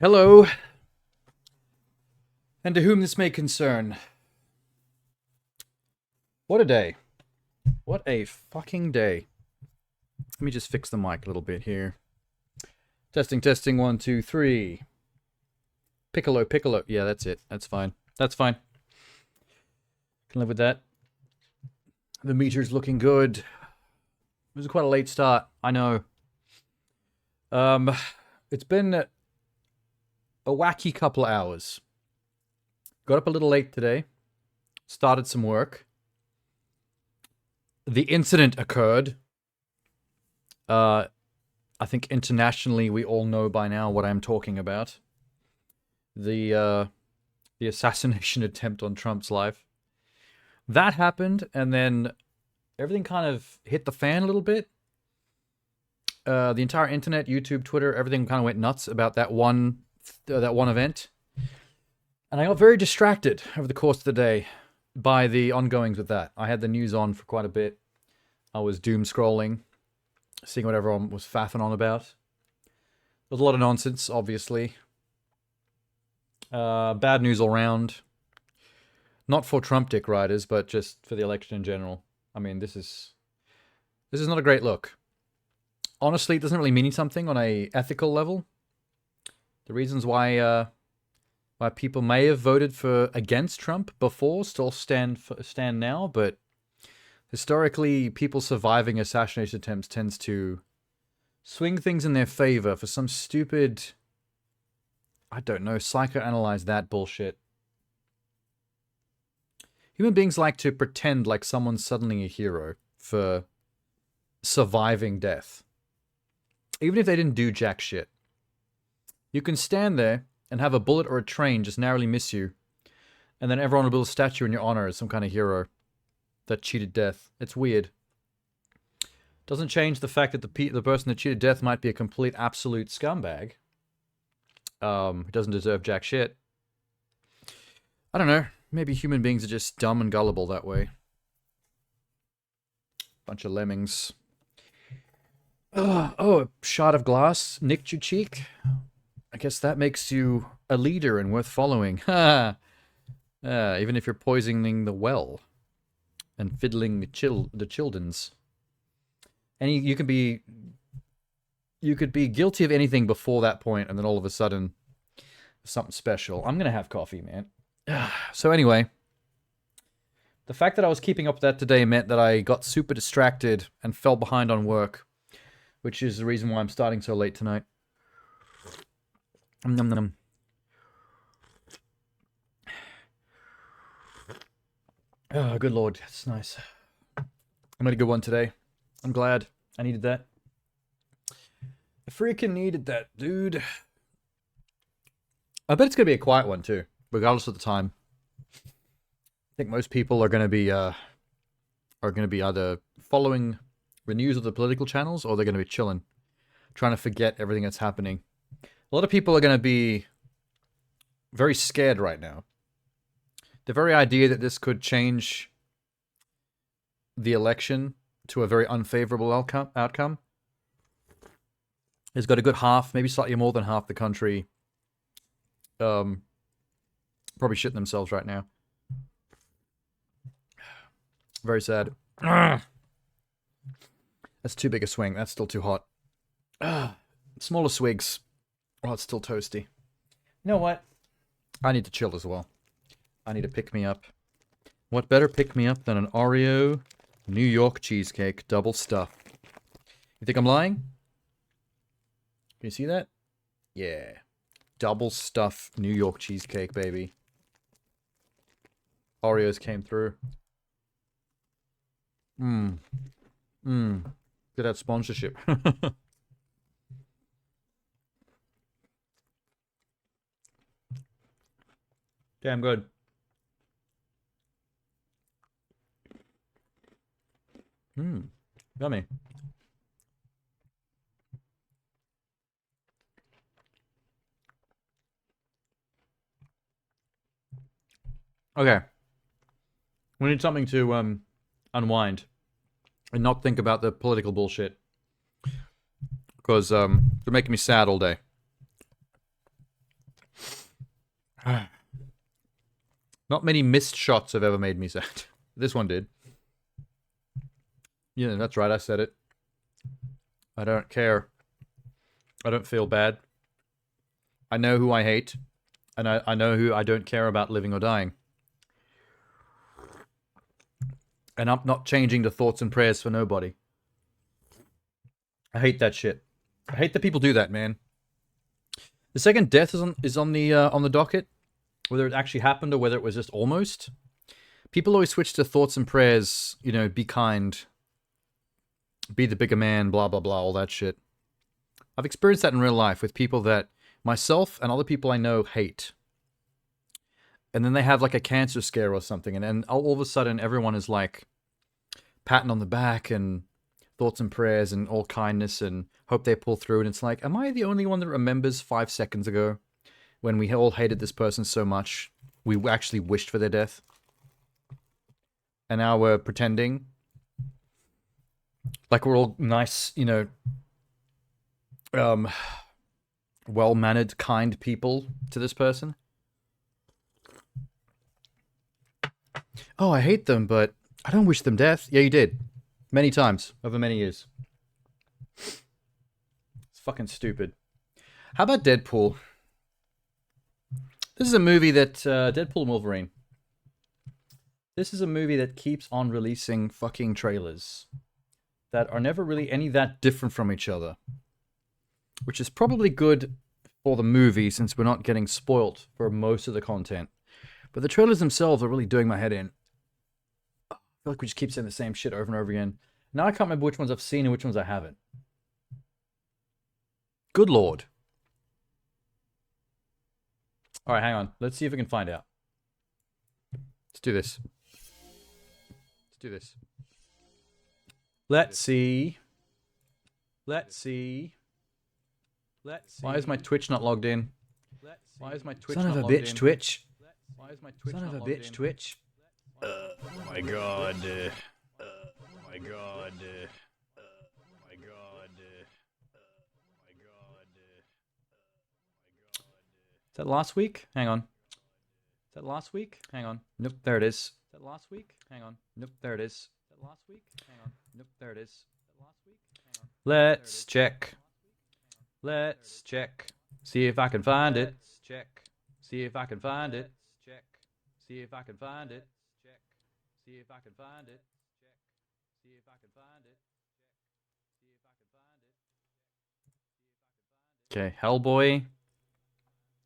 Hello, and to whom this may concern. What a day. What a fucking day. Let me just fix the mic a little bit here. Testing, testing, 1, 2, 3. Piccolo, piccolo. Yeah, that's it. That's fine. That's fine. Can live with that. The meter's looking good. It was quite a late start, I know. It's been a wacky couple of hours. Got up a little late today. Started some work. The incident occurred. I think internationally we all know by now what I'm talking about. The assassination attempt on Trump's life. That happened, and then everything kind of hit the fan a little bit. The entire internet, YouTube, Twitter, everything kind of went nuts about that one event. And I got very distracted over the course of the day by the ongoings with that. I had the news on for quite a bit. I was doom scrolling, seeing what everyone was faffing on about. There was a lot of nonsense, obviously. Bad news all round. Not for Trump dick riders, but just for the election in general. I mean, this is not a great look. Honestly, it doesn't really mean something on a ethical level. The reasons why people may have voted against Trump before still stand now, but historically, people surviving assassination attempts tends to swing things in their favor for some stupid, I don't know, psychoanalyze that bullshit. Human beings like to pretend like someone's suddenly a hero for surviving death. Even if they didn't do jack shit. You can stand there and have a bullet or a train just narrowly miss you, and then everyone will build a statue in your honor as some kind of hero that cheated death. It's weird. Doesn't change the fact that the person that cheated death might be a complete absolute scumbag. Who doesn't deserve jack shit. I don't know. Maybe human beings are just dumb and gullible that way. Bunch of lemmings. Oh, a shot of glass nicked your cheek. I guess that makes you a leader and worth following. Ha! Even if you're poisoning the well and fiddling the children's. And you could be guilty of anything before that point, and then all of a sudden, something special. I'm gonna have coffee, man. So anyway, the fact that I was keeping up with that today meant that I got super distracted and fell behind on work, which is the reason why I'm starting so late tonight. Nom, nom. Oh, good lord, that's nice. I made a good one today. I'm glad. I needed that. I freaking needed that, dude. I bet it's gonna be a quiet one too, regardless of the time. I think most people are gonna be either following the news of the political channels, or they're gonna be chilling, trying to forget everything that's happening. A lot of people are gonna be very scared right now. The very idea that this could change the election to a very unfavorable outcome has got a good half, maybe slightly more than half the country probably shitting themselves right now. Very sad. That's too big a swing. That's still too hot. Smaller swigs. Oh, it's still toasty. You know what? I need to chill as well. I need to pick me up. What better pick me up than an Oreo New York cheesecake double stuff? You think I'm lying? Can you see that? Yeah. Double stuff New York cheesecake, baby. Oreos came through. Get that sponsorship. Damn good. Yummy. Okay. We need something to unwind and not think about the political bullshit. Because they're making me sad all day. Not many missed shots have ever made me sad. This one did. Yeah, that's right, I said it. I don't care. I don't feel bad. I know who I hate. And I know who I don't care about living or dying. And I'm not changing the thoughts and prayers for nobody. I hate that shit. I hate that people do that, man. The second death is on the docket, whether it actually happened or whether it was just almost. People always switch to thoughts and prayers, you know, be kind, be the bigger man, blah, blah, blah, all that shit. I've experienced that in real life with people that myself and other people I know hate. And then they have like a cancer scare or something, and then all of a sudden everyone is like patting on the back and thoughts and prayers and all kindness and hope they pull through. And it's like, am I the only one that remembers 5 seconds ago when we all hated this person so much we actually wished for their death? And now we're pretending like we're all nice, you know, well-mannered, kind people to this person. Oh, I hate them, but I don't wish them death. Yeah, you did. Many times, over many years. It's fucking stupid. How about Deadpool? This is a movie that... Deadpool and Wolverine. This is a movie that keeps on releasing fucking trailers that are never really any that different from each other. Which is probably good for the movie, since we're not getting spoilt for most of the content. But the trailers themselves are really doing my head in. I feel like we just keep saying the same shit over and over again. Now I can't remember which ones I've seen and which ones I haven't. Good lord. Alright, hang on. Let's see if we can find out. Let's do this. Let's do this. Let's see. Let's see. Let's see. Why is my Twitch not logged in? Why is my Twitch not logged in? Son of a bitch, Twitch. Why is my Twitch not logged in? Son of a bitch, Twitch. Oh my god. Oh my god. Oh my god. Oh my god. Is that last week? Hang on. Is that last week? Hang on. Nope, there it is. Is that last week? Hang on. Nope, there it is. Is that last week? Hang on. Nope, there it is. Is that last week? Hang on. Let's check. Let's check. See if I can find it. Let's check. See if I can find it. Check. See if I can find it. Check. See if I can find it. Check. See if I can find it. See if I can find it. Okay, Hellboy.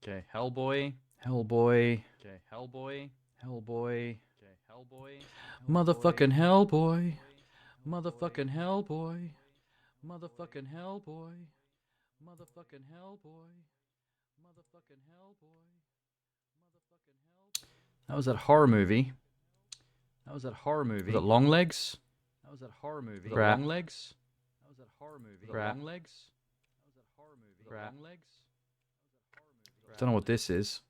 Okay, Hellboy. Hellboy. Okay, Hellboy. Hellboy. Okay, Hellboy. Motherfucking Hellboy. Motherfucking Hellboy. Motherfucking Hellboy. Motherfucking Hellboy. Motherfucking Hellboy. Motherfucking Hellboy. That was that horror movie. That was that horror movie. Was it Long Legs? That was that horror movie. Long Legs? That was that horror movie. Long Legs? That was that horror movie. Long Legs? Don't know what this is.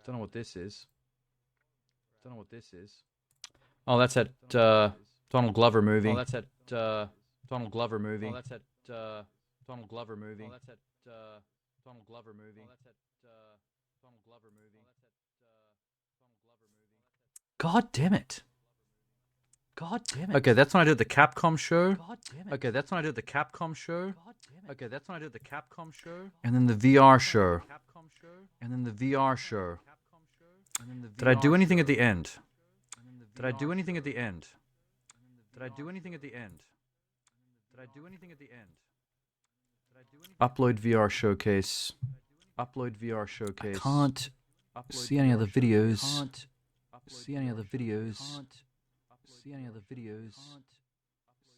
Don't know what this is. Don't know what this is. Oh, that's that Donald Glover movie. Oh, that's that Donald Glover movie. Oh, that's that Donald Glover movie. Oh, that's that Donald Glover movie. Oh, that's that Donald Glover movie. God damn it. God damn it. Okay, that's when I did the Capcom show. God damn it. Okay, that's when I did the Capcom show. God damn it. Okay, that's when I did the Capcom show. And then the VR show. And then the VR show. Did I do anything at the end? Did I do anything at the end? Did I do anything at the end? Did I do anything at the end? Upload VR showcase. Upload VR showcase. I can't see any other videos. Can't see any other videos. See any other videos.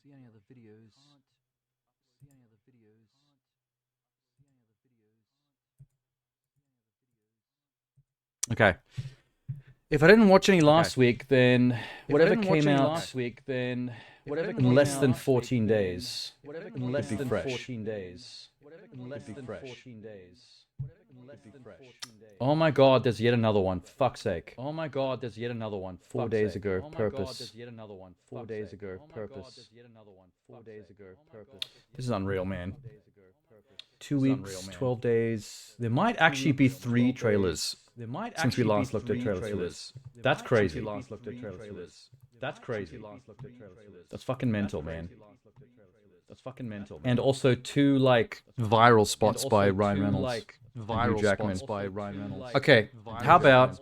See any other videos. See any other videos. Okay. If I didn't watch any last week, then whatever came out last week, then whatever in less than 14 days, in less than 14 days, could be fresh. Oh my god, there's yet another one. Fuck's sake. Oh my god, there's yet another one. 4 days ago, purpose. 4 days ago, purpose. 4 days ago, purpose. This is unreal, man. 2 weeks, 12 days. There might actually be 3 trailers. Since we last looked at trailers for this. That's crazy. That's crazy. That's fucking mental, man. That's fucking mental. And also 2 like viral spots by Ryan Reynolds. Viral spots by Ryan Reynolds. Okay, how about?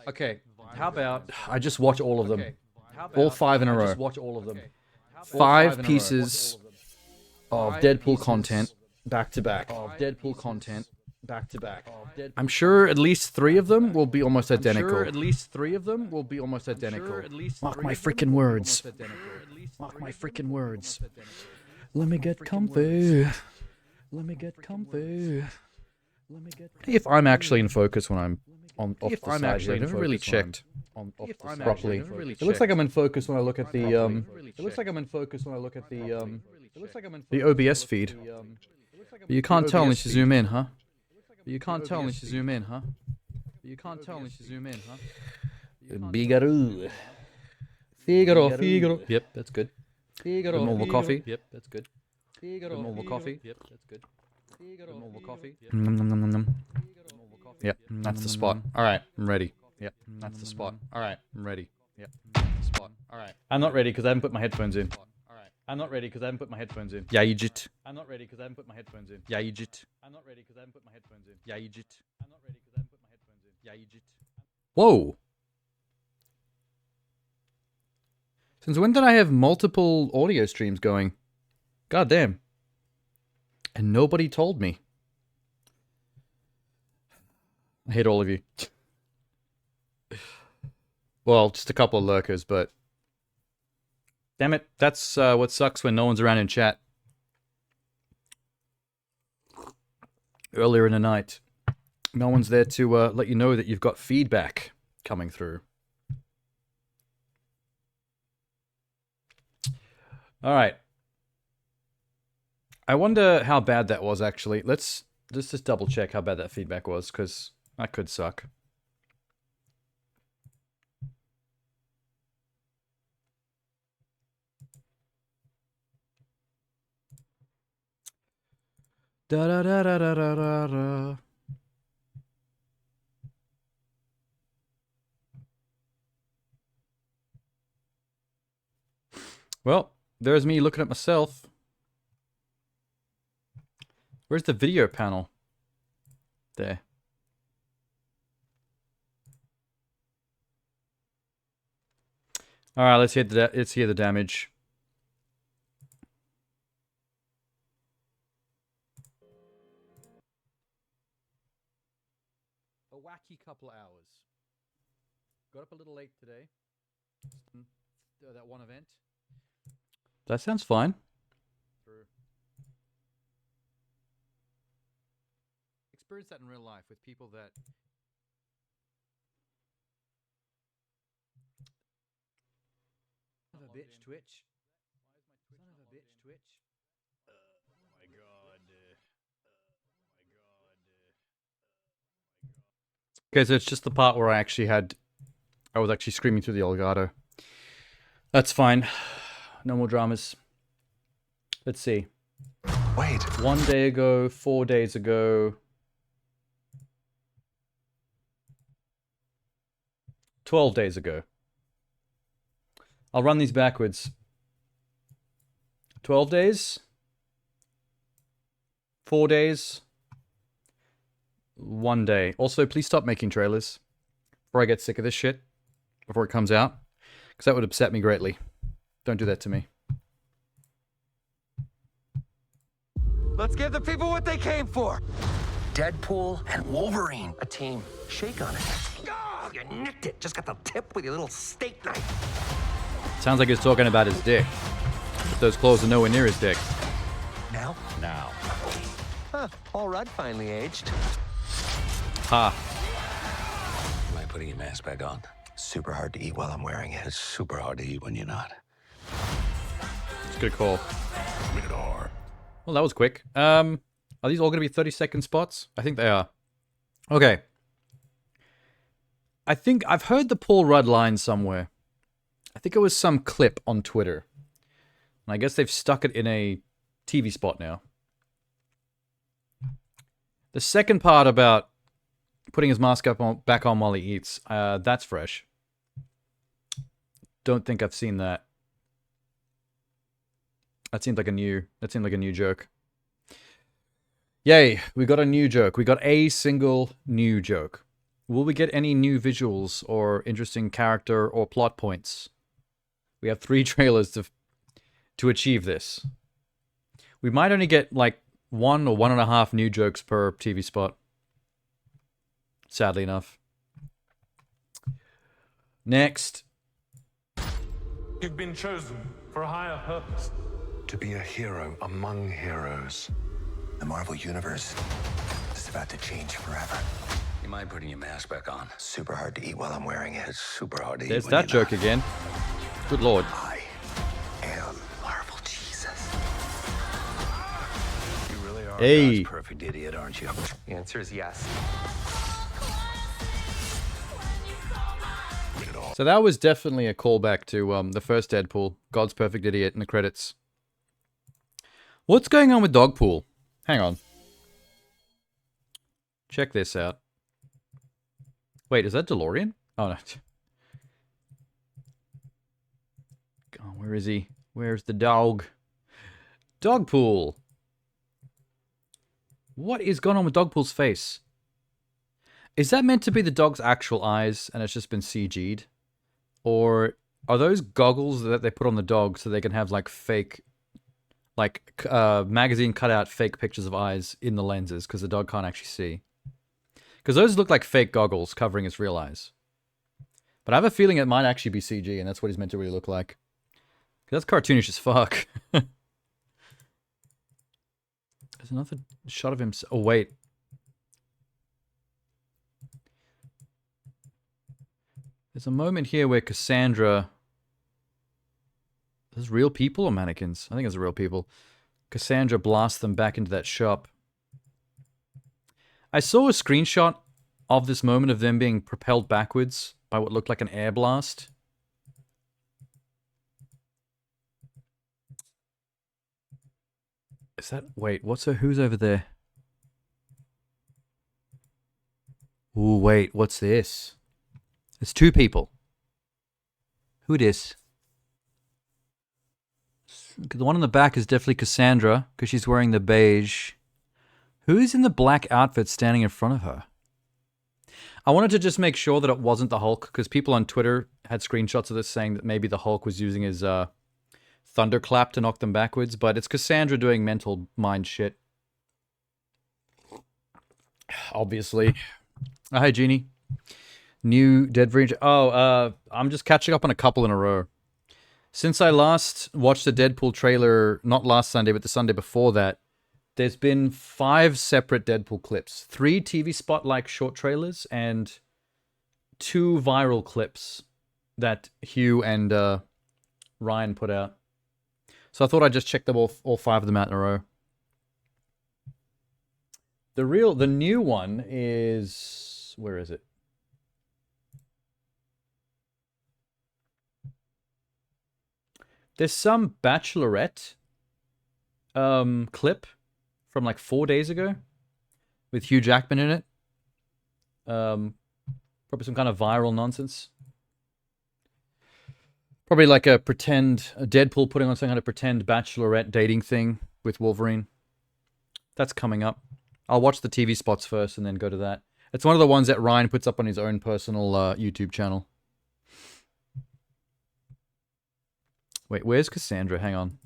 Okay, how about? I just watch all of them, all 5 in a row. Just watch all of them. 5 pieces of Deadpool content back to back. I'm sure at least 3 of them will be almost identical. Mark my freaking words. Mark my freaking words. Let me get comfy. If I'm actually in focus when I'm on off the side, I never really checked properly. It looks like I'm in focus when I look at the the OBS feed. But you can't tell unless you zoom in, huh? Figaro. Yep, that's good. Figaro. Normal coffee. Yep, that's good. Normal coffee. Yep, that's good. Normal coffee. Yep, that's the spot. All right, I'm ready. Yep, that's the spot. All right, I'm ready. Yep, that's the spot. All right. I'm not ready because I haven't put my headphones in. Yeah, you jit. Yeah, you jit. Whoa. Since when did I have multiple audio streams going? God damn. And nobody told me. I hate all of you. Well, just a couple of lurkers, but... Damn it, that's what sucks when no one's around in chat. Earlier in the night. No one's there to let you know that you've got feedback coming through. Alright. I wonder how bad that was, actually. Let's just double check how bad that feedback was, because that could suck. Da da da da da da da da. Well, there's me looking at myself. Where's the video panel? There. All right, let's hear the damage. A wacky couple of hours. Got up a little late today. That one event. That sounds fine. True. Experience that in real life with people that... Son of a bitch, Twitch. Son of a bitch, Twitch. Oh my god. Okay, so it's just the part where I was actually screaming through the Elgato. That's fine. No more dramas. Let's see. Wait. 1 day ago, 4 days ago. 12 days ago. I'll run these backwards. 12 days. 4 days. 1 day. Also, please stop making trailers before I get sick of this shit. Before it comes out. Because that would upset me greatly. Don't do that to me. Let's give the people what they came for. Deadpool and Wolverine. A team. Shake on it. Oh, you nicked it. Just got the tip with your little steak knife. Sounds like he's talking about his dick. But those claws are nowhere near his dick. Now? Now. Huh. Paul Rudd finally aged. Ha. Am I putting your mask back on? Super hard to eat while I'm wearing it. It's super hard to eat when you're not. It's a good call. Rated R. Well, that was quick. Are these all going to be 30-second spots? I think they are. Okay. I think I've heard the Paul Rudd line somewhere. I think it was some clip on Twitter. And I guess they've stuck it in a TV spot now. The second part about putting his mask back on while he eats, that's fresh. Don't think I've seen that. That seemed like a new joke. Yay, we got a new joke. We got a single new joke. Will we get any new visuals or interesting character or plot points? We have 3 trailers to achieve this. We might only get like 1 or 1.5 new jokes per TV spot. Sadly enough. Next. You've been chosen for a higher purpose. To be a hero among heroes. The Marvel Universe is about to change forever. You mind putting your mask back on? Super hard to eat while I'm wearing it. It's super hard to eat. There's when that you're joke not. again. Good lord. I am Marvel Jesus. You really are Hey. God's perfect idiot, aren't you? The answer is yes. So that was definitely a callback to the first Deadpool, God's Perfect Idiot, in the credits. What's going on with Dogpool? Hang on. Check this out. Wait, is that DeLorean? Oh, no. Oh, where is he? Where's the dog? Dogpool! What is going on with Dogpool's face? Is that meant to be the dog's actual eyes and it's just been CG'd? Or are those goggles that they put on the dog so they can have like fake, like magazine cutout fake pictures of eyes in the lenses because the dog can't actually see? Because those look like fake goggles covering his real eyes. But I have a feeling it might actually be CG and that's what he's meant to really look like. Because that's cartoonish as fuck. There's another shot of him. Oh, wait. There's a moment here where Cassandra... Are those real people or mannequins? I think it's real people. Cassandra blasts them back into that shop. I saw a screenshot of this moment of them being propelled backwards by what looked like an air blast. Is that... Wait, who's over there? Ooh, wait, what's this? It's 2 people. Who this? The one in the back is definitely Cassandra, because she's wearing the beige. Who's in the black outfit standing in front of her? I wanted to just make sure that it wasn't the Hulk, because people on Twitter had screenshots of this saying that maybe the Hulk was using his thunderclap to knock them backwards, but it's Cassandra doing mental mind shit. Obviously. Hi, Jeannie. New Dead Range. Oh, I'm just catching up on a couple in a row. Since I last watched the Deadpool trailer, not last Sunday, but the Sunday before that, there's been 5 separate Deadpool clips. 3 TV spot-like short trailers, and 2 viral clips that Hugh and Ryan put out. So I thought I'd just check them all 5 of them out in a row. The new one is... Where is it? There's some Bachelorette clip from like 4 days ago with Hugh Jackman in it. Probably some kind of viral nonsense. Probably like a Deadpool putting on some kind of pretend Bachelorette dating thing with Wolverine. That's coming up. I'll watch the TV spots first and then go to that. It's one of the ones that Ryan puts up on his own personal YouTube channel. Wait, where's Cassandra? Hang on.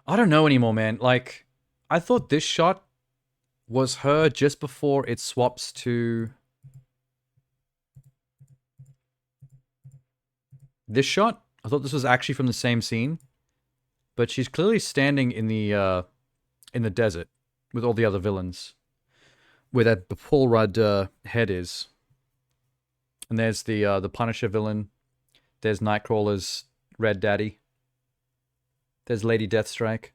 I don't know anymore, man. Like, I thought this shot was her just before it swaps to this shot. I thought this was actually from the same scene, but she's clearly standing in the desert with all the other villains, where that Paul Rudd head is. And there's the Punisher villain. There's Nightcrawler's Red Daddy. There's Lady Deathstrike.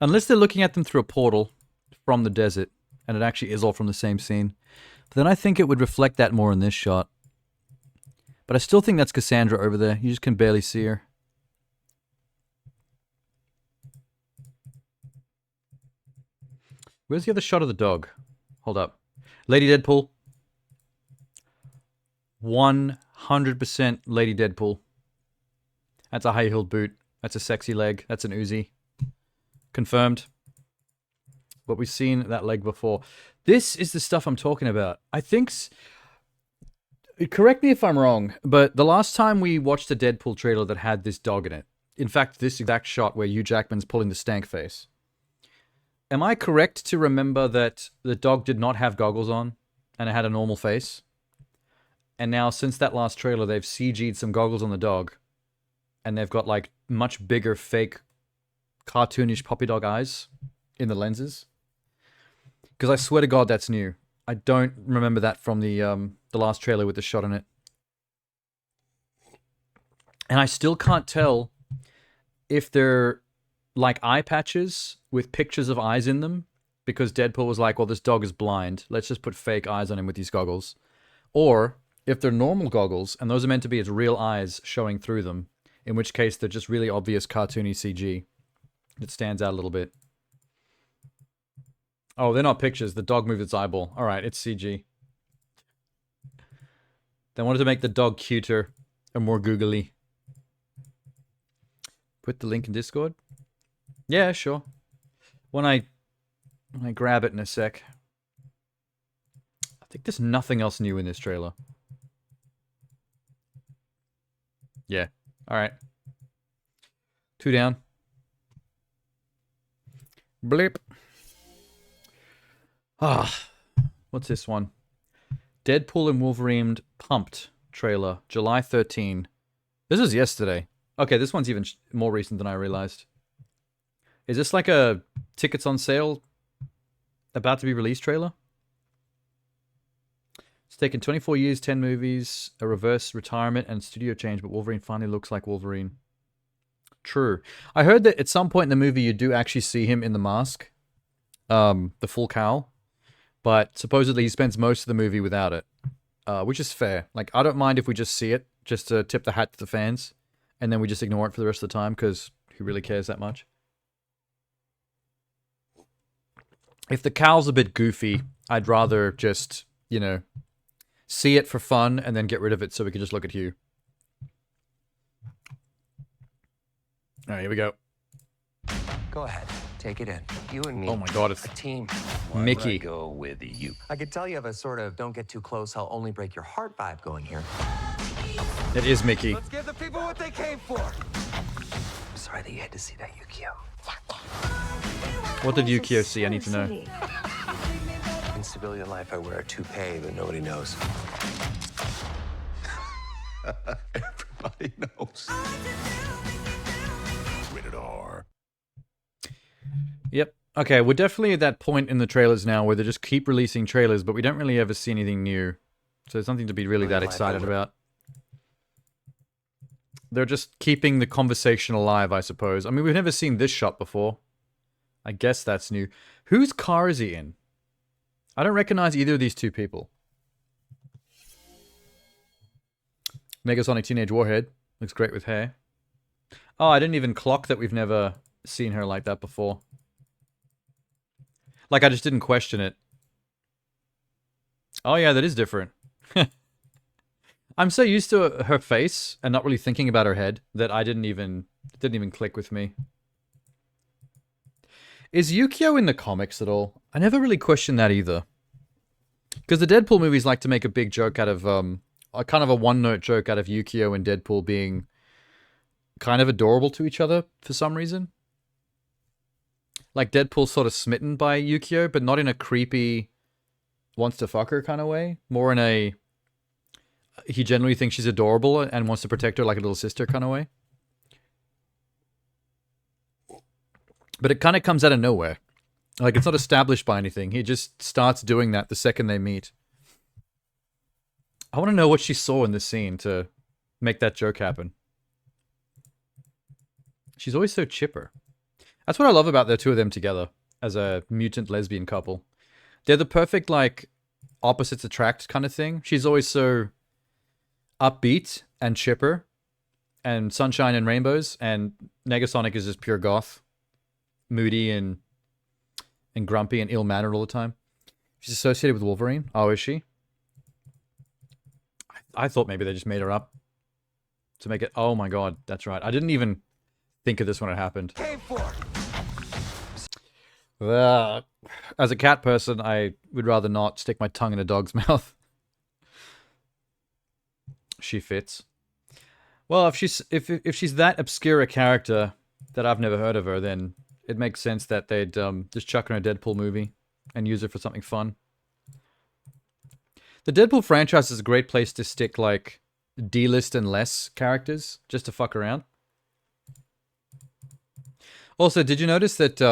Unless they're looking at them through a portal from the desert, and it actually is all from the same scene. But then I think it would reflect that more in this shot. But I still think that's Cassandra over there. You just can barely see her. Where's the other shot of the dog? Hold up. Lady Deadpool. 100% Lady Deadpool. That's a high-heeled boot. That's a sexy leg. That's an Oodie. Confirmed. But we've seen that leg before. This is the stuff I'm talking about. I think... Correct me if I'm wrong, but the last time we watched a Deadpool trailer that had this dog in it, in fact, this exact shot where Hugh Jackman's pulling the stank face, am I correct to remember that the dog did not have goggles on and it had a normal face? And now, since that last trailer, they've CG'd some goggles on the dog and they've got, like, much bigger, fake, cartoonish puppy dog eyes in the lenses. Because I swear to God, that's new. I don't remember that from the last trailer with the shot in it. And I still can't tell if they're like eye patches with pictures of eyes in them, because Deadpool was like, well, this dog is blind. Let's just put fake eyes on him with these goggles. Or if they're normal goggles, and those are meant to be his real eyes showing through them, in which case they're just really obvious cartoony CG. It stands out a little bit. Oh, they're not pictures. The dog moved its eyeball. All right, it's CG. They wanted to make the dog cuter and more googly. Put the link in Discord? Yeah, sure. When I grab it in a sec. I think there's nothing else new in this trailer. Yeah. All right. 2 down. Blip. Ah, what's this one? Deadpool and Wolverine Pumped trailer, July 13. This was yesterday. Okay, this one's even more recent than I realized. Is this like a tickets on sale, about to be released trailer? It's taken 24 years, 10 movies, a reverse retirement, and studio change, but Wolverine finally looks like Wolverine. True. I heard that at some point in the movie you do actually see him in the mask. The full cowl. But supposedly he spends most of the movie without it. Which is fair. Like, I don't mind if we just see it, just to tip the hat to the fans. And then we just ignore it for the rest of the time, because who really cares that much? If the cowl's a bit goofy, I'd rather just, you know, see it for fun and then get rid of it so we can just look at Hugh. Alright, here we go. Go ahead. Take it in. You and me. Oh my God, it's a team. Mickey. Go with you. I could tell you have a sort of don't get too close, I'll only break your heart vibe going here. It is Mickey. Let's give the people what they came for. I'm sorry that you had to see that, Yukio. What did Yukio see? I need to know. In civilian life, I wear a toupee, but nobody knows. Everybody knows. Rated R. Yep. Okay, we're definitely at that point in the trailers now where they just keep releasing trailers, but we don't really ever see anything new. So there's nothing to be really that excited about. They're just keeping the conversation alive, I suppose. I mean, we've never seen this shot before. I guess that's new. Whose car is he in? I don't recognize either of these two people. Megasonic Teenage Warhead. Looks great with hair. Oh, I didn't even clock that we've never seen her like that before. Like, I just didn't question it. Oh yeah, that is different. I'm so used to her face and not really thinking about her head that it didn't even click with me. Is Yukio in the comics at all? I never really questioned that either. Because the Deadpool movies like to make a big joke out of, a kind of a one-note joke out of Yukio and Deadpool being kind of adorable to each other for some reason. Like, Deadpool's sort of smitten by Yukio, but not in a creepy, wants to fuck her kind of way. More in a, he generally thinks she's adorable and wants to protect her like a little sister kind of way. But it kind of comes out of nowhere. Like, it's not established by anything. He just starts doing that the second they meet. I want to know what she saw in this scene to make that joke happen. She's always so chipper. That's what I love about the two of them together as a mutant lesbian couple. They're the perfect, like, opposites attract kind of thing. She's always so upbeat and chipper and sunshine and rainbows, and Negasonic is just pure goth, moody and grumpy and ill-mannered all the time. She's associated with Wolverine. Oh, is she? I thought maybe they just made her up to make it... Oh my god, that's right. I didn't even think of this when it happened. Came for. As a cat person, I would rather not stick my tongue in a dog's mouth. She fits. Well, if she's that obscure a character that I've never heard of her, then it makes sense that they'd just chuck her in a Deadpool movie and use her for something fun. The Deadpool franchise is a great place to stick, like, D-list and less characters, just to fuck around. Also, did you notice that,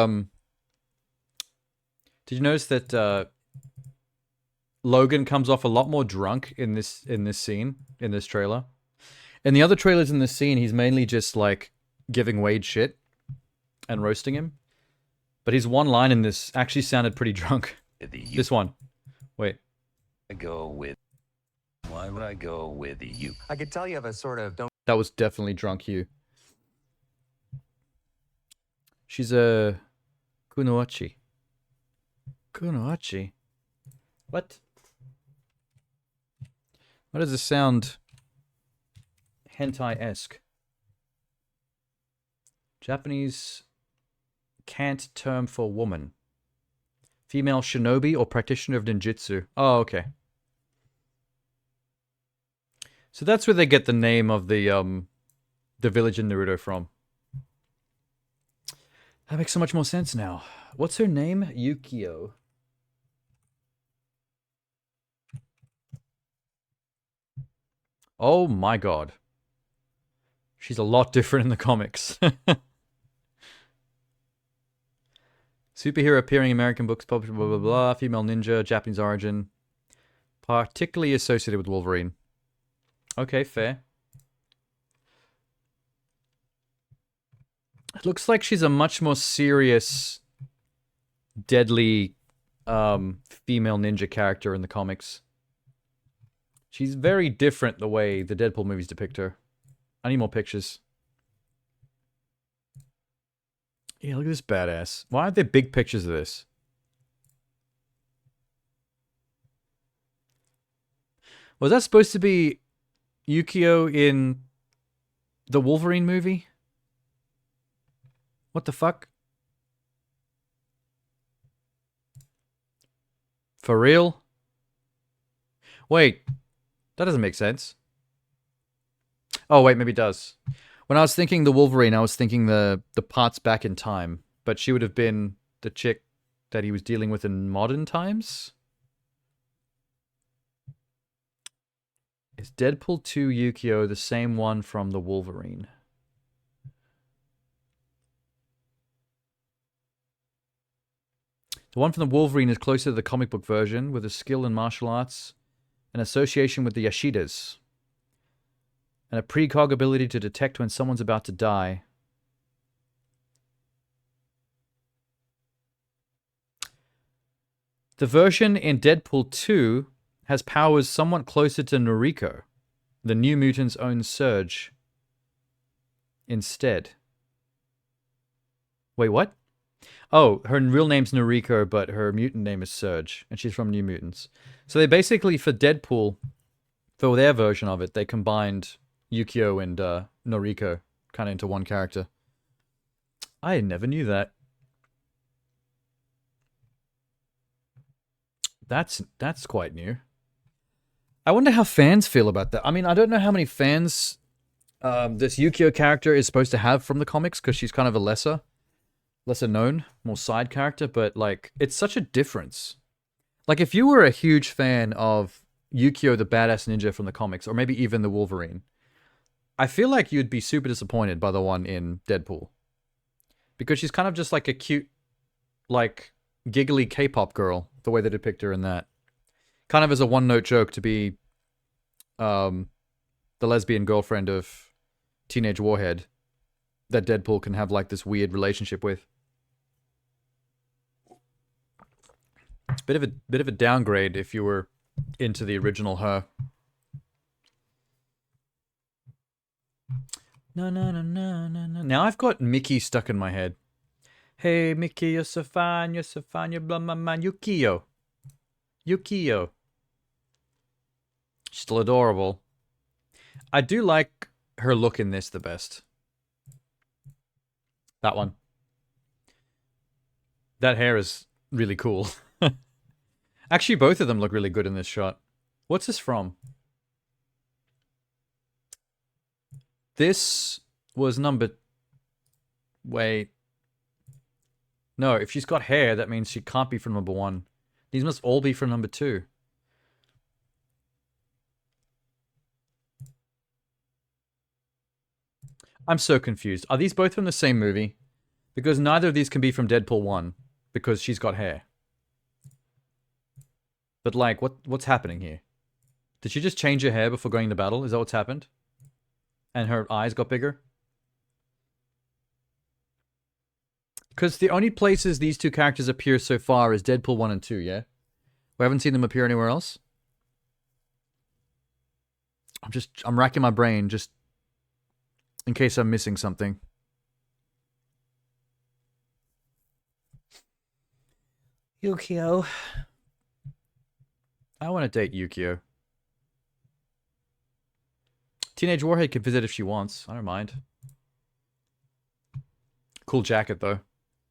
Logan comes off a lot more drunk in this scene, in this trailer? In the other trailers in this scene, he's mainly just, like, giving Wade shit and roasting him. But his one line in this actually sounded pretty drunk. This one. Wait. Why would I go with you? I could tell you have a sort of don't. That was definitely drunk Hugh. She's a Kunoichi. Kunoichi? What? Why does this sound hentai-esque? Japanese cant term for woman. Female shinobi or practitioner of ninjutsu. Oh, okay. So that's where they get the name of the village in Naruto from. That makes so much more sense now. What's her name? Yukio. Oh my god. She's a lot different in the comics. Superhero appearing in American books, blah, blah, blah, blah, female ninja, Japanese origin. Particularly associated with Wolverine. Okay, fair. It looks like she's a much more serious, deadly female ninja character in the comics. She's very different the way the Deadpool movies depict her. I need more pictures. Yeah, look at this badass. Why aren't there big pictures of this? Was that supposed to be Yukio in the Wolverine movie? What the fuck? For real? Wait, that doesn't make sense. Oh, wait, maybe it does. When I was thinking the Wolverine, I was thinking the parts back in time. But she would have been the chick that he was dealing with in modern times? Is Deadpool 2 Yukio the same one from the Wolverine? The one from the Wolverine is closer to the comic book version, with a skill in martial arts, an association with the Yashidas, and a precog ability to detect when someone's about to die. The version in Deadpool 2 has powers somewhat closer to Noriko, the New Mutants' own Surge, instead. Wait, what? Oh, her real name's Noriko, but her mutant name is Surge, and she's from New Mutants. So they basically, for Deadpool, for their version of it, they combined Yukio and Noriko kind of into one character. I never knew that. That's quite new. I wonder how fans feel about that. I mean, I don't know how many fans this Yukio character is supposed to have from the comics, because she's kind of a lesser known, more side character, but like, it's such a difference. Like, if you were a huge fan of Yukio the Badass Ninja from the comics, or maybe even the Wolverine, I feel like you'd be super disappointed by the one in Deadpool. Because she's kind of just like a cute, like, giggly K-pop girl, the way they depict her in that. Kind of as a one-note joke to be the lesbian girlfriend of Teenage Warhead that Deadpool can have like this weird relationship with. It's a bit of a downgrade if you were into the original her. No, no, no, no, no, no. Now I've got Mickey stuck in my head. Hey, Mickey, you're so fine, you blow my mind. Yukio. Yukio. Still adorable. I do like her look in this the best. That one. That hair is really cool. Actually, both of them look really good in this shot. What's this from? This was number... Wait. No, if she's got hair, that means she can't be from number 1. These must all be from number 2. I'm so confused. Are these both from the same movie? Because neither of these can be from Deadpool 1. Because she's got hair. But like, what's happening here? Did she just change her hair before going to battle? Is that what's happened? And her eyes got bigger? Because the only places these two characters appear so far is Deadpool 1 and 2, yeah? We haven't seen them appear anywhere else? I'm racking my brain just in case I'm missing something. Yukio. I want to date Yukio. Teenage Warhead can visit if she wants. I don't mind. Cool jacket, though.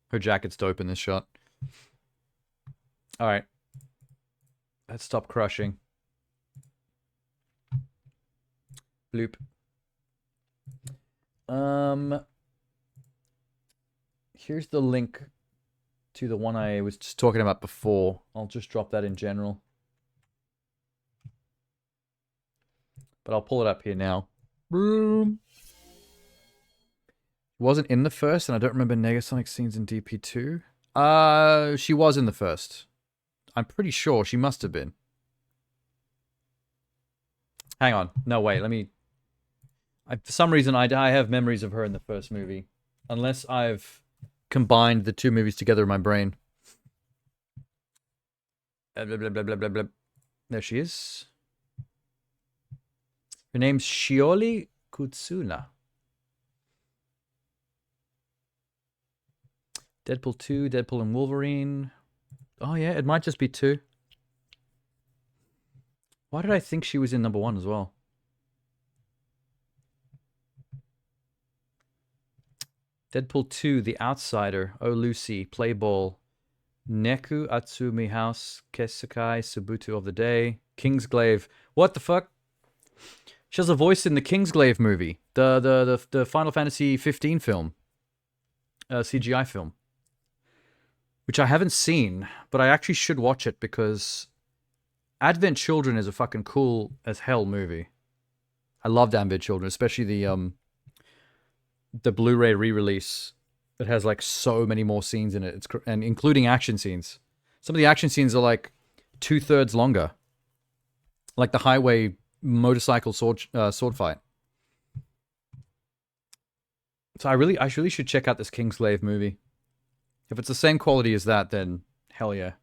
Her jacket's dope in this shot. Alright. Let's stop crushing. Bloop. Here's the link to the one I was just talking about before. I'll just drop that in general. But I'll pull it up here now. Boom. Wasn't in the first, and I don't remember Negasonic scenes in DP2. She was in the first. I'm pretty sure she must have been. Hang on. No, wait. Let me... for some reason, I have memories of her in the first movie. Unless I've combined the two movies together in my brain. Blah, blah, blah, blah, blah, blah. There she is. Her name's Shioli Kutsuna. Deadpool 2, Deadpool and Wolverine. Oh yeah, it might just be 2. Why did I think she was in number 1 as well? Deadpool 2, The Outsider, Oh Lucy, Play Ball, Neku Atsumi House, Kesekai, Subutu of the Day, Kingsglaive. What the fuck? She has a voice in the Kingsglaive movie, the Final Fantasy 15 film, CGI film, which I haven't seen, but I actually should watch it because Advent Children is a fucking cool as hell movie. I loved Advent Children, especially the Blu-ray re-release that has like so many more scenes in it, and including action scenes. Some of the action scenes are like 2/3 longer, like the highway motorcycle sword fight. So I really should check out this Kingsglaive movie. If it's the same quality as that, then hell yeah.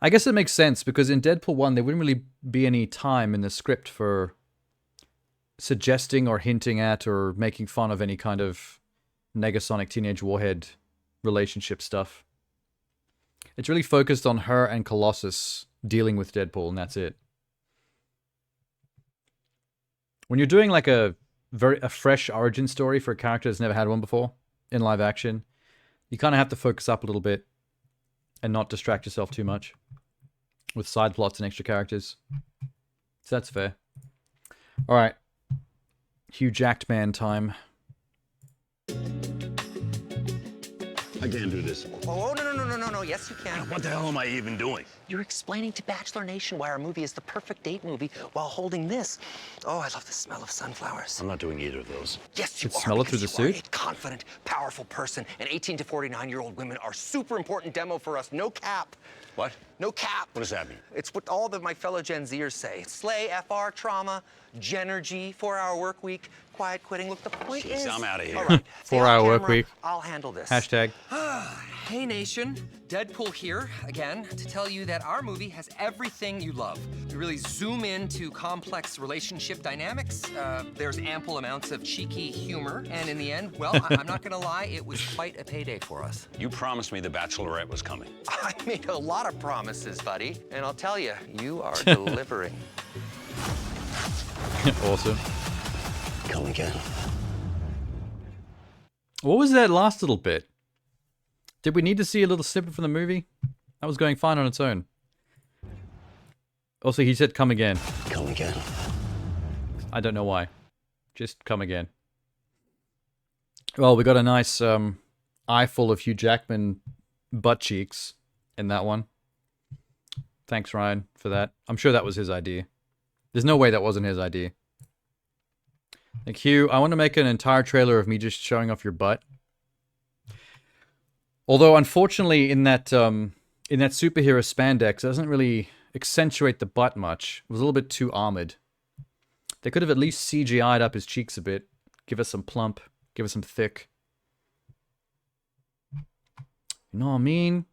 I guess it makes sense because in Deadpool 1 there wouldn't really be any time in the script for suggesting or hinting at or making fun of any kind of Negasonic Teenage Warhead relationship stuff. It's really focused on her and Colossus dealing with Deadpool, and that's it. When you're doing like a fresh origin story for a character that's never had one before in live action, you kind of have to focus up a little bit and not distract yourself too much with side plots and extra characters. So that's fair. All right. Hugh Jackman time. I can't do this. Oh, no. Yes, you can. What the hell am I even doing? You're explaining to Bachelor Nation why our movie is the perfect date movie while holding this. Oh, I love the smell of sunflowers. I'm not doing either of those. Yes, you Could are. smell it through the because you are suit? a confident, powerful person, and 18 to 49-year-old women are super important demo for us. No cap. What? No cap. What does that mean? It's what all of my fellow Gen Zers say. Slay, FR, trauma, Genergy, 4-hour work week, quiet quitting. Look, the point Jeez, is... I'm outta here. All right, stay 4-hour off work camera. week. I'll handle this. Hashtag. Hey Nation, Deadpool here again to tell you that our movie has everything you love. We really zoom into complex relationship dynamics. There's ample amounts of cheeky humor, and in the end, well, I'm not gonna lie, it was quite a payday for us. You promised me the Bachelorette was coming. I made a lot of promises, buddy, and I'll tell you, you are delivering. Awesome. Come again. What was that last little bit? Did we need to see a little snippet from the movie? That was going fine on its own. Also, he said come again. Come again. I don't know why. Just come again. Well, we got a nice eyeful of Hugh Jackman butt cheeks in that one. Thanks, Ryan, for that. I'm sure that was his idea. There's no way that wasn't his idea. Like, Hugh, I want to make an entire trailer of me just showing off your butt. Although, unfortunately, in that superhero spandex, it doesn't really accentuate the butt much. It was a little bit too armored. They could have at least CGI'd up his cheeks a bit. Give us some plump. Give us some thick. You know what I mean?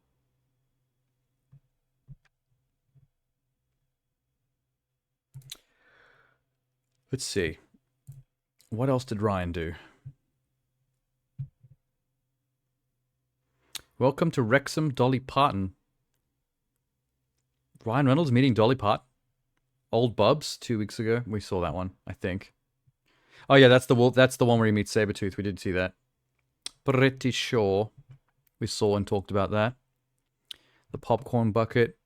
Let's see. What else did Ryan do? Welcome to Wrexham, Dolly Parton. Ryan Reynolds meeting Dolly Parton. Old Bubs 2 weeks ago. We saw that one, I think. Oh yeah, that's the one where he meets Sabretooth. We did see that. Pretty sure we saw and talked about that. The popcorn bucket.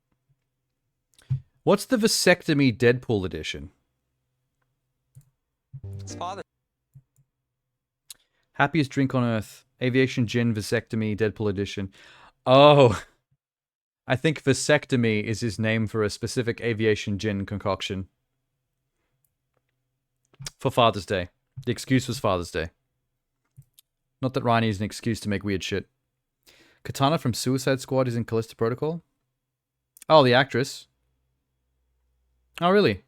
What's the vasectomy Deadpool edition? His father. Happiest drink on earth. Aviation gin vasectomy Deadpool edition. Oh, I think vasectomy is his name for a specific aviation gin concoction. For Father's Day. The excuse was Father's Day. Not that Ryan is an excuse to make weird shit. Katana from Suicide Squad is in Callisto Protocol. Oh, the actress. Oh, really?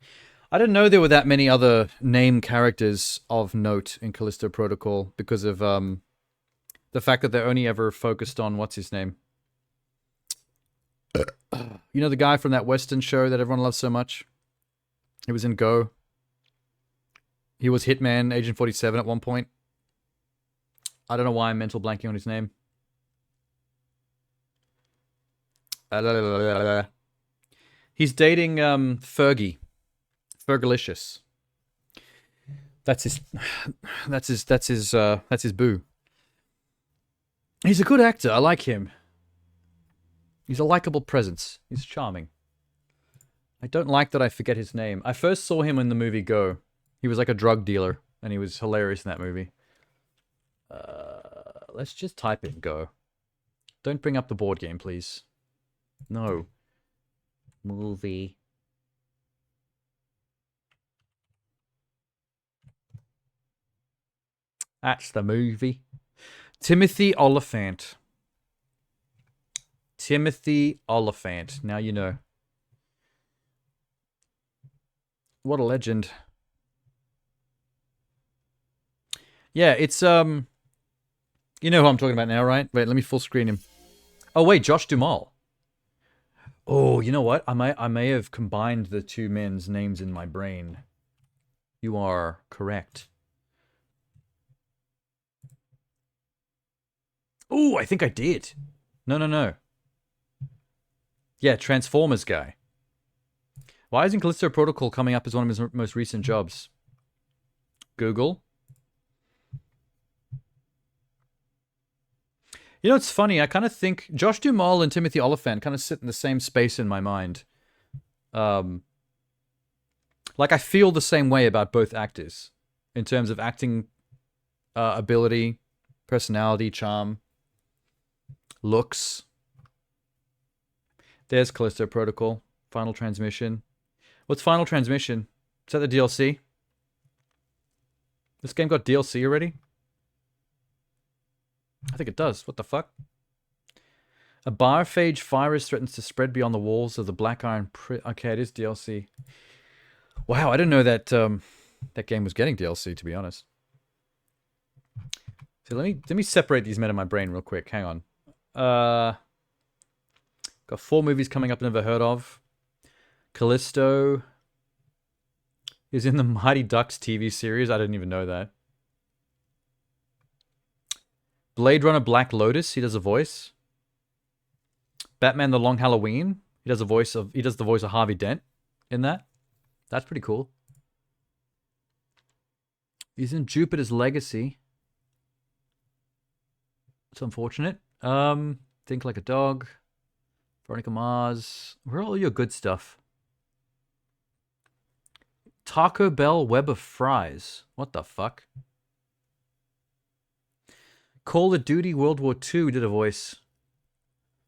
I didn't know there were that many other name characters of note in Callisto Protocol because of the fact that they're only ever focused on what's his name. You know the guy from that Western show that everyone loves so much? He was in Go. He was Hitman, Agent 47 at one point. I don't know why I'm mental blanking on his name. He's dating Fergie. Fergalicious. That's his boo. He's a good actor. I like him. He's a likable presence. He's charming. I don't like that I forget his name. I first saw him in the movie Go. He was like a drug dealer, and he was hilarious in that movie. Let's just type in Go. Don't bring up the board game, please. No. Movie. That's the movie. Timothy Oliphant. Timothy Oliphant. Now you know. What a legend. Yeah, it's you know who I'm talking about now, right? Wait, let me full screen him. Oh wait, Josh Duhamel. Oh, you know what? I may have combined the two men's names in my brain. You are correct. Oh, I think I did. No. Yeah, Transformers guy. Why isn't Callisto Protocol coming up as one of his most recent jobs? Google. You know, it's funny. I kind of think Josh Duhamel and Timothy Oliphant kind of sit in the same space in my mind. Like, I feel the same way about both actors in terms of acting ability, personality, charm, looks. There's Callisto Protocol. Final Transmission. What's Final Transmission? Is that the DLC? This game got DLC already? I think it does. What the fuck? A biophage virus threatens to spread beyond the walls of the Black Iron okay, it is DLC. Wow, I didn't know that that game was getting DLC, to be honest. So let me separate these men in my brain real quick. Hang on. Got 4 movies coming up never heard of. Callisto is in the Mighty Ducks TV series. I didn't even know that. Blade Runner Black Lotus, he does a voice. Batman The Long Halloween, he does the voice of Harvey Dent in that. That's pretty cool. He's in Jupiter's Legacy. It's unfortunate. Think Like a Dog. Veronica Mars. Where are all your good stuff? Taco Bell Web of Fries. What the fuck? Call of Duty World War II did a voice.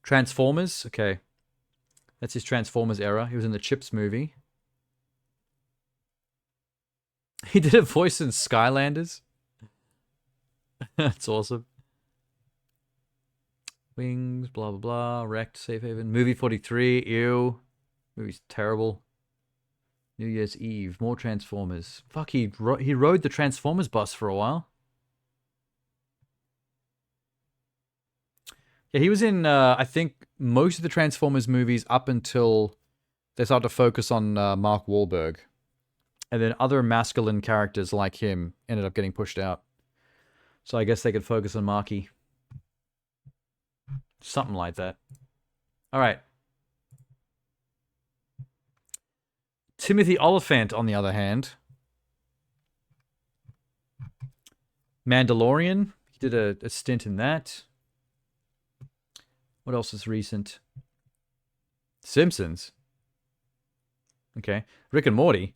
Transformers. Okay. That's his Transformers era. He was in the Chips movie. He did a voice in Skylanders. That's awesome. Wings, blah, blah, blah. Wrecked, Safe Haven. Movie 43. Ew. Movie's terrible. New Year's Eve. More Transformers. Fuck, he rode the Transformers bus for a while. Yeah, he was in, I think, most of the Transformers movies up until they started to focus on Mark Wahlberg. And then other masculine characters like him ended up getting pushed out. So I guess they could focus on Marky. Something like that. All right. Timothy Oliphant, on the other hand. Mandalorian. He did a stint in that. What else is recent? Simpsons. Okay. Rick and Morty.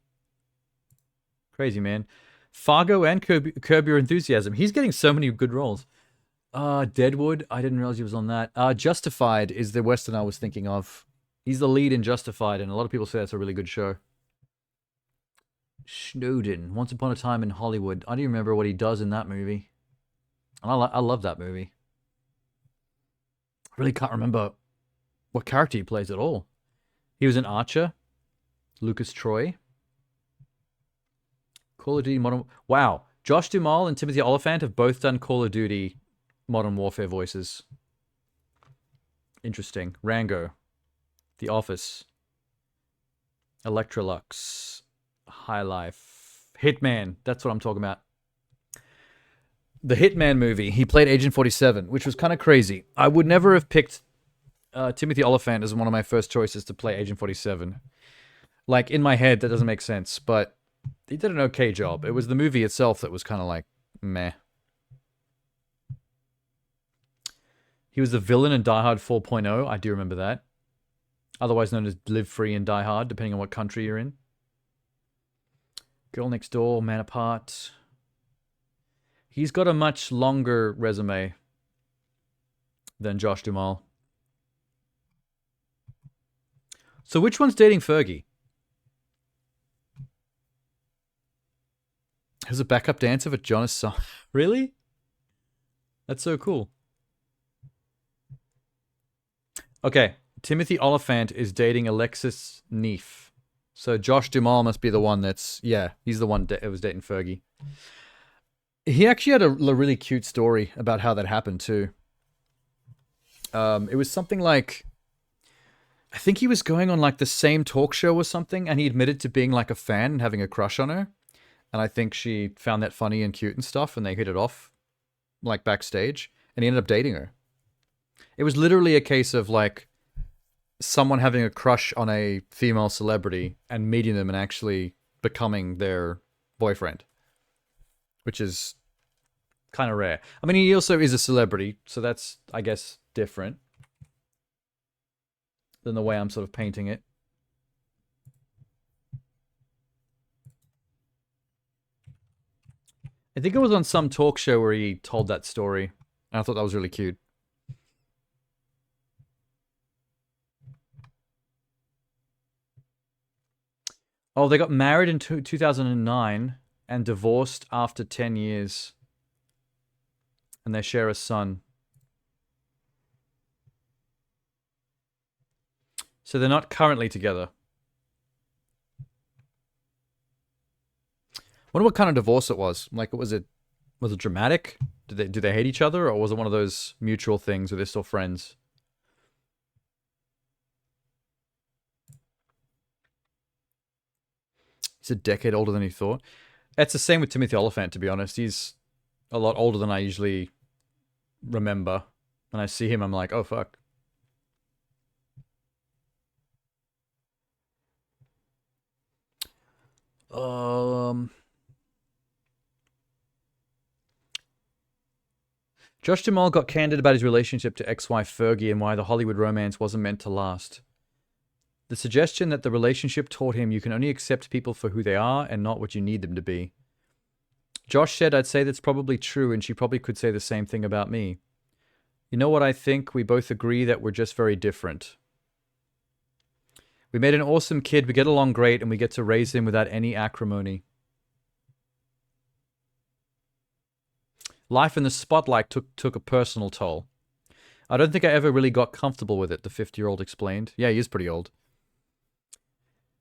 Crazy, man. Fargo and Curb Your Enthusiasm. He's getting so many good roles. Deadwood. I didn't realize he was on that. Justified is the Western I was thinking of. He's the lead in Justified, and a lot of people say that's a really good show. Snowden. Once Upon a Time in Hollywood. I don't even remember what he does in that movie. And I love that movie. I really can't remember what character he plays at all. He was an Archer. Lucas Troy. Call of Duty Modern... Wow. Josh Duhamel and Timothy Oliphant have both done Call of Duty Modern Warfare voices. Interesting. Rango. The Office. Electrolux. High Life. Hitman. That's what I'm talking about. The Hitman movie. He played Agent 47, which was kind of crazy. I would never have picked Timothy Oliphant as one of my first choices to play Agent 47. Like, in my head, that doesn't make sense, but he did an okay job. It was the movie itself that was kind of like, meh. He was the villain in Die Hard 4.0. I do remember that. Otherwise known as Live Free and Die Hard, depending on what country you're in. Girl Next Door, Man Apart. He's got a much longer resume than Josh Duhamel. So which one's dating Fergie? There's a backup dancer for Jonas Song. Really? That's so cool. Okay. Timothy Oliphant is dating Alexis Neef. So Josh Duhamel must be the one that's... Yeah, he's the one that was dating Fergie. He actually had a really cute story about how that happened, too. It was something like... I think he was going on like the same talk show or something, and he admitted to being like a fan and having a crush on her. And I think she found that funny and cute and stuff, and they hit it off, like, backstage. And he ended up dating her. It was literally a case of, like, someone having a crush on a female celebrity and meeting them and actually becoming their boyfriend. Which is kind of rare. I mean, he also is a celebrity, so that's, I guess, different than the way I'm sort of painting it. I think it was on some talk show where he told that story. And I thought that was really cute. Oh, they got married in 2009 and divorced after 10 years. And they share a son. So they're not currently together. I wonder what kind of divorce it was. Like, was it dramatic? Do they hate each other, or was it one of those mutual things where they're still friends? He's a decade older than he thought. It's the same with Timothy Oliphant, to be honest. He's a lot older than I usually remember. When I see him, I'm like, oh, fuck. Josh Duhamel got candid about his relationship to ex-wife Fergie and why the Hollywood romance wasn't meant to last. The suggestion that the relationship taught him you can only accept people for who they are and not what you need them to be. Josh said, I'd say that's probably true, and she probably could say the same thing about me. You know what I think? We both agree that we're just very different. We made an awesome kid, we get along great, and we get to raise him without any acrimony. Life in the spotlight took a personal toll. I don't think I ever really got comfortable with it, the 50-year-old explained. Yeah, he is pretty old.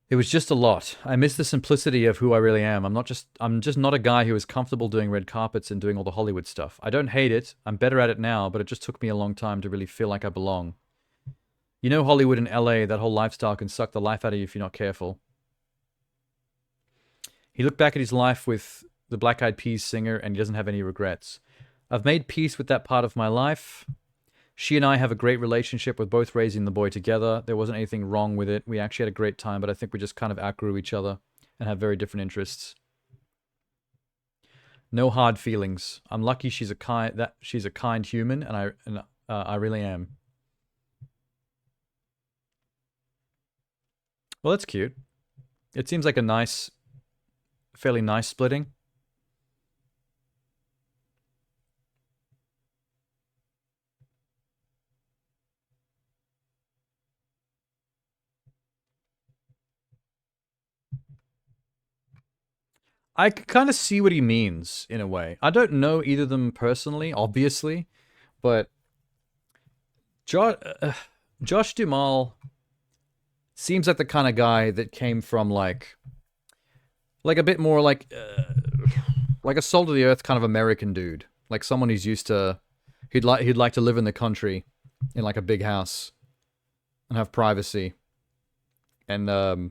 It was just a lot. I miss the simplicity of who I really am. I'm just not a guy who is comfortable doing red carpets and doing all the Hollywood stuff. I don't hate it. I'm better at it now, but it just took me a long time to really feel like I belong. You know, Hollywood and LA, that whole lifestyle can suck the life out of you if you're not careful. He looked back at his life with the Black Eyed Peas singer, and he doesn't have any regrets. I've made peace with that part of my life. She and I have a great relationship. We're both raising the boy together. There wasn't anything wrong with it. We actually had a great time, but I think we just kind of outgrew each other and have very different interests. No hard feelings. I'm lucky she's a kind human, and I really am. Well, that's cute. It seems like a fairly nice splitting. I kind of see what he means, in a way. I don't know either of them personally, obviously, but Josh Duhamel seems like the kind of guy that came from, like a bit more like a salt of the earth kind of American dude. Like someone who's used to... He'd like to live in the country, in like a big house, and have privacy. And,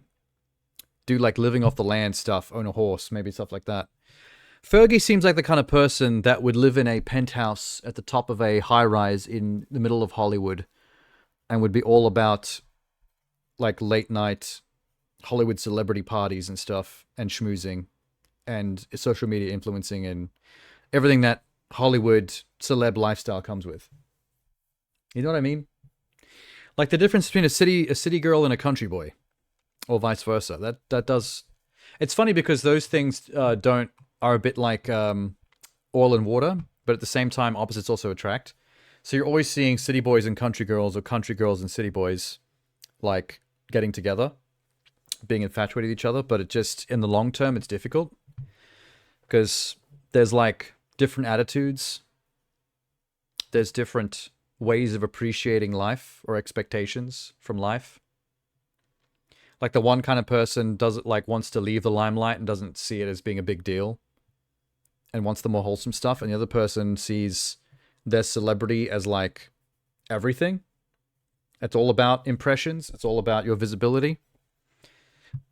do like living off the land stuff, own a horse, maybe stuff like that. Fergie seems like the kind of person that would live in a penthouse at the top of a high-rise in the middle of Hollywood and would be all about like late-night Hollywood celebrity parties and stuff and schmoozing and social media influencing and everything that Hollywood celeb lifestyle comes with. You know what I mean? Like the difference between a city girl and a country boy. Or vice versa. That does... It's funny because those things are a bit like oil and water, but at the same time, opposites also attract. So you're always seeing city boys and country girls, or country girls and city boys, like, getting together, being infatuated with each other, but it just, in the long term, it's difficult. Because there's, like, different attitudes. There's different ways of appreciating life, or expectations from life. Like the one kind of person wants to leave the limelight and doesn't see it as being a big deal and wants the more wholesome stuff. And the other person sees their celebrity as like everything. It's all about impressions. It's all about your visibility.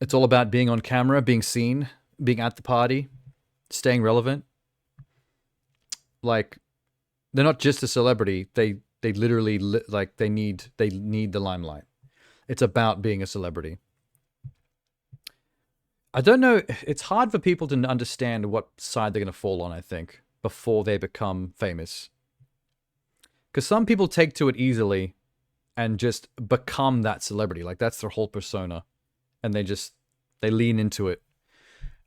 It's all about being on camera, being seen, being at the party, staying relevant. Like they're not just a celebrity. They literally they need the limelight. It's about being a celebrity. I don't know. It's hard for people to understand what side they're going to fall on, I think, before they become famous. Because some people take to it easily and just become that celebrity. Like, that's their whole persona. And they lean into it.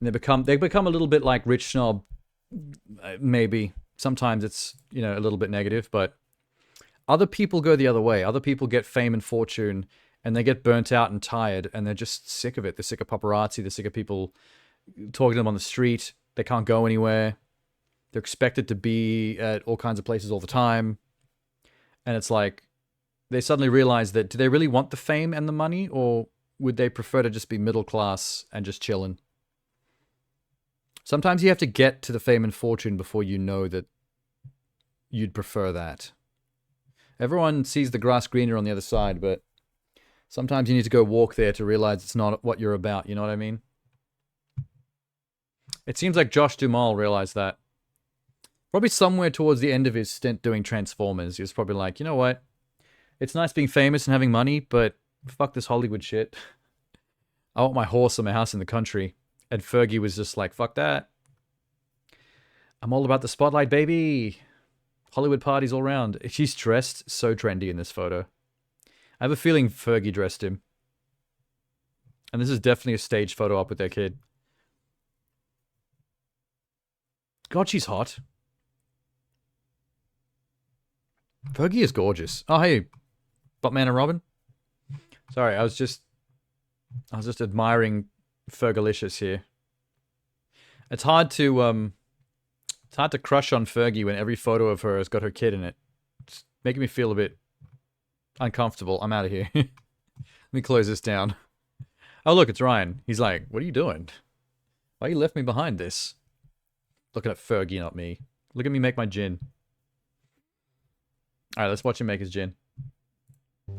And they become a little bit like Rich Snob, maybe. Sometimes it's, a little bit negative, but other people go the other way. Other people get fame and fortune, and they get burnt out and tired, and they're just sick of it. They're sick of paparazzi. They're sick of people talking to them on the street. They can't go anywhere. They're expected to be at all kinds of places all the time. And it's like, they suddenly realize that, do they really want the fame and the money, or would they prefer to just be middle class and just chilling? Sometimes you have to get to the fame and fortune before you know that you'd prefer that. Everyone sees the grass greener on the other side, but sometimes you need to go walk there to realize it's not what you're about, you know what I mean? It seems like Josh Duhamel realized that. Probably somewhere towards the end of his stint doing Transformers, he was probably like, you know what? It's nice being famous and having money, but fuck this Hollywood shit. I want my horse and my house in the country. And Fergie was just like, fuck that. I'm all about the spotlight, baby. Hollywood parties all around. She's dressed so trendy in this photo. I have a feeling Fergie dressed him. And this is definitely a stage photo up with their kid. God, she's hot. Fergie is gorgeous. Oh, hey, Batman and Robin. Sorry, I was just admiring Fergalicious here. It's hard to crush on Fergie when every photo of her has got her kid in it. It's making me feel a bit uncomfortable. I'm out of here. Let me close this down. Oh, look, it's Ryan. He's like, what are you doing? Why you left me behind this? Looking at Fergie, not me. Look at me make my gin. Alright, let's watch him make his gin.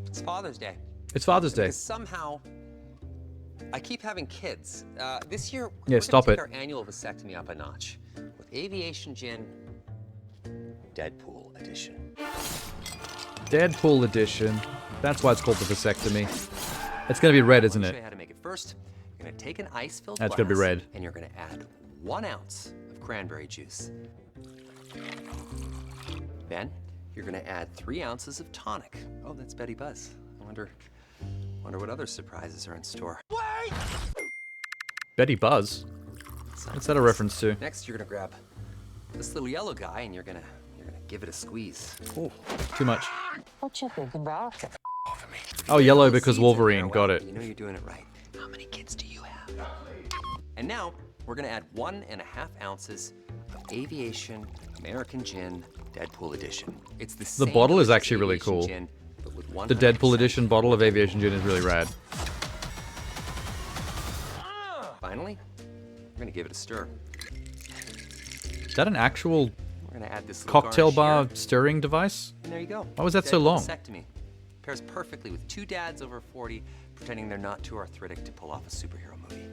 It's Father's Day. It's Father's Day. Because somehow, I keep having kids. This year, Yeah, we're stop gonna it. take our annual vasectomy up a notch with aviation gin, Deadpool edition. Deadpool edition. That's why it's called the vasectomy. It's gonna be red, isn't I'll show you it? how to make it first. You're gonna take an ice-filled That's gonna be glass, red. and you're gonna add 1 ounce of cranberry juice. Then you're gonna add 3 ounces of tonic. Oh, that's Betty Buzz. I wonder what other surprises are in store. Wait! Betty Buzz? What's that a reference to? Next, you're gonna grab this little yellow guy, and you're gonna give it a squeeze. Oh, too much. What you thinking about? Oh, yellow Little because seeds in Wolverine. there. Got Well, it. You know you're doing it right. How many kids do you have? And now we're gonna add 1.5 ounces of Aviation American Gin Deadpool Edition. It's the same bottle is as actually really Aviation cool. Gin, but with The 100% Deadpool edition bottle of Aviation Gin is really rad. Finally, we're gonna give it a stir. Is that an actual We're gonna add this little cocktail bar garnish stirring device? here, and there you go. Why was that so Deadpool long? Vasectomy. Pairs perfectly with 2 dads over 40 pretending they're not too arthritic to pull off a superhero movie.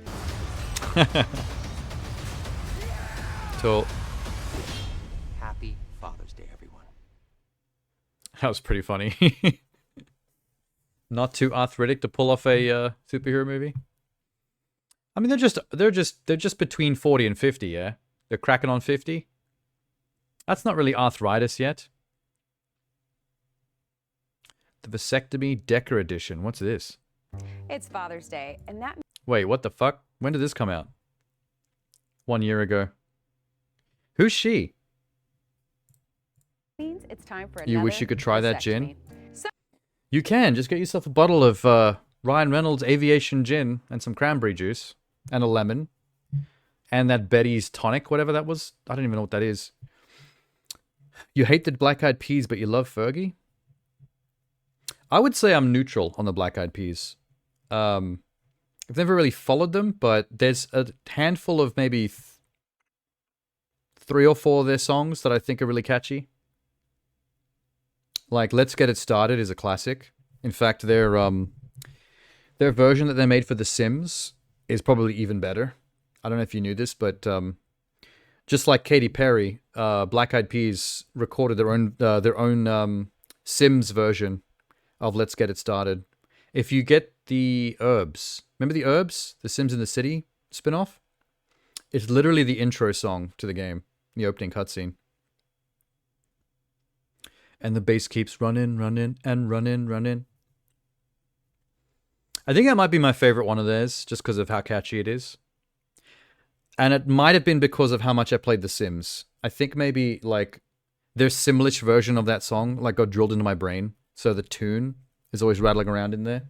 Cool. Happy Father's Day, everyone. That was pretty funny. Not too arthritic to pull off a superhero movie. I mean, they're just between 40 and 50, yeah. They're cracking on 50. That's not really arthritis yet. The Vasectomy Decker Edition. What's this? It's Father's Day, and that Wait, what the fuck? When did this come out? 1 year ago. Who's she? means it's time for another You wish you could try that gin? vasectomy. So You can. Just get yourself a bottle of Ryan Reynolds Aviation Gin and some cranberry juice and a lemon and that Betty's tonic, whatever that was. I don't even know what that is. You hate the Black Eyed Peas, but you love Fergie? I would say I'm neutral on the Black Eyed Peas. I've never really followed them, but there's a handful of maybe 3 or 4 of their songs that I think are really catchy. Like Let's Get It Started is a classic. In fact, their version that they made for The Sims is probably even better. I don't know if you knew this, but just like Katy Perry, Black Eyed Peas recorded their own Sims version of Let's Get It Started. If you get the Herbs, remember the Herbs, the Sims in the City spin-off? It's literally the intro song to the game, the opening cutscene. And the bass keeps running, running, and running, running. I think that might be my favorite one of theirs, just because of how catchy it is. And it might have been because of how much I played The Sims. I think maybe, like, their Simlish version of that song, like, got drilled into my brain. So the tune is always rattling around in there.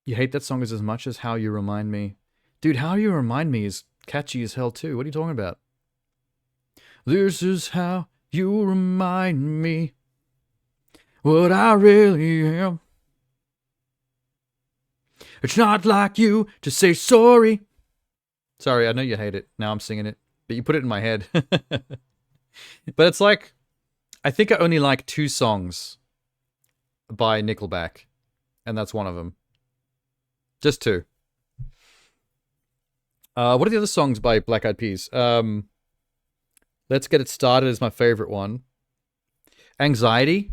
You hate that song as much as How You Remind Me. Dude, How You Remind Me is catchy as hell, too. What are you talking about? This is how you remind me what I really am. It's not like you to say sorry. Sorry, I know you hate it. Now I'm singing it. but you put it in my head. But it's like, I think I only like 2 songs by Nickelback, and that's one of them. Just 2. What are the other songs by Black Eyed Peas? Let's Get It Started is my favorite one. Anxiety.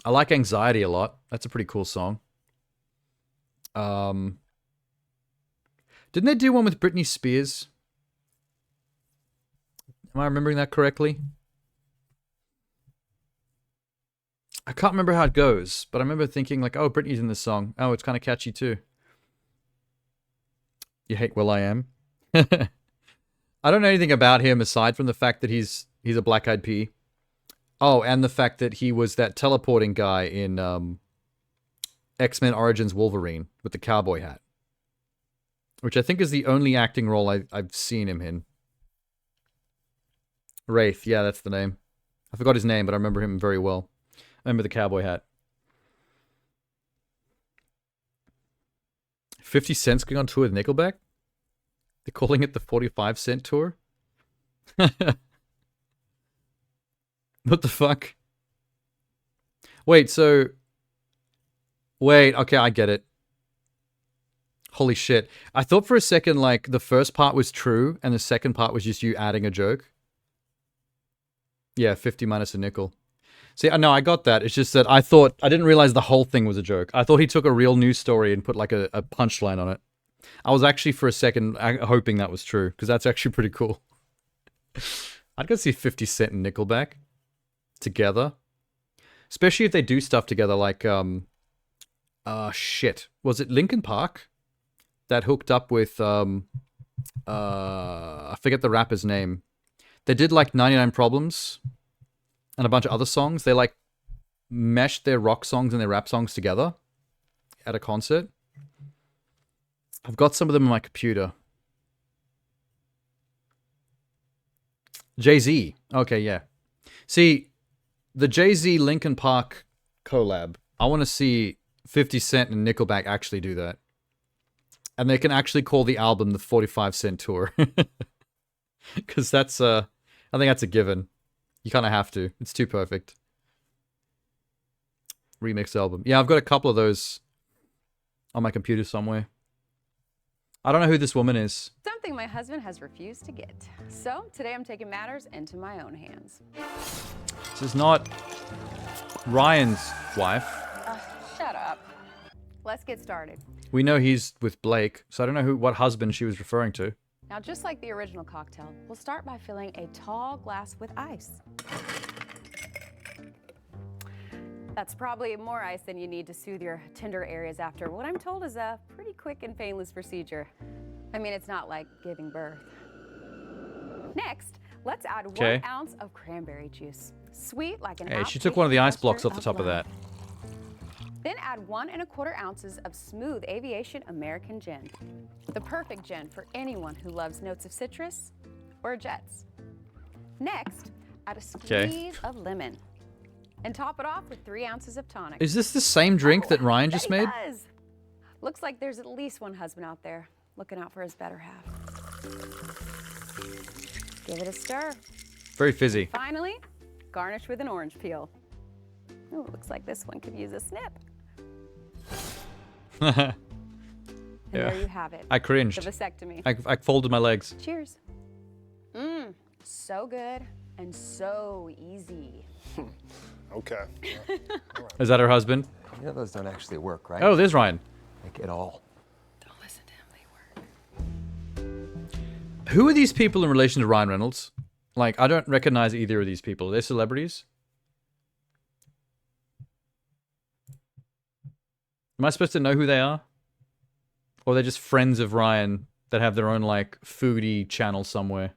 I like Anxiety a lot. That's a pretty cool song. Didn't they do one with Britney Spears? Am I remembering that correctly? I can't remember how it goes, but I remember thinking like, oh, Britney's in this song. Oh, it's kind of catchy too. You hate will.i.am? I don't know anything about him aside from the fact that he's a Black Eyed Pea. Oh, and the fact that he was that teleporting guy in X-Men Origins Wolverine with the cowboy hat. Which I think is the only acting role I've seen him in. Wraith, yeah, that's the name. I forgot his name, but I remember him very well. I remember the cowboy hat. 50 Cent's going on tour with Nickelback? They're calling it the 45 Cent tour? What the fuck? Wait, okay, I get it. Holy shit. I thought for a second, like, the first part was true, and the second part was just you adding a joke. Yeah, 50 minus a nickel. See, no, I got that. It's just that I didn't realize the whole thing was a joke. I thought he took a real news story and put, like, a punchline on it. I was actually, for a second, hoping that was true, because that's actually pretty cool. I'd go see 50 Cent and Nickelback together. Especially if they do stuff together, like, shit. Was it Linkin Park that hooked up with, I forget the rapper's name. They did, like, 99 Problems and a bunch of other songs. They, like, meshed their rock songs and their rap songs together at a concert. I've got some of them on my computer. Jay-Z. Okay, yeah. See, the Jay-Z Linkin Park collab, I want to see 50 Cent and Nickelback actually do that. And they can actually call the album the 45 Cent Tour. Because that's, I think that's a given. You kind of have to. It's too perfect. Remix album. Yeah, I've got a couple of those on my computer somewhere. I don't know who this woman is. Something my husband has refused to get. So today I'm taking matters into my own hands. This is not Ryan's wife. Shut up. Let's get started. We know he's with Blake, so I don't know what husband she was referring to. Now, just like the original cocktail, we'll start by filling a tall glass with ice. That's probably more ice than you need to soothe your tender areas after what I'm told is a pretty quick and painless procedure. I mean, it's not like giving birth. Next, let's add 1 ounce of cranberry juice. Sweet like an Hey, she took one of the ice blocks off the top of that. Then add 1 1/4 ounces of smooth aviation American gin. The perfect gin for anyone who loves notes of citrus or jets. Next, add a squeeze of lemon. And top it off with 3 ounces of tonic. Is this the same drink that Ryan just made? Does. Looks like there's at least one husband out there looking out for his better half. Give it a stir. Very fizzy. Finally, garnish with an orange peel. Oh, looks like this one could use a snip. And there you have it. I cringed. The vasectomy. I folded my legs. Cheers. Mmm, so good and so easy. Okay. Is that her husband? You know those don't actually work, right? Oh, there's Ryan. Like at all. Don't listen to him, they work. Who are these people in relation to Ryan Reynolds? Like, I don't recognize either of these people. Are they celebrities? Am I supposed to know who they are? Or they're just friends of Ryan that have their own, like, foodie channel somewhere?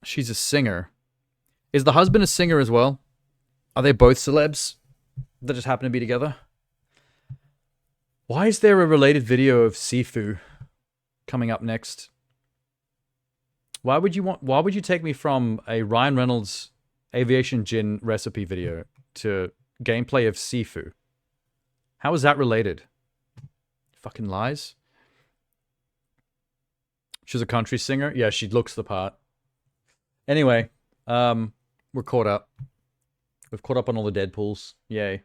She's a singer. Is the husband a singer as well? Are they both celebs that just happen to be together? Why is there a related video of Sifu coming up next? Why would you take me from a Ryan Reynolds aviation gin recipe video to gameplay of Sifu? How is that related? Fucking lies. She's a country singer. Yeah, she looks the part. Anyway, we're caught up. We've caught up on all the Deadpools. Yay.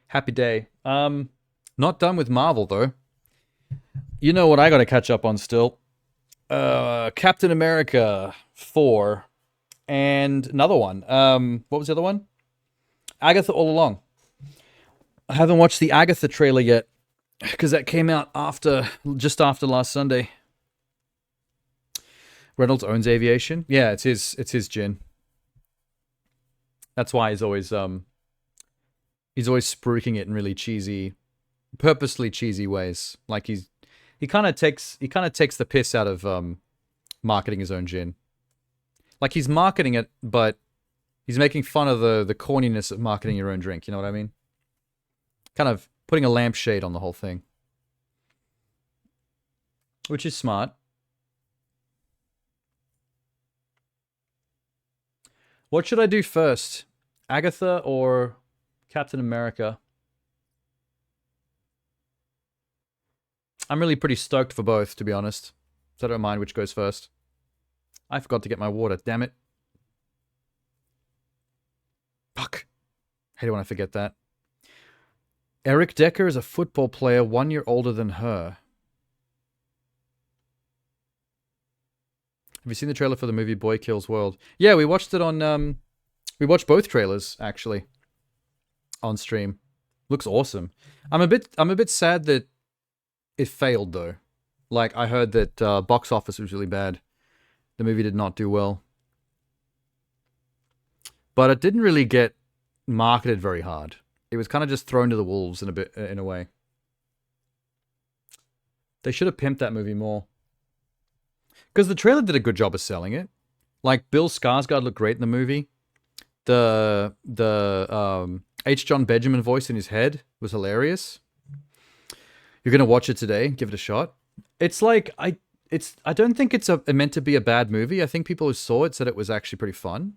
Happy day. Not done with Marvel though. You know what I gotta catch up on still? Captain America 4 and another one. What was the other one? Agatha All Along. I haven't watched the Agatha trailer yet because that came out just after last Sunday. Reynolds owns Aviation. Yeah, it's his gin. That's why he's always spruiking it in really cheesy, purposely cheesy ways. Like he kind of takes the piss out of marketing his own gin. Like he's marketing it, but he's making fun of the corniness of marketing your own drink. You know what I mean? Kind of putting a lampshade on the whole thing, which is smart. What should I do first? Agatha or Captain America? I'm really pretty stoked for both, to be honest. So I don't mind which goes first. I forgot to get my water, damn it. Fuck. Hate it when I forget that. Eric Decker is a football player 1 year older than her. Have you seen the trailer for the movie Boy Kills World? Yeah, we watched it on, we watched both trailers, actually. On stream. Looks awesome. I'm a bit sad that it failed, though. Like, I heard that box office was really bad. The movie did not do well. But it didn't really get marketed very hard. It was kind of just thrown to the wolves in a way. They should have pimped that movie more. Because the trailer did a good job of selling it. Like, Bill Skarsgård looked great in the movie. The H. John Benjamin voice in his head was hilarious. You're gonna watch it today. Give it a shot. It's like I don't think it's meant to be a bad movie. I think people who saw it said it was actually pretty fun.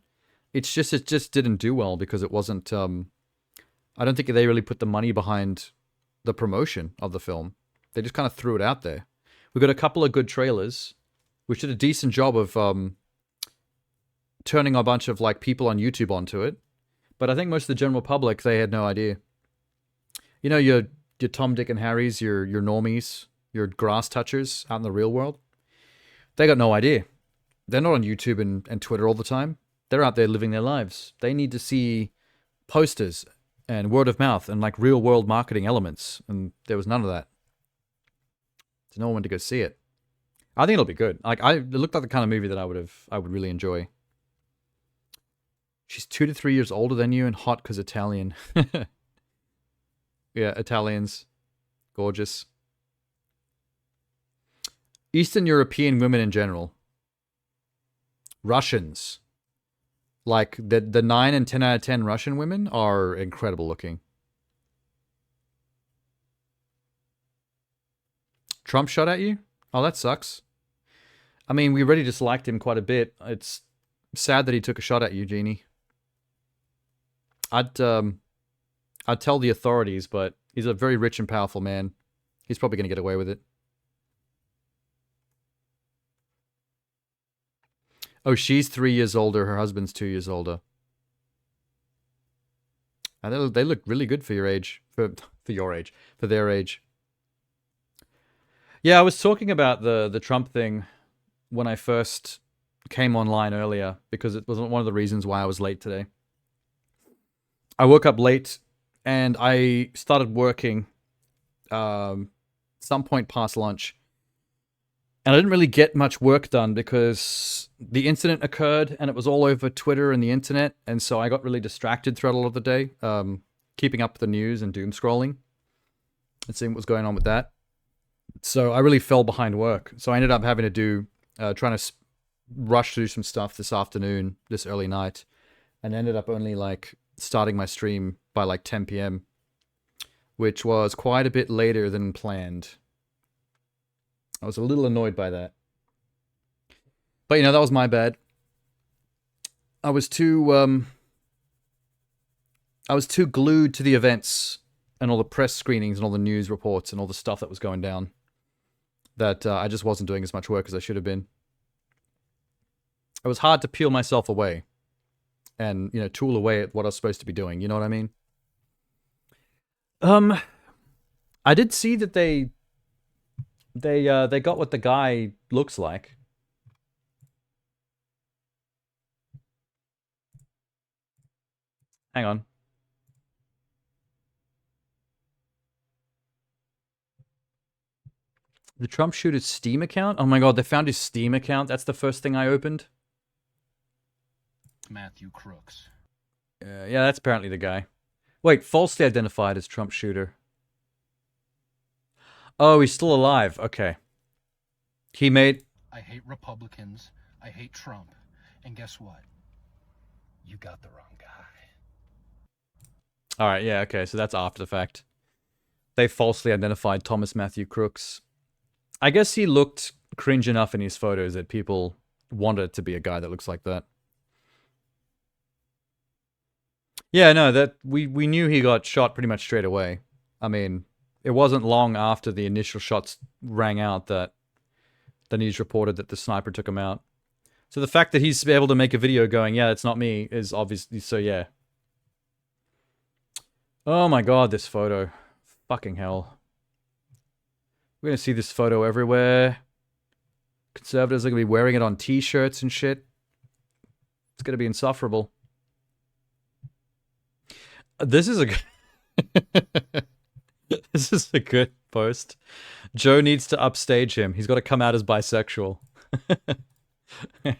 It just didn't do well because it wasn't. I don't think they really put the money behind the promotion of the film. They just kind of threw it out there. We got a couple of good trailers, which did a decent job of turning a bunch of like people on YouTube onto it. But I think most of the general public, they had no idea. You know, your Tom, Dick, and Harrys, your normies, your grass touchers out in the real world, they got no idea. They're not on YouTube and Twitter all the time. They're out there living their lives. They need to see posters and word of mouth and like real world marketing elements. And there was none of that. So no one went to go see it. I think it'll be good. Like it looked like the kind of movie that I would really enjoy. She's 2 to 3 years older than you and hot because Italian. Yeah, Italians. Gorgeous. Eastern European women in general. Russians. Like, the 9 and 10 out of 10 Russian women are incredible looking. Trump shot at you? Oh, that sucks. I mean, we already disliked him quite a bit. It's sad that he took a shot at you, Jeannie. I'd tell the authorities, but he's a very rich and powerful man. He's probably going to get away with it. Oh, she's 3 years older. Her husband's 2 years older. And they look really good for your age. For their age. Yeah, I was talking about the Trump thing when I first came online earlier, because it was one of the reasons why I was late today. I woke up late and I started working some point past lunch. And I didn't really get much work done because the incident occurred and it was all over Twitter and the internet. And so I got really distracted throughout a lot of the day, keeping up with the news and doom scrolling and seeing what was going on with that. So I really fell behind work. So I ended up having to trying to rush through some stuff this afternoon, this early night, and ended up only like starting my stream by like 10 p.m., which was quite a bit later than planned. I was a little annoyed by that. But, you know, that was my bad. I was too glued to the events and all the press screenings and all the news reports and all the stuff that was going down that I just wasn't doing as much work as I should have been. It was hard to peel myself away and, you know, tool away at what I was supposed to be doing. You know what I mean? I did see that they got what the guy looks like. Hang on. The Trump shooter's Steam account? Oh my god, they found his Steam account. That's the first thing I opened. Matthew Crooks. Yeah, that's apparently the guy. Wait, falsely identified as Trump shooter. Oh, he's still alive. Okay. He made... I hate Republicans. I hate Trump. And guess what? You got the wrong guy. Alright, yeah, okay, so that's after the fact. They falsely identified Thomas Matthew Crooks. I guess he looked cringe enough in his photos that people wanted it to be a guy that looks like that. Yeah, no, that we knew he got shot pretty much straight away. I mean, it wasn't long after the initial shots rang out that the news reported that the sniper took him out. So the fact that he's able to make a video going, yeah, it's not me, is obviously, so yeah. Oh my god, this photo. Fucking hell. We're gonna see this photo everywhere. Conservatives are gonna be wearing it on t-shirts and shit. It's gonna be insufferable. This is a this is a good post. Joe needs to upstage him. He's got to come out as bisexual.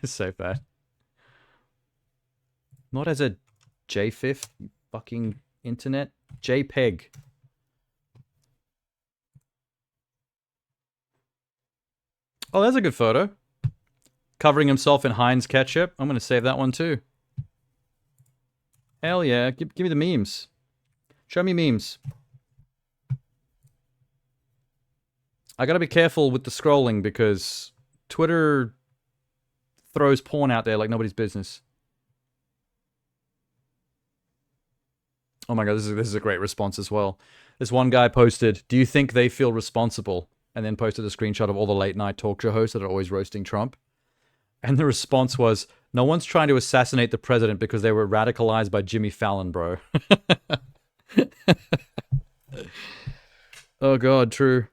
So bad. Not as a JFIF, you fucking internet. JPEG. Oh, that's a good photo. Covering himself in Heinz ketchup. I'm going to save that one too. Hell yeah. Give me the memes. Show me memes. I gotta be careful with the scrolling because Twitter throws porn out there like nobody's business. Oh my god, this is a great response as well. This one guy posted, "Do you think they feel responsible?" And then posted a screenshot of all the late night talk show hosts that are always roasting Trump. And the response was, "No one's trying to assassinate the president because they were radicalized by Jimmy Fallon, bro." Oh god, true.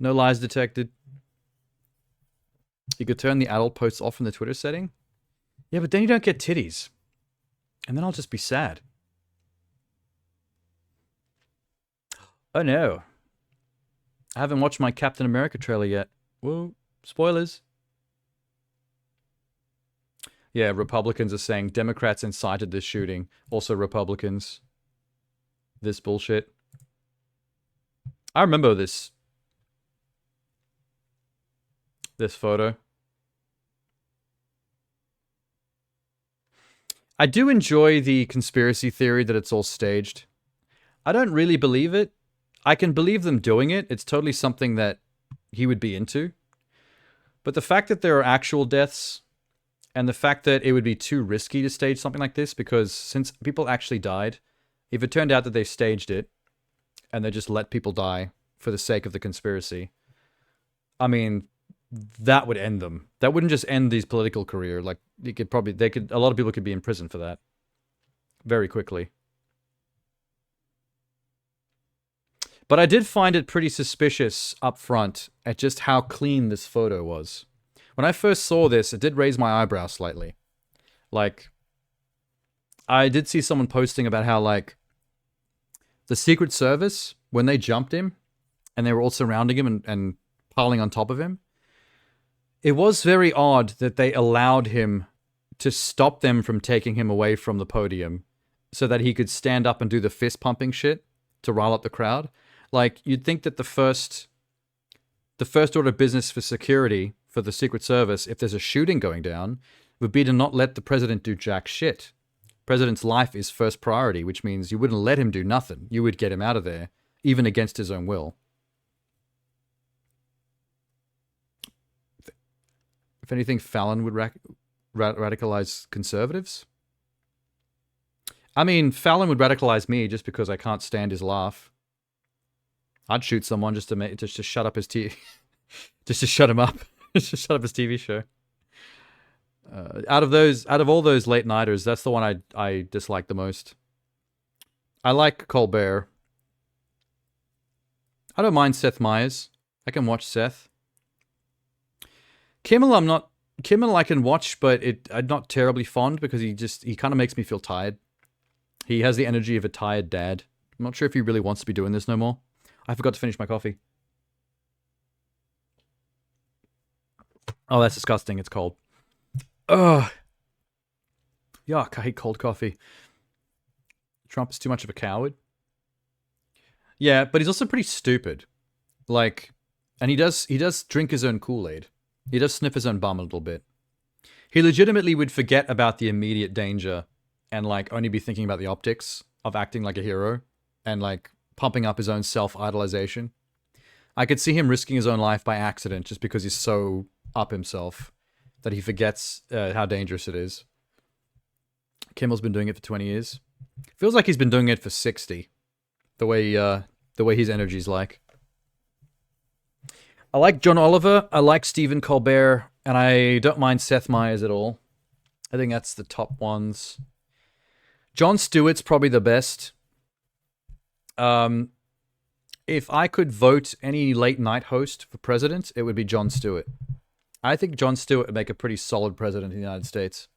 No lies detected. You could turn the adult posts off from the Twitter setting? Yeah, but then you don't get titties. And then I'll just be sad. Oh no. I haven't watched my Captain America trailer yet. Whoa, spoilers. Yeah, Republicans are saying Democrats incited this shooting. Also Republicans. This bullshit. I remember this photo. I do enjoy the conspiracy theory that it's all staged. I don't really believe it. I can believe them doing it. It's totally something that he would be into. But the fact that there are actual deaths and the fact that it would be too risky to stage something like this, because since people actually died, if it turned out that they staged it and they just let people die for the sake of the conspiracy, I mean, that would end them. That wouldn't just end these political career. Like, a lot of people could be in prison for that very quickly. But I did find it pretty suspicious up front at just how clean this photo was. When I first saw this, it did raise my eyebrow slightly. Like, I did see someone posting about how, like, the Secret Service, when they jumped him, and they were all surrounding him and piling on top of him, it was very odd that they allowed him to stop them from taking him away from the podium so that he could stand up and do the fist pumping shit to rile up the crowd. Like, you'd think that the first order of business for security for the Secret Service, if there's a shooting going down, would be to not let the president do jack shit. President's life is first priority, which means you wouldn't let him do nothing. You would get him out of there, even against his own will. If anything, Fallon would radicalize conservatives. I mean, Fallon would radicalize me just because I can't stand his laugh. I'd shoot someone just to make just to shut up his just to shut him up, just to shut up his TV show. Out of all those late nighters, that's the one I dislike the most. I like Colbert. I don't mind Seth Meyers. I can watch Seth. Kimmel I can watch, but I'm not terribly fond because he kind of makes me feel tired. He has the energy of a tired dad. I'm not sure if he really wants to be doing this no more. I forgot to finish my coffee. Oh, that's disgusting. It's cold. Ugh. Yuck, I hate cold coffee. Trump is too much of a coward. Yeah, but he's also pretty stupid. Like, and he does drink his own Kool-Aid. He does sniff his own bum a little bit. He legitimately would forget about the immediate danger and, like, only be thinking about the optics of acting like a hero and, like, pumping up his own self-idolization. I could see him risking his own life by accident just because he's so up himself that he forgets how dangerous it is. Kimmel's been doing it for 20 years. Feels like he's been doing it for 60. The way his energy's like. I like John Oliver. I like Stephen Colbert. And I don't mind Seth Meyers at all. I think that's the top ones. Jon Stewart's probably the best. If I could vote any late night host for president, it would be Jon Stewart. I think Jon Stewart would make a pretty solid president in the United States.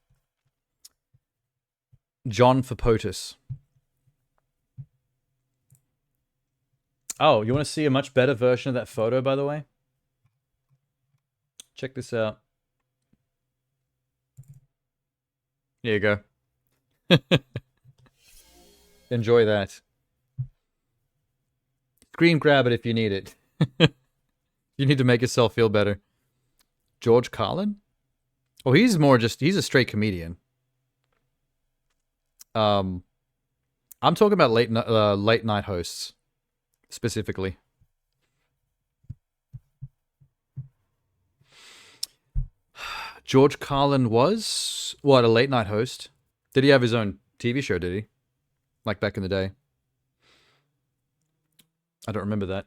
John for POTUS. Oh, you want to see a much better version of that photo, by the way? Check this out. Here you go. Enjoy that. Screen grab it if you need it. You need to make yourself feel better. George Carlin? Oh, he's a straight comedian. I'm talking about late night hosts specifically. George Carlin was what, a late night host? Did he have his own TV show, did he? Like back in the day? I don't remember that.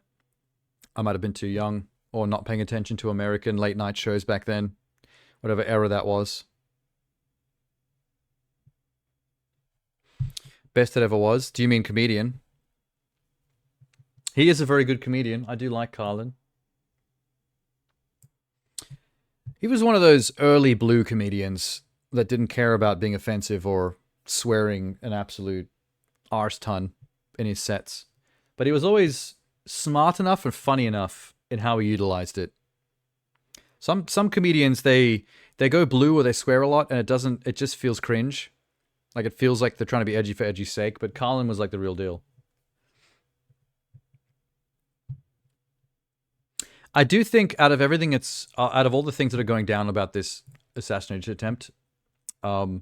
I might have been too young or not paying attention to American late night shows back then. Whatever era that was. Best that ever was. Do you mean comedian? He is a very good comedian. I do like Carlin. He was one of those early blue comedians that didn't care about being offensive or swearing an absolute arse ton in his sets. But he was always smart enough and funny enough in how he utilized it. Some comedians, they go blue or they swear a lot and it just feels cringe. Like, it feels like they're trying to be edgy for edgy's sake, but Carlin was like the real deal. I do think out of everything, out of all the things that are going down about this assassination attempt, the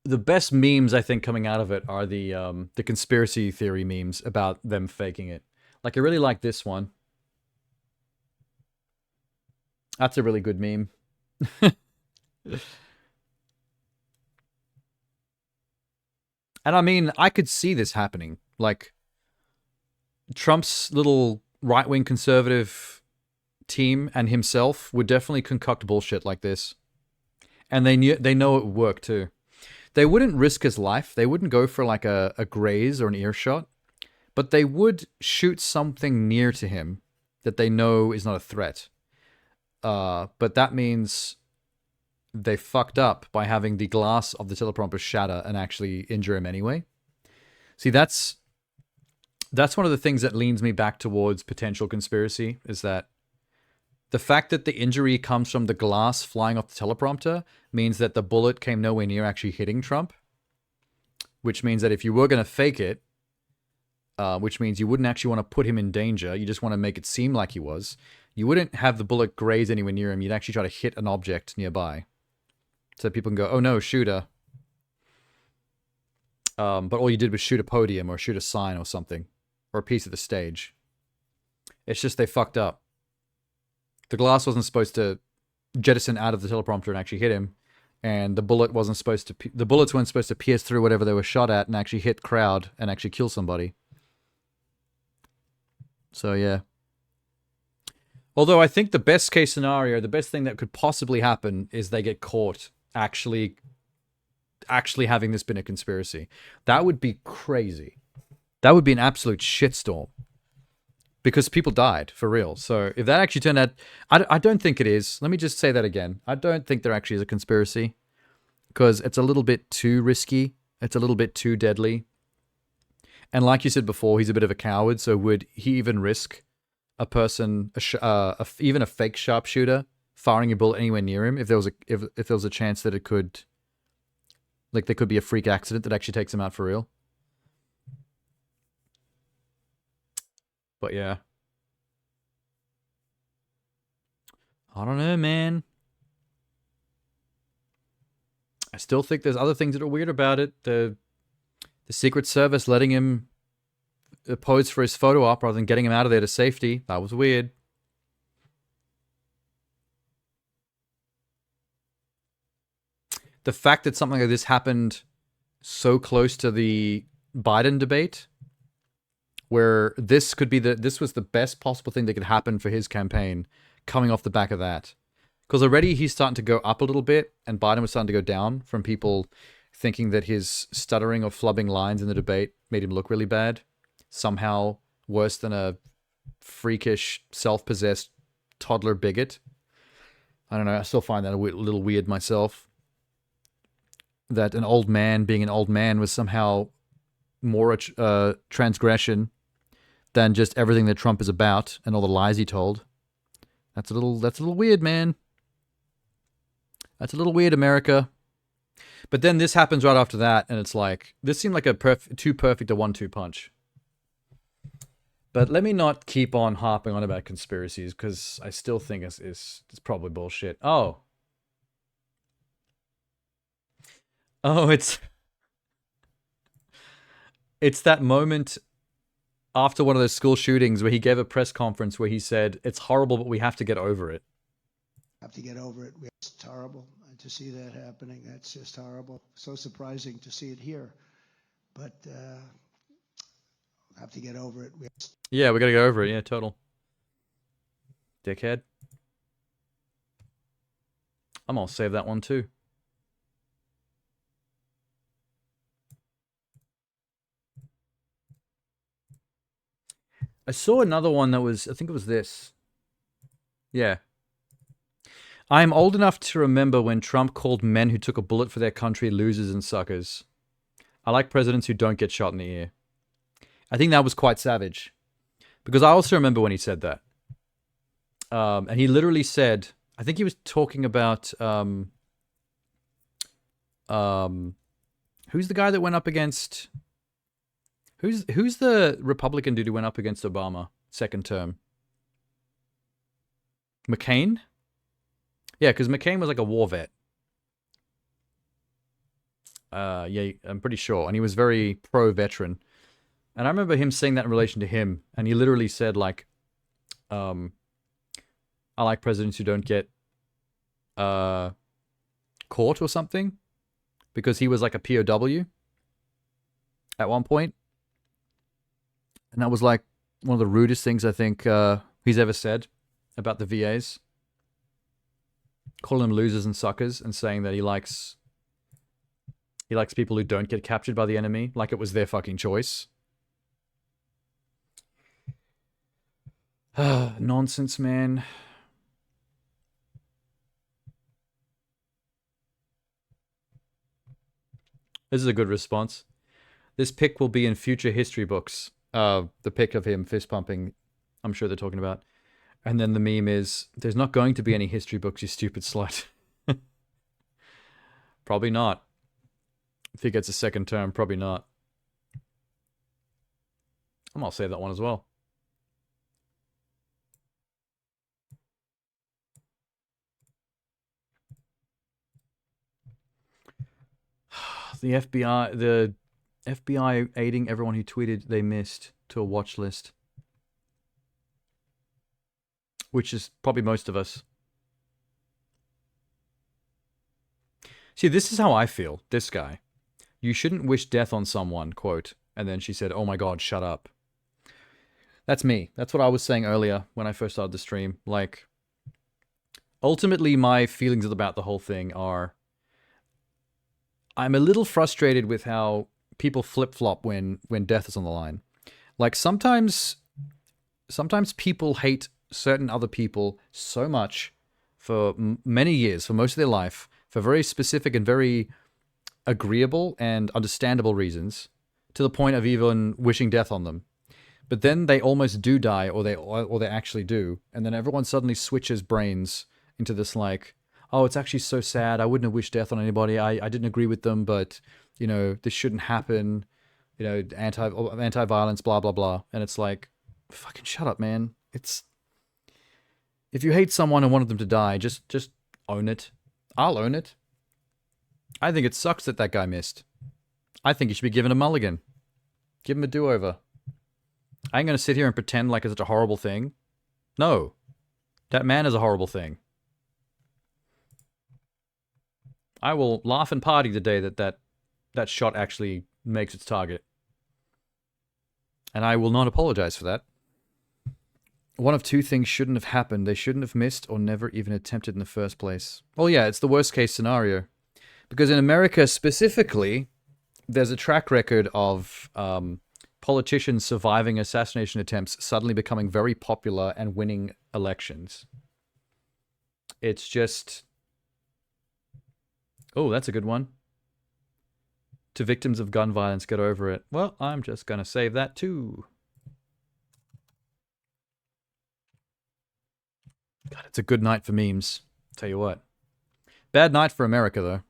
best memes I think coming out of it are the conspiracy theory memes about them faking it. Like, I really like this one. That's a really good meme. And I mean, I could see this happening. Like, Trump's little right-wing conservative team and himself would definitely concoct bullshit like this. And they know it would work too. They wouldn't risk his life. They wouldn't go for like a graze or an earshot. But they would shoot something near to him that they know is not a threat. But that means they fucked up by having the glass of the teleprompter shatter and actually injure him anyway. See, that's one of the things that leans me back towards potential conspiracy, is that the fact that the injury comes from the glass flying off the teleprompter means that the bullet came nowhere near actually hitting Trump, which means that if you were going to fake it, which means you wouldn't actually want to put him in danger, you just want to make it seem like he was, you wouldn't have the bullet graze anywhere near him, you'd actually try to hit an object nearby. So people can go, oh no, shooter. But all you did was shoot a podium or shoot a sign or something. Or a piece of the stage. It's just they fucked up. The glass wasn't supposed to jettison out of the teleprompter and actually hit him. And the bullets weren't supposed to pierce through whatever they were shot at and actually hit crowd and actually kill somebody. So yeah. Although I think the best case scenario, the best thing that could possibly happen is they get caught actually having this been a conspiracy. That would be crazy. That would be an absolute shitstorm. Because people died, for real. So if that actually turned out... I don't think it is. Let me just say that again. I don't think there actually is a conspiracy. Because it's a little bit too risky. It's a little bit too deadly. And like you said before, he's a bit of a coward. So would he even risk a person, even a fake sharpshooter, firing a bullet anywhere near him if there was a chance that it could... Like, there could be a freak accident that actually takes him out for real? But yeah. I don't know, man. I still think there's other things that are weird about it. The Secret Service letting him pose for his photo op rather than getting him out of there to safety. That was weird. The fact that something like this happened so close to the Biden debate, where this was the best possible thing that could happen for his campaign, coming off the back of that. Because already he's starting to go up a little bit, and Biden was starting to go down from people thinking that his stuttering or flubbing lines in the debate made him look really bad. Somehow worse than a freakish, self-possessed toddler bigot. I don't know, I still find that a little weird myself. That an old man being an old man was somehow more a transgression than just everything that Trump is about and all the lies he told. That's a little weird, man. That's a little weird, America. But then this happens right after that, and it's like, this seemed like a too perfect a 1-2 punch. But let me not keep on harping on about conspiracies, because I still think it's probably bullshit. Oh, it's that moment after one of those school shootings where he gave a press conference where he said, it's horrible, but we have to get over it. Have to get over it. It's horrible to see that happening. That's just horrible. So surprising to see it here. But have to get over it. Yeah, we gotta get over it. Yeah, total. Dickhead. I'm gonna save that one too. I saw another one that was, I think it was this. Yeah. I am old enough to remember when Trump called men who took a bullet for their country losers and suckers. I like presidents who don't get shot in the ear. I think that was quite savage. Because I also remember when he said that. And he literally said, I think he was talking about, who's the guy that went up against... Who's the Republican dude who went up against Obama second term? McCain? Yeah, because McCain was like a war vet. Yeah, I'm pretty sure. And he was very pro-veteran. And I remember him saying that in relation to him. And he literally said, like, I like presidents who don't get caught or something. Because he was like a POW at one point. And that was like one of the rudest things I think he's ever said about the VAs. Calling them losers and suckers and saying that he likes people who don't get captured by the enemy, like it was their fucking choice. Nonsense, man. This is a good response. This pic will be in future history books. The pic of him fist pumping, I'm sure they're talking about. And then the meme is, there's not going to be any history books, you stupid slut. Probably not. If he gets a second term, probably not. I'll save that one as well. The FBI aiding everyone who tweeted they missed to a watch list. Which is probably most of us. See, this is how I feel. This guy. You shouldn't wish death on someone, quote. And then she said, oh my God, shut up. That's me. That's what I was saying earlier when I first started the stream. Like, ultimately, my feelings about the whole thing are, I'm a little frustrated with how people flip-flop when death is on the line. Like, sometimes people hate certain other people so much for many years, for most of their life, for very specific and very agreeable and understandable reasons, to the point of even wishing death on them. But then they almost do die, or they actually do, and then everyone suddenly switches brains into this like, oh, it's actually so sad. I wouldn't have wished death on anybody. I didn't agree with them, but you know, this shouldn't happen. You know, anti-violence, blah blah blah. And it's like, fucking shut up, man. It's, if you hate someone and wanted them to die, just own it. I'll own it. I think it sucks that guy missed. I think he should be given a mulligan. Give him a do-over. I ain't gonna sit here and pretend like it's such a horrible thing. No. That man is a horrible thing. I will laugh and party the day that shot actually makes its target. And I will not apologize for that. One of two things shouldn't have happened. They shouldn't have missed or never even attempted in the first place. Oh yeah, it's the worst case scenario. Because in America specifically, there's a track record of politicians surviving assassination attempts suddenly becoming very popular and winning elections. It's just... Oh, that's a good one. To victims of gun violence, get over it. Well, I'm just going to save that too. God, it's a good night for memes. Tell you what. Bad night for America, though.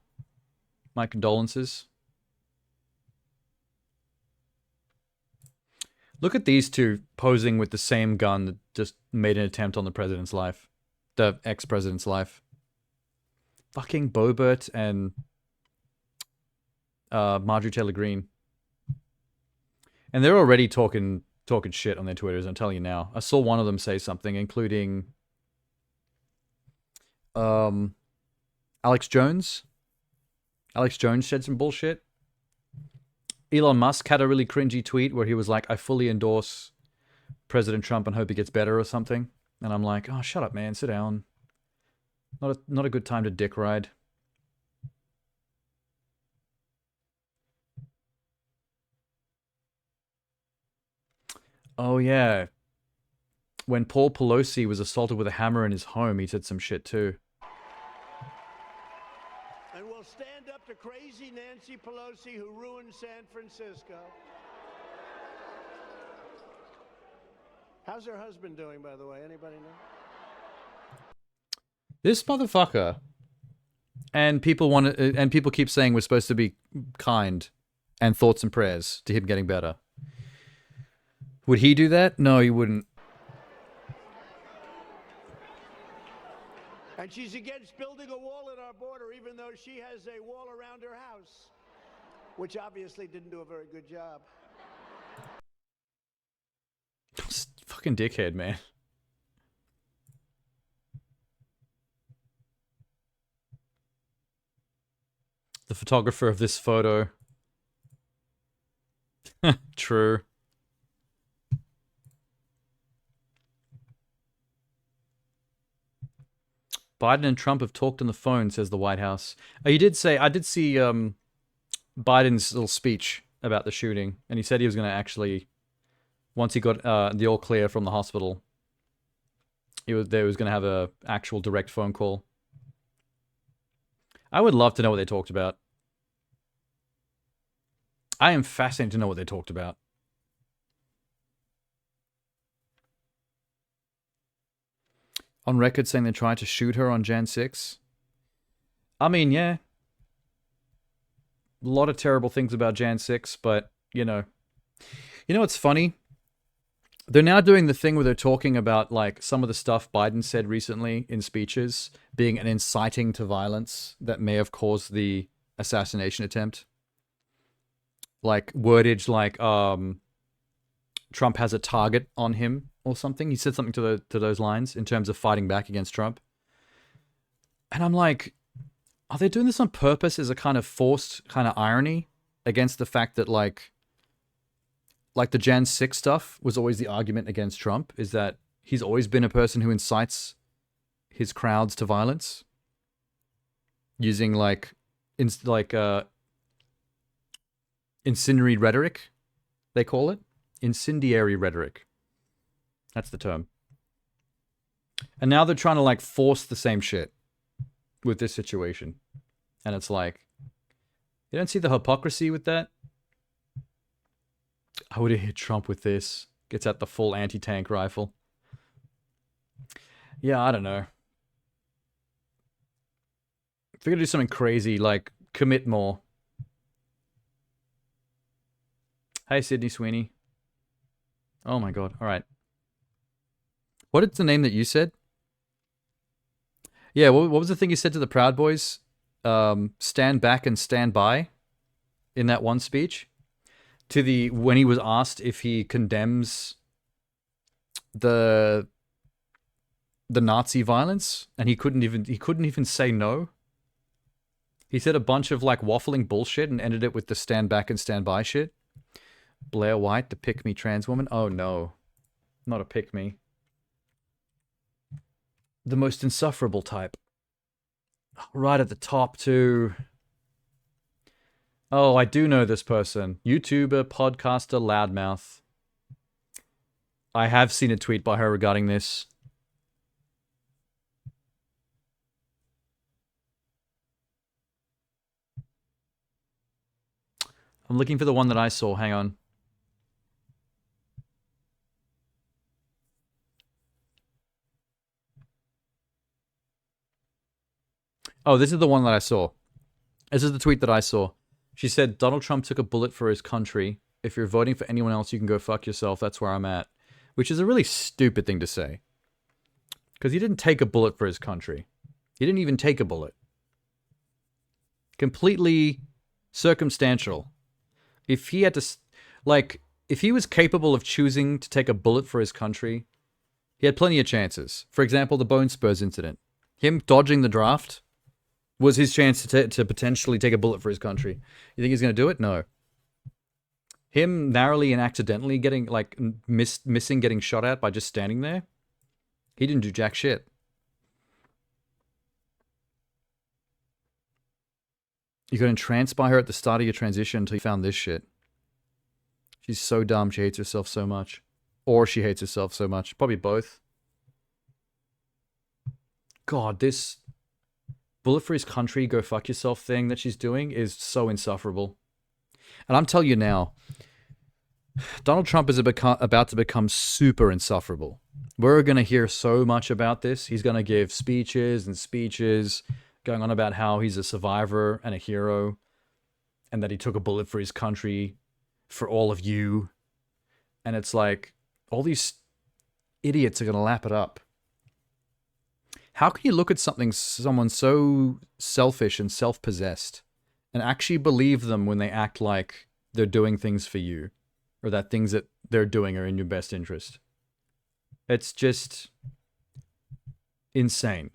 My condolences. Look at these two posing with the same gun that just made an attempt on the president's life. The ex-president's life. Fucking Boebert and Marjorie Taylor Greene. And they're already talking shit on their Twitters, I'm telling you now. I saw one of them say something, including Alex Jones. Alex Jones said some bullshit. Elon Musk had a really cringy tweet where he was like, I fully endorse President Trump and hope he gets better or something. And I'm like, oh, shut up, man. Sit down. Not a good time to dick ride. Oh, yeah. When Paul Pelosi was assaulted with a hammer in his home, he said some shit too. And we'll stand up to crazy Nancy Pelosi who ruined San Francisco. How's her husband doing, by the way? Anybody know? This motherfucker. And people keep saying we're supposed to be kind and thoughts and prayers to him getting better. Would he do that? No, he wouldn't. And she's against building a wall at our border, even though she has a wall around her house, which obviously didn't do a very good job. Fucking dickhead, man. The photographer of this photo. True. Biden and Trump have talked on the phone, says the White House. I did see Biden's little speech about the shooting, and he said he was going to actually, once he got the all clear from the hospital, they was going to have a actual direct phone call. I would love to know what they talked about. I am fascinated to know what they talked about. On record saying they tried to shoot her on Jan 6. I mean, yeah. A lot of terrible things about Jan 6, but, you know. You know what's funny? They're now doing the thing where they're talking about, like, some of the stuff Biden said recently in speeches being an inciting to violence that may have caused the assassination attempt. Like, wordage like, Trump has a target on him or something. He said something to those lines in terms of fighting back against Trump. And I'm like, are they doing this on purpose as a kind of forced kind of irony against the fact that, like, like the Jan 6 stuff was always the argument against Trump, is that he's always been a person who incites his crowds to violence using incendiary rhetoric, they call it. Incendiary rhetoric. That's the term. And now they're trying to like force the same shit with this situation. And it's like, you don't see the hypocrisy with that? I would have hit Trump with this. Gets out the full anti-tank rifle. Yeah, I don't know. If they're gonna do something crazy, like commit more. Hey, Sydney Sweeney. Oh my god. All right. What is the name that you said? Yeah, what was the thing you said to the Proud Boys? Stand back and stand by in that one speech. When he was asked if he condemns the Nazi violence, and he couldn't even say no. He said a bunch of like waffling bullshit and ended it with the stand back and stand by shit. Blair White, the pick me trans woman. Oh no, not a pick me. The most insufferable type. Right at the top too. Oh, I do know this person. YouTuber, podcaster, loudmouth. I have seen a tweet by her regarding this. I'm looking for the one that I saw. Hang on. Oh, this is the one that I saw. This is the tweet that I saw. She said, Donald Trump took a bullet for his country. If you're voting for anyone else, you can go fuck yourself. That's where I'm at. Which is a really stupid thing to say. Because he didn't take a bullet for his country. He didn't even take a bullet. Completely circumstantial. If he had to... Like, if he was capable of choosing to take a bullet for his country, he had plenty of chances. For example, the Bone Spurs incident. Him dodging the draft was his chance to potentially take a bullet for his country. You think he's going to do it? No. Him narrowly and accidentally getting, like, missing getting shot at by just standing there, he didn't do jack shit. You got entranced by her at the start of your transition until you found this shit. She's so dumb, she hates herself so much. Or she hates herself so much. Probably both. God, this bullet for his country, go fuck yourself thing that she's doing is so insufferable. And I'm telling you now, Donald Trump is about to become super insufferable. We're going to hear so much about this. He's going to give speeches and speeches going on about how he's a survivor and a hero and that he took a bullet for his country for all of you. And it's like, all these idiots are going to lap it up. How can you look at someone so selfish and self-possessed and actually believe them when they act like they're doing things for you or that things that they're doing are in your best interest? It's just insane.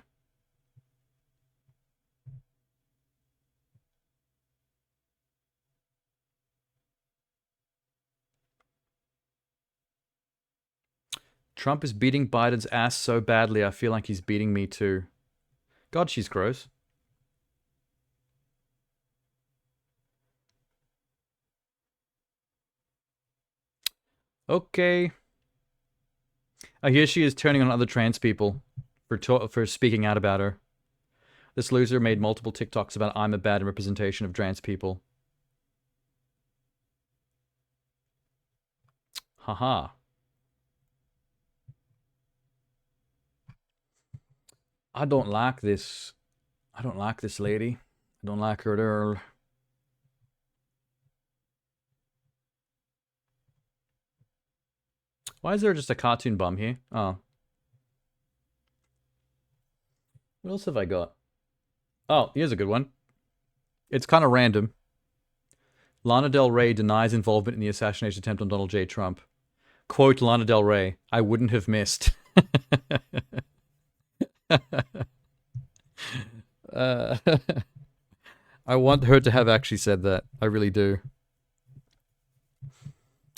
Trump is beating Biden's ass so badly, I feel like he's beating me too. God, she's gross. Okay. Here she is turning on other trans people for speaking out about her. This loser made multiple TikToks about I'm a bad representation of trans people. Haha. I don't like this. I don't like this lady. I don't like her at all. Why is there just a cartoon bum here? Oh. What else have I got? Oh, here's a good one. It's kind of random. Lana Del Rey denies involvement in the assassination attempt on Donald J. Trump. Quote Lana Del Rey, I wouldn't have missed. I want her to have actually said that. I really do.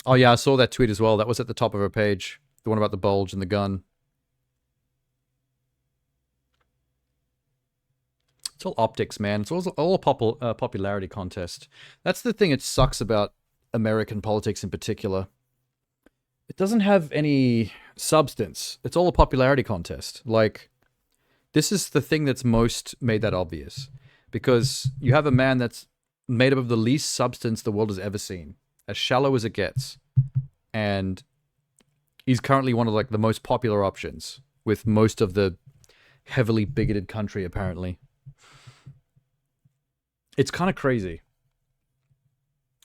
Oh yeah, I saw that tweet as well. That was at the top of her page. The one about the bulge and the gun. It's all optics, man. It's all a popularity contest. That's the thing it sucks about American politics in particular. It doesn't have any substance. It's all a popularity contest. Like, this is the thing that's most made that obvious. Because you have a man that's made up of the least substance the world has ever seen. As shallow as it gets. And he's currently one of like the most popular options with most of the heavily bigoted country, apparently. It's kind of crazy.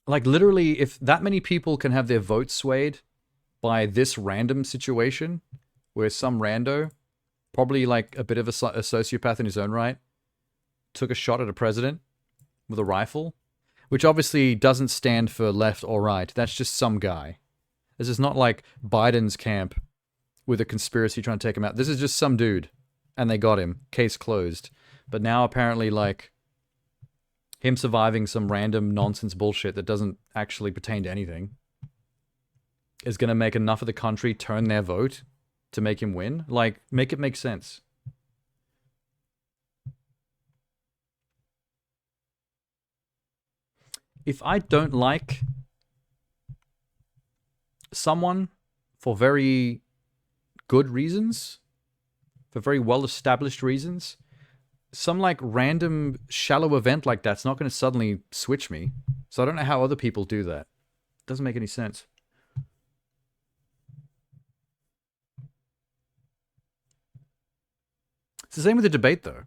Like, literally, if that many people can have their votes swayed by this random situation, where some rando, probably like a bit of a sociopath in his own right, took a shot at a president with a rifle, which obviously doesn't stand for left or right. That's just some guy. This is not like Biden's camp with a conspiracy trying to take him out. This is just some dude, and they got him. Case closed. But now apparently, like, him surviving some random nonsense bullshit that doesn't actually pertain to anything is going to make enough of the country turn their vote to make him win. Like, make it make sense. If I don't like someone for very good reasons, for very well-established reasons, some like random shallow event like that's not going to suddenly switch me. So I don't know how other people do that. It doesn't make any sense. It's the same with the debate though.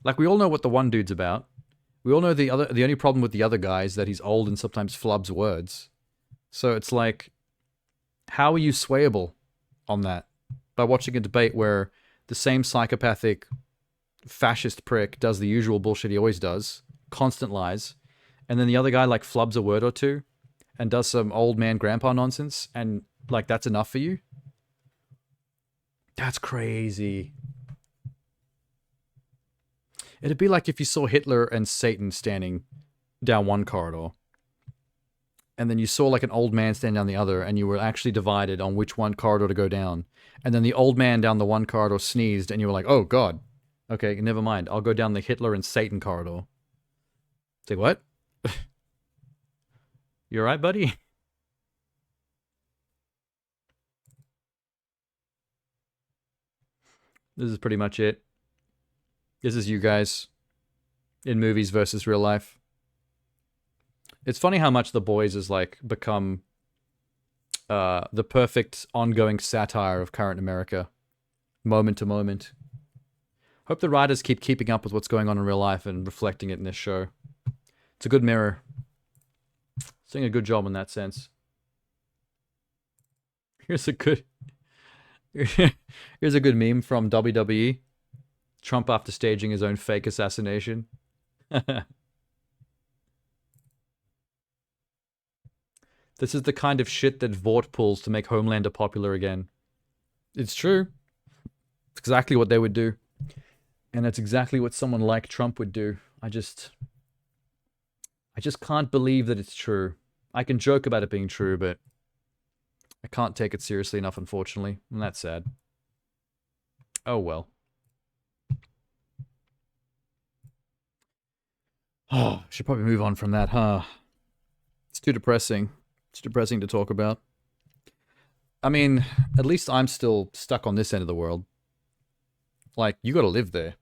Like, we all know what the one dude's about. We all know the only problem with the other guy is that he's old and sometimes flubs words. So it's like, how are you swayable on that? By watching a debate where the same psychopathic fascist prick does the usual bullshit he always does, constant lies, and then the other guy like flubs a word or two and does some old man grandpa nonsense, and like that's enough for you? That's crazy. It'd be like if you saw Hitler and Satan standing down one corridor, and then you saw like an old man stand down the other, and you were actually divided on which one corridor to go down. And then the old man down the one corridor sneezed, and you were like, oh god, okay, never mind. I'll go down the Hitler and Satan corridor. Say what? You alright, buddy? This is pretty much it. This is you guys in movies versus real life. It's funny how much The Boys has like become the perfect ongoing satire of current America, moment to moment. Hope the writers keep keeping up with what's going on in real life and reflecting it in this show. It's a good mirror. It's doing a good job in that sense. Here's a good meme from WWE. Trump after staging his own fake assassination. This is the kind of shit that Vought pulls to make Homelander popular again. It's true. It's exactly what they would do. And that's exactly what someone like Trump would do. I just can't believe that it's true. I can joke about it being true, but I can't take it seriously enough, unfortunately. And that's sad. Oh well. Oh, should probably move on from that, huh? It's too depressing. It's depressing to talk about. I mean, at least I'm still stuck on this end of the world. Like, you gotta live there.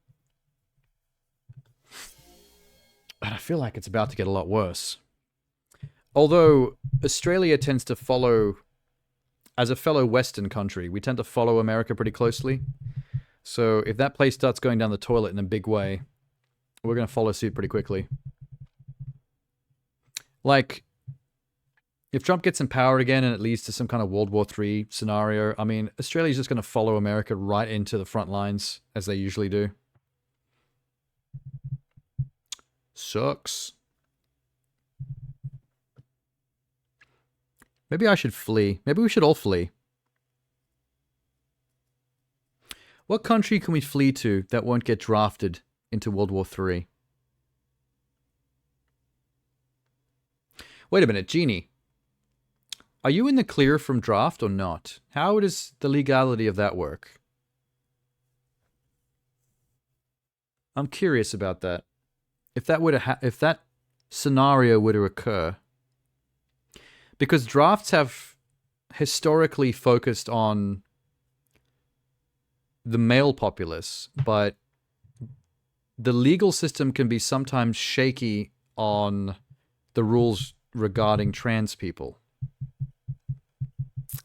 And I feel like it's about to get a lot worse. Although, Australia tends to follow, as a fellow Western country, we tend to follow America pretty closely. So if that place starts going down the toilet in a big way, we're going to follow suit pretty quickly. Like, if Trump gets in power again and it leads to some kind of World War III scenario, I mean, Australia's just going to follow America right into the front lines, as they usually do. Sucks. Maybe I should flee. Maybe we should all flee. What country can we flee to that won't get drafted into World War III? Wait a minute, Genie. Are you in the clear from draft or not? How does the legality of that work? I'm curious about that. If that were to if that scenario were to occur, because drafts have historically focused on the male populace, but the legal system can be sometimes shaky on the rules regarding trans people.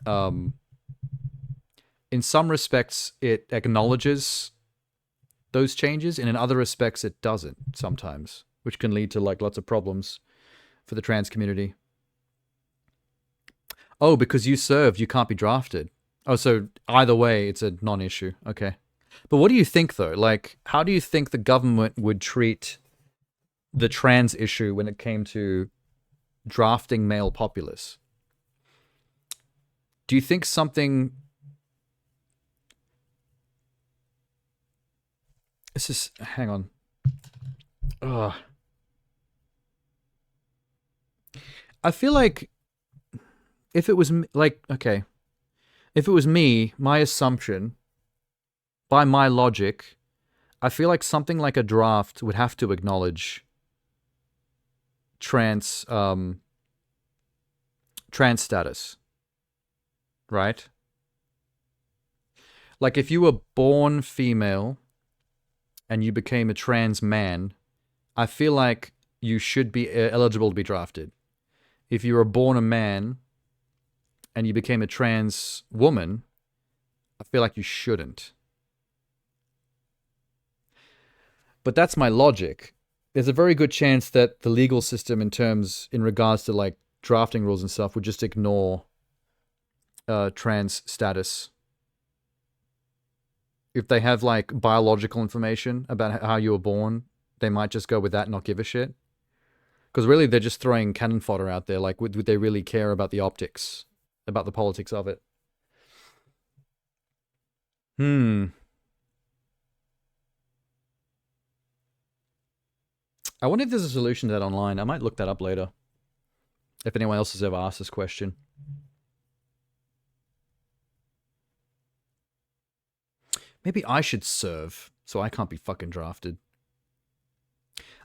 In some respects, it acknowledges those changes, and in other respects, it doesn't sometimes, which can lead to like lots of problems for the trans community. Oh, because you served, you can't be drafted. Oh, so either way, it's a non-issue. Okay. But what do you think, though? Like, how do you think the government would treat the trans issue when it came to drafting male populace? Do you think something... This is... Hang on. Ugh. I feel like if it was... Like, okay. If it was me, my assumption, by my logic, I feel like something like a draft would have to acknowledge trans status. Right? Like if you were born female and you became a trans man, I feel like you should be eligible to be drafted. If you were born a man and you became a trans woman, I feel like you shouldn't. But that's my logic. There's a very good chance that the legal system in regards to like drafting rules and stuff would just ignore trans status. If they have like biological information about how you were born, they might just go with that and not give a shit. Because really they're just throwing cannon fodder out there. Like would they really care about the optics, about the politics of it? I wonder if there's a solution to that online. I might look that up later. If anyone else has ever asked this question. Maybe I should serve, so I can't be fucking drafted.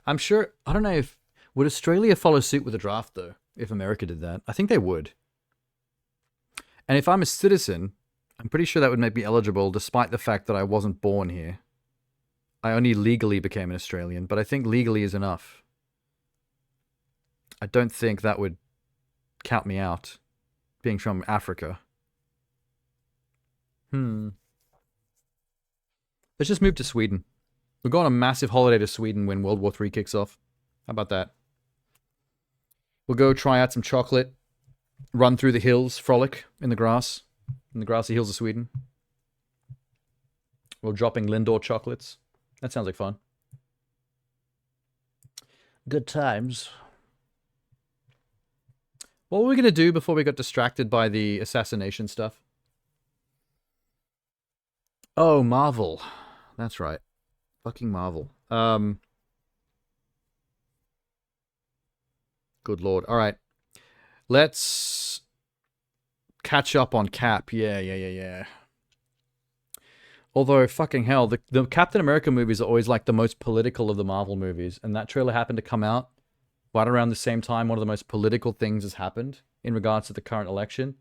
I'm sure... I don't know if... Would Australia follow suit with a draft, though, if America did that? I think they would. And if I'm a citizen, I'm pretty sure that would make me eligible, despite the fact that I wasn't born here. I only legally became an Australian, but I think legally is enough. I don't think that would count me out, being from Africa. Let's just move to Sweden. We'll go on a massive holiday to Sweden when World War III kicks off. How about that? We'll go try out some chocolate, run through the hills, frolic in the grassy hills of Sweden. We're dropping Lindor chocolates. That sounds like fun. Good times. What were we going to do before we got distracted by the assassination stuff? Oh, Marvel. That's right. Fucking Marvel. Good lord. All right. Let's catch up on Cap. Yeah. Although, fucking hell, the Captain America movies are always like the most political of the Marvel movies. And that trailer happened to come out right around the same time one of the most political things has happened in regards to the current election.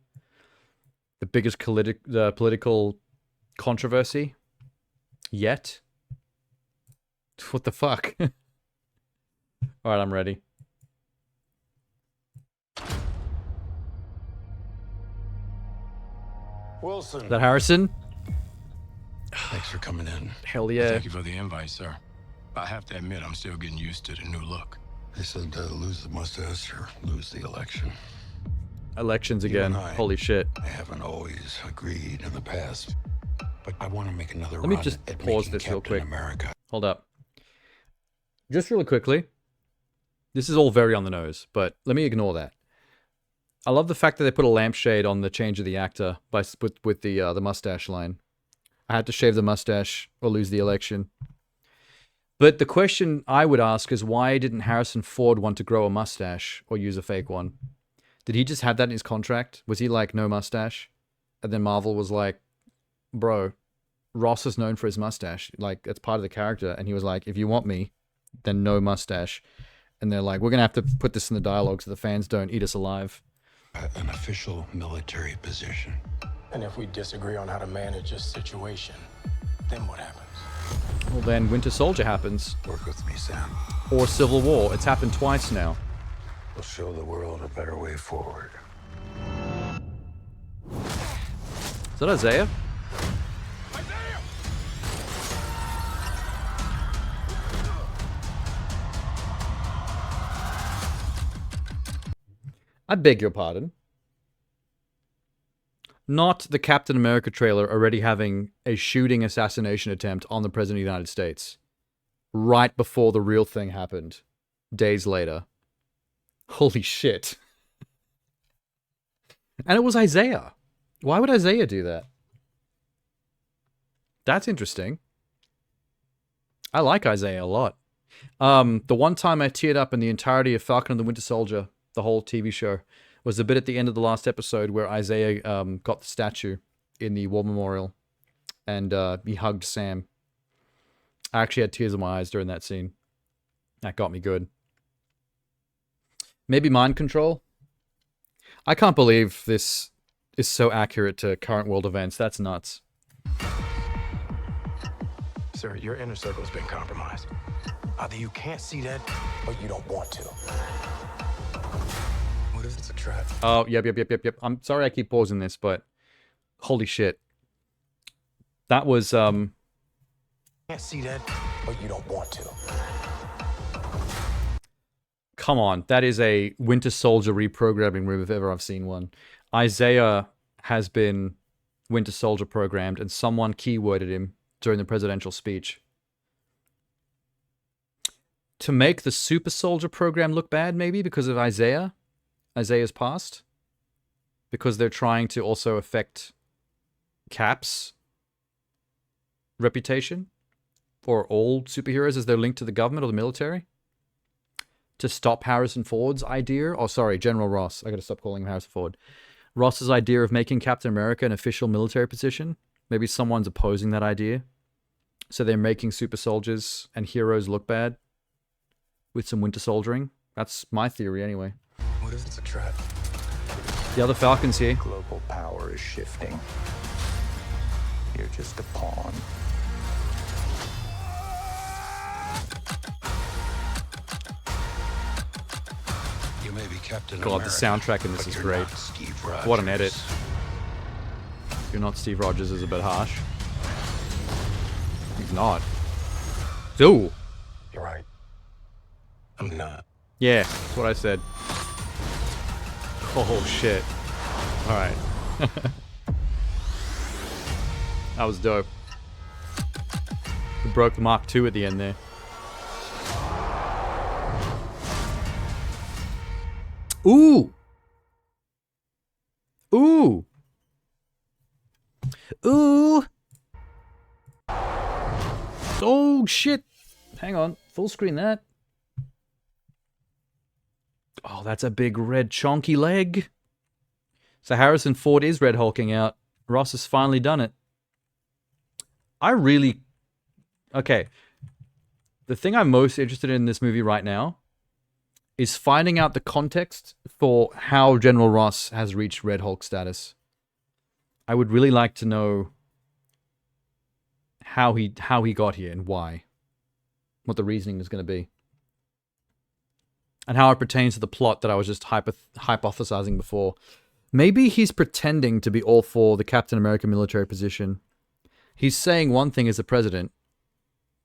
The biggest political controversy yet. What the fuck? Alright, I'm ready. Wilson. Is that Harrison? Thanks for coming in. Hell yeah. Thank you for the invite, sir. I have to admit, I'm still getting used to the new look. They said lose the mustache or lose the election. Elections again. Holy shit. I haven't always agreed in the past, but I want to make another Let me just pause this real quick. America. Hold up. Just really quickly. This is all very on the nose, but let me ignore that. I love the fact that they put a lampshade on the change of the actor with the mustache line. I had to shave the mustache or lose the election. But the question I would ask is why didn't Harrison Ford want to grow a mustache or use a fake one? Did he just have that in his contract? Was he like, no mustache? And then Marvel was like, bro, Ross is known for his mustache. Like, that's part of the character. And he was like, if you want me, then no mustache. And they're like, we're going to have to put this in the dialogue so the fans don't eat us alive. An official military position. And if we disagree on how to manage this situation, then what happens? Well, then Winter Soldier happens. Work with me, Sam. Or Civil War. It's happened twice now. We'll show the world a better way forward. Is that Isaiah? I beg your pardon. Not the Captain America trailer already having a shooting assassination attempt on the President of the United States. Right before the real thing happened. Days later. Holy shit. And it was Isaiah. Why would Isaiah do that? That's interesting. I like Isaiah a lot. The one time I teared up in the entirety of Falcon and the Winter Soldier, the whole TV show, was the bit at the end of the last episode where Isaiah got the statue in the war memorial and he hugged Sam. I actually had tears in my eyes during that scene. That got me good. Maybe mind control? I can't believe this is so accurate to current world events. That's nuts. Sir, your inner circle's been compromised. Either you can't see that, or you don't want to. What if it's a trap? Oh, yep. I'm sorry I keep pausing this, but holy shit. That was, Can't see that, but you don't want to. Come on, that is a Winter Soldier reprogramming room if ever I've seen one. Isaiah has been Winter Soldier programmed, and someone keyworded him during the presidential speech. To make the Super Soldier program look bad, maybe, because of Isaiah's past? Because they're trying to also affect Cap's reputation? Or all superheroes as they're linked to the government or the military? To stop Harrison Ford's idea, oh sorry, General Ross, I gotta stop calling him Harrison Ford. Ross's idea of making Captain America an official military position. Maybe someone's opposing that idea. So they're making super soldiers and heroes look bad with some winter soldiering. That's my theory anyway. What if it's a trap? The other Falcon's here. Global power is shifting. You're just a pawn. You may be Captain God, America, the soundtrack in this but is you're great. not Steve Rogers. What an edit. You're not Steve Rogers is a bit harsh. He's not. Ooh. You're right. I'm not. Yeah, that's what I said. Oh shit. Alright. That was dope. We broke the Mark II at the end there. Ooh! Ooh! Ooh! Oh shit! Hang on, full screen that. Oh, that's a big red chonky leg. So Harrison Ford is Red Hulking out. Ross has finally done it. Okay. The thing I'm most interested in this movie right now is finding out the context for how General Ross has reached Red Hulk status. I would really like to know how he got here and why. What the reasoning is going to be. And how it pertains to the plot that I was just hypothesizing before. Maybe he's pretending to be all for the Captain America military position. He's saying one thing as the president,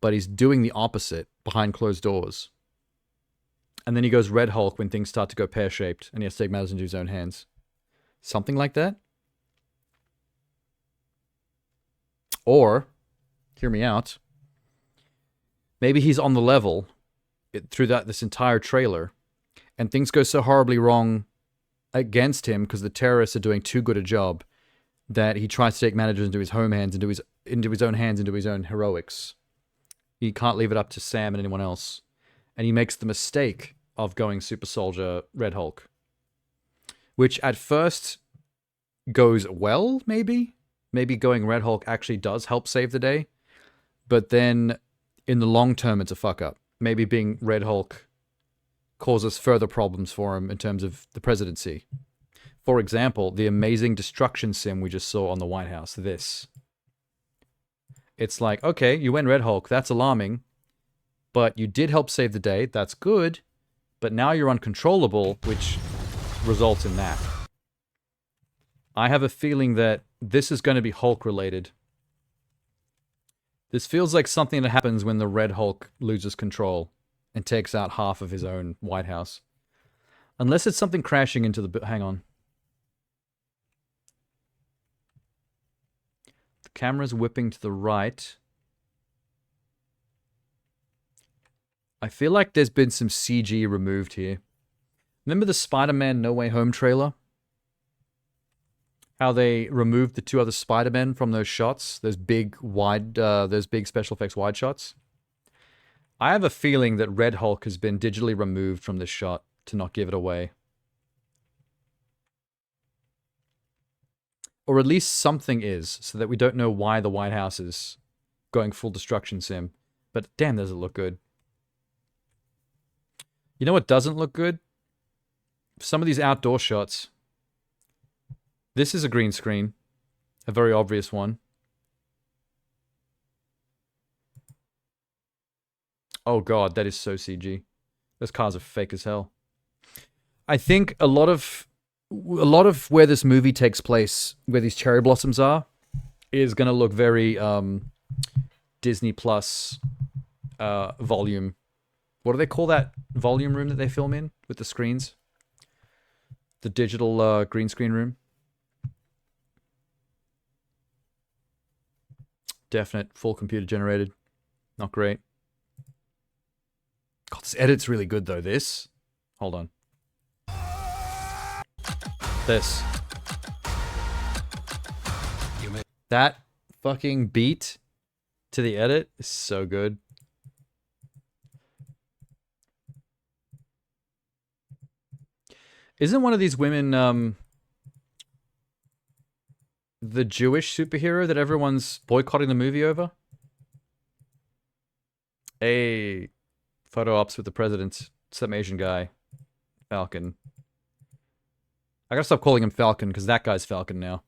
but he's doing the opposite behind closed doors. And then he goes Red Hulk when things start to go pear-shaped and he has to take matters into his own hands. Something like that? Or, hear me out, maybe he's on the level through this entire trailer, and things go so horribly wrong against him because the terrorists are doing too good a job that he tries to take matters into his own hands, into his own heroics. He can't leave it up to Sam and anyone else. And he makes the mistake of going Super Soldier Red Hulk. which at first goes well, maybe? Maybe going Red Hulk actually does help save the day. But then in the long term, it's a fuck up. Maybe being Red Hulk causes further problems for him in terms of the presidency. For example, the amazing destruction sim we just saw on the White House. This. It's like, okay, you went Red Hulk. That's alarming. But you did help save the day. That's good. But now you're uncontrollable, which results in that. I have a feeling that this is going to be Hulk related. This feels like something that happens when the Red Hulk loses control and takes out half of his own White House. Unless it's something crashing into the... Hang on. The camera's whipping to the right. I feel like there's been some CG removed here. Remember the Spider-Man No Way Home trailer? How they removed the two other Spider-Men from those shots? Those big special effects wide shots? I have a feeling that Red Hulk has been digitally removed from this shot to not give it away. Or at least something is, so that we don't know why the White House is going full destruction sim. But damn, does it look good. You know what doesn't look good? Some of these outdoor shots. This is a green screen. A very obvious one. Oh god, that is so CG. Those cars are fake as hell. I think a lot of where this movie takes place, where these cherry blossoms are, is going to look very Disney Plus volume. What do they call that volume room that they film in with the screens? The digital green screen room. Definite full computer generated. Not great. God, this edit's really good though, this. Hold on. This. That fucking beat to the edit is so good. Isn't one of these women the Jewish superhero that everyone's boycotting the movie over? Hey, photo ops with the president. Some Asian guy. Falcon. I gotta stop calling him Falcon, because that guy's Falcon now.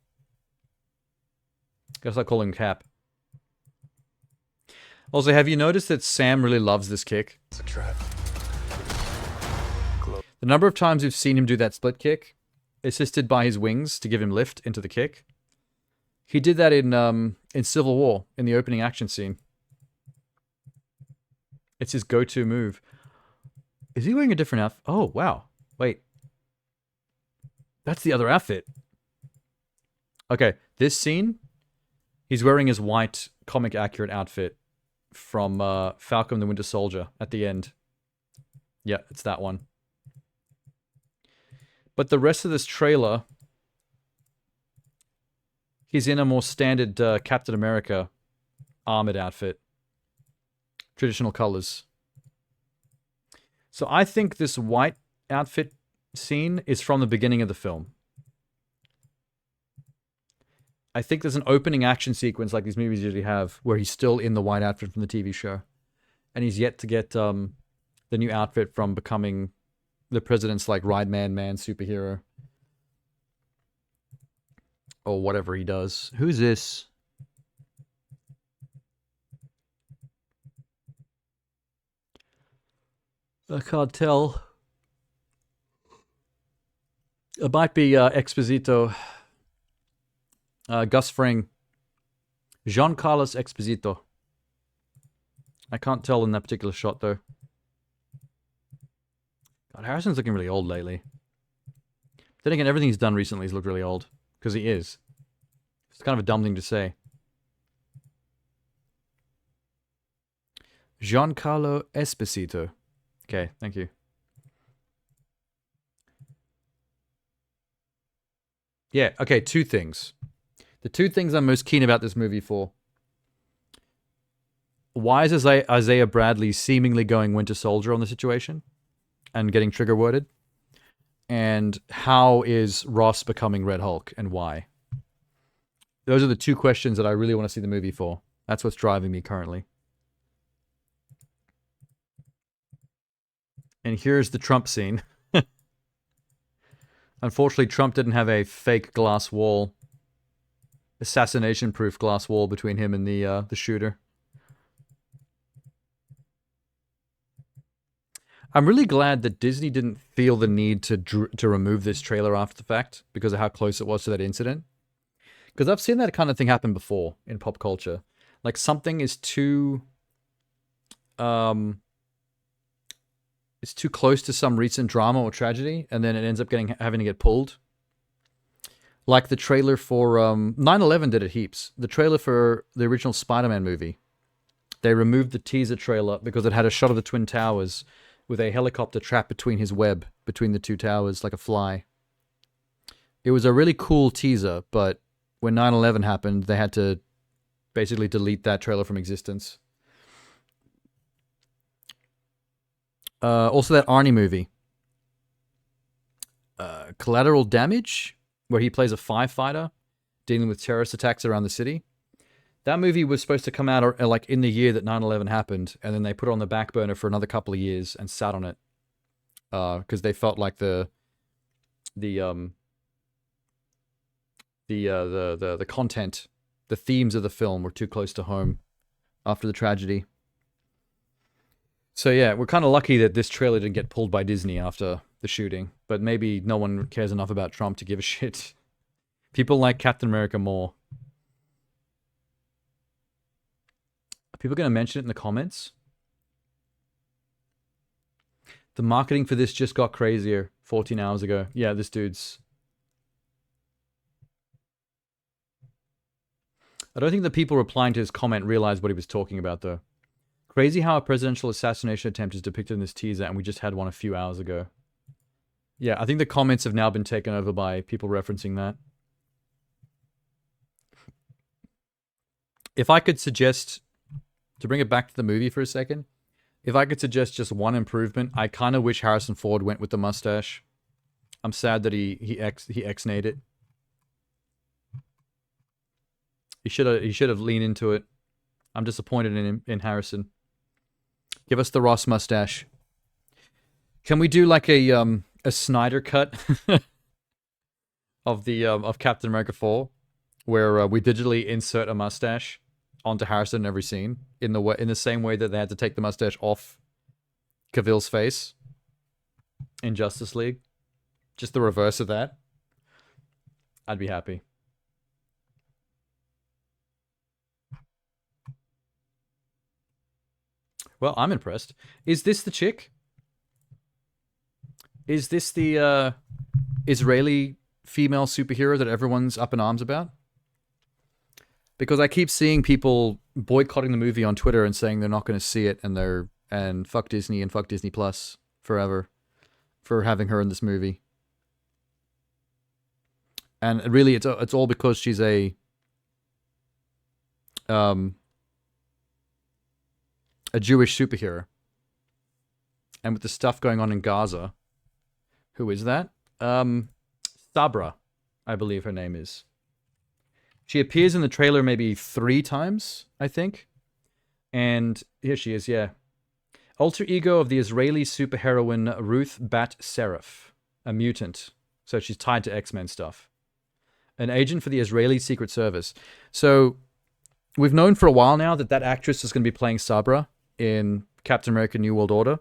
Gotta stop calling him Cap. Also, have you noticed that Sam really loves this kick? It's a trap. The number of times we've seen him do that split kick, assisted by his wings to give him lift into the kick. He did that in Civil War, in the opening action scene. It's his go-to move. Is he wearing a different outfit? Oh, wow. Wait. That's the other outfit. Okay, this scene, he's wearing his white, comic-accurate outfit from Falcon the Winter Soldier at the end. Yeah, it's that one. But the rest of this trailer, he's in a more standard Captain America armored outfit. Traditional colors. So I think this white outfit scene is from the beginning of the film. I think there's an opening action sequence like these movies usually have where he's still in the white outfit from the TV show. And he's yet to get the new outfit from becoming the president's like Ride Man superhero. Or whatever he does. Who's this? I can't tell. It might be Exposito. Gus Fring. Giancarlo Exposito. I can't tell in that particular shot though. God, Harrison's looking really old lately. Then again, everything he's done recently has looked really old. Because he is. It's kind of a dumb thing to say. Giancarlo Esposito. Okay, thank you. Yeah, okay, two things. The two things I'm most keen about this movie for. Why is Isaiah Bradley seemingly going Winter Soldier on the situation? And getting trigger worded? And how is Ross becoming Red Hulk, and why? Those are the two questions that I really want to see the movie for. That's what's driving me currently. And here's the Trump scene. Unfortunately, Trump didn't have a fake glass wall, assassination-proof glass wall between him and the shooter. I'm really glad that Disney didn't feel the need to remove this trailer after the fact because of how close it was to that incident. Because I've seen that kind of thing happen before in pop culture. Like something is too it's too close to some recent drama or tragedy, and then it ends up having to get pulled. Like the trailer for 9/11 did it heaps. The trailer for the original Spider-Man movie, they removed the teaser trailer because it had a shot of the Twin Towers with a helicopter trapped between his web, between the two towers, like a fly. It was a really cool teaser, but when 9/11 happened, they had to basically delete that trailer from existence. Also that Arnie movie, Collateral Damage, where he plays a firefighter dealing with terrorist attacks around the city. That movie was supposed to come out like in the year that 9/11 happened, and then they put it on the back burner for another couple of years and sat on it because they felt like the content, the themes of the film were too close to home after the tragedy. So yeah, we're kind of lucky that this trailer didn't get pulled by Disney after the shooting, but maybe no one cares enough about Trump to give a shit. People like Captain America more. Are people going to mention it in the comments? The marketing for this just got crazier 14 hours ago. Yeah, this dude's... I don't think the people replying to his comment realized what he was talking about, though. Crazy how a presidential assassination attempt is depicted in this teaser, and we just had one a few hours ago. Yeah, I think the comments have now been taken over by people referencing that. If I could suggest, to bring it back to the movie for a second, if I could suggest just one improvement, I kind of wish Harrison Ford went with the mustache. I'm sad that he ex-nayed it. He should have leaned into it. I'm disappointed in Harrison. Give us the Ross mustache. Can we do like a Snyder cut of Captain America 4, where we digitally insert a mustache onto Harrison in every scene in the same way that they had to take the mustache off Cavill's face in Justice League? Just the reverse of that. I'd be happy. Well, I'm impressed. Is this the chick? Is this the Israeli female superhero that everyone's up in arms about? Because I keep seeing people boycotting the movie on Twitter and saying they're not going to see it, and fuck Disney and fuck Disney Plus forever for having her in this movie. And really, it's all because she's a Jewish superhero. And with the stuff going on in Gaza, who is that? Sabra, I believe her name is. She appears in the trailer maybe 3 times, I think. And here she is, yeah. Alter ego of the Israeli superheroine Ruth Bat Seraph, a mutant. So she's tied to X-Men stuff. An agent for the Israeli Secret Service. So we've known for a while now that actress is going to be playing Sabra in Captain America New World Order.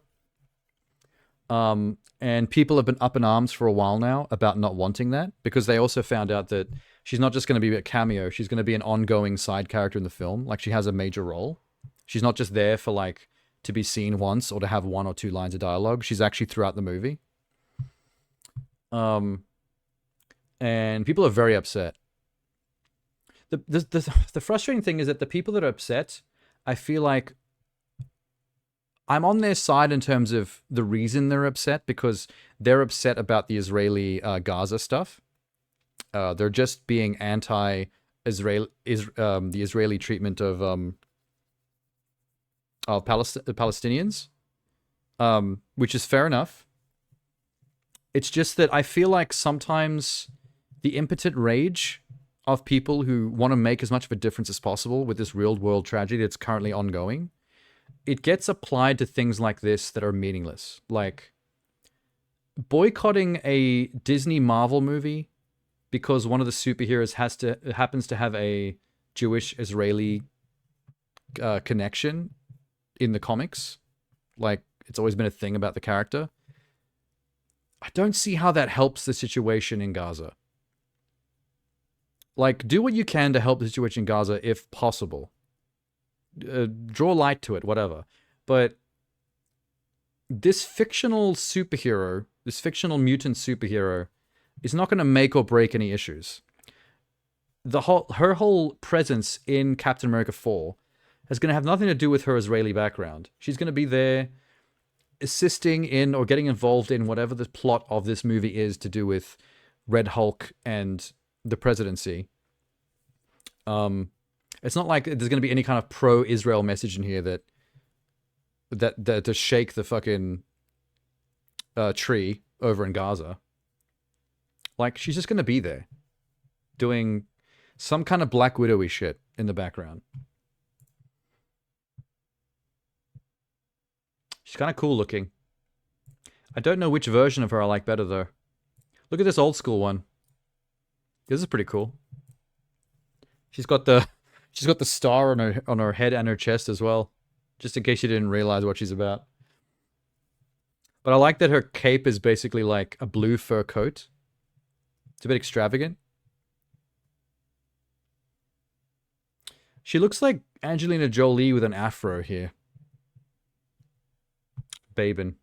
And people have been up in arms for a while now about not wanting that, because they also found out that she's not just going to be a cameo, she's going to be an ongoing side character in the film. Like, she has a major role. She's not just there for, like, to be seen once or to have 1 or 2 lines of dialogue. She's actually throughout the movie. And people are very upset. The frustrating thing is that the people that are upset, I feel like I'm on their side in terms of the reason they're upset, because they're upset about the Israeli Gaza stuff. They're just being anti-Israel, the Israeli treatment of Palestinians, which is fair enough. It's just that I feel like sometimes the impotent rage of people who want to make as much of a difference as possible with this real world tragedy that's currently ongoing, it gets applied to things like this that are meaningless. Like boycotting a Disney Marvel movie because one of the superheroes happens to have a Jewish Israeli connection in the comics. Like it's always been a thing about the character. I don't see how that helps the situation in Gaza. Like, do what you can to help the situation in Gaza if possible. Draw light to it, whatever. But this fictional superhero, this fictional mutant superhero, is not going to make or break any issues. Her whole presence in Captain America 4 is going to have nothing to do with her Israeli background. She's going to be there assisting in or getting involved in whatever the plot of this movie is to do with Red Hulk and the presidency. It's not like there's going to be any kind of pro-Israel message in here that to shake the fucking tree over in Gaza. Like, she's just going to be there doing some kind of Black Widow-y shit in the background. She's kind of cool looking. I don't know which version of her I like better, though. Look at this old school one. This is pretty cool. She's got the star on her head and her chest as well, just in case you didn't realize what she's about. But I like that her cape is basically like a blue fur coat. It's a bit extravagant. She looks like Angelina Jolie with an afro here. Babin.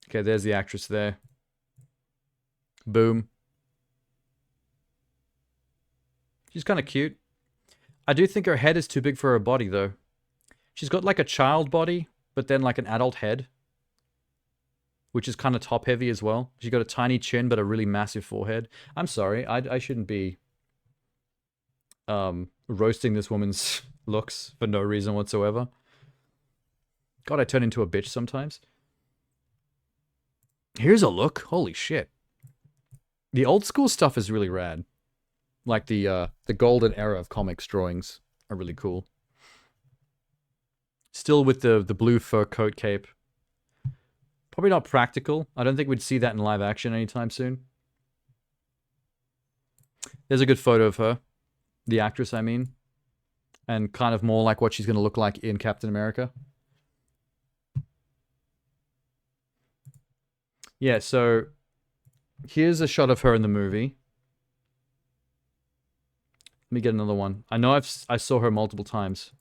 Okay, there's the actress there. Boom. She's kind of cute. I do think her head is too big for her body, though. She's got like a child body, but then like an adult head, which is kind of top-heavy as well. She's got a tiny chin, but a really massive forehead. I'm sorry, I shouldn't be roasting this woman's looks for no reason whatsoever. God, I turn into a bitch sometimes. Here's a look. Holy shit. The old school stuff is really rad. Like the golden era of comics drawings are really cool. Still with the blue fur coat cape. Probably not practical. I don't think we'd see that in live action anytime soon. There's a good photo of her. The actress, I mean. And kind of more like what she's going to look like in Captain America. Yeah, so here's a shot of her in the movie. Let me get another one. I know I saw her multiple times.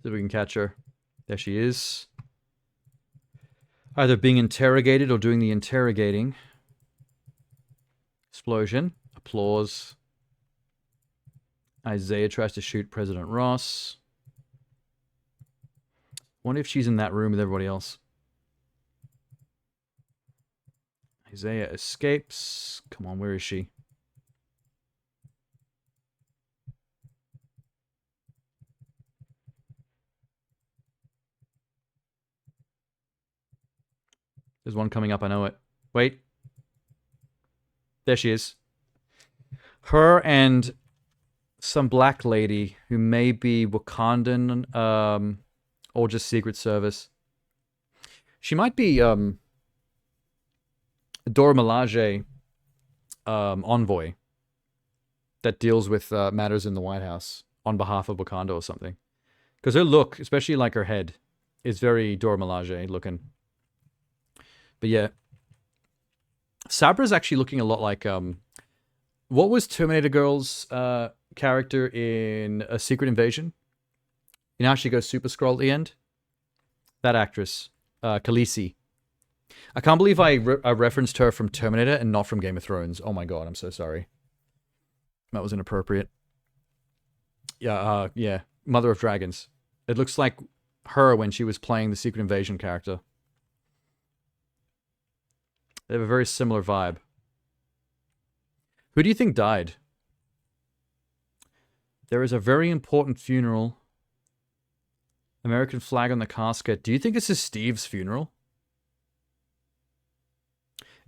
See if we can catch her. There she is. Either being interrogated or doing the interrogating. Explosion. Applause. Isaiah tries to shoot President Ross. Wonder if she's in that room with everybody else. Isaiah escapes. Come on, where is she? There's one coming up, I know it. Wait. There she is. Her and some black lady who may be Wakandan, or just Secret Service. She might be, Dora Milaje, envoy that deals with matters in the White House on behalf of Wakanda or something. Because her look, especially like her head, is very Dora Milaje looking. But yeah, Sabra's actually looking a lot like what was Terminator Girl's character in A Secret Invasion? You know how she goes Super Skrull at the end? That actress, Khaleesi. I can't believe I referenced her from Terminator and not from Game of Thrones. Oh my god, I'm so sorry. That was inappropriate. Yeah, yeah. Mother of Dragons. It looks like her when she was playing the Secret Invasion character. They have a very similar vibe. Who do you think died? There is a very important funeral. American flag on the casket. Do you think this is Steve's funeral?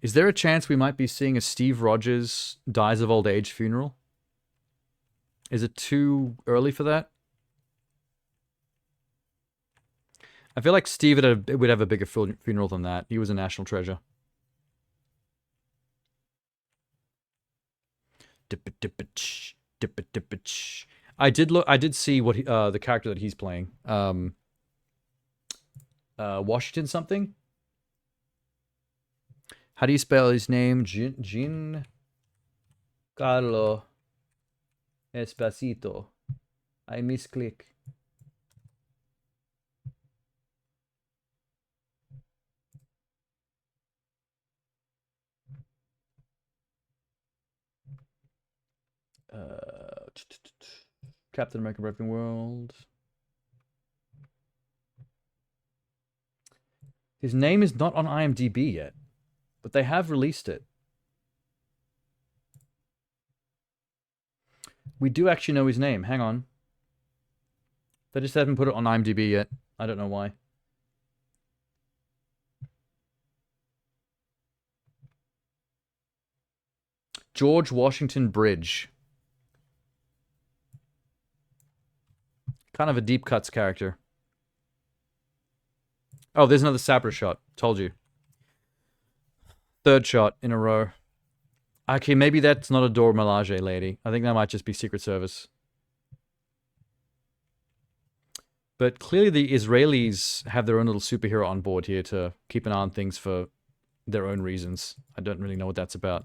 Is there a chance we might be seeing a Steve Rogers dies of old age funeral? Is it too early for that? I feel like Steve would have a bigger funeral than that. He was a national treasure. I did see what the character that he's playing. Washington something? How do you spell his name? Giancarlo Espacito. I misclick. Captain America Broken World. His name is not on IMDb yet, but they have released it. We do actually know his name. Hang on. They just haven't put it on IMDb yet. I don't know why. George Washington Bridge. Kind of a deep cuts character. Oh, there's another Sabra shot. Told you. Third shot in a row. Okay, maybe that's not a Dora Milaje lady. I think that might just be Secret Service. But clearly the Israelis have their own little superhero on board here to keep an eye on things for their own reasons. I don't really know what that's about.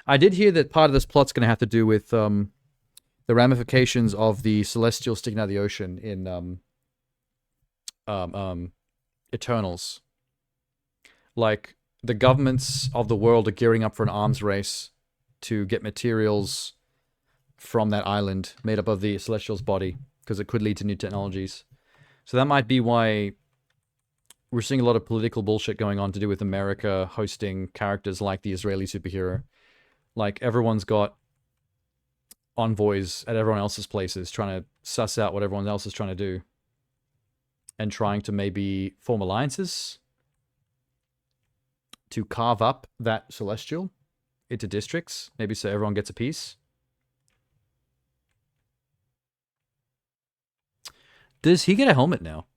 I did hear that part of this plot's going to have to do with the ramifications of the Celestial sticking out of the ocean in Eternals. Like, the governments of the world are gearing up for an arms race to get materials from that island made up of the Celestial's body, because it could lead to new technologies. So that might be why we're seeing a lot of political bullshit going on to do with America hosting characters like the Israeli superhero. Like, everyone's got envoys at everyone else's places trying to suss out what everyone else is trying to do. And trying to maybe form alliances to carve up that Celestial into districts, maybe so everyone gets a piece. Does he get a helmet now?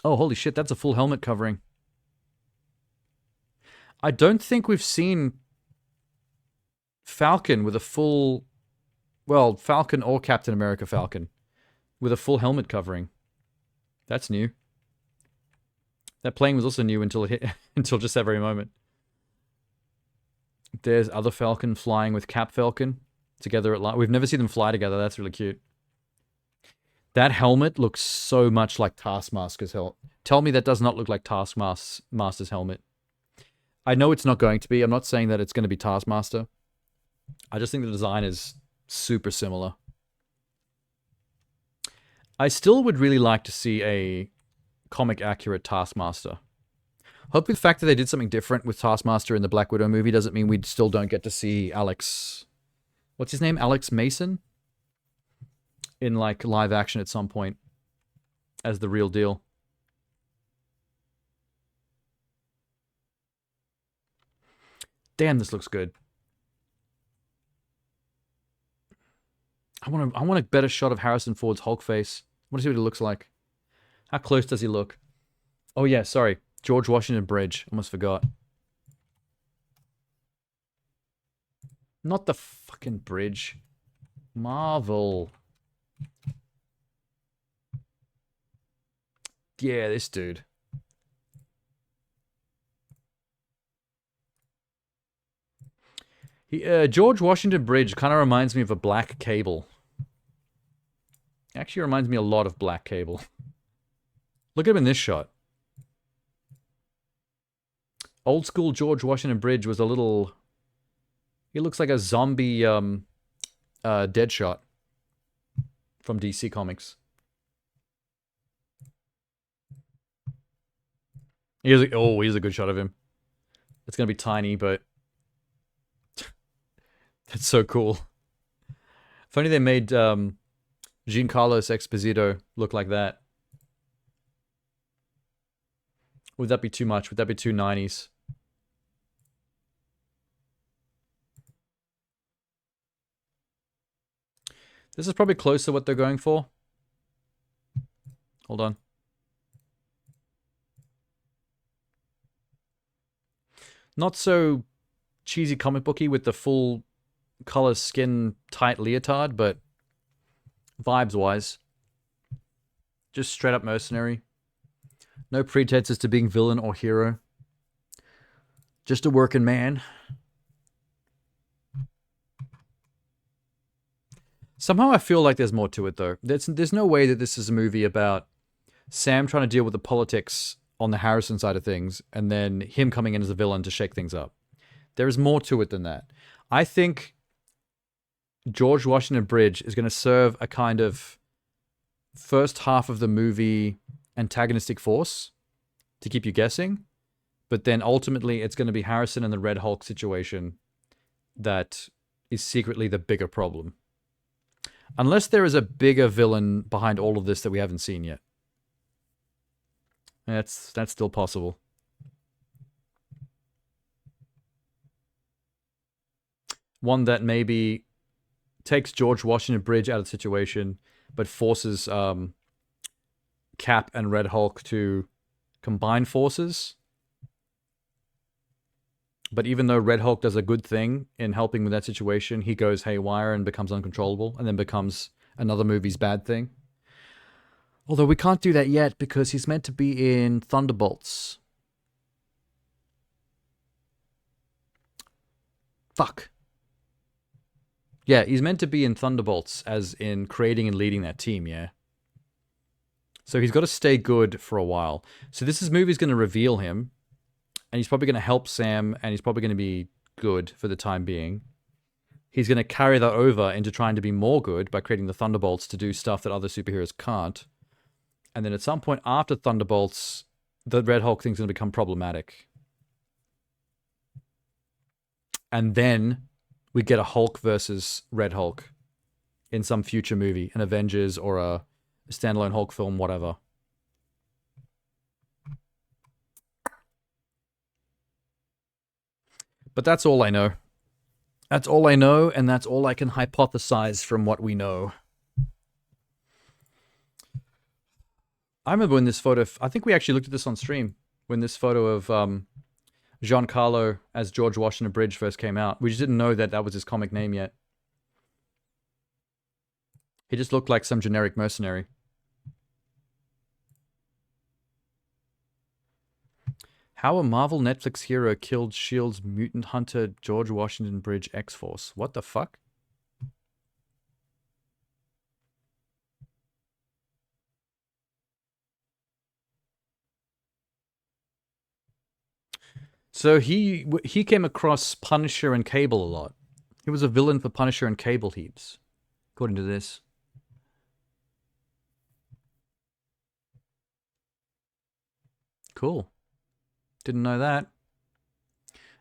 Oh, holy shit, that's a full helmet covering. I don't think we've seen Falcon with a full... Well, Falcon or Captain America Falcon with a full helmet covering. That's new. That plane was also new until it hit, until just that very moment. There's other Falcon flying with Cap Falcon together at we've never seen them fly together. That's really cute. That helmet looks so much like Taskmaster's helmet. Tell me that does not look like Taskmaster's helmet. I know it's not going to be. I'm not saying that it's going to be Taskmaster. I just think the design is super similar. I still would really like to see a comic-accurate Taskmaster. Hopefully the fact that they did something different with Taskmaster in the Black Widow movie doesn't mean we still don't get to see Alex... What's his name? Alex Mason? In, like, live action at some point. As the real deal. Damn, this looks good. I want a better shot of Harrison Ford's Hulk face. I want to see what he looks like. How close does he look? Oh yeah, sorry. George Washington Bridge. Almost forgot. Not the fucking bridge. Marvel. Yeah, this dude. George Washington Bridge kind of reminds me of a Black Cable. Actually reminds me a lot of Black Cable. Look at him in this shot. Old school George Washington Bridge was a little... He looks like a zombie Deadshot from DC Comics. Here's a good shot of him. It's going to be tiny, but... That's so cool. Funny they made Giancarlo Esposito look like that. Would that be too much? Would that be too 90s? This is probably close to what they're going for. Hold on. Not so cheesy comic booky with the full color skin tight leotard, but vibes-wise, just straight up mercenary. No pretenses to being villain or hero. Just a working man. Somehow I feel like there's more to it, though. There's no way that this is a movie about Sam trying to deal with the politics on the Harrison side of things, and then him coming in as a villain to shake things up. There is more to it than that. I think George Washington Bridge is going to serve a kind of first half of the movie antagonistic force to keep you guessing, but then ultimately it's going to be Harrison and the Red Hulk situation that is secretly the bigger problem. Unless there is a bigger villain behind all of this that we haven't seen yet. That's still possible. One that maybe takes George Washington Bridge out of the situation, but forces Cap and Red Hulk to combine forces. But even though Red Hulk does a good thing in helping with that situation, he goes haywire and becomes uncontrollable, and then becomes another movie's bad thing. Although we can't do that yet because he's meant to be in Thunderbolts. Fuck. Yeah, he's meant to be in Thunderbolts, as in creating and leading that team, yeah? So he's got to stay good for a while. So this movie's going to reveal him, and he's probably going to help Sam, and he's probably going to be good for the time being. He's going to carry that over into trying to be more good by creating the Thunderbolts to do stuff that other superheroes can't. And then at some point after Thunderbolts, the Red Hulk thing's going to become problematic. And then we get a Hulk versus Red Hulk in some future movie, an Avengers or a standalone Hulk film, whatever. But that's all I know. That's all I know, and that's all I can hypothesize from what we know. I remember when this photo... I think we actually looked at this on stream, when this photo of Giancarlo as George Washington Bridge first came out. We just didn't know that that was his comic name yet. He just looked like some generic mercenary. How a Marvel Netflix hero killed S.H.I.E.L.D.'s mutant hunter George Washington Bridge X-Force. What the fuck? So he came across Punisher and Cable a lot. He was a villain for Punisher and Cable heaps, according to this. Cool. Didn't know that.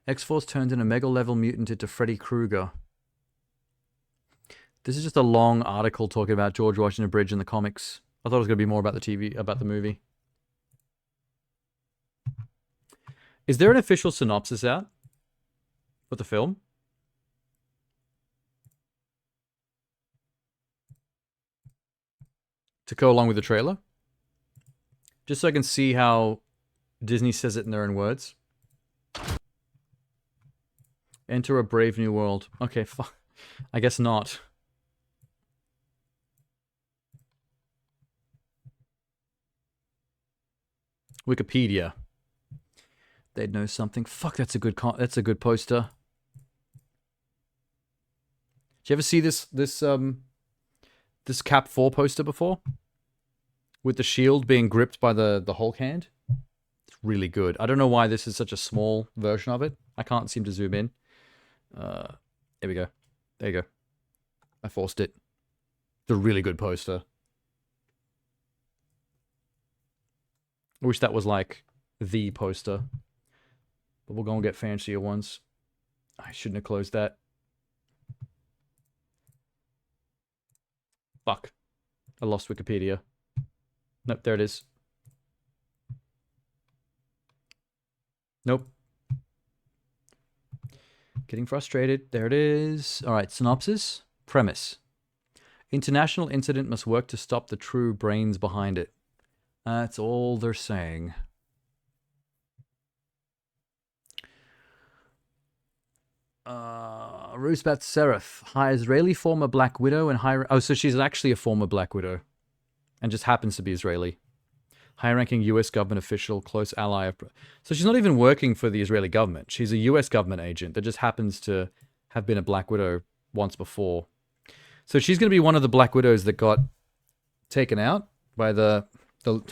X-Force turns an Omega-level mutant into Freddy Krueger. This is just a long article talking about George Washington Bridge in the comics. I thought it was going to be more about the movie. Is there an official synopsis out for the film? To go along with the trailer? Just so I can see how Disney says it in their own words. Enter a brave new world. Okay, I guess not. Wikipedia. They'd know something. Fuck, that's a good poster. Did you ever see this Cap 4 poster before? With the shield being gripped by the Hulk hand? It's really good. I don't know why this is such a small version of it. I can't seem to zoom in. There we go. There you go. I forced it. It's a really good poster. I wish that was like the poster. But we'll go and get fancier ones. I shouldn't have closed that. Fuck. I lost Wikipedia. Nope, there it is. Nope. Getting frustrated. There it is. Alright, synopsis. Premise. International incident must work to stop the true brains behind it. That's all they're saying. Rusbat Seraph. High Israeli former Black Widow and high... Oh, so she's actually a former Black Widow. And just happens to be Israeli. High-ranking US government official, close ally of... So she's not even working for the Israeli government. She's a US government agent that just happens to have been a Black Widow once before. So she's going to be one of the Black Widows that got taken out by the...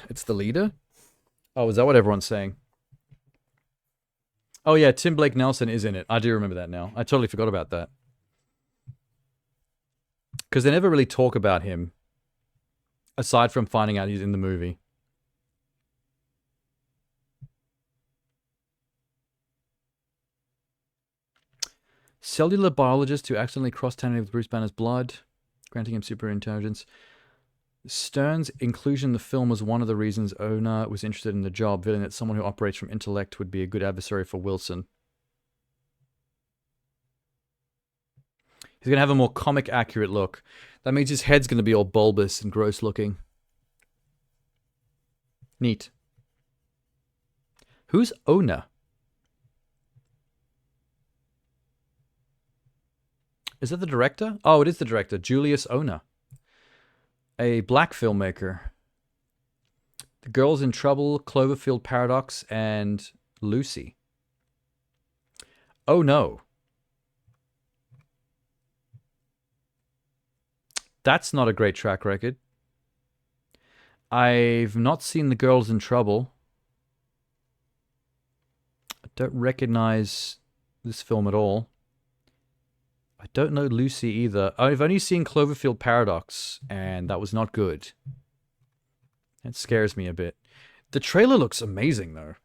It's the leader? Oh, is that what everyone's saying? Oh yeah, Tim Blake Nelson is in it. I do remember that now. I totally forgot about that. Because they never really talk about him. Aside from finding out he's in the movie. Cellular biologist who accidentally cross-contaminated with Bruce Banner's blood, granting him superintelligence. Stern's inclusion in the film was one of the reasons Ona was interested in the job, feeling that someone who operates from intellect would be a good adversary for Wilson. He's going to have a more comic-accurate look. That means his head's going to be all bulbous and gross-looking. Neat. Who's Ona? Is that the director? Oh, it is the director. Julius Ona. A black filmmaker. The Girls in Trouble, Cloverfield Paradox, and Lucy. Oh no. That's not a great track record. I've not seen The Girls in Trouble. I don't recognize this film at all. I don't know Lucy either. I've only seen Cloverfield Paradox, and that was not good. It scares me a bit. The trailer looks amazing, though.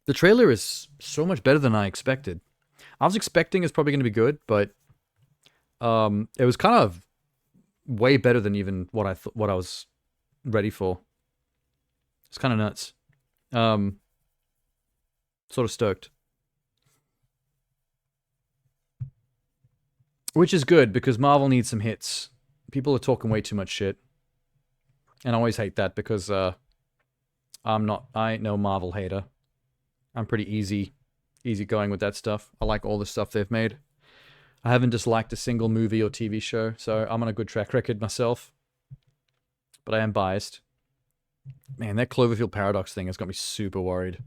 The trailer is so much better than I expected. I was expecting it's probably going to be good, but it was kind of way better than even what I was ready for. It's kind of nuts. Sort of stoked. Which is good, because Marvel needs some hits. People are talking way too much shit. And I always hate that, because I ain't no Marvel hater. I'm pretty easy going with that stuff. I like all the stuff they've made. I haven't disliked a single movie or TV show, so I'm on a good track record myself. But I am biased. Man, that Cloverfield Paradox thing has got me super worried.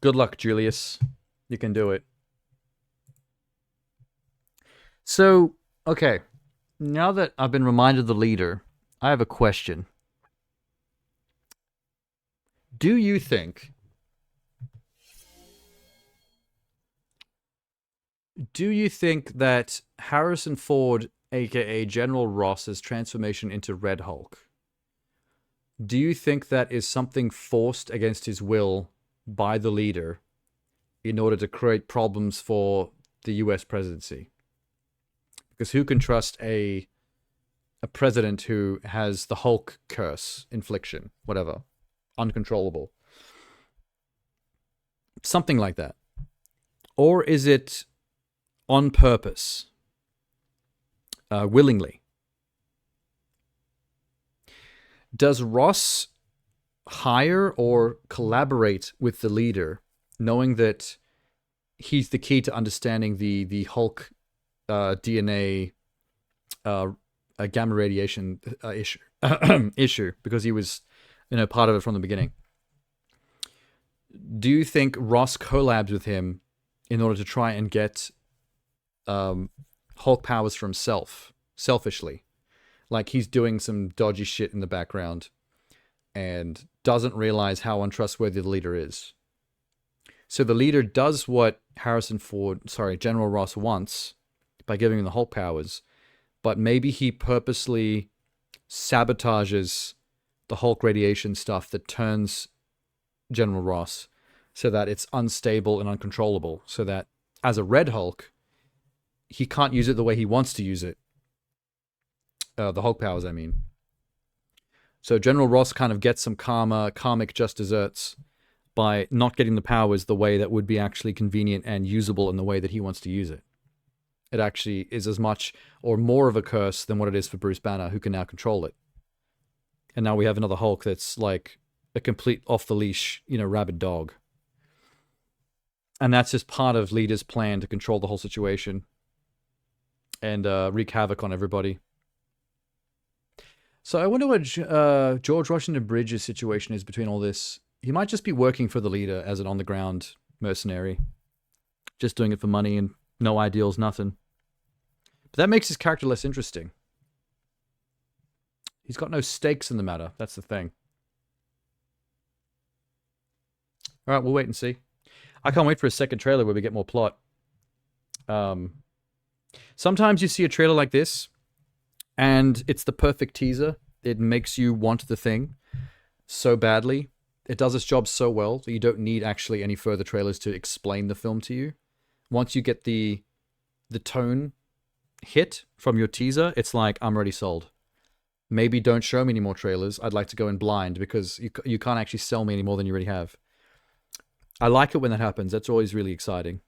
Good luck, Julius. You can do it. So, okay. Now that I've been reminded of the leader, I have a question. Do you think... that Harrison Ford, aka General Ross's transformation into Red Hulk, do you think that is something forced against his will by the leader in order to create problems for the US presidency? Because who can trust a president who has the Hulk curse, infliction, whatever, uncontrollable? Something like that. Or is it on purpose, willingly? Does Ross hire or collaborate with the leader, knowing that he's the key to understanding the Hulk DNA gamma radiation issue, because he was, part of it from the beginning? Do you think Ross collabs with him in order to try and get Hulk powers for himself, selfishly? Like he's doing some dodgy shit in the background and doesn't realize how untrustworthy the leader is. So the leader does what General Ross wants by giving him the Hulk powers, but maybe he purposely sabotages the Hulk radiation stuff that turns General Ross so that it's unstable and uncontrollable, so that as a Red Hulk, he can't use it the way he wants to use it. The Hulk powers, I mean. So General Ross kind of gets some karmic just desserts by not getting the powers the way that would be actually convenient and usable in the way that he wants to use it. It actually is as much or more of a curse than what it is for Bruce Banner, who can now control it. And now we have another Hulk that's like a complete off-the-leash, rabid dog. And that's just part of Leader's plan to control the whole situation and wreak havoc on everybody. So I wonder what George Washington Bridges' situation is between all this. He might just be working for the Leader as an on-the-ground mercenary. Just doing it for money and no ideals, nothing. But that makes his character less interesting. He's got no stakes in the matter. That's the thing. All right, we'll wait and see. I can't wait for a second trailer where we get more plot. Sometimes you see a trailer like this, and it's the perfect teaser. It makes you want the thing so badly. It does its job so well that you don't need actually any further trailers to explain the film to you. Once you get the tone hit from your teaser, it's like, I'm already sold. Maybe don't show me any more trailers. I'd like to go in blind because you can't actually sell me any more than you already have. I like it when that happens. That's always really exciting.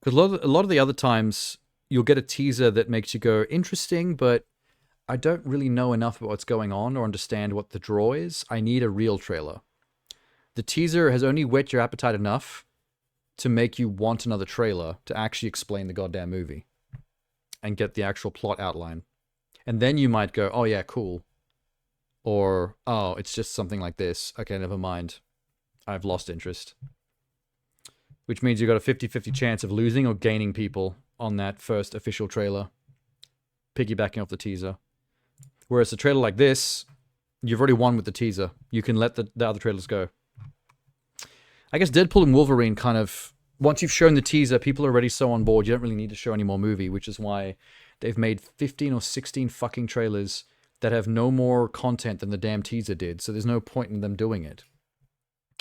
Because a lot of the other times, you'll get a teaser that makes you go, interesting, but I don't really know enough about what's going on or understand what the draw is. I need a real trailer. The teaser has only whet your appetite enough to make you want another trailer to actually explain the goddamn movie and get the actual plot outline. And then you might go, oh yeah, cool. Or, oh, it's just something like this. Okay, never mind. I've lost interest. Which means you've got a 50-50 chance of losing or gaining people on that first official trailer, piggybacking off the teaser. Whereas a trailer like this, you've already won with the teaser. You can let the other trailers go. I guess Deadpool and Wolverine kind of, once you've shown the teaser, people are already so on board, you don't really need to show any more movie, which is why they've made 15 or 16 fucking trailers that have no more content than the damn teaser did, so there's no point in them doing it.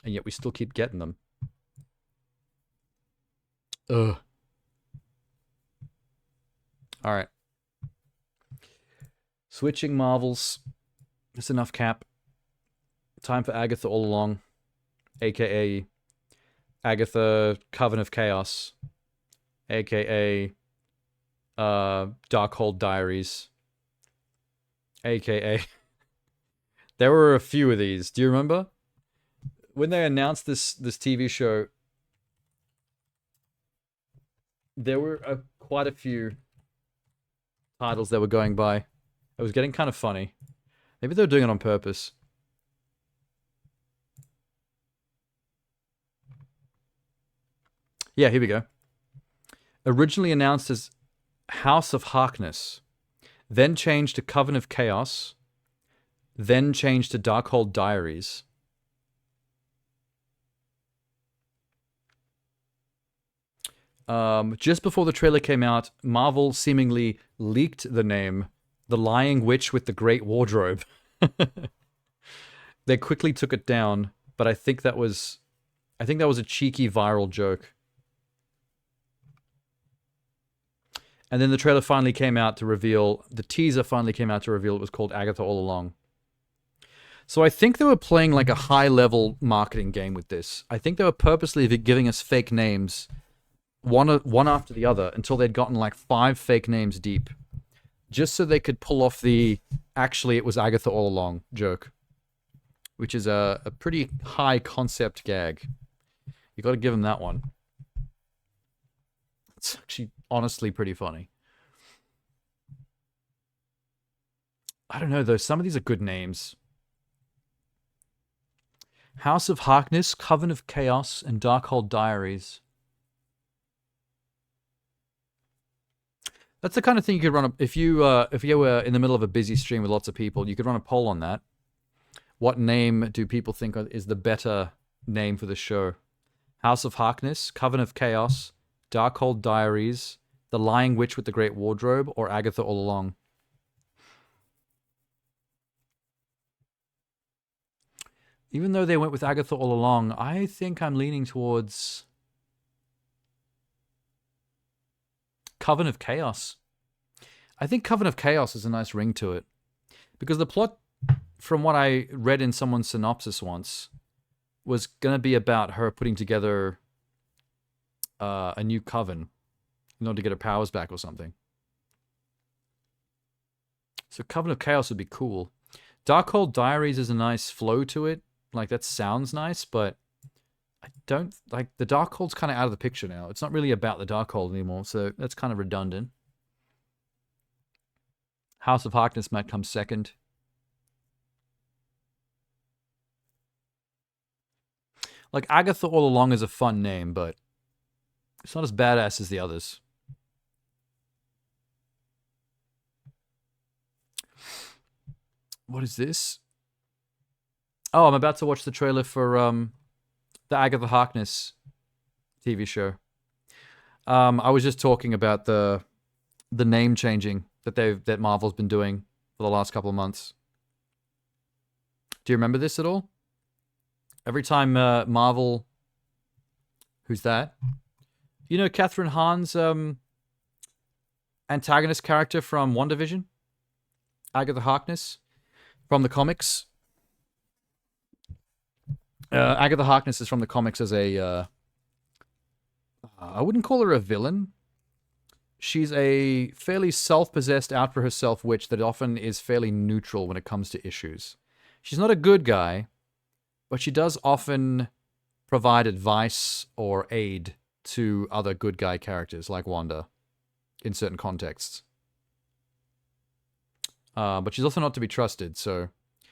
And yet we still keep getting them. Ugh. Alright. Switching Marvels. That's enough, Cap. Time for Agatha All Along. A.K.A. Agatha Coven of Chaos. A.K.A. Darkhold Diaries. A.K.A. There were a few of these. Do you remember? When they announced this TV show, there were quite a few titles that were going by. It was getting kind of funny. Maybe they were doing it on purpose. Yeah, here we go. Originally announced as House of Harkness, then changed to Coven of Chaos, then changed to Darkhold Diaries. Just before the trailer came out, Marvel seemingly leaked the name The Lying Witch with the Great Wardrobe. They quickly took it down, but I think that was a cheeky viral joke. And then the trailer finally came out to reveal, the teaser finally came out to reveal it was called Agatha All Along. So I think they were playing like a high-level marketing game with this. I think they were purposely giving us fake names, one after the other, until they'd gotten like 5 fake names deep, just so they could pull off the actually it was Agatha All Along joke, which is a pretty high concept gag. You got to give them that one. It's actually honestly pretty funny. I don't know though, some of these are good names. House of Harkness, Coven of Chaos, and Darkhold Diaries. That's the kind of thing you could run if you were in the middle of a busy stream with lots of people, you could run a poll on that. What name do people think is the better name for the show? House of Harkness, Coven of Chaos, Darkhold Diaries, The Lying Witch with the Great Wardrobe, or Agatha All Along? Even though they went with Agatha all along, I think I'm leaning towards Coven of Chaos. I think Coven of Chaos has a nice ring to it. Because the plot, from what I read in someone's synopsis once, was going to be about her putting together a new coven in order to get her powers back or something. So Coven of Chaos would be cool. Darkhold Diaries is a nice flow to it. Like, that sounds nice, but I don't... Like, the Darkhold's kind of out of the picture now. It's not really about the Darkhold anymore, so that's kind of redundant. House of Harkness might come second. Like, Agatha all along is a fun name, but it's not as badass as the others. What is this? Oh, I'm about to watch the trailer for the Agatha Harkness TV show. I was just talking about the name changing that Marvel's been doing for the last couple of months. Do you remember this at all? Every time Marvel... Who's that? You know Catherine Hahn's antagonist character from WandaVision? Agatha Harkness? From the comics? Agatha Harkness is from the comics as a... I wouldn't call her a villain. She's a fairly self-possessed, out-for-herself witch that often is fairly neutral when it comes to issues. She's not a good guy, but she does often provide advice or aid to other good guy characters like Wanda in certain contexts. But she's also not to be trusted, so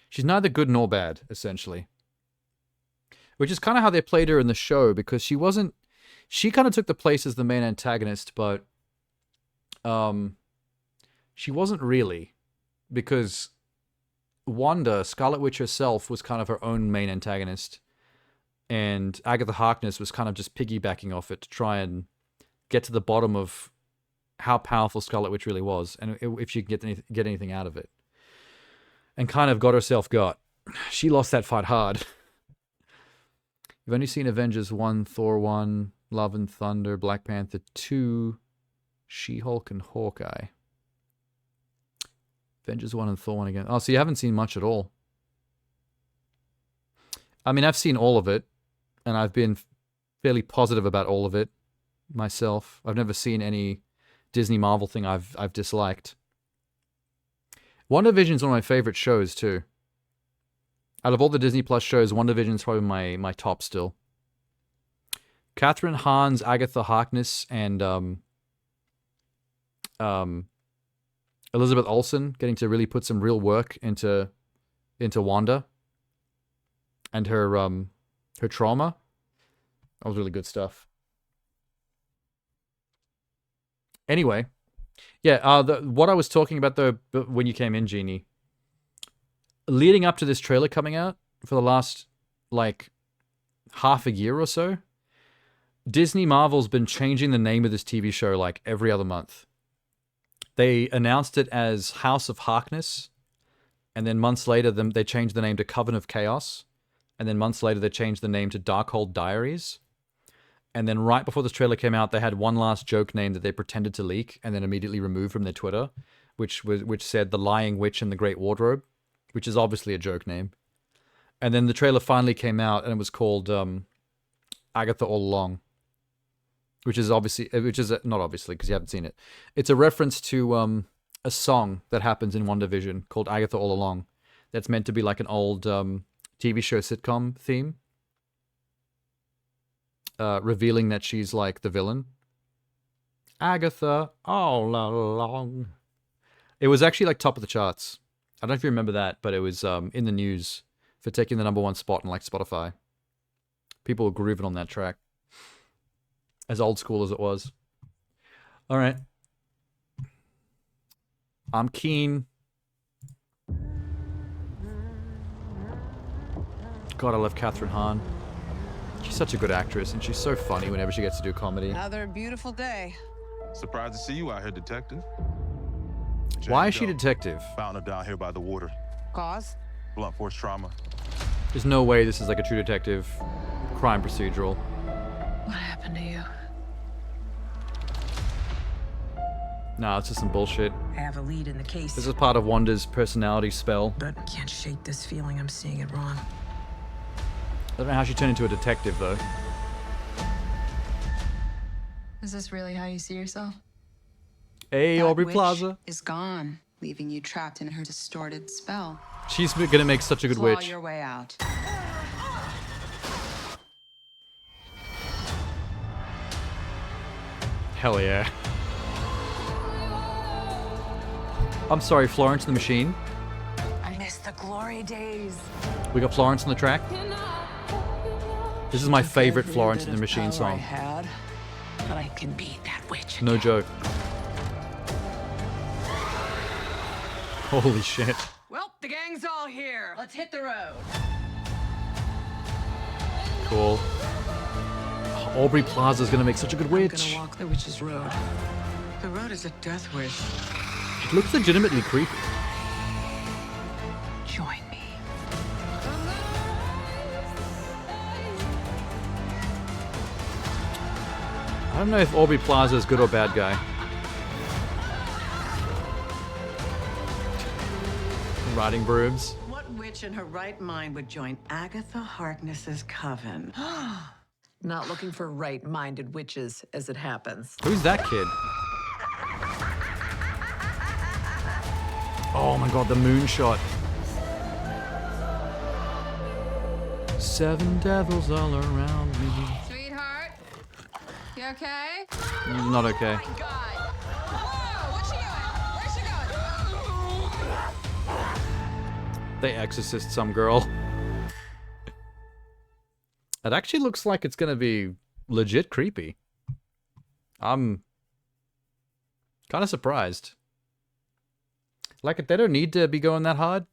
she's neither good nor bad, essentially. Which is kind of how they played her in the show, because she wasn't... She kind of took the place as the main antagonist, but she wasn't really, because Wanda, Scarlet Witch herself, was kind of her own main antagonist, and Agatha Harkness was kind of just piggybacking off it to try and get to the bottom of how powerful Scarlet Witch really was, and if she could get anything out of it. And kind of got herself got. She lost that fight hard. You've only seen Avengers 1, Thor 1, Love and Thunder, Black Panther 2, She-Hulk and Hawkeye. Avengers 1 and Thor 1 again. Oh, so you haven't seen much at all. I mean, I've seen all of it, and I've been fairly positive about all of it myself. I've never seen any Disney Marvel thing I've disliked. WandaVision's one of my favorite shows, too. Out of all the Disney Plus shows, WandaVision's probably my top still. Catherine Hahn's Agatha Harkness and Elizabeth Olsen getting to really put some real work into Wanda and her trauma. That was really good stuff. Anyway, yeah, what I was talking about though when you came in, Jeannie, leading up to this trailer coming out for the last like half a year or so, Disney Marvel's been changing the name of this TV show like every other month. They announced it as House of Harkness, and then months later they changed the name to Coven of Chaos, and then months later they changed the name to Darkhold Diaries. And then right before this trailer came out, they had one last joke name that they pretended to leak and then immediately removed from their Twitter, which said The Lying Witch and the Great Wardrobe, which is obviously a joke name. And then the trailer finally came out and it was called Agatha All Along, which is not obviously because you haven't seen it. It's a reference to a song that happens in WandaVision called Agatha All Along. That's meant to be like an old TV show sitcom theme. Revealing that she's like the villain. Agatha all along. It was actually like top of the charts. I don't know if you remember that, but it was in the news for taking the #1 spot on like Spotify. People were grooving on that track. As old school as it was. All right. I'm keen. God, I love Catherine Hahn. She's such a good actress, and she's so funny whenever she gets to do comedy. Another beautiful day. Surprised to see you out here, detective. Why is she detective? Found her down here by the water. Cause? Blunt force trauma. There's no way this is like a True Detective crime procedural. What happened to you? Nah, it's just some bullshit. I have a lead in the case. This is part of Wanda's personality spell. But I can't shake this feeling I'm seeing it wrong. I don't know how she turned into a detective, though. Is this really how you see yourself? Hey, That Aubrey witch Plaza. is gone, leaving you trapped in her distorted spell. She's gonna make such a good Claw witch. your way out. Hell yeah. I'm sorry, Florence and the Machine. I miss the glory days. We got Florence on the track. This is my favorite Florence and the Machine I song. had, but I can beat that witch. No joke. Holy shit. Well, the gang's all here. Let's hit the road. Cool. Aubrey Plaza's gonna make such a good I'm witch. gonna walk the witch's road. The road is a death wish. It looks legitimately creepy. Join me. I don't know if Aubrey Plaza is good or bad guy. Riding brooms. What witch in her right mind would join Agatha Harkness's coven? Not looking for right-minded witches, as it happens. Who's that kid? Oh my god, the moonshot. 7 devils all around me. Sweetheart, you okay? He's not okay. Whoa, what's she doing? Where's she going? They exorcist some girl. It actually looks like it's gonna be legit creepy. I'm kind of surprised. Like, they don't need to be going that hard,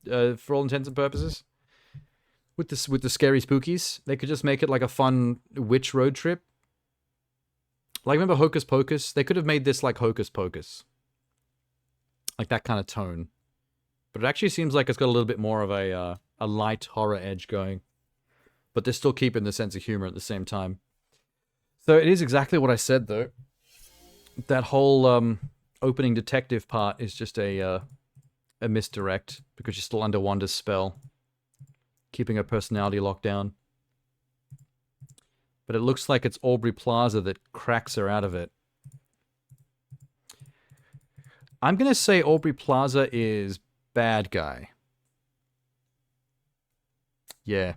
for all intents and purposes. With the scary spookies, they could just make it like a fun witch road trip. Like, remember Hocus Pocus? They could have made this like Hocus Pocus, like that kind of tone. But it actually seems like it's got a little bit more of a light horror edge going. But they're still keeping the sense of humor at the same time. So it is exactly what I said, though. That whole opening detective part is just a misdirect, because she's still under Wanda's spell, keeping her personality locked down. But it looks like it's Aubrey Plaza that cracks her out of it. I'm going to say Aubrey Plaza is bad guy. Yeah.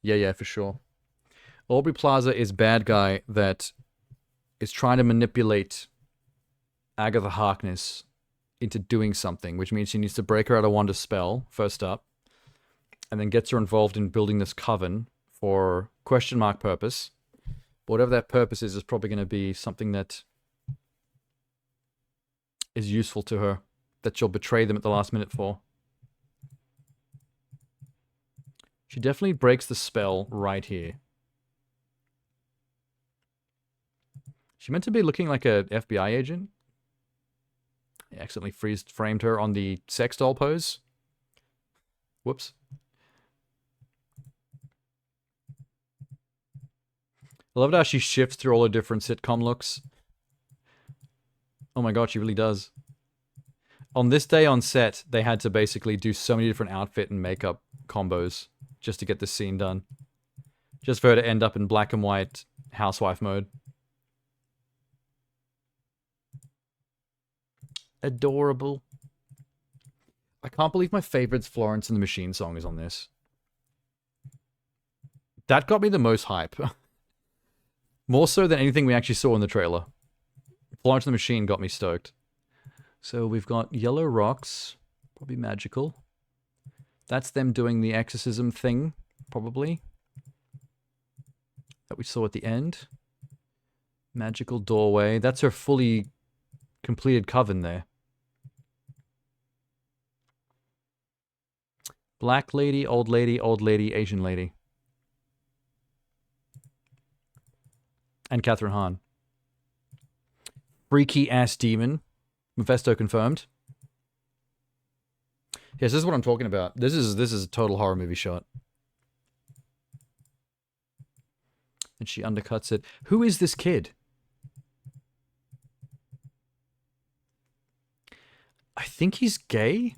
Yeah, for sure. Aubrey Plaza is bad guy that is trying to manipulate Agatha Harkness into doing something, which means she needs to break her out of Wanda's spell, first up, and then gets her involved in building this coven for question mark purpose. But whatever that purpose is probably going to be something that is useful to her, that she'll betray them at the last minute for. She definitely breaks the spell right here. She meant to be looking like a FBI agent. I accidentally framed her on the sex doll pose. Whoops. I love how she shifts through all the different sitcom looks. Oh my god, she really does. On this day on set, they had to basically do so many different outfit and makeup combos just to get this scene done. Just for her to end up in black and white housewife mode. Adorable. I can't believe my favorite Florence and the Machine song is on this. That got me the most hype. More so than anything we actually saw in the trailer. Florence and the Machine got me stoked. So we've got yellow rocks. Probably magical. That's them doing the exorcism thing, probably. That we saw at the end. Magical doorway. That's her fully completed coven there. Black lady, old lady, Asian lady. And Catherine Hahn. Freaky ass demon. Mephisto confirmed. Yes, this is what I'm talking about. This is a total horror movie shot. And she undercuts it. Who is this kid? I think he's gay,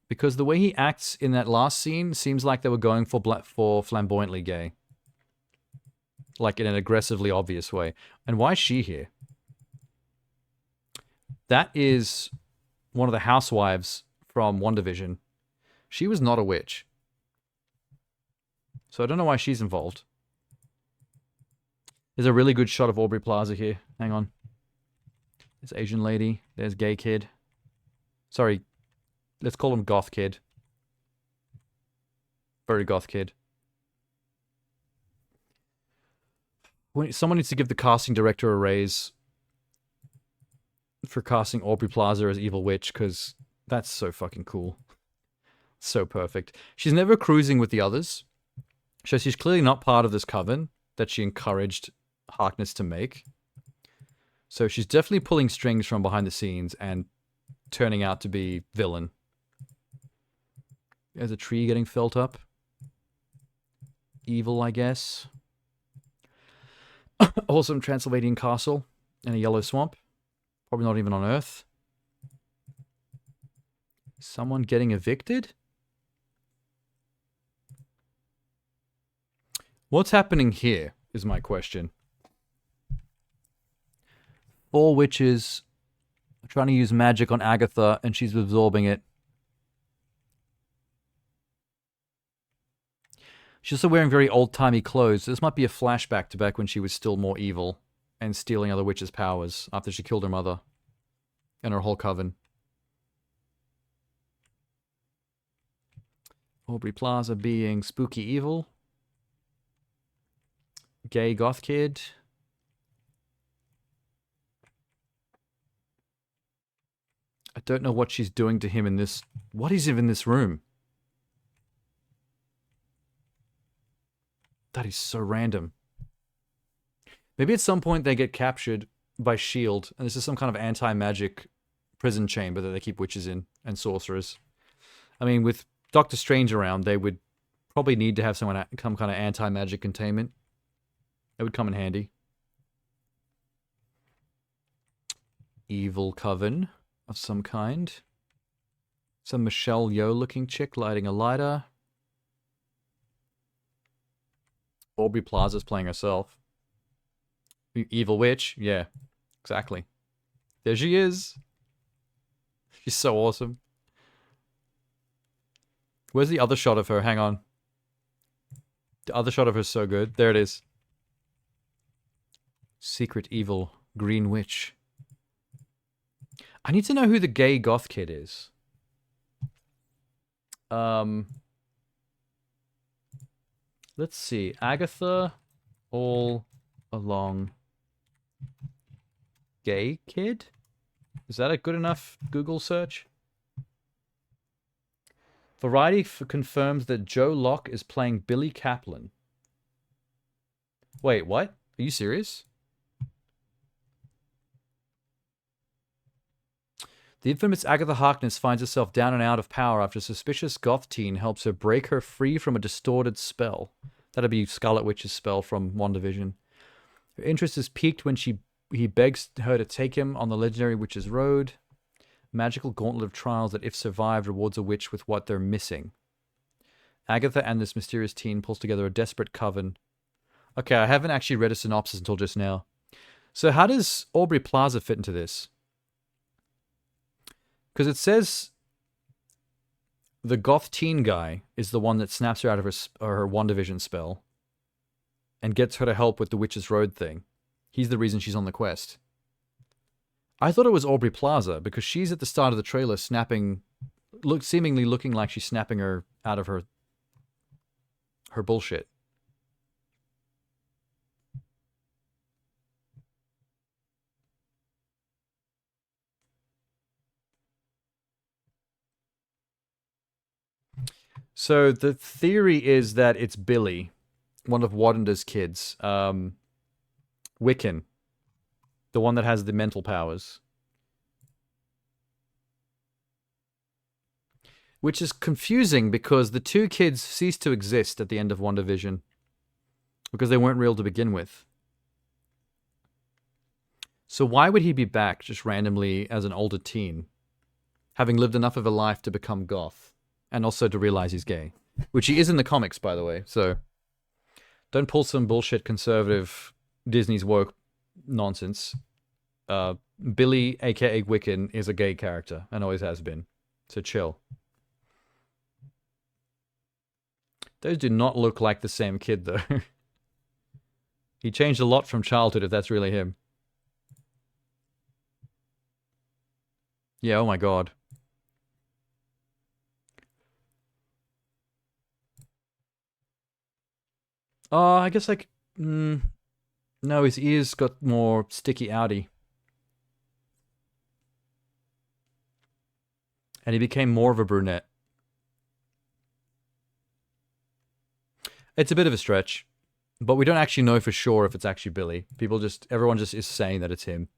because the way he acts in that last scene seems like they were going for flamboyantly gay. Like in an aggressively obvious way. And why is she here? That is one of the housewives from WandaVision. She was not a witch. So I don't know why she's involved. There's a really good shot of Aubrey Plaza here. Hang on. There's Asian lady. There's gay kid. Sorry. Let's call him goth kid. Very goth kid. Someone needs to give the casting director a raise for casting Aubrey Plaza as Evil Witch, because that's so fucking cool. So perfect. She's never cruising with the others. So she's clearly not part of this coven that she encouraged Harkness to make. So she's definitely pulling strings from behind the scenes and turning out to be villain. There's a tree getting felt up. Evil, I guess. Awesome Transylvanian castle and a yellow swamp. Probably not even on Earth. Someone getting evicted? What's happening here is my question. 4 witches are trying to use magic on Agatha and she's absorbing it. She's also wearing very old-timey clothes. This might be a flashback to back when she was still more evil and stealing other witches' powers after she killed her mother and her whole coven. Aubrey Plaza being spooky evil. Gay goth kid. I don't know what she's doing to him in this... What is in this room? That is so random. Maybe at some point they get captured by S.H.I.E.L.D. and this is some kind of anti-magic prison chamber that they keep witches in and sorcerers. I mean, with Doctor Strange around, they would probably need to have some kind of anti-magic containment. It would come in handy. Evil coven of some kind. Some Michelle Yeoh looking chick lighting a lighter. Aubrey Plaza's playing herself. Evil witch? Yeah, exactly. There she is. She's so awesome. Where's the other shot of her? Hang on. The other shot of her is so good. There it is. Secret evil green witch. I need to know who the gay goth kid is. Let's see. Agatha all along. Gay kid? Is that a good enough Google search? Variety confirms that Joe Locke is playing Billy Kaplan. Wait, what? Are you serious? The infamous Agatha Harkness finds herself down and out of power after a suspicious goth teen helps her break her free from a distorted spell. That'd be Scarlet Witch's spell from WandaVision. Her interest is piqued when he begs her to take him on the legendary witch's road. Magical gauntlet of trials that, if survived, rewards a witch with what they're missing. Agatha and this mysterious teen pulls together a desperate coven. Okay, I haven't actually read a synopsis until just now. So how does Aubrey Plaza fit into this? Because it says the goth teen guy is the one that snaps her out of her WandaVision spell and gets her to help with the Witch's Road thing. He's the reason she's on the quest. I thought it was Aubrey Plaza because she's at the start of the trailer snapping, seemingly looking like she's snapping her out of her bullshit. So the theory is that it's Billy, one of Wakanda's kids, Wiccan, the one that has the mental powers. Which is confusing because the two kids cease to exist at the end of WandaVision. Because they weren't real to begin with. So why would he be back just randomly as an older teen? Having lived enough of a life to become goth. And also to realize he's gay. Which he is in the comics, by the way. So don't pull some bullshit conservative Disney's woke nonsense. Billy, aka Wiccan, is a gay character. And always has been. So chill. Those do not look like the same kid, though. He changed a lot from childhood, if that's really him. Yeah, oh my god. Oh, I guess like... no, his ears got more sticky outy. And he became more of a brunette. It's a bit of a stretch. But we don't actually know for sure if it's actually Billy. Everyone just is saying that it's him.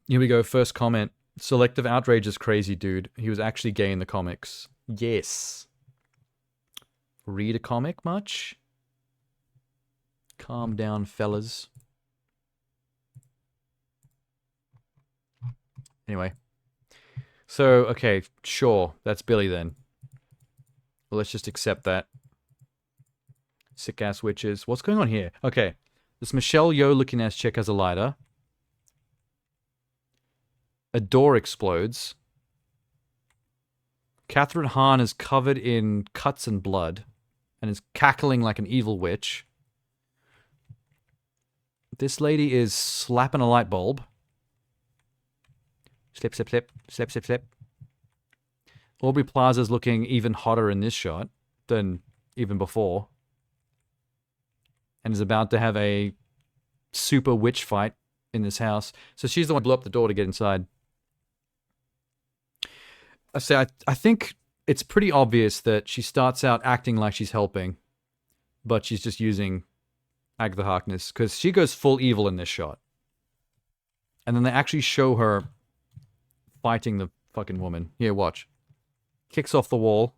Here we go, first comment. Selective outrage is crazy, dude. He was actually gay in the comics. Yes. Read a comic much? Calm down, fellas. Anyway. So, okay, sure, that's Billy then. Well, let's just accept that. Sick-ass witches. What's going on here? Okay, this Michelle Yeoh looking-ass chick has a lighter. A door explodes. Catherine Hahn is covered in cuts and blood and is cackling like an evil witch. This lady is slapping a light bulb. Slip, slip, slip, slip, slip, slip. Aubrey Plaza's looking even hotter in this shot than even before. And is about to have a super witch fight in this house. So she's the one who blew up the door to get inside. I think it's pretty obvious that she starts out acting like she's helping, but she's just using Agatha Harkness, because she goes full evil in this shot. And then they actually show her fighting the fucking woman. Here, watch. Kicks off the wall.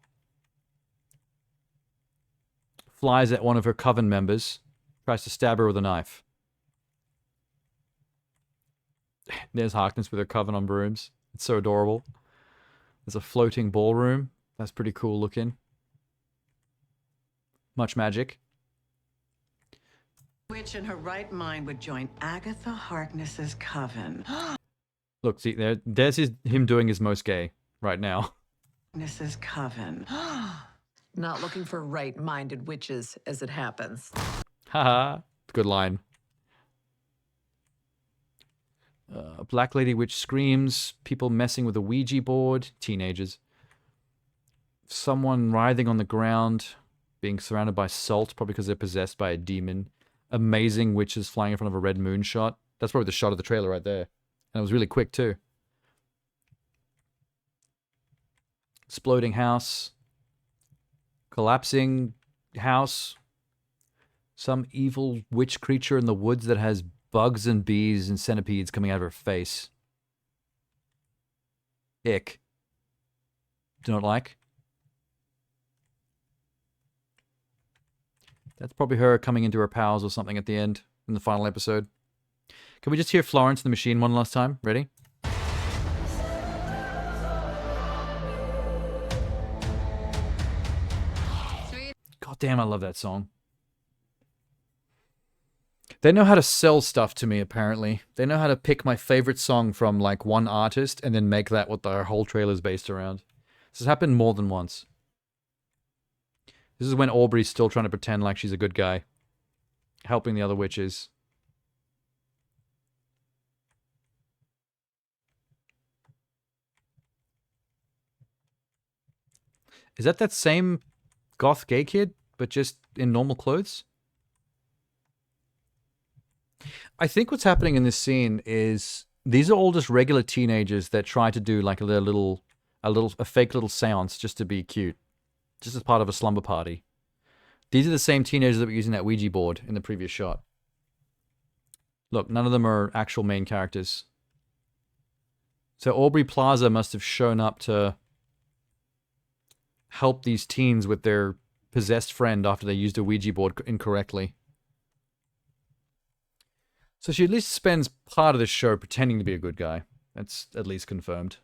Flies at one of her coven members. Tries to stab her with a knife. There's Harkness with her coven on brooms. It's so adorable. There's a floating ballroom. That's pretty cool looking. Much magic. Which in her right mind would join Agatha Harkness's coven. Look, see, there's him doing his most gay right now. Harkness's coven. Not looking for right-minded witches, as it happens. Haha. Good line. Black Lady Witch screams. People messing with a Ouija board. Teenagers. Someone writhing on the ground. Being surrounded by salt, probably because they're possessed by a demon. Amazing witches flying in front of a red moon shot. That's probably the shot of the trailer right there. And it was really quick too. Exploding house. Collapsing house. Some evil witch creature in the woods that has bugs and bees and centipedes coming out of her face. Ick. Do not like. That's probably her coming into her powers or something at the end, in the final episode. Can we just hear Florence the Machine one last time? Ready? God damn, I love that song. They know how to sell stuff to me, apparently. They know how to pick my favorite song from, like, one artist and then make that what their whole trailer is based around. This has happened more than once. This is when Aubrey's still trying to pretend like she's a good guy. Helping the other witches. Is that same goth gay kid, but just in normal clothes? I think what's happening in this scene is these are all just regular teenagers that try to do like a fake little seance just to be cute. Just as part of a slumber party. These are the same teenagers that were using that Ouija board in the previous shot. Look, none of them are actual main characters. So Aubrey Plaza must have shown up to help these teens with their possessed friend after they used a Ouija board incorrectly. So she at least spends part of the show pretending to be a good guy. That's at least confirmed.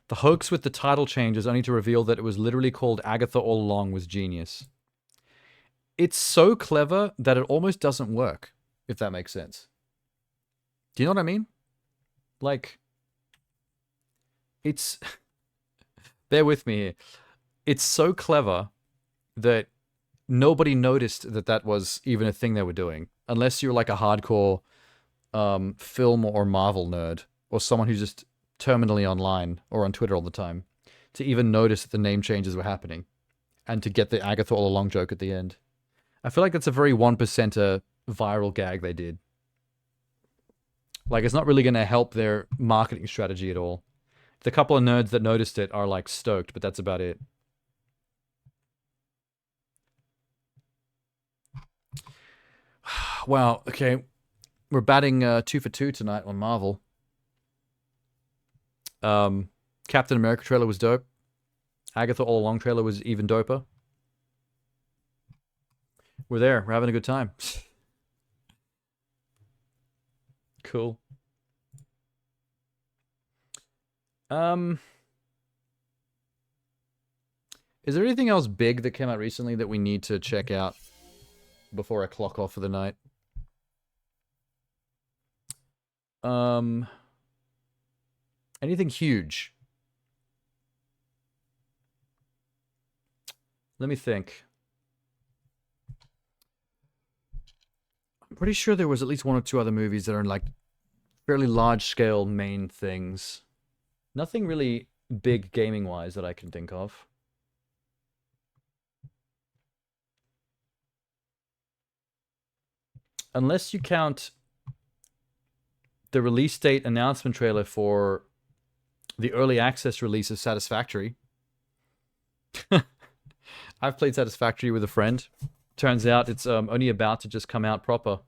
The hoax with the title changes only to reveal that it was literally called Agatha all along was genius. It's so clever that it almost doesn't work, if that makes sense. Do you know what I mean? Like, it's... Bear with me here. It's so clever that nobody noticed that that was even a thing they were doing. Unless you're like a hardcore film or Marvel nerd, or someone who's just terminally online or on Twitter all the time, to even notice that the name changes were happening and to get the Agatha all along joke at the end. I feel like that's a very 1%er viral gag they did. Like, it's not really going to help their marketing strategy at all. The couple of nerds that noticed it are like stoked, but that's about it. Wow, okay. We're batting 2 for 2 tonight on Marvel. Captain America trailer was dope. Agatha All Along trailer was even doper. We're there. We're having a good time. Cool. Is there anything else big that came out recently that we need to check out before I clock off for the night? Anything huge? Let me think. I'm pretty sure there was at least 1 or 2 other movies that are like fairly large-scale main things. Nothing really big gaming-wise that I can think of. Unless you count the release date announcement trailer for the early access release of Satisfactory. I've played Satisfactory with a friend. Turns out it's only about to just come out proper.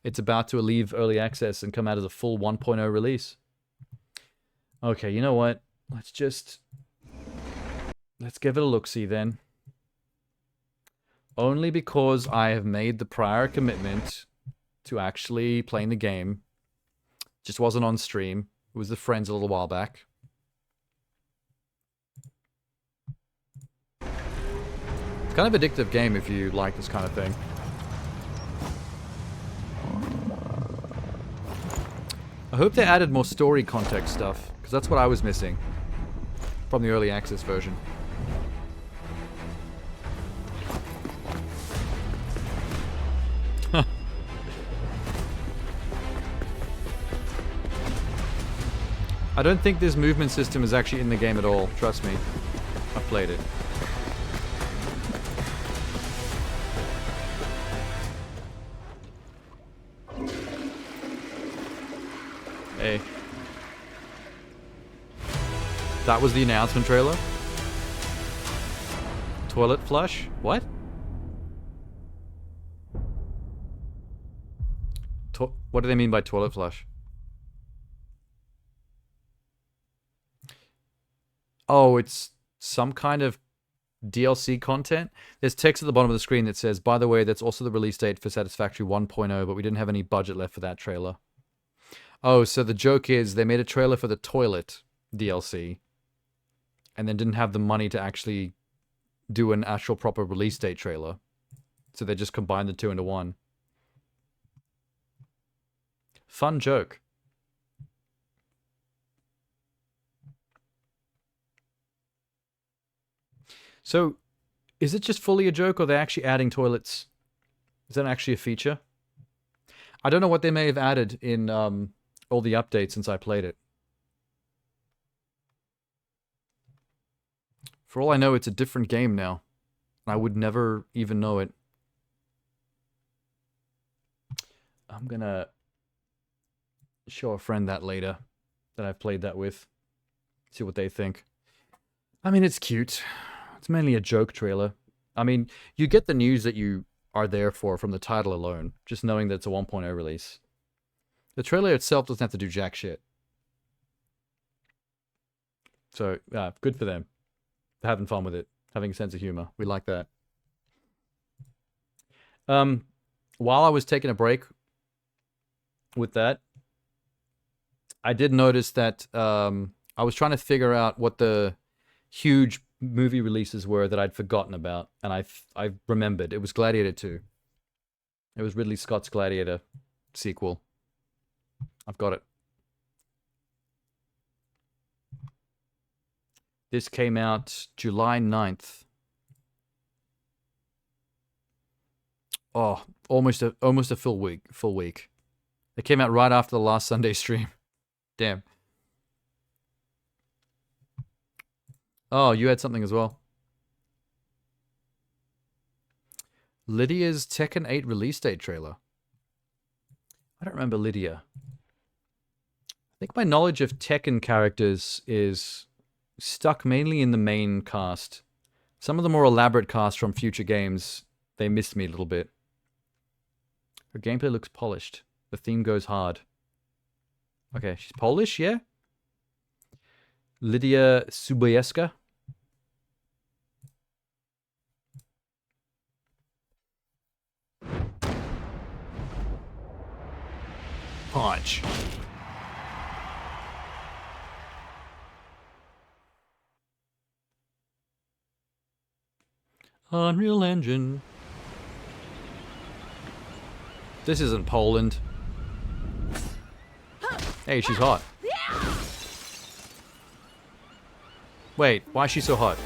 It's about to leave early access and come out as a full 1.0 release. Okay, you know what? Let's give it a look-see then. Only because I have made the prior commitment to actually playing the game. Just wasn't on stream. It was with friends a little while back. It's kind of an addictive game if you like this kind of thing. I hope they added more story context stuff, because that's what I was missing from the early access version. I don't think this movement system is actually in the game at all. Trust me. I've played it. Hey. That was the announcement trailer? Toilet flush? What? What do they mean by toilet flush? Oh, it's some kind of DLC content? There's text at the bottom of the screen that says, by the way, that's also the release date for Satisfactory 1.0, but we didn't have any budget left for that trailer. Oh, so the joke is they made a trailer for the toilet DLC and then didn't have the money to actually do an actual proper release date trailer. So they just combined the two into one. Fun joke. So, is it just fully a joke, or are they actually adding toilets? Is that actually a feature? I don't know what they may have added in all the updates since I played it. For all I know, it's a different game now. I would never even know it. I'm gonna show a friend that later, that I've played that with. See what they think. I mean, it's cute. It's mainly a joke trailer. I mean, you get the news that you are there for from the title alone, just knowing that it's a 1.0 release. The trailer itself doesn't have to do jack shit. So, good for them. They're having fun with it, having a sense of humor. We like that. While I was taking a break with that, I did notice that I was trying to figure out what the huge movie releases were that I'd forgotten about, and I remembered. It was Gladiator 2. It was Ridley Scott's Gladiator sequel. I've got it. This came out July 9th. Oh, almost a full week. It came out right after the last Sunday stream. Damn. Oh, you had something as well. Lydia's Tekken 8 release date trailer. I don't remember Lydia. I think my knowledge of Tekken characters is stuck mainly in the main cast. Some of the more elaborate casts from future games, they missed me a little bit. Her gameplay looks polished. The theme goes hard. Okay, she's Polish, yeah? Lydia Sobieska. Punch. Unreal Engine. This isn't Poland. Hey, she's hot. Wait, why is she so hot?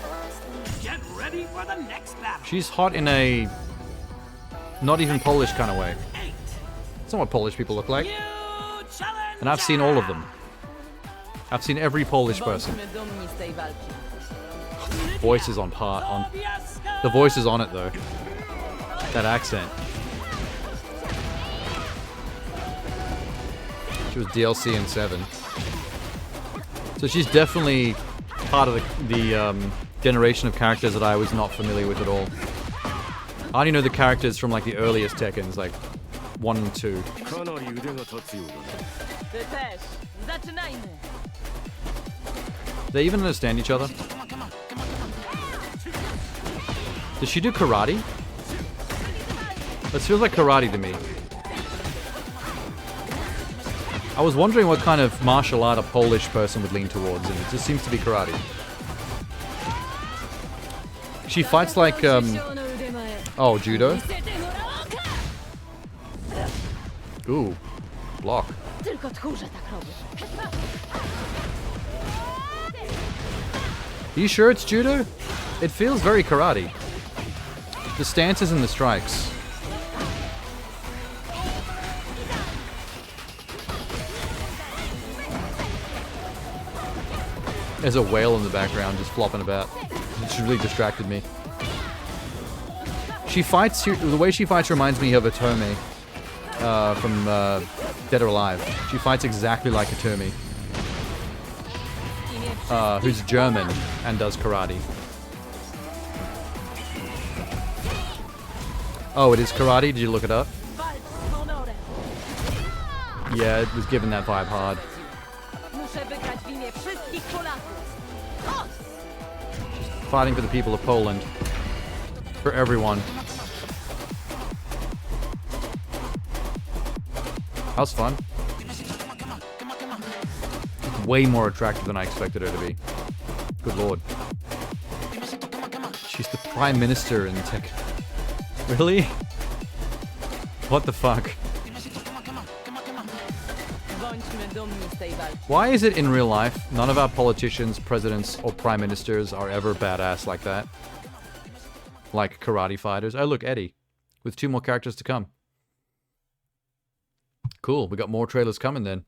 Get ready for the next battle. She's hot in a not even Polish kind of way. That's not what Polish people look like. And I've seen all of them. I've seen every Polish person. Voice is on part. The voice is on it though. That accent. She was DLC in 7. So she's definitely part of the generation of characters that I was not familiar with at all. I only know the characters from like the earliest Tekkens, like 1 and 2. They even understand each other? Does she do karate? This feels like karate to me. I was wondering what kind of martial art a Polish person would lean towards, and it just seems to be karate. She fights like, oh, judo? Ooh, block. Are you sure it's judo? It feels very karate. The stances and the strikes. There's a whale in the background just flopping about. It's really distracted me. She fights, the way she fights reminds me of Atome from Dead or Alive. She fights exactly like Atome, who's German and does karate. Oh, it is karate? Did you look it up? Yeah, it was given that vibe hard. She's fighting for the people of Poland. For everyone. That was fun. Way more attractive than I expected her to be. Good lord. She's the Prime Minister in Tekken. Really? What the fuck? Why is it in real life none of our politicians, presidents, or prime ministers are ever badass like that? Like karate fighters. Oh look, Eddie. With 2 more characters to come. Cool, we got more trailers coming then.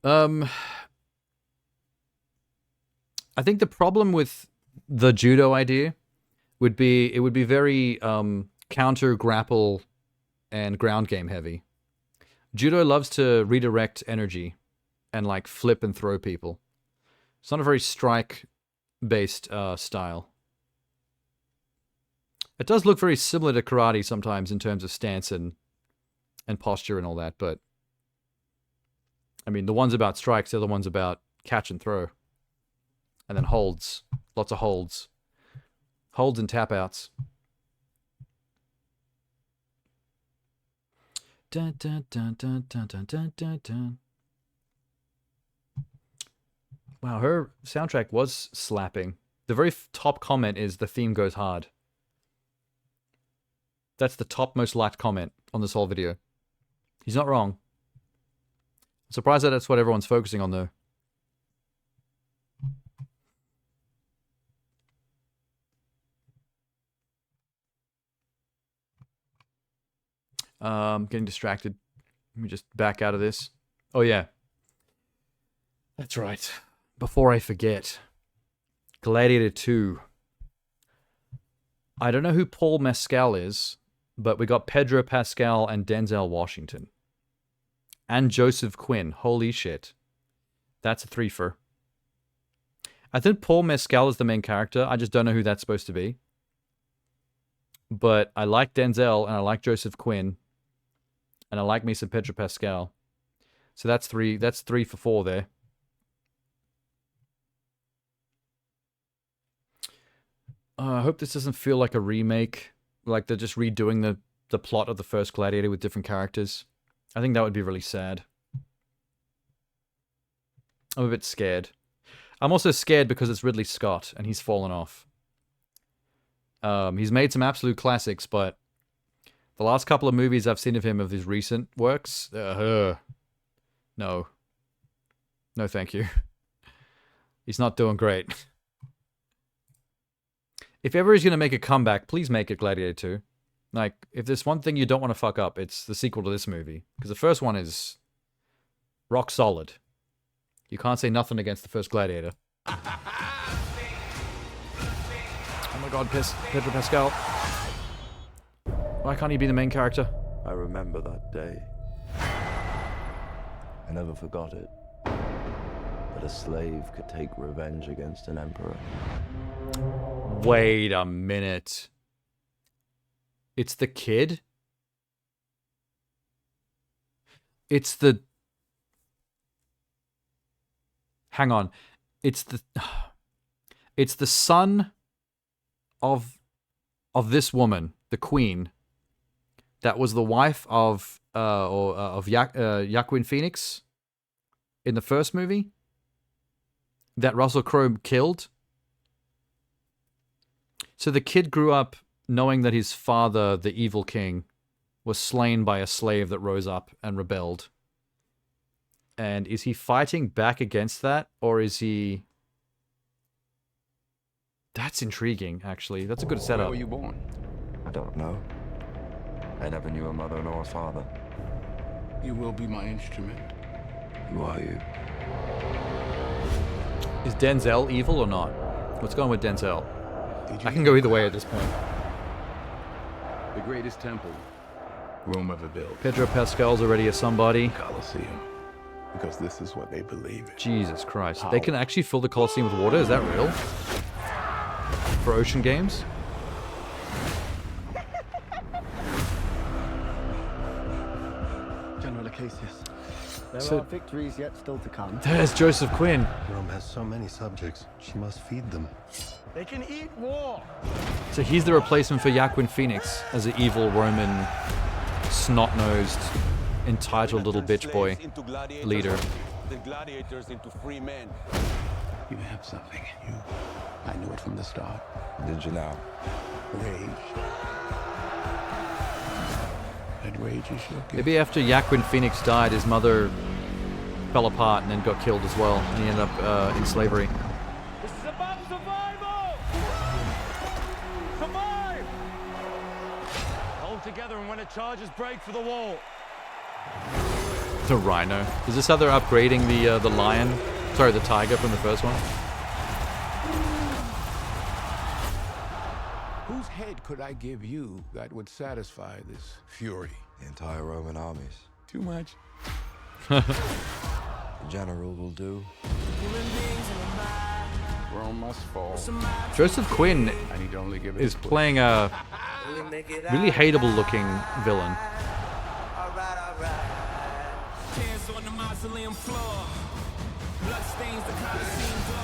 I think the problem with the judo idea would be, it would be very counter grapple and ground game heavy. Judo loves to redirect energy and like flip and throw people. It's not a very strike based style. It does look very similar to karate sometimes in terms of stance and posture and all that, but I mean, the ones about strikes, the other ones about catch and throw. And then holds. Lots of holds. Holds and tap outs. Dun, dun, dun, dun, dun, dun, dun, dun, dun. Wow, her soundtrack was slapping. The very top comment is the theme goes hard. That's the top most liked comment on this whole video. He's not wrong. I'm surprised that that's what everyone's focusing on, though. Getting distracted. Let me just back out of this. Oh, yeah. That's right. Before I forget. Gladiator 2. I don't know who Paul Mescal is, but we got Pedro Pascal and Denzel Washington. And Joseph Quinn. Holy shit. That's a threefer. I think Paul Mescal is the main character. I just don't know who that's supposed to be. But I like Denzel and I like Joseph Quinn. And I like me some Pedro Pascal. So that's 3 for 4 there. I hope this doesn't feel like a remake. Like they're just redoing the plot of the first Gladiator with different characters. I think that would be really sad. I'm a bit scared. I'm also scared because it's Ridley Scott and he's fallen off. He's made some absolute classics, but the last couple of movies I've seen of him of his recent works, no. No, thank you. He's not doing great. If ever he's going to make a comeback, please make it Gladiator 2. Like, if there's one thing you don't want to fuck up, it's the sequel to this movie. Because the first one is rock solid. You can't say nothing against the first Gladiator. Oh my god, Pedro Pascal. Why can't he be the main character? I remember that day. I never forgot it. That a slave could take revenge against an emperor. Wait a minute. It's the kid? It's the... Hang on. It's the son of this woman, the queen, that was the wife of Joaquin Phoenix in the first movie that Russell Crowe killed. So the kid grew up knowing that his father, the evil king, was slain by a slave that rose up and rebelled. And is he fighting back against that, or is he... That's intriguing, actually. That's a good setup. Where were you born? I don't know. I never knew a mother nor a father. You will be my instrument. Who are you? Is Denzel evil or not? What's going with Denzel? I can go either way at this point. The greatest temple Rome ever built. Pedro Pascal's already a somebody. Colosseum. Because this is what they believe in. Jesus Christ. They can actually fill the Colosseum with water? Is that real? For Ocean Games? General Acacius. There So- are victories yet still to come. There's Joseph Quinn. Rome has so many subjects. She must feed them. They can eat war. So he's the replacement for Joaquin Phoenix as an evil Roman, snot-nosed, entitled little bitch boy leader. The gladiators into free men. You have something in you. I knew it from the start. Did you now? Rage. That rage is your gift. Maybe after Joaquin Phoenix died, his mother fell apart and then got killed as well, and he ended up in slavery. This is about survival! Survive! Hold together and when it charges, break for the wall. The rhino. Is this how they're upgrading the lion? Sorry, the tiger from the first one? Whose head could I give you that would satisfy this fury? The entire Roman armies. Too much. The general will do. Rome must fall. Joseph Quinn I need only give it is playing a Really hateable looking villain.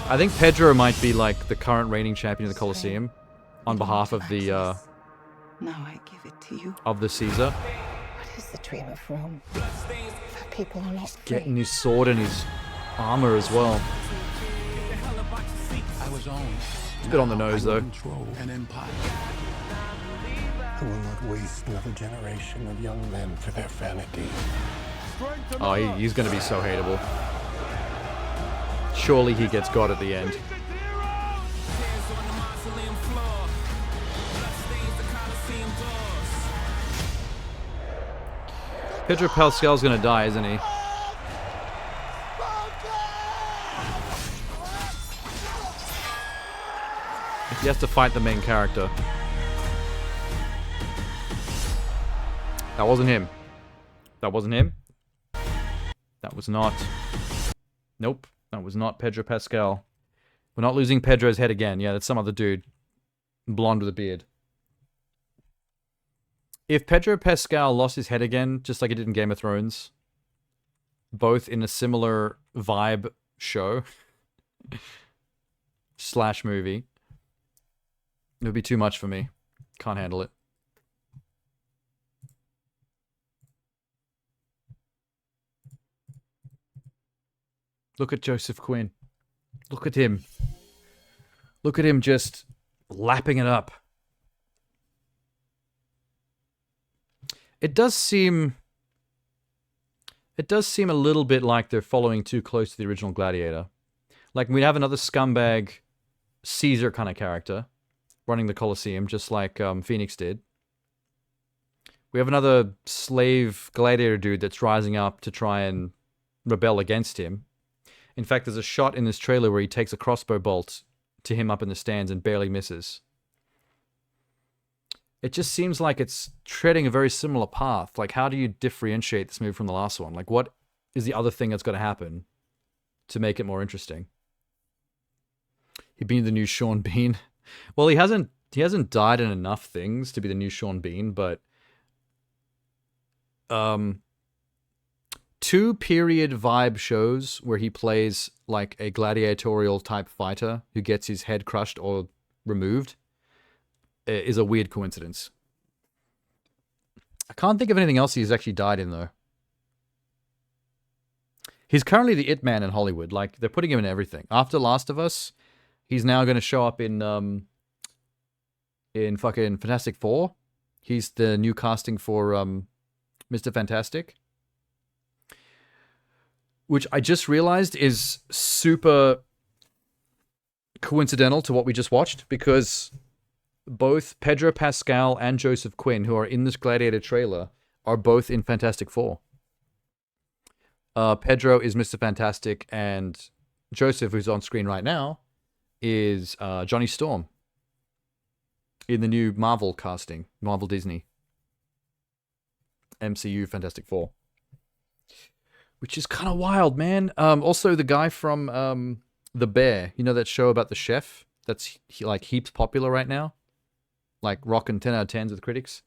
I think Pedro might be like the current reigning champion of the Colosseum on behalf of the Now I give it to you. of the Caesar. What is the dream of Rome? That people are not free. Getting his sword and his armor as well. I was owned. It's a bit on the nose though. An empire. I will not waste another generation of young men for their vanity. Oh, he's going to be so hateable. Surely he gets God at the end. Pedro Pascal's going to die, isn't he? If he has to fight the main character. That wasn't him. That wasn't him. That was not... Nope. That was not Pedro Pascal. We're not losing Pedro's head again. Yeah, that's some other dude. Blonde with a beard. If Pedro Pascal lost his head again, just like he did in Game of Thrones, both in a similar vibe show / movie, it would be too much for me. Can't handle it. Look at Joseph Quinn. Look at him. Look at him just lapping it up. It does seem a little bit like they're following too close to the original Gladiator. Like we'd have another scumbag Caesar kind of character running the Colosseum, just like Phoenix did. We have another slave gladiator dude that's rising up to try and rebel against him. In fact, there's a shot in this trailer where he takes a crossbow bolt to him up in the stands and barely misses. It just seems like it's treading a very similar path. Like, how do you differentiate this movie from the last one? Like, what is the other thing that's going to happen to make it more interesting? He'd be the new Sean Bean. Well, he hasn't died in enough things to be the new Sean Bean, but 2 period vibe shows where he plays like a gladiatorial type fighter who gets his head crushed or removed is a weird coincidence. I can't think of anything else he's actually died in though. He's currently the It Man in Hollywood. Like, they're putting him in everything. After Last of Us, he's now going to show up in fucking Fantastic Four. He's the new casting for Mr. Fantastic. Which I just realized is super coincidental to what we just watched, because both Pedro Pascal and Joseph Quinn, who are in this Gladiator trailer, are both in Fantastic Four. Pedro is Mr. Fantastic, and Joseph, who's on screen right now, is Johnny Storm in the new Marvel casting, Marvel Disney MCU Fantastic Four. Which is kind of wild, man. Also, the guy from The Bear, you know that show about the chef that's like heaps popular right now? Like rocking 10 out of 10s with critics.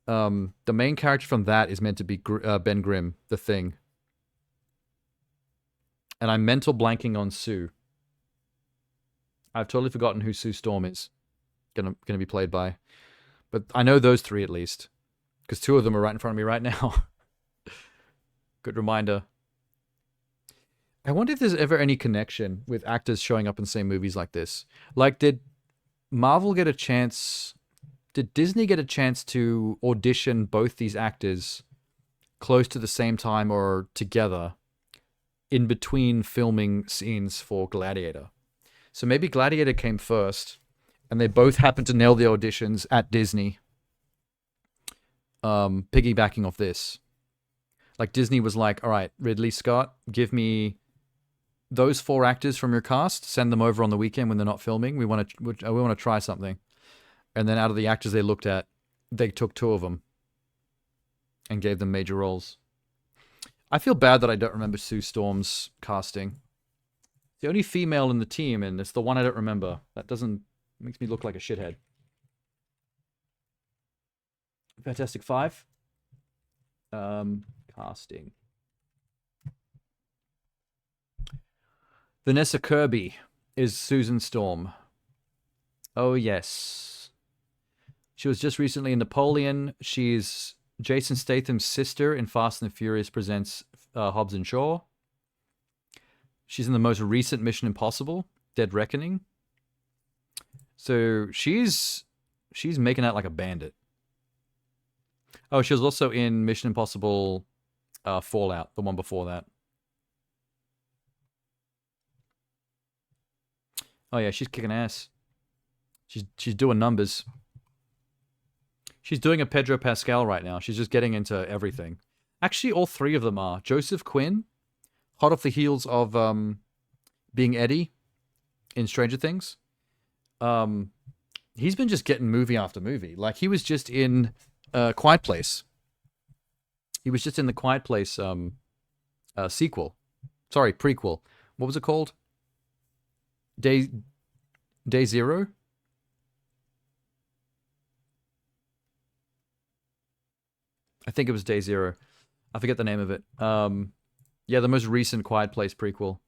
The main character from that is meant to be Ben Grimm, the Thing. And I'm mental blanking on Sue. I've totally forgotten who Sue Storm is gonna be played by. But I know those 3 at least. Because 2 of them are right in front of me right now. Good reminder. I wonder if there's ever any connection with actors showing up in the same movies like this. Like, did Marvel get a chance... Did Disney get a chance to audition both these actors close to the same time or together in between filming scenes for Gladiator? So maybe Gladiator came first, and they both happened to nail the auditions at Disney, piggybacking off this. Like, Disney was like, all right, Ridley Scott, give me those 4 actors from your cast, send them over on the weekend when they're not filming. We want to try something. And then out of the actors they looked at, they took 2 of them and gave them major roles. I feel bad that I don't remember Sue Storm's casting. The only female in the team, and it's the one I don't remember. That makes me look like a shithead. Fantastic Five. Casting. Vanessa Kirby is Susan Storm. Oh, yes. She was just recently in Napoleon. She's Jason Statham's sister in Fast and the Furious Presents Hobbs and Shaw. She's in the most recent Mission Impossible, Dead Reckoning. So she's making out like a bandit. Oh, she was also in Mission Impossible Fallout, the one before that. Oh yeah, she's kicking ass. She's doing numbers. She's doing a Pedro Pascal right now. She's just getting into everything. Actually, all three of them are. Joseph Quinn, hot off the heels of being Eddie in Stranger Things. He's been just getting movie after movie. Like, he was just in Quiet Place. He was just in the Quiet Place sequel. Sorry, prequel. What was it called? Day Zero? I think it was Day Zero. I forget the name of it. Yeah, the most recent Quiet Place prequel.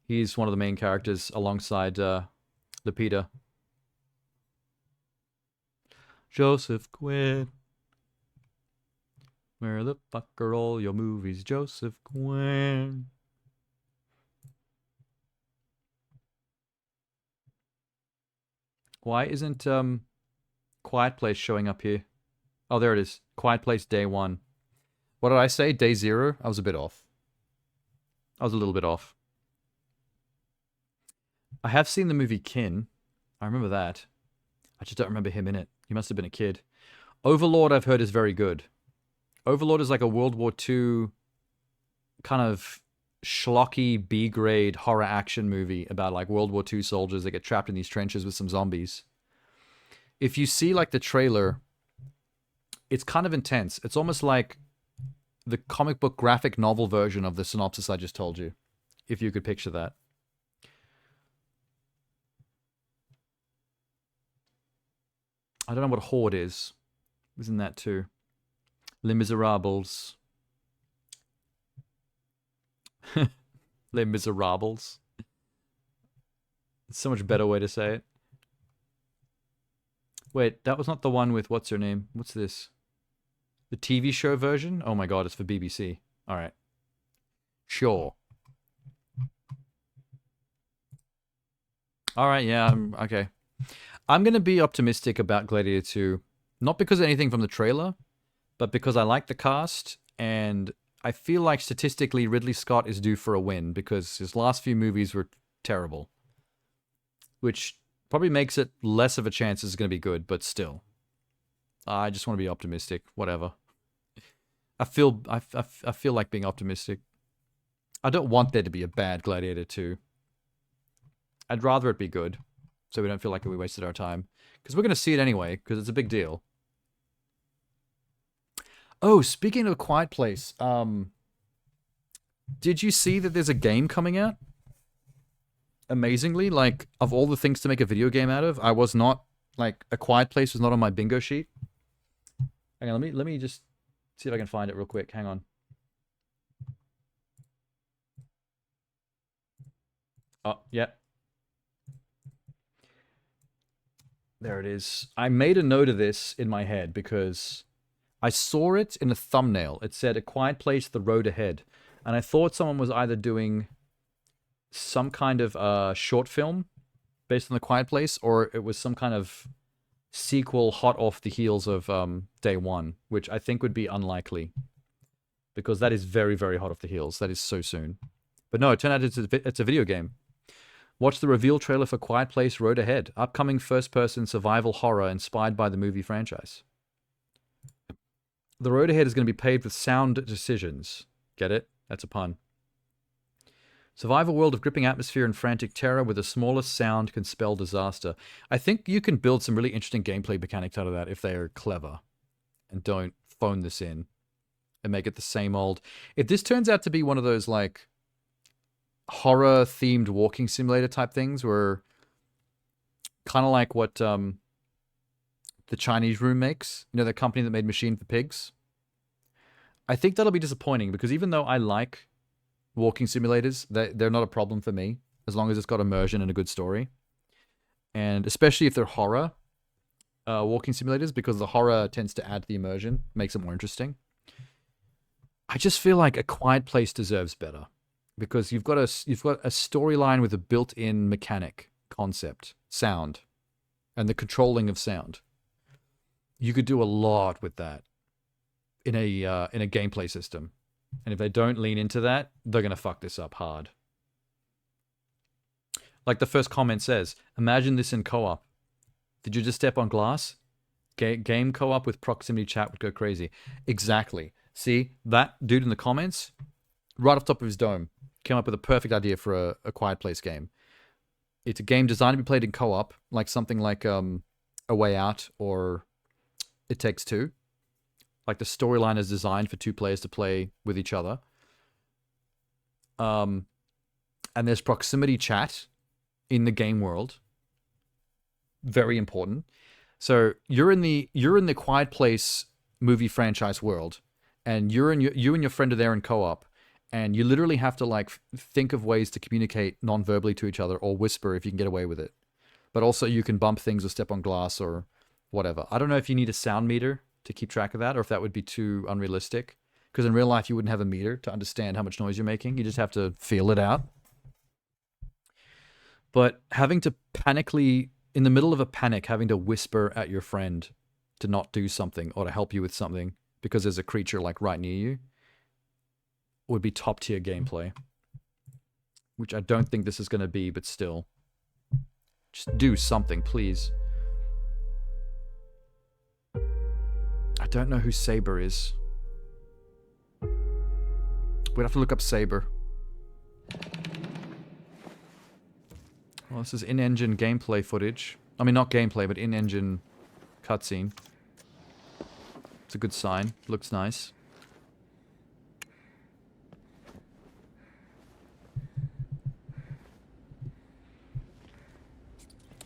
He's one of the main characters alongside Lupita. Joseph Quinn. Where the fuck are all your movies, Joseph Quinn? Why isn't Quiet Place showing up here? Oh, there it is. Quiet Place Day 1. What did I say? Day 0? I was a bit off. I was a little bit off. I have seen the movie Kin. I remember that. I just don't remember him in it. He must have been a kid. Overlord, I've heard, is very good. Overlord is like a World War II kind of schlocky B-grade horror action movie about like World War II soldiers that get trapped in these trenches with some zombies. If you see like the trailer, it's kind of intense. It's almost like the comic book graphic novel version of the synopsis I just told you, if you could picture that. I don't know what Horde is. It was in that too. Les Miserables. Les Miserables. It's so much better way to say it. Wait, that was not the one with what's her name? What's this? The TV show version? Oh my god, it's for BBC. Alright. Sure. Alright, yeah, okay. I'm going to be optimistic about Gladiator 2. Not because of anything from the trailer, but because I like the cast, and I feel like statistically Ridley Scott is due for a win, because his last few movies were terrible. Which probably makes it less of a chance it's going to be good, but still. I just want to be optimistic. Whatever. I feel like being optimistic. I don't want there to be a bad Gladiator 2. I'd rather it be good, so we don't feel like we wasted our time. Because we're going to see it anyway, because it's a big deal. Oh, speaking of Quiet Place, did you see that there's a game coming out? Amazingly, like, of all the things to make a video game out of, I was not, like, A Quiet Place was not on my bingo sheet. Hang on, let me just see if I can find it real quick. Hang on. Oh, yeah. There it is. I made a note of this in my head because I saw it in a thumbnail. It said, A Quiet Place, The Road Ahead. And I thought someone was either doing some kind of short film based on The Quiet Place, or it was some kind of sequel hot off the heels of Day 1, which I think would be unlikely. Because that is very, very hot off the heels. That is so soon. But no, it turned out it's a video game. Watch the reveal trailer for Quiet Place Road Ahead, upcoming first-person survival horror inspired by the movie franchise. The road ahead is going to be paved with sound decisions. Get it? That's a pun. Survive a world of gripping atmosphere and frantic terror where the smallest sound can spell disaster. I think you can build some really interesting gameplay mechanics out of that if they are clever and don't phone this in and make it the same old. If this turns out to be one of those, like, horror-themed walking simulator type things where kind of like what the Chinese room makes. You know, the company that made Machine for Pigs. I think that'll be disappointing because even though I like walking simulators, they're not a problem for me as long as it's got immersion and a good story. And especially if they're horror walking simulators, because the horror tends to add to the immersion, makes it more interesting. I just feel like A Quiet Place deserves better because you've got a storyline with a built-in mechanic concept, sound, and the controlling of sound. You could do a lot with that in a gameplay system. And if they don't lean into that, they're going to fuck this up hard. Like the first comment says, imagine this in co-op. Did you just step on glass? Game co-op with proximity chat would go crazy. Exactly. See, that dude in the comments, right off the top of his dome, came up with a perfect idea for a Quiet Place game. It's a game designed to be played in co-op, like something like A Way Out or It Takes Two. Like the storyline is designed for 2 players to play with each other. And there's proximity chat in the game world. Very important. So you're in the Quiet Place movie franchise world, and you and your friend are there in co-op, and you literally have to like think of ways to communicate non-verbally to each other or whisper if you can get away with it. But also you can bump things or step on glass or whatever. I don't know if you need a sound meter to keep track of that, or if that would be too unrealistic. Because in real life, you wouldn't have a meter to understand how much noise you're making. You just have to feel it out. But having to panically, in the middle of a panic, having to whisper at your friend to not do something or to help you with something because there's a creature like right near you would be top tier gameplay. Which I don't think this is going to be, but still. Just do something, please. I don't know who Saber is. We'd have to look up Saber. Well, this is in-engine gameplay footage. I mean, not gameplay, but in-engine cutscene. It's a good sign. Looks nice.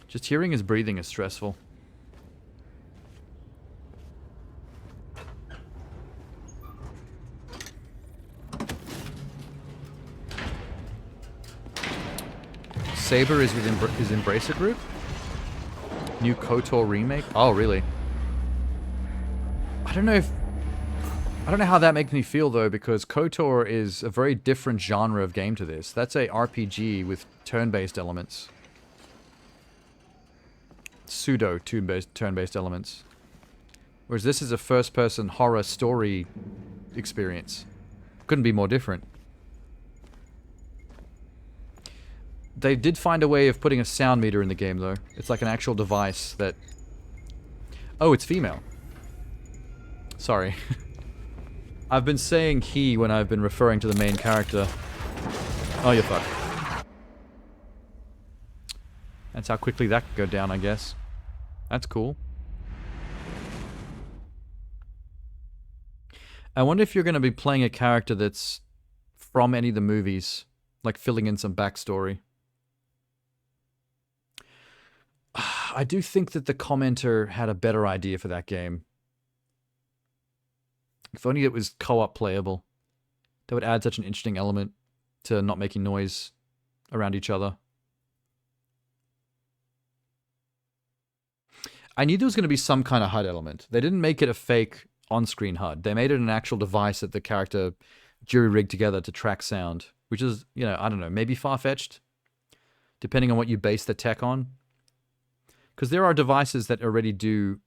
Just hearing his breathing is stressful. Saber is with Embracer Group? New KOTOR remake? Oh, really? I don't know how that makes me feel, though, because KOTOR is a very different genre of game to this. That's a RPG with turn-based elements. Pseudo turn-based elements. Whereas this is a first-person horror story experience. Couldn't be more different. They did find a way of putting a sound meter in the game, though. It's like an actual device that... Oh, it's female. Sorry. I've been saying he when I've been referring to the main character. Oh, you're fucked. That's how quickly that could go down, I guess. That's cool. I wonder if you're going to be playing a character that's from any of the movies, like filling in some backstory. I do think that the commenter had a better idea for that game. If only it was co-op playable. That would add such an interesting element to not making noise around each other. I knew there was going to be some kind of HUD element. They didn't make it a fake on-screen HUD. They made it an actual device that the character jury-rigged together to track sound. Which is, you know, I don't know, maybe far-fetched. Depending on what you base the tech on. Because there are devices that already do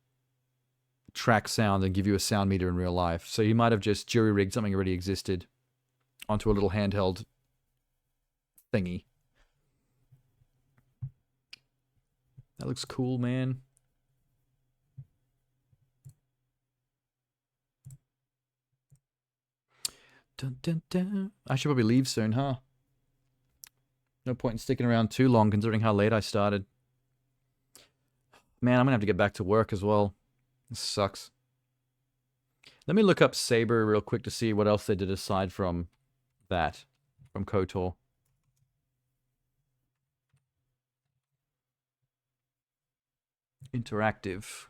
track sound and give you a sound meter in real life. So you might have just jury-rigged something already existed onto a little handheld thingy. That looks cool, man. Dun, dun, dun. I should probably leave soon, huh? No point in sticking around too long considering how late I started. Man, I'm gonna have to get back to work as well. This sucks. Let me look up Saber real quick to see what else they did aside from that. From KOTOR. Interactive.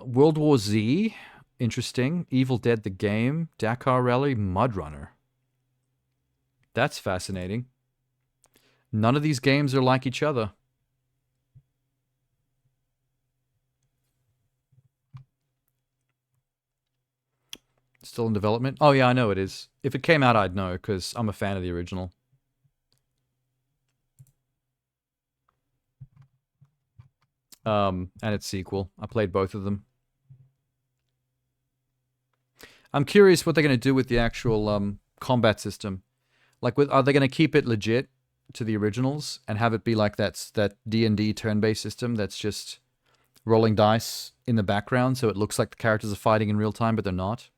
World War Z, interesting. Evil Dead the game, Dakar Rally, Mud Runner. That's fascinating. None of these games are like each other. Still in development? Oh yeah, I know it is. If it came out, I'd know, because I'm a fan of the original. And its sequel. I played both of them. I'm curious what they're going to do with the actual combat system. Like, are they going to keep it legit to the originals and have it be like that D&D turn-based system that's just rolling dice in the background so it looks like the characters are fighting in real time, but they're not?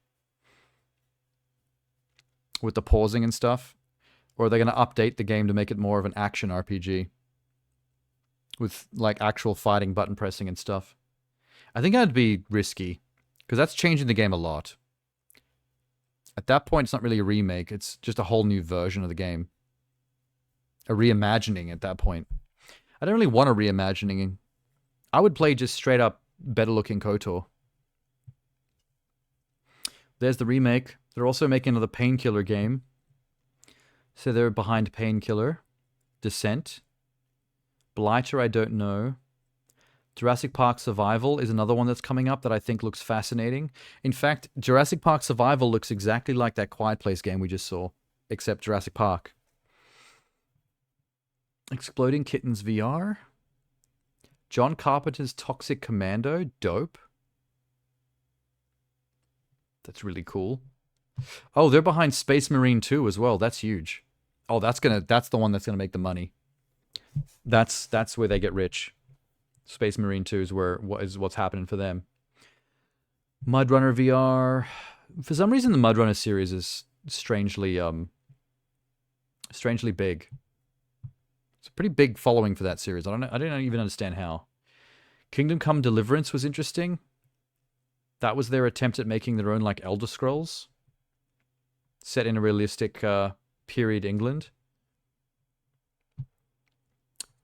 With the pausing and stuff? Or are they going to update the game to make it more of an action RPG? With, like, actual fighting, button pressing and stuff. I think that'd be risky, because that's changing the game a lot. At that point, it's not really a remake, it's just a whole new version of the game. A reimagining at that point. I don't really want a reimagining. I would play just straight up better-looking KOTOR. There's the remake. They're also making another Painkiller game. So they're behind Painkiller. Descent. Blighter, I don't know. Jurassic Park Survival is another one that's coming up that I think looks fascinating. In fact, Jurassic Park Survival looks exactly like that Quiet Place game we just saw, except Jurassic Park. Exploding Kittens VR. John Carpenter's Toxic Commando, dope. That's really cool. Oh, they're behind Space Marine 2 as well. That's huge. Oh, that's the one that's gonna make the money. That's where they get rich. Space Marine 2 is what's happening for them. Mud Runner VR. For some reason, the Mud Runner series is strangely big. It's a pretty big following for that series. I don't even understand how. Kingdom Come Deliverance was interesting. That was their attempt at making their own, like, Elder Scrolls. Set in a realistic period England.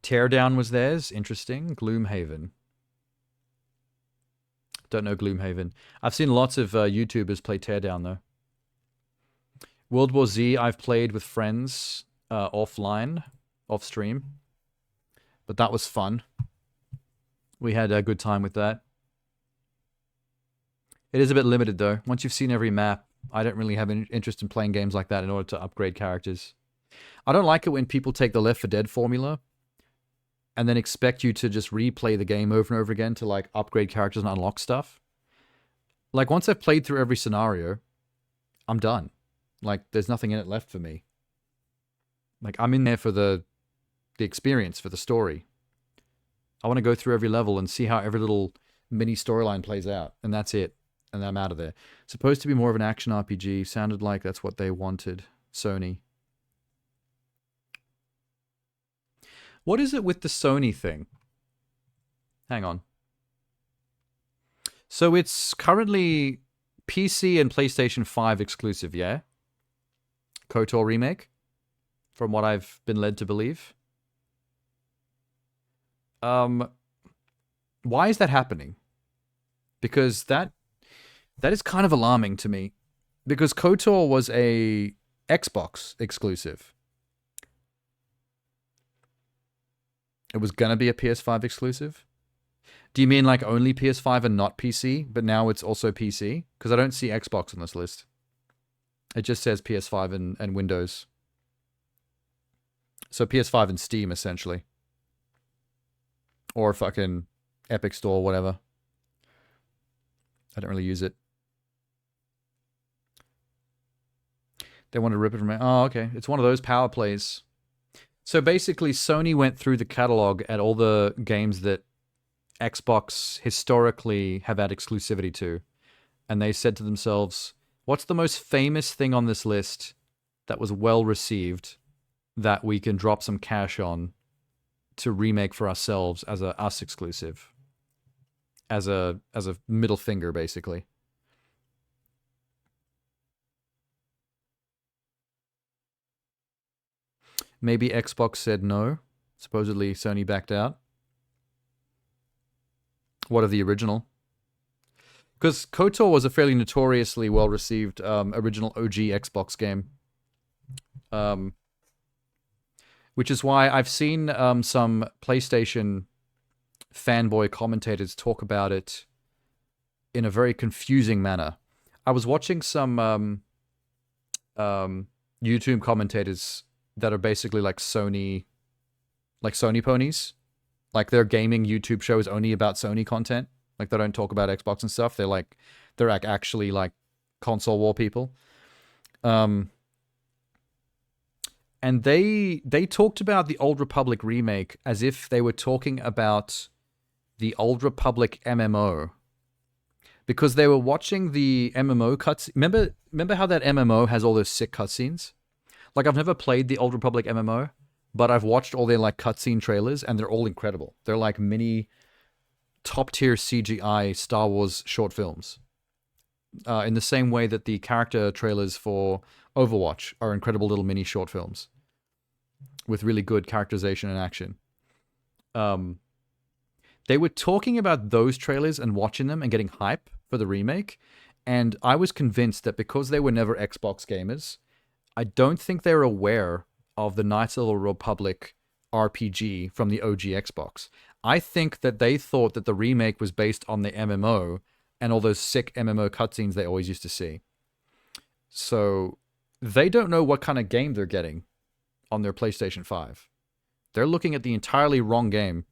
Teardown was theirs. Interesting. Gloomhaven. Don't know Gloomhaven. I've seen lots of YouTubers play Teardown, though. World War Z I've played with friends offline, off stream. But that was fun. We had a good time with that. It is a bit limited, though. Once you've seen every map, I don't really have an interest in playing games like that in order to upgrade characters. I don't like it when people take the Left 4 Dead formula and then expect you to just replay the game over and over again to, like, upgrade characters and unlock stuff. Like, once I've played through every scenario, I'm done. Like, there's nothing in it left for me. Like, I'm in there for the experience, for the story. I want to go through every level and see how every little mini storyline plays out, and that's it. And I'm out of there. Supposed to be more of an action RPG. Sounded like that's what they wanted. Sony. What is it with the Sony thing? Hang on. So it's currently PC and PlayStation 5 exclusive, yeah? KOTOR remake? From what I've been led to believe. Why is that happening? Because that is kind of alarming to me. Because KOTOR was a Xbox exclusive. It was gonna be a PS5 exclusive? Do you mean like only PS5 and not PC, but now it's also PC? Because I don't see Xbox on this list. It just says PS5 and Windows. So PS5 and Steam, essentially. Or fucking Epic Store, whatever. I don't really use it. They want to rip it from me. Oh, okay. It's one of those power plays. So basically, Sony went through the catalog at all the games that Xbox historically have had exclusivity to. And they said to themselves, what's the most famous thing on this list that was well received that we can drop some cash on to remake for ourselves as a us exclusive? As a middle finger, basically. Maybe Xbox said no. Supposedly Sony backed out. What of the original? Because KOTOR was a fairly notoriously well-received original OG Xbox game. Which is why I've seen some PlayStation fanboy commentators talk about it in a very confusing manner. I was watching some YouTube commentators that are basically like Sony ponies. Like their gaming YouTube show is only about Sony content. Like they don't talk about Xbox and stuff. They're actually like console war people. And they talked about the Old Republic remake as if they were talking about the Old Republic MMO. Because they were watching the MMO cuts. Remember how that MMO has all those sick cutscenes? Like, I've never played the Old Republic MMO, but I've watched all their like cutscene trailers, and they're all incredible. They're like mini top-tier CGI Star Wars short films. In the same way that the character trailers for Overwatch are incredible little mini short films with really good characterization and action. They were talking about those trailers and watching them and getting hype for the remake, and I was convinced that because they were never Xbox gamers, I don't think they were aware of the Knights of the Republic RPG from the OG Xbox. I think that they thought that the remake was based on the MMO and all those sick MMO cutscenes they always used to see. So they don't know what kind of game they're getting on their PlayStation 5. They're looking at the entirely wrong game.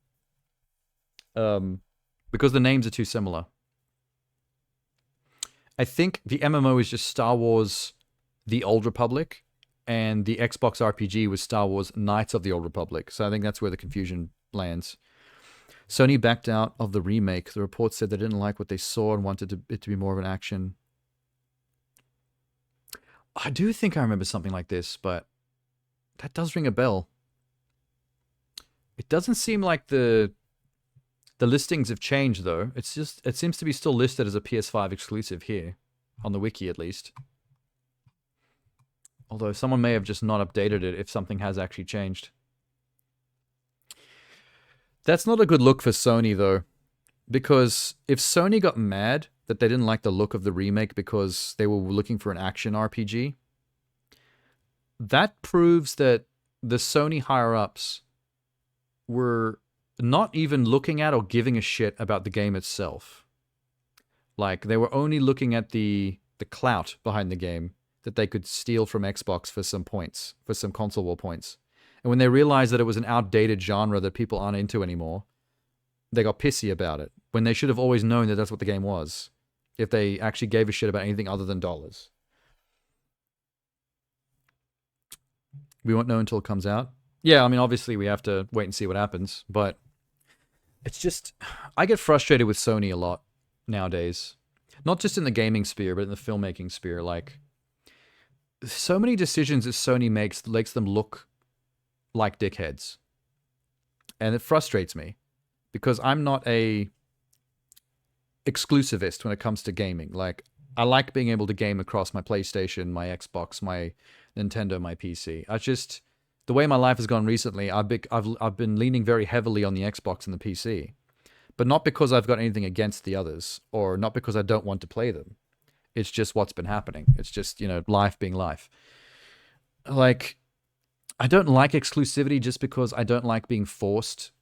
Because the names are too similar. I think the MMO is just Star Wars The Old Republic, and the Xbox RPG was Star Wars Knights of the Old Republic. So I think that's where the confusion lands. Sony backed out of the remake. The report said they didn't like what they saw and wanted it to be more of an action. I do think I remember something like this, but that does ring a bell. It doesn't seem like the listings have changed, though. It seems to be still listed as a PS5 exclusive here, on the wiki at least. Although someone may have just not updated it if something has actually changed. That's not a good look for Sony, though. Because if Sony got mad that they didn't like the look of the remake because they were looking for an action RPG, that proves that the Sony higher-ups were not even looking at or giving a shit about the game itself. Like, they were only looking at the clout behind the game that they could steal from Xbox for some points, for some console war points. And when they realized that it was an outdated genre that people aren't into anymore, they got pissy about it, when they should have always known that that's what the game was, if they actually gave a shit about anything other than dollars. We won't know until it comes out. Yeah, I mean, obviously we have to wait and see what happens, but it's just, I get frustrated with Sony a lot nowadays. Not just in the gaming sphere, but in the filmmaking sphere. Like, so many decisions that Sony makes them look like dickheads. And it frustrates me, because I'm not a exclusivist when it comes to gaming. Like, I like being able to game across my PlayStation, my Xbox, my Nintendo, my PC. The way my life has gone recently, I've been leaning very heavily on the Xbox and the PC. But not because I've got anything against the others, or not because I don't want to play them. It's just what's been happening. It's just, life being life. Like, I don't like exclusivity just because I don't like being forced.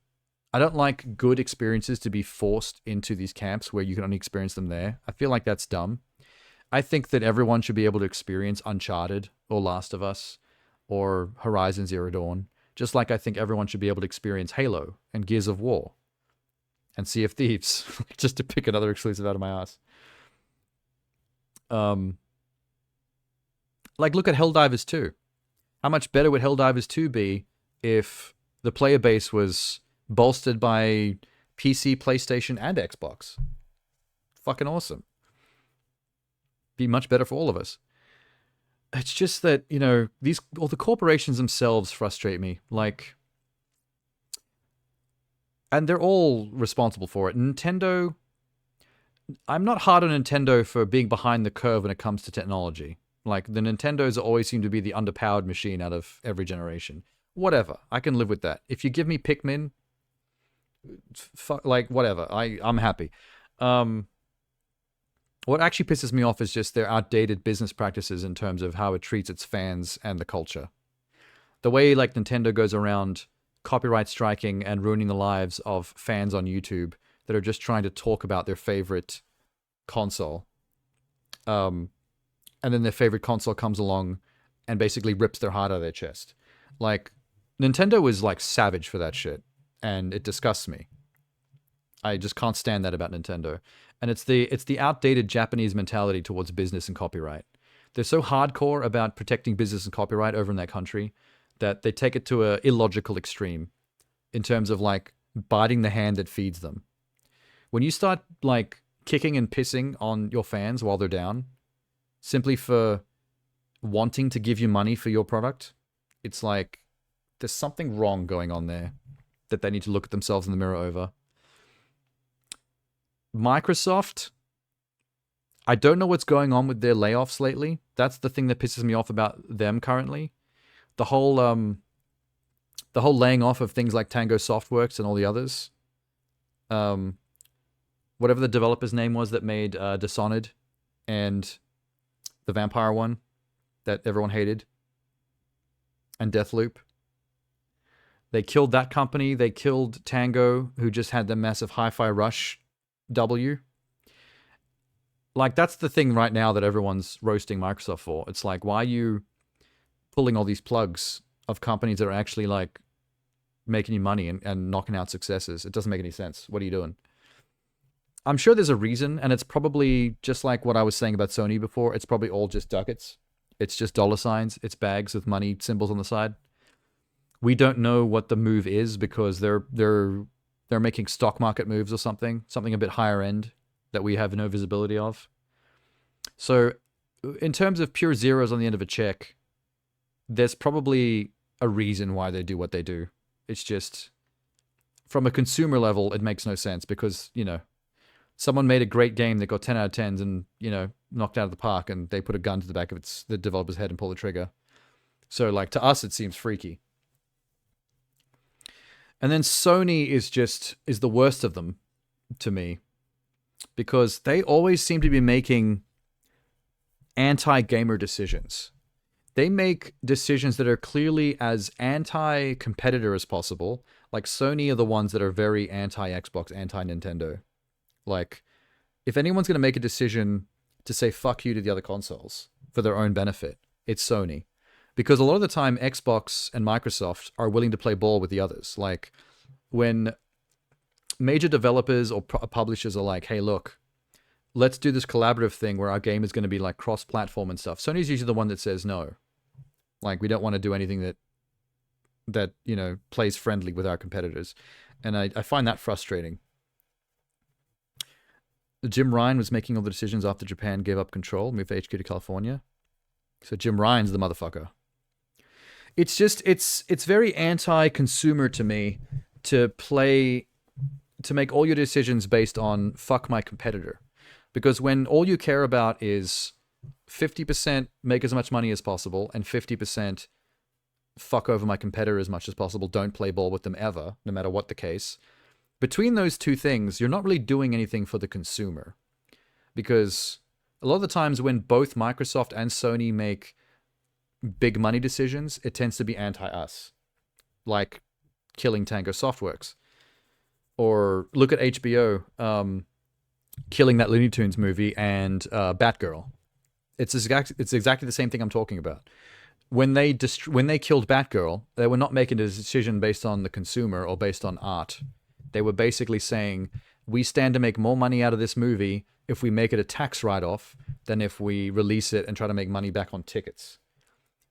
I don't like good experiences to be forced into these camps where you can only experience them there. I feel like that's dumb. I think that everyone should be able to experience Uncharted or Last of Us or Horizon Zero Dawn, just like I think everyone should be able to experience Halo and Gears of War and Sea of Thieves, just to pick another exclusive out of my ass. Like, look at Helldivers 2. How much better would Helldivers 2 be if the player base was bolstered by PC, PlayStation, and Xbox? Fucking awesome. Be much better for all of us. It's just that, all the corporations themselves frustrate me. Like, and they're all responsible for it. Nintendo, I'm not hard on Nintendo for being behind the curve when it comes to technology. Like, the Nintendos always seem to be the underpowered machine out of every generation. Whatever, I can live with that. If you give me Pikmin, whatever, I'm happy. What actually pisses me off is just their outdated business practices in terms of how it treats its fans and the culture. The way like Nintendo goes around copyright striking and ruining the lives of fans on YouTube that are just trying to talk about their favorite console. And then their favorite console comes along and basically rips their heart out of their chest. Like, Nintendo is like savage for that shit, and it disgusts me. I just can't stand that about Nintendo. And it's the outdated Japanese mentality towards business and copyright. They're so hardcore about protecting business and copyright over in that country that they take it to a illogical extreme in terms of like biting the hand that feeds them. When you start like kicking and pissing on your fans while they're down, simply for wanting to give you money for your product, it's like there's something wrong going on there that they need to look at themselves in the mirror over. Microsoft, I don't know what's going on with their layoffs lately. That's the thing that pisses me off about them currently. The whole laying off of things like Tango Softworks and all the others. Whatever the developer's name was that made Dishonored and the vampire one that everyone hated, and Deathloop. They killed that company. They killed Tango, who just had the massive Hi-Fi Rush W. Like, that's the thing right now that everyone's roasting Microsoft for. It's like, why are you pulling all these plugs of companies that are actually like making you money and knocking out successes? It doesn't make any sense. What are you doing? I'm sure there's a reason, and it's probably just like what I was saying about Sony before. It's probably all just ducats. It's just dollar signs. It's bags with money symbols on the side. We don't know what the move is because they're making stock market moves or something a bit higher end that we have no visibility of. So in terms of pure zeros on the end of a check, there's probably a reason why they do what they do. It's just, from a consumer level, it makes no sense because, you know, someone made a great game that got 10 out of 10s and, you know, knocked out of the park, and they put a gun to the back of the developer's head and pull the trigger. So, like, to us, it seems freaky. And then Sony is the worst of them to me, because they always seem to be making anti-gamer decisions. They make decisions that are clearly as anti-competitor as possible. Like, Sony are the ones that are very anti-Xbox, anti-Nintendo. Like, if anyone's going to make a decision to say fuck you to the other consoles for their own benefit, it's Sony. Because a lot of the time, Xbox and Microsoft are willing to play ball with the others. Like, when major developers or publishers are like, hey, look, let's do this collaborative thing where our game is going to be like cross-platform and stuff. Sony's usually the one that says no. Like, we don't want to do anything that you know, plays friendly with our competitors. And I find that frustrating. Jim Ryan was making all the decisions after Japan gave up control, moved HQ to California. So Jim Ryan's the motherfucker. It's just, it's very anti-consumer to me to make all your decisions based on fuck my competitor. Because when all you care about is 50% make as much money as possible and 50% fuck over my competitor as much as possible, don't play ball with them ever, no matter what the case. Between those two things, you're not really doing anything for the consumer. Because a lot of the times when both Microsoft and Sony make big money decisions, it tends to be anti-us. Like killing Tango Softworks. Or look at HBO killing that Looney Tunes movie and Batgirl. It's exactly the same thing I'm talking about. When they killed Batgirl, they were not making a decision based on the consumer or based on art. They were basically saying, we stand to make more money out of this movie if we make it a tax write-off than if we release it and try to make money back on tickets.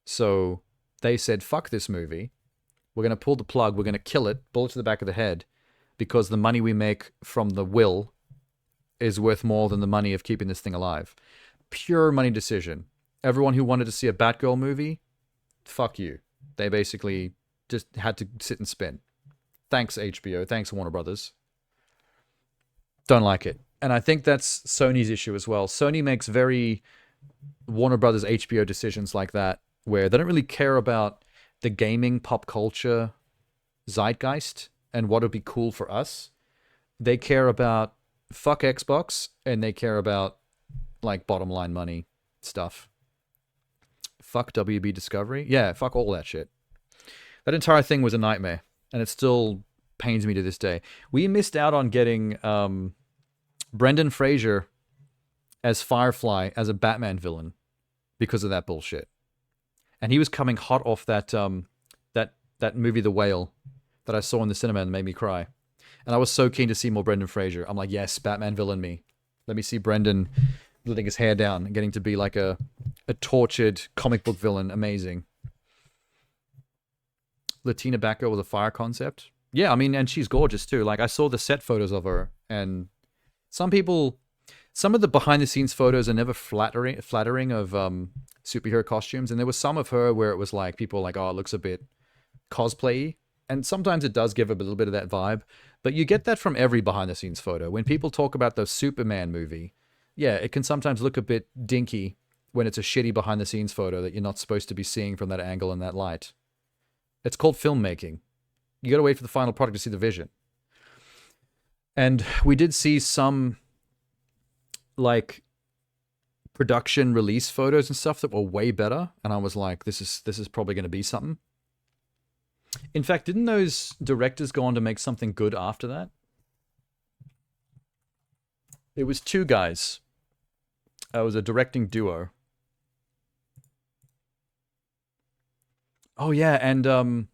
So they said, fuck this movie. We're going to pull the plug. We're going to kill it, bullet to the back of the head, because the money we make from the will is worth more than the money of keeping this thing alive. Pure money decision. Everyone who wanted to see a Batgirl movie, fuck you. They basically just had to sit and spin. Thanks, HBO. Thanks, Warner Brothers. Don't like it. And I think that's Sony's issue as well. Sony makes very Warner Brothers HBO decisions like that, where they don't really care about the gaming pop culture zeitgeist and what would be cool for us. They care about fuck Xbox, and they care about like bottom line money stuff. Fuck WB Discovery. Yeah, fuck all that shit. That entire thing was a nightmare, and it still pains me to this day. We missed out on getting Brendan Fraser as Firefly as a Batman villain because of that bullshit. And he was coming hot off that that movie The Whale that I saw in the cinema and made me cry. And I was so keen to see more Brendan Fraser. I'm like, yes, Batman villain me. Let me see Brendan letting his hair down and getting to be like a tortured comic book villain. Amazing. Latina Batgirl with a fire concept. Yeah, I mean, and she's gorgeous too. Like, I saw the set photos of her, and some of the behind-the-scenes photos are never flattering of superhero costumes, and there was some of her where it was like, people were like, oh, it looks a bit cosplay-y, and sometimes it does give a little bit of that vibe, but you get that from every behind-the-scenes photo. When people talk about the Superman movie, yeah, it can sometimes look a bit dinky when it's a shitty behind-the-scenes photo that you're not supposed to be seeing from that angle and that light. It's called filmmaking. You gotta wait for the final product to see the vision. And we did see some, like, production release photos and stuff that were way better, and I was like, this is probably going to be something. In fact, didn't those directors go on to make something good after that? It was two guys. It was a directing duo. Oh yeah, and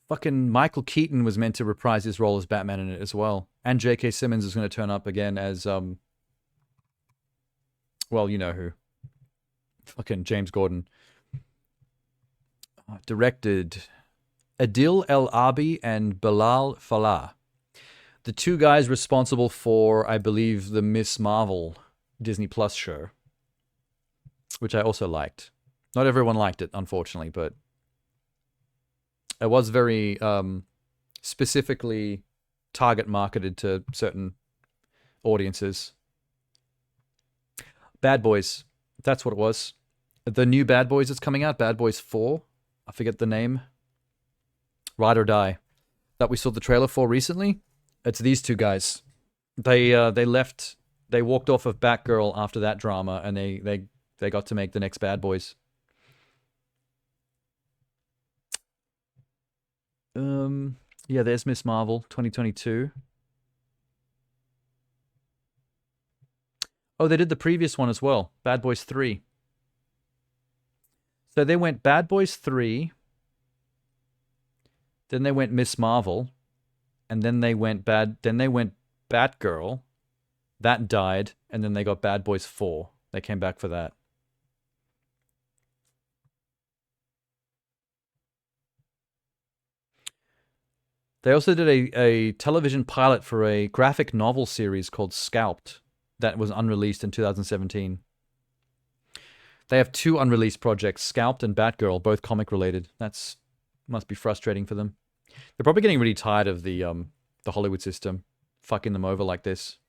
fucking Michael Keaton was meant to reprise his role as Batman in it as well. And J.K. Simmons is going to turn up again as well, you know who. Fucking James Gordon. Directed Adil El Arbi and Bilal Falah. The two guys responsible for, I believe, the Miss Marvel Disney Plus show. Which I also liked. Not everyone liked it, unfortunately, but it was very specifically target marketed to certain audiences. Bad Boys. That's what it was. The new Bad Boys that's coming out, Bad Boys 4. I forget the name. Ride or Die. That we saw the trailer for recently. It's these two guys. They walked off of Batgirl after that drama, and they got to make the next Bad Boys. Yeah, there's Miss Marvel 2022. Oh, they did the previous one as well, Bad Boys 3. So they went Bad Boys 3, then they went Miss Marvel, and then they went Batgirl. That died, and then they got Bad Boys 4. They came back for that. They also did a television pilot for a graphic novel series called Scalped that was unreleased in 2017. They have two unreleased projects, Scalped and Batgirl, both comic related. That's must be frustrating for them. They're probably getting really tired of the Hollywood system fucking them over like this.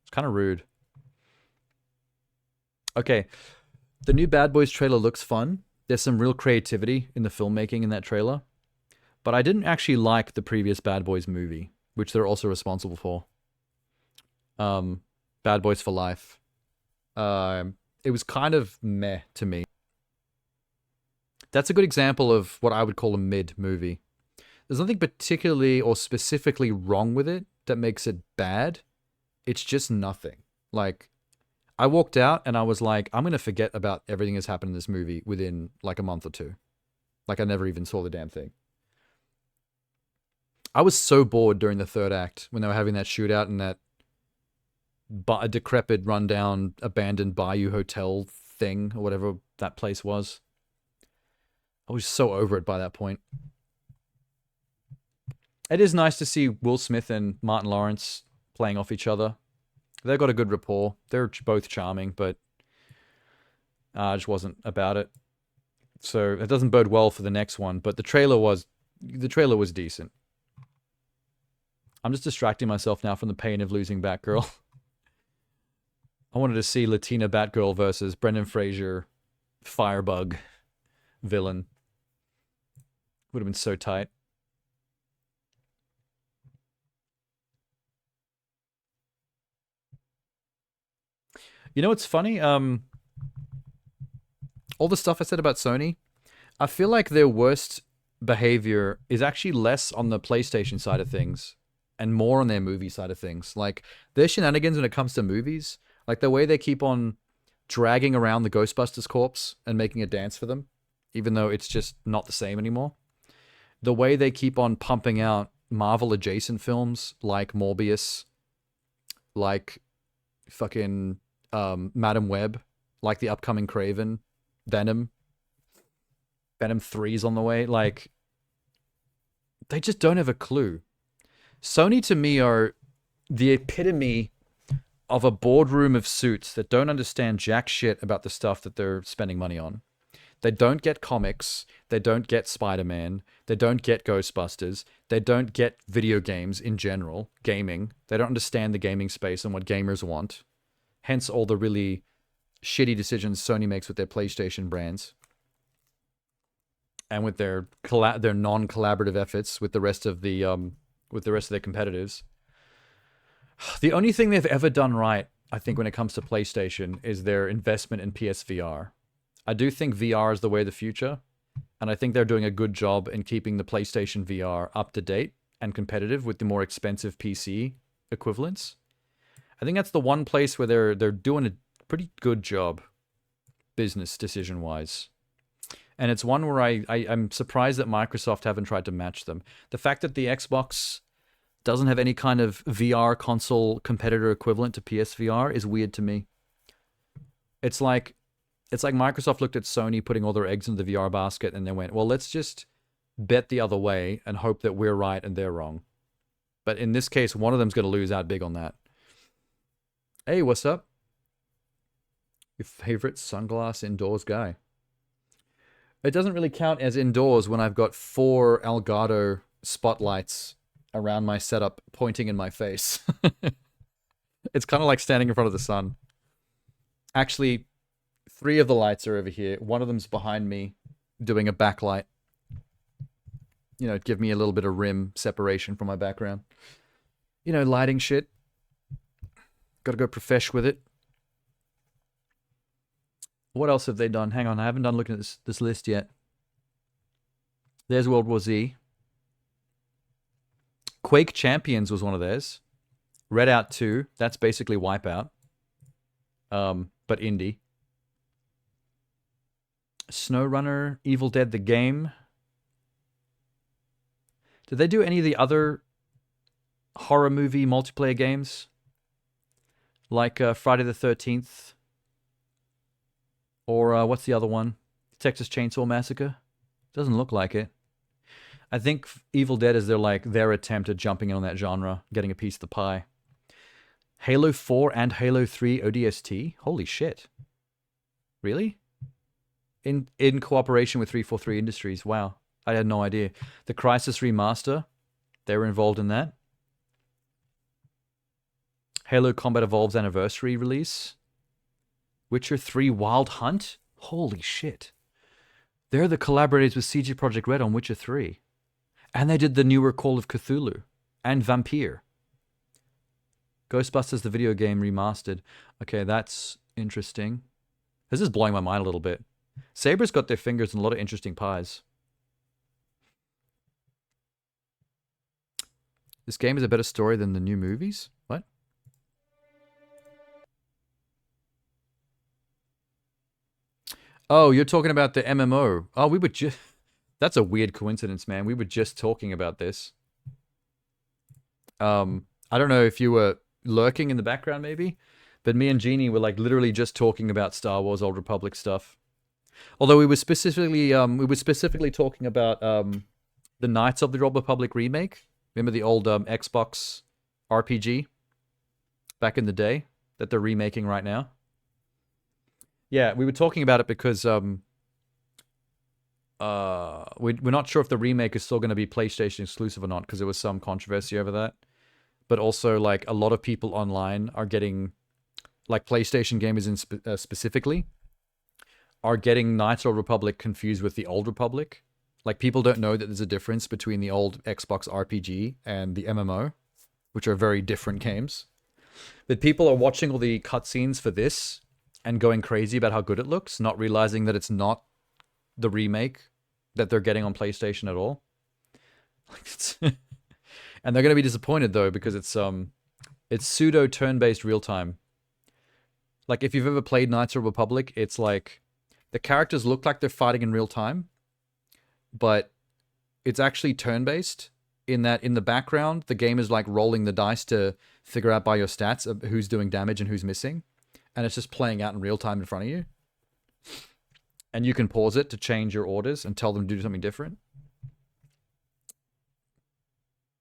It's kind of rude. Okay, the new Bad Boys trailer looks fun. There's some real creativity in the filmmaking in that trailer. But I didn't actually like the previous Bad Boys movie, which they're also responsible for. Bad Boys for Life. It was kind of meh to me. That's a good example of what I would call a mid movie. There's nothing particularly or specifically wrong with it that makes it bad. It's just nothing. Like, I walked out and I was like, I'm going to forget about everything that's happened in this movie within like a month or two. Like, I never even saw the damn thing. I was so bored during the third act when they were having that shootout in that decrepit, rundown, abandoned Bayou Hotel thing, or whatever that place was. I was so over it by that point. It is nice to see Will Smith and Martin Lawrence playing off each other. They've got a good rapport. They're both charming, but I just wasn't about it. So it doesn't bode well for the next one, but the trailer was decent. I'm just distracting myself now from the pain of losing Batgirl. I wanted to see Latina Batgirl versus Brendan Fraser Firebug villain. Would have been so tight. You know what's funny? All the stuff I said about Sony, I feel like their worst behavior is actually less on the PlayStation side of things and more on their movie side of things. Like, their shenanigans when it comes to movies, like the way they keep on dragging around the Ghostbusters corpse and making a dance for them, even though it's just not the same anymore. The way they keep on pumping out Marvel adjacent films like Morbius, like fucking Madam Web, like the upcoming Craven, Venom 3's on the way. Like, they just don't have a clue. Sony to me are the epitome of a boardroom of suits that don't understand jack shit about the stuff that they're spending money on. They don't get comics. They don't get Spider-Man. They don't get Ghostbusters. They don't get video games in general, gaming. They don't understand the gaming space and what gamers want. Hence all the really shitty decisions Sony makes with their PlayStation brands and with their non-collaborative efforts with the rest of their competitors. The only thing they've ever done right, I think, when it comes to PlayStation is their investment in PSVR. I do think VR is the way of the future, and I think they're doing a good job in keeping the PlayStation VR up to date and competitive with the more expensive PC equivalents. I think that's the one place where they're doing a pretty good job, business decision-wise. And it's one where I'm surprised that Microsoft haven't tried to match them. The fact that the Xbox doesn't have any kind of VR console competitor equivalent to PSVR is weird to me. It's like Microsoft looked at Sony putting all their eggs into the VR basket and they went, well, let's just bet the other way and hope that we're right and they're wrong. But in this case, one of them's going to lose out big on that. Hey, what's up? Your favorite sunglass indoors guy. It doesn't really count as indoors when I've got 4 Elgato spotlights around my setup pointing in my face. It's kind of like standing in front of the sun. Actually, 3 of the lights are over here. One of them's behind me doing a backlight. You know, give me a little bit of rim separation from my background. You know, lighting shit. Got to go profesh with it. What else have they done? Hang on, I haven't done looking at this list yet. There's World War Z. Quake Champions was one of theirs. Redout 2, that's basically Wipeout. But indie. SnowRunner, Evil Dead the game. Did they do any of the other horror movie multiplayer games? Like Friday the 13th? Or what's the other one? Texas Chainsaw Massacre? Doesn't look like it. I think Evil Dead is their attempt at jumping in on that genre, getting a piece of the pie. Halo 4 and Halo 3 ODST? Holy shit. Really? In cooperation with 343 Industries. Wow. I had no idea. The Crysis Remaster, they were involved in that. Halo Combat Evolved's anniversary release. Witcher 3 Wild Hunt? Holy shit. They're the collaborators with CG Projekt Red on Witcher 3. And they did the newer Call of Cthulhu. And Vampire. Ghostbusters the video game remastered. Okay, that's interesting. This is blowing my mind a little bit. Saber's got their fingers in a lot of interesting pies. This game is a better story than the new movies? What? Oh, you're talking about the MMO. Oh, we were just... That's a weird coincidence, man. We were just talking about this. I don't know if you were lurking in the background, maybe? But me and Jeannie were like literally just talking about Star Wars Old Republic stuff. Although we were specifically talking about the Knights of the Old Republic remake. Remember the old Xbox RPG back in the day that they're remaking right now? Yeah, we were talking about it because we're not sure if the remake is still going to be PlayStation exclusive or not, because there was some controversy over that. But also, like, a lot of people online are getting, like, PlayStation gamers specifically, are getting Knights of the Republic confused with the Old Republic. Like, people don't know that there's a difference between the old Xbox RPG and the MMO, which are very different games. But people are watching all the cutscenes for this and going crazy about how good it looks, not realizing that it's not the remake that they're getting on PlayStation at all. And they're going to be disappointed though, because it's pseudo turn-based real-time. Like if you've ever played Knights of the Republic, it's like the characters look like they're fighting in real time, but it's actually turn-based in that in the background, the game is like rolling the dice to figure out by your stats of who's doing damage and who's missing. And it's just playing out in real time in front of you. And you can pause it to change your orders and tell them to do something different.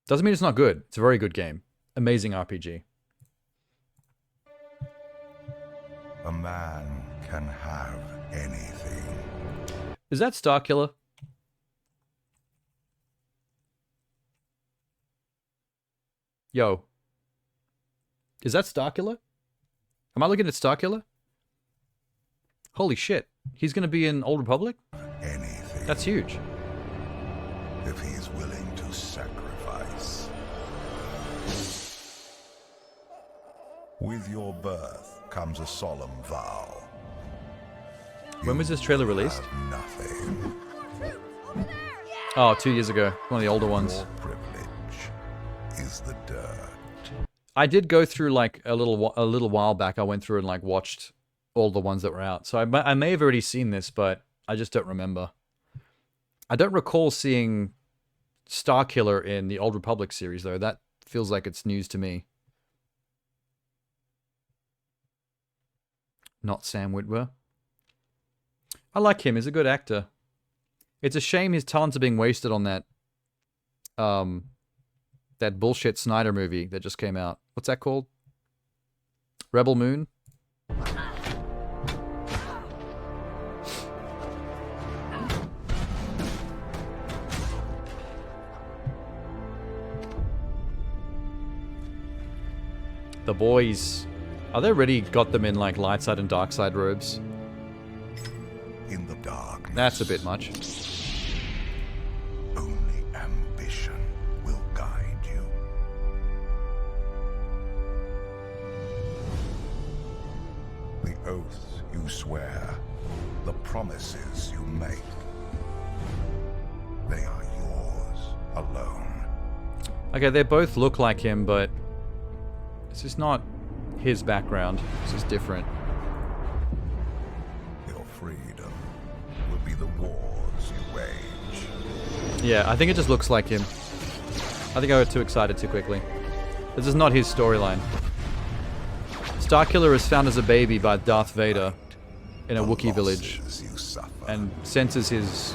Doesn't mean it's not good. It's a very good game. Amazing RPG. A man can have anything. Is that Starkiller? Yo. Is that Starkiller? Am I looking at Starkiller? Holy shit. He's going to be in Old Republic? Anything. That's huge. If he's willing to sacrifice. With your birth comes a solemn vow. When was this trailer released? Nothing. Oh, 2 years ago. One of the older ones. Your privilege is the dirt. I did go through like a little while back. I went through and like watched all the ones that were out. So I may have already seen this, but I just don't remember. I don't recall seeing Starkiller in the Old Republic series though. That feels like it's news to me. Not Sam Witwer. I like him. He's a good actor. It's a shame his talents are being wasted on that that bullshit Snyder movie that just came out. What's that called? Rebel Moon? The boys. Are they already got them in like light side and dark side robes? In the dark. That's a bit much. Only ambition will guide you. The oaths you swear, the promises you make, they are yours alone. Okay, they both look like him, but this is not his background. This is different. Your freedom will be the wars you wage. Yeah, I think it just looks like him. I think I got too excited too quickly. This is not his storyline. Starkiller is found as a baby by Darth Vader in a Wookiee village and senses his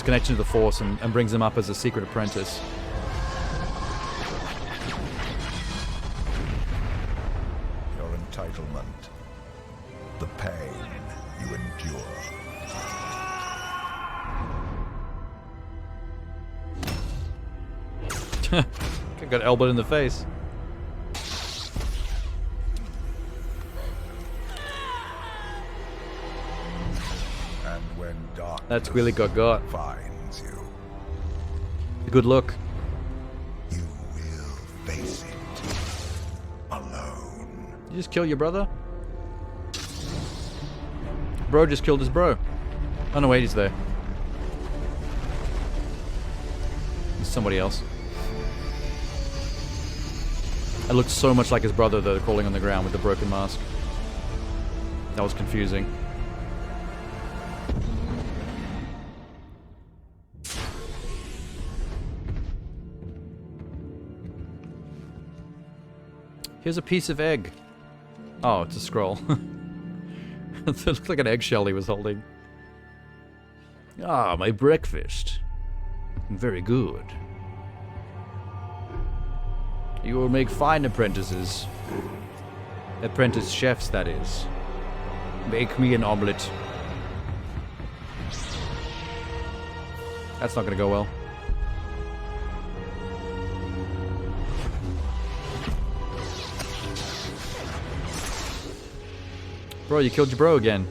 connection to the Force and brings him up as a secret apprentice. Your entitlement, the pain you endure. Got elbowed in the face. And when darkness That's really got. finds you, A good look. you will face it alone. You just kill your brother? Bro just killed his bro. Oh no, wait, he's there. It's somebody else. It looked so much like his brother though, crawling on the ground with the broken mask. That was confusing. Here's a piece of egg. Oh, it's a scroll. It looked like an eggshell he was holding. Ah, my breakfast. Very good. You will make fine apprentices. Apprentice chefs, that is. Make me an omelette. That's not gonna go well. Bro, you killed your bro again.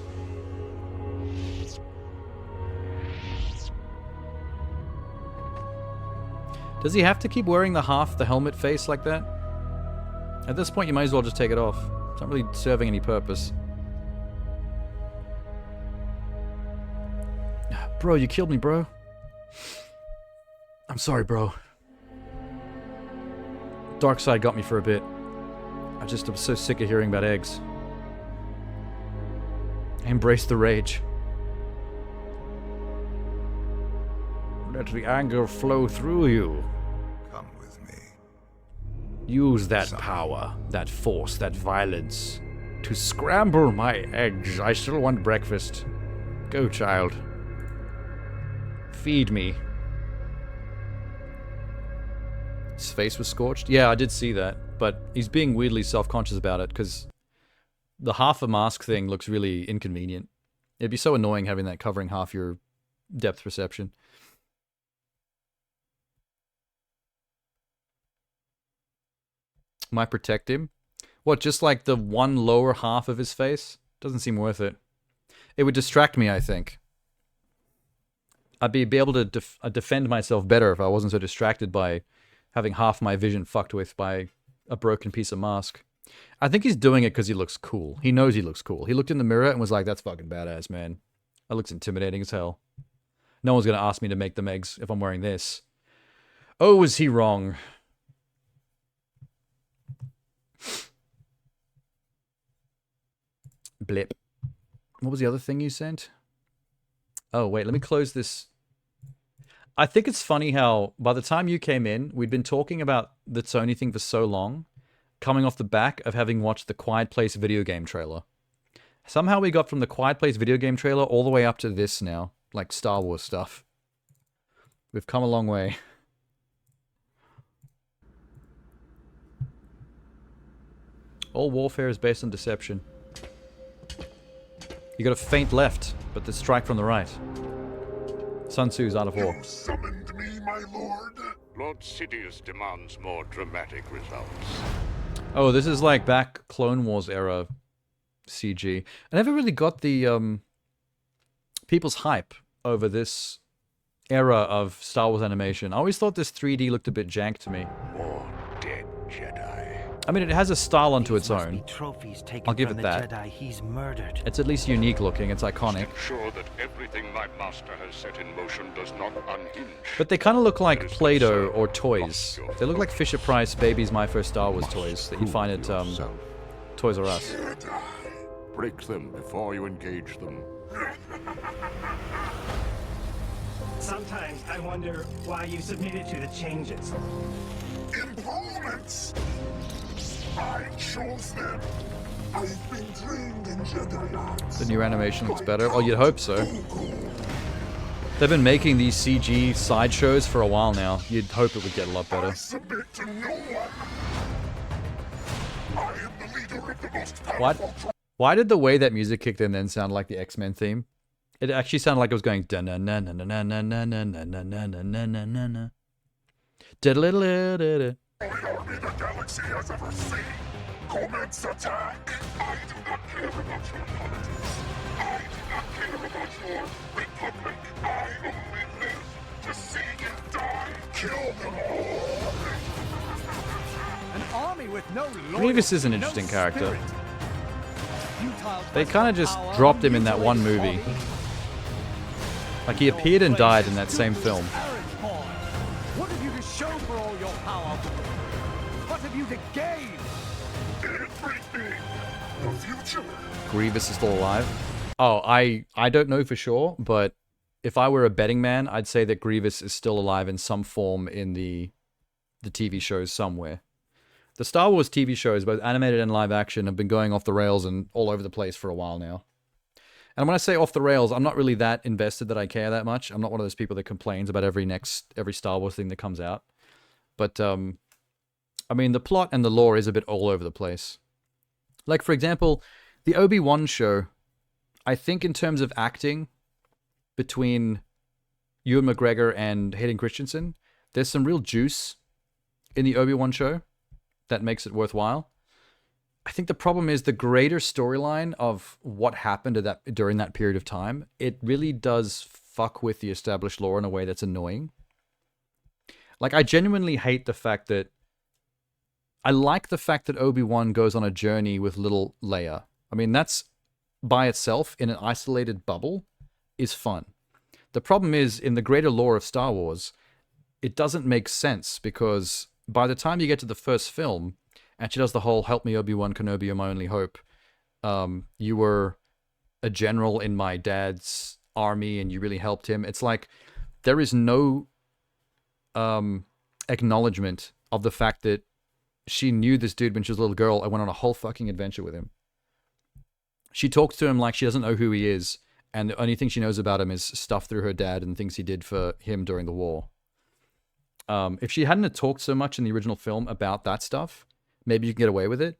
Does he have to keep wearing the helmet face like that? At this point, you might as well just take it off. It's not really serving any purpose. Bro, you killed me, bro. I'm sorry, bro. Darkseid got me for a bit. I'm so sick of hearing about eggs. Embrace the rage. Let the anger flow through you. Come with me. Use that power, that force, that violence to scramble my eggs. I still want breakfast. Go, child. Feed me. His face was scorched? Yeah, I did see that. But he's being weirdly self-conscious about it because the half a mask thing looks really inconvenient. It'd be so annoying having that covering half your depth perception. Might protect him? What, just like the one lower half of his face? Doesn't seem worth it. It would distract me, I think. I'd be able to defend myself better if I wasn't so distracted by having half my vision fucked with by a broken piece of mask. I think he's doing it because he looks cool. He knows he looks cool. He looked in the mirror and was like, that's fucking badass, man. That looks intimidating as hell. No one's going to ask me to make them eggs if I'm wearing this. Oh, was he wrong? Blip. What was the other thing you sent? Oh, wait, let me close this. I think it's funny how by the time you came in, we'd been talking about the Sony thing for so long, coming off the back of having watched the Quiet Place video game trailer. Somehow we got from the Quiet Place video game trailer all the way up to this now, like Star Wars stuff. We've come a long way. All warfare is based on deception. You got a feint left, but the strike from the right. Sun Tzu's Art of War. You summoned me, my lord? Lord Sidious demands more dramatic results. Oh, this is like back Clone Wars era CG. I never really got the people's hype over this era of Star Wars animation. I always thought this 3D looked a bit jank to me. More dead Jedi. I mean, it has a style unto its own. I'll give it that. Jedi he's murdered. It's at least unique looking. It's iconic. Ensure that everything my master has set in motion does not unhinge. But they kind of look like Play-Doh or toys. They look like Fisher-Price Baby's My First Star Wars toys that you'd find at Toys R Us. Break them before you engage them. Sometimes I wonder why you submitted to the changes. Improvements! I chose them. I've been trained in Jedi arts. The new animation looks better. Oh, you'd hope so. They've been making these CG sideshows for a while now. You'd hope it would get a lot better. I submit to no one. I am the leader of the most powerful. Why did the way that music kicked in then sound like the X-Men theme? It actually sounded like it was going da na na na na na na na na na na na na na na na. Da-da-da-da-da-da. Only army the galaxy has ever seen. Commence attack. I do not care about your politics. I do not care about your republic. I only live to see you die. Kill them all. An army with no loyalty, Grievous is an interesting no character. spirit. They kind of just dropped him in that one movie. Like he appeared and died in that same film. What have you to show for all your power? What have you to gain? Everything. The future. Grievous is still alive. Oh, I don't know for sure, but if I were a betting man, I'd say that Grievous is still alive in some form in the TV shows somewhere. The Star Wars TV shows, both animated and live action, have been going off the rails and all over the place for a while now. And when I say off the rails, I'm not really that invested that I care that much. I'm not one of those people that complains about every Star Wars thing that comes out. But, I mean, the plot and the lore is a bit all over the place. Like, for example, the Obi-Wan show, I think in terms of acting between Ewan McGregor and Hayden Christensen, there's some real juice in the Obi-Wan show that makes it worthwhile. I think the problem is the greater storyline of what happened during that period of time. It really does fuck with the established lore in a way that's annoying. Like, I genuinely hate the fact that I like the fact that Obi-Wan goes on a journey with little Leia. I mean, that's by itself, in an isolated bubble, is fun. The problem is, in the greater lore of Star Wars, it doesn't make sense, because by the time you get to the first film, and she does the whole, help me Obi-Wan Kenobi, you're my only hope, you were a general in my dad's army and you really helped him. It's like, there is no acknowledgement of the fact that she knew this dude when she was a little girl and went on a whole fucking adventure with him. She talks to him like she doesn't know who he is, and the only thing she knows about him is stuff through her dad and things he did for him during the war. If she hadn't talked so much in the original film about that stuff, maybe you can get away with it.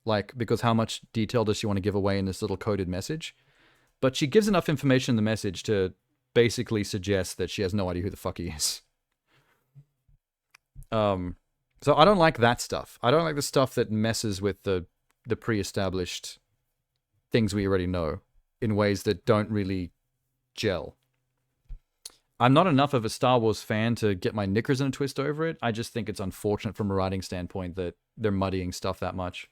Like, because how much detail does she want to give away in this little coded message? But she gives enough information in the message to basically suggest that she has no idea who the fuck he is. So I don't like that stuff. I don't like the stuff that messes with the pre-established things we already know in ways that don't really gel. I'm not enough of a Star Wars fan to get my knickers in a twist over it. I just think it's unfortunate from a writing standpoint that they're muddying stuff that much.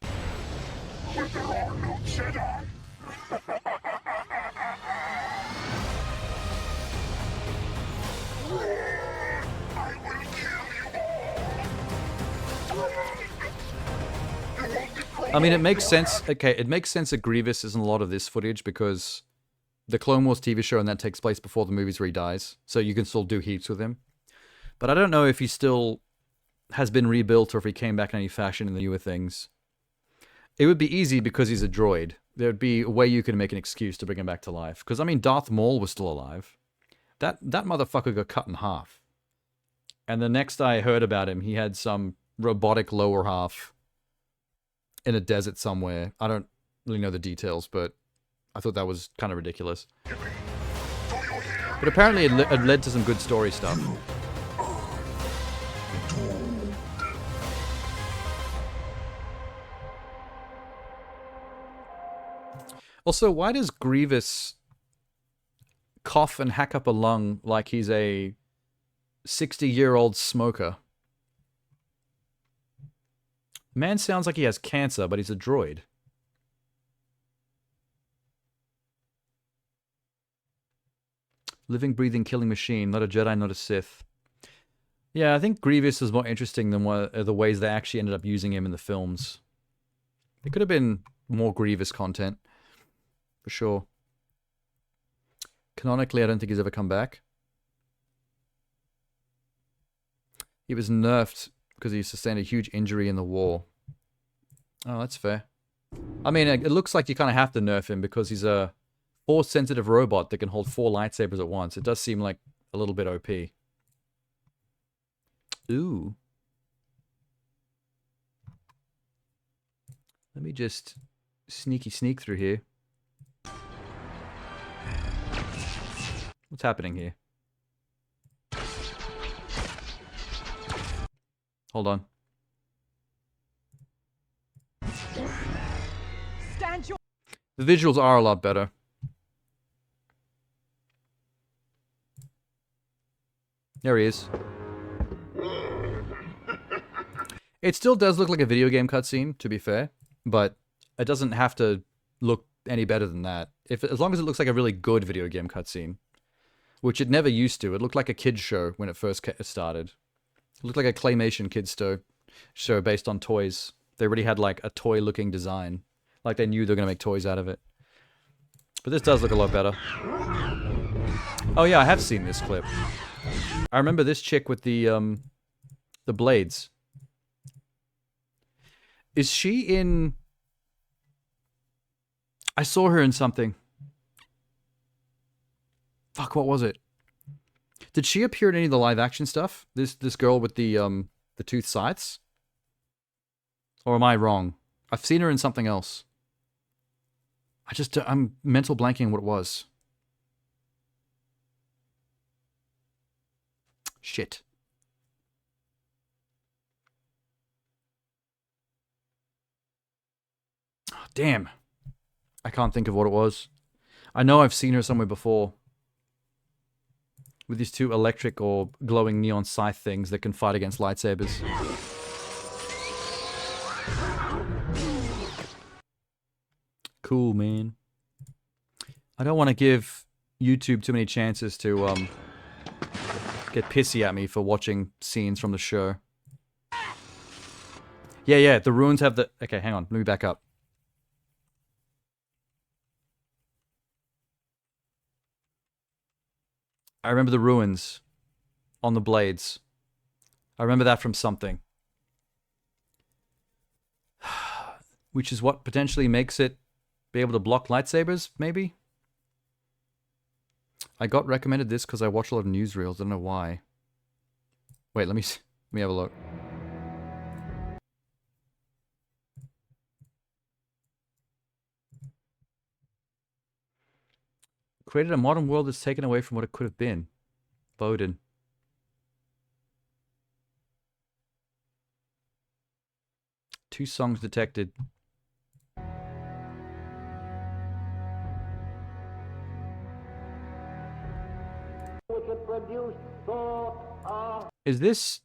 But there are no Jedi. I will kill you all. I mean, it makes sense. Okay, it makes sense that Grievous isn't a lot of this footage because the Clone Wars TV show and that takes place before the movies where he dies, so you can still do heaps with him. But I don't know if he still has been rebuilt or if he came back in any fashion in the newer things. It would be easy because he's a droid. There'd be a way you could make an excuse to bring him back to life. Because, I mean, Darth Maul was still alive. That motherfucker got cut in half. And the next I heard about him, he had some robotic lower half in a desert somewhere. I don't really know the details, but I thought that was kind of ridiculous. But apparently it led to some good story stuff. Also, why does Grievous cough and hack up a lung like he's a 60-year-old smoker? Man sounds like he has cancer, but he's a droid. Living, breathing, killing machine. Not a Jedi, not a Sith. Yeah, I think Grievous is more interesting than the ways they actually ended up using him in the films. It could have been more Grievous content. For sure. Canonically, I don't think he's ever come back. He was nerfed because he sustained a huge injury in the war. Oh, that's fair. I mean, it looks like you kind of have to nerf him because he's a force-sensitive robot that can hold 4 lightsabers at once. It does seem like a little bit OP. Ooh. Let me just sneak through here. What's happening here? Hold on. The visuals are a lot better. There he is. It still does look like a video game cutscene, to be fair, but it doesn't have to look any better than that. As long as it looks like a really good video game cutscene, which it never used to. It looked like a kids show when it first started. It looked like a claymation kids show based on toys. They already had like a toy-looking design, like they knew they were gonna make toys out of it. But this does look a lot better. Oh yeah, I have seen this clip. I remember this chick with the blades. Is she in... I saw her in something. Fuck, what was it? Did she appear in any of the live action stuff? This girl with the tooth scythes? Or am I wrong? I've seen her in something else. I'm mental blanking what it was. Shit. Oh, damn. I can't think of what it was. I know I've seen her somewhere before. With these 2 electric or glowing neon scythe things that can fight against lightsabers. Cool, man. I don't want to give YouTube too many chances to get pissy at me for watching scenes from the show. Yeah, the ruins have the... Okay, hang on. Let me back up. I remember the ruins on the blades. I remember that from something. Which is what potentially makes it be able to block lightsabers, maybe? I got recommended this because I watch a lot of newsreels. I don't know why. Wait, let me have a look. Created a modern world that's taken away from what it could have been. Bowden. Two songs detected. Is this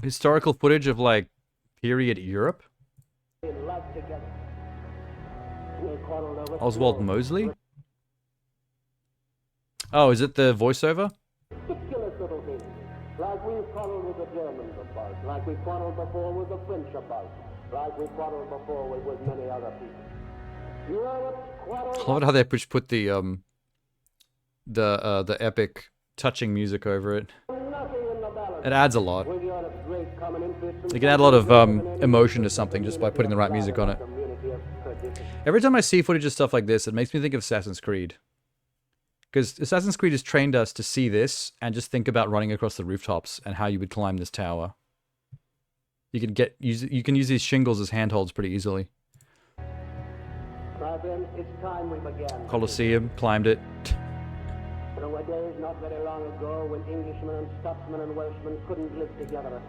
historical footage of, like, period Europe? Oswald Mosley? Oh, is it the voiceover? Ridiculous little things. Like we quarreled with the Germans about, like we quarreled before with the French about, like we quarreled before with many other people. Europe quarreled... I love how they put the epic touching music over it. It adds a lot. You can add a lot of emotion to something just by putting the right music on it. Every time I see footage of stuff like this, it makes me think of Assassin's Creed. Because Assassin's Creed has trained us to see this and just think about running across the rooftops and how you would climb this tower. You can use these shingles as handholds pretty easily. It's time we began. Colosseum, climbed it. There were days not very long ago when Englishmen and Scotsmen and Welshmen couldn't live together.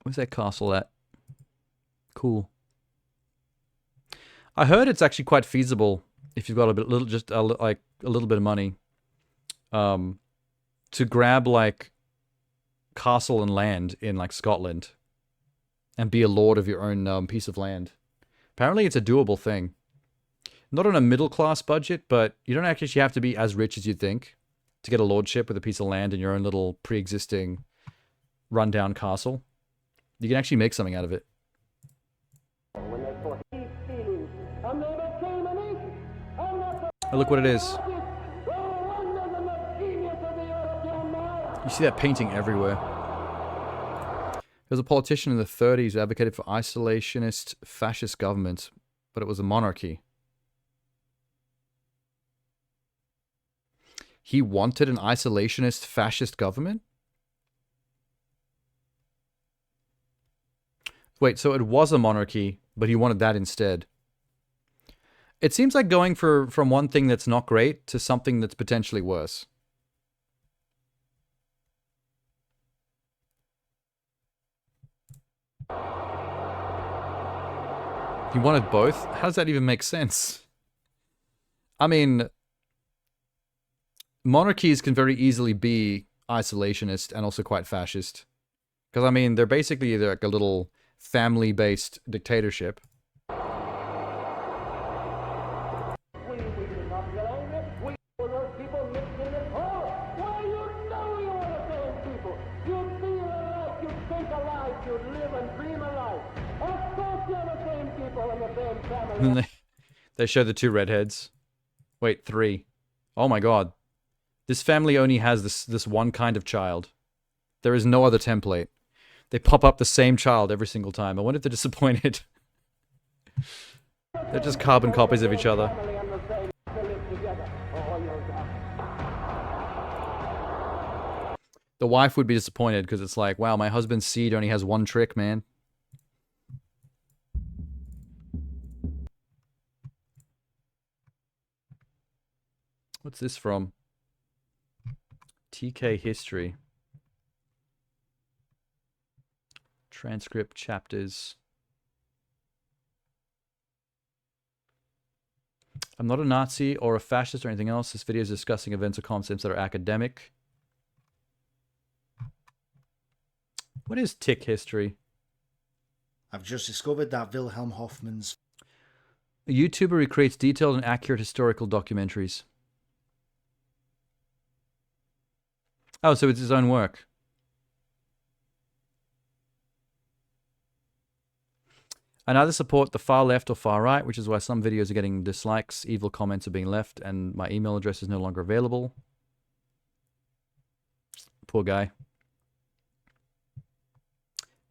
Where's that castle at? Cool. I heard it's actually quite feasible if you've got a little bit of money, to grab like castle and land in like Scotland, and be a lord of your own piece of land. Apparently, it's a doable thing. Not on a middle class budget, but you don't actually have to be as rich as you'd think to get a lordship with a piece of land in your own little pre-existing rundown castle. You can actually make something out of it. Oh, look what it is. You see that painting everywhere. There was a politician in the 30s who advocated for isolationist fascist government, but it was a monarchy. He wanted an isolationist fascist government? Wait, so it was a monarchy, but he wanted that instead. It seems like going from one thing that's not great to something that's potentially worse. He wanted both? How does that even make sense? I mean, monarchies can very easily be isolationist and also quite fascist. Because, I mean, they're basically like a little family-based dictatorship. And they show the two redheads. Wait, three. Oh my god. This family only has this one kind of child. There is no other template. They pop up the same child every single time. I wonder if they're disappointed. They're just carbon copies of each other. The wife would be disappointed because it's like, wow, my husband's seed only has one trick, man. What's this from? TK History. Transcript chapters. I'm not a Nazi or a fascist or anything else. This video is discussing events or concepts that are academic. What is tick history? I've just discovered that Wilhelm Hoffman's... A YouTuber who creates detailed and accurate historical documentaries. Oh, so it's his own work. I neither support the far left or far right, which is why some videos are getting dislikes, evil comments are being left, and my email address is no longer available. Poor guy.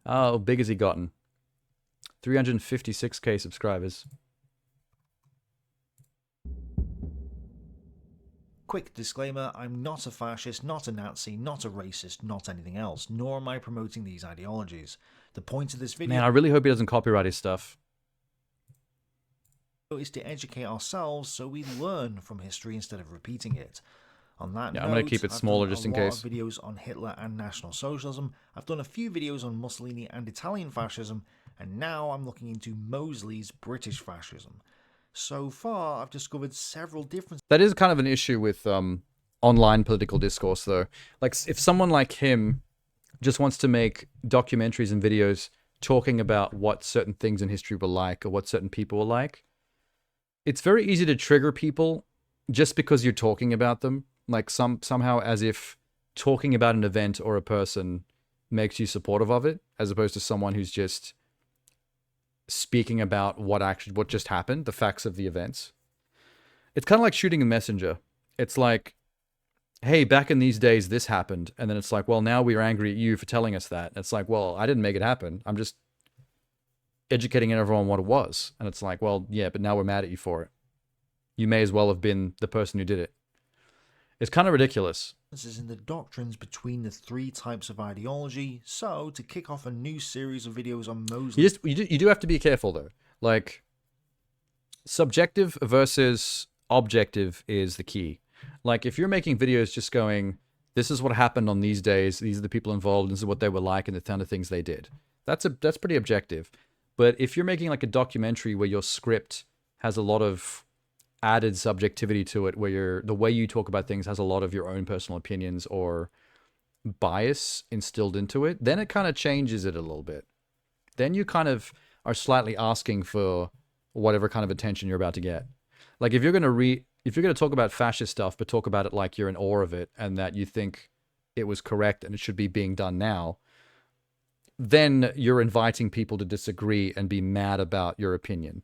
Oh, how big has he gotten? 356k subscribers. Quick disclaimer, I'm not a fascist, not a Nazi, not a racist, not anything else, nor am I promoting these ideologies. The point of this video... Man, I really hope he doesn't copyright his stuff. ...is to educate ourselves so we learn from history instead of repeating it. On that note, I'm going to keep it smaller just in case. I've done a lot of videos on Hitler and National Socialism, I've done a few videos on Mussolini and Italian fascism, and now I'm looking into Mosley's British fascism. So far, I've discovered several differences. That is kind of an issue with online political discourse, though. Like, if someone like him just wants to make documentaries and videos talking about what certain things in history were like or what certain people were like, it's very easy to trigger people just because you're talking about them. Like, somehow as if talking about an event or a person makes you supportive of it, as opposed to someone who's just speaking about what just happened, the facts of the events. It's kind of like shooting a messenger. It's like, hey, back in these days, this happened. And then it's like, well, now we're angry at you for telling us that. And it's like, well, I didn't make it happen. I'm just educating everyone on what it was. And it's like, well, yeah, but now we're mad at you for it. You may as well have been the person who did it. It's kind of ridiculous. In the doctrines between the three types of ideology, so to kick off a new series of videos on Mosley... You do have to be careful, though. Like, subjective versus objective is the key. Like, if you're making videos just going, this is what happened on these days, these are the people involved, this is what they were like, and the kind of things they did. That's pretty objective. But if you're making like a documentary where your script has a lot of added subjectivity to it, where the way you talk about things has a lot of your own personal opinions or bias instilled into it, then it kind of changes it a little bit. Then you kind of are slightly asking for whatever kind of attention you're about to get. Like, if you're going to talk about fascist stuff, but talk about it like you're in awe of it and that you think it was correct and it should be being done now, then you're inviting people to disagree and be mad about your opinion.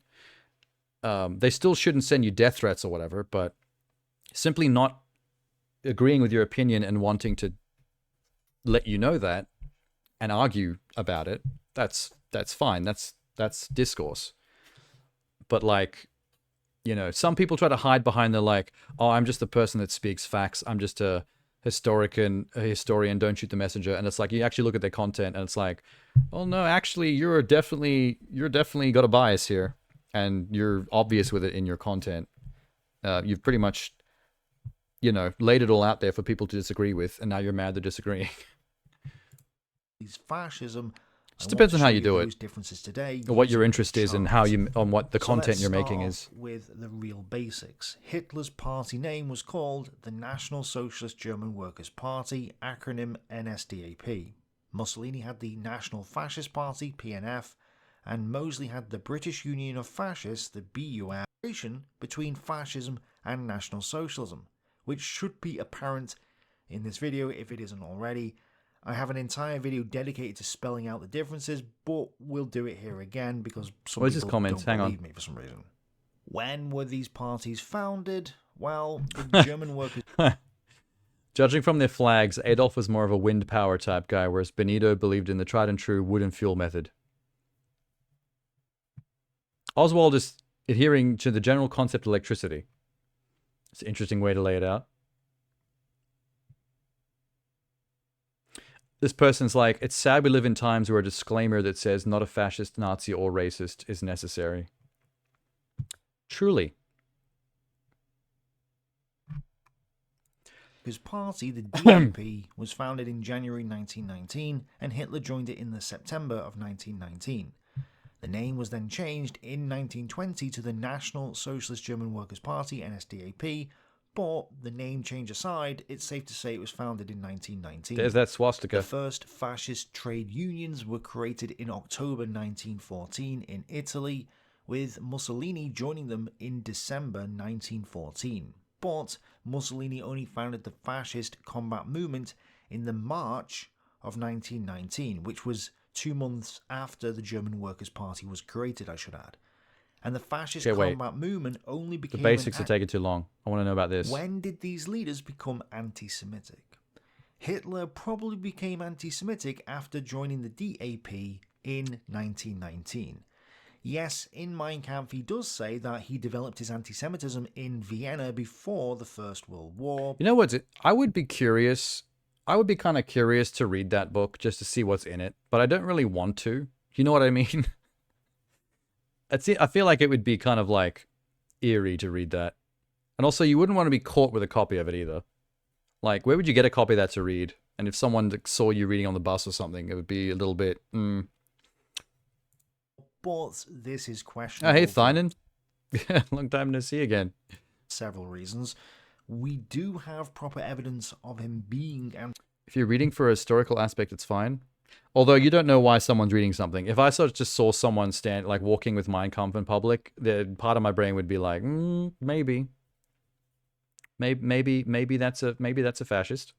They still shouldn't send you death threats or whatever, but simply not agreeing with your opinion and wanting to let you know that and argue about it, that's fine. That's discourse. But like, you know, some people try to hide behind the like, oh, I'm just the person that speaks facts. I'm just a historian, don't shoot the messenger. And it's like, you actually look at their content and it's like, oh no, actually you're definitely got a bias here. And you're obvious with it in your content. You've pretty much, you know, laid it all out there for people to disagree with, and now you're mad they're disagreeing. Fascism. Just depends on how you do it, differences today, or what your interest is, and how on what the content you're making is. With the real basics, Hitler's party name was called the National Socialist German Workers' Party, acronym NSDAP. Mussolini had the National Fascist Party, PNF. And Mosley had the British Union of Fascists, the BUF, between fascism and National Socialism, which should be apparent in this video if it isn't already. I have an entire video dedicated to spelling out the differences, but we'll do it here again because some people don't believe me for some reason. When were these parties founded? Well, the German workers... Judging from their flags, Adolf was more of a wind power type guy, whereas Benito believed in the tried and true wood and fuel method. Oswald is adhering to the general concept of electricity. It's an interesting way to lay it out. This person's like, it's sad we live in times where a disclaimer that says not a fascist, Nazi, or racist is necessary. Truly. His party, the DAP, was founded in January 1919, and Hitler joined it in the September of 1919. The name was then changed in 1920 to the National Socialist German Workers' Party, NSDAP, but the name change aside, it's safe to say it was founded in 1919. There's that swastika. The first fascist trade unions were created in October 1914 in Italy, with Mussolini joining them in December 1914. But Mussolini only founded the fascist combat movement in the March of 1919, which was 2 months after the German Workers' Party was created, I should add. And the fascist combat movement only became... The basics are taking too long. I want to know about this. When did these leaders become anti-Semitic? Hitler probably became anti-Semitic after joining the DAP in 1919. Yes, in Mein Kampf he does say that he developed his anti-Semitism in Vienna before the First World War. You know what? I would be curious. I would be kind of curious to read that book just to see what's in it, but I don't really want to. You know what I mean? I feel like it would be kind of like eerie to read that. And also, you wouldn't want to be caught with a copy of it either. Like, where would you get a copy of that to read? And if someone saw you reading on the bus or something, it would be a little bit... But this is questionable. Oh, hey, Thinan. Long time no see again. Several reasons. We do have proper evidence of him being... If you're reading for a historical aspect, it's fine. Although you don't know why someone's reading something. If I just saw someone walking with Mein Kampf in public, the part of my brain would be like, maybe that's a fascist.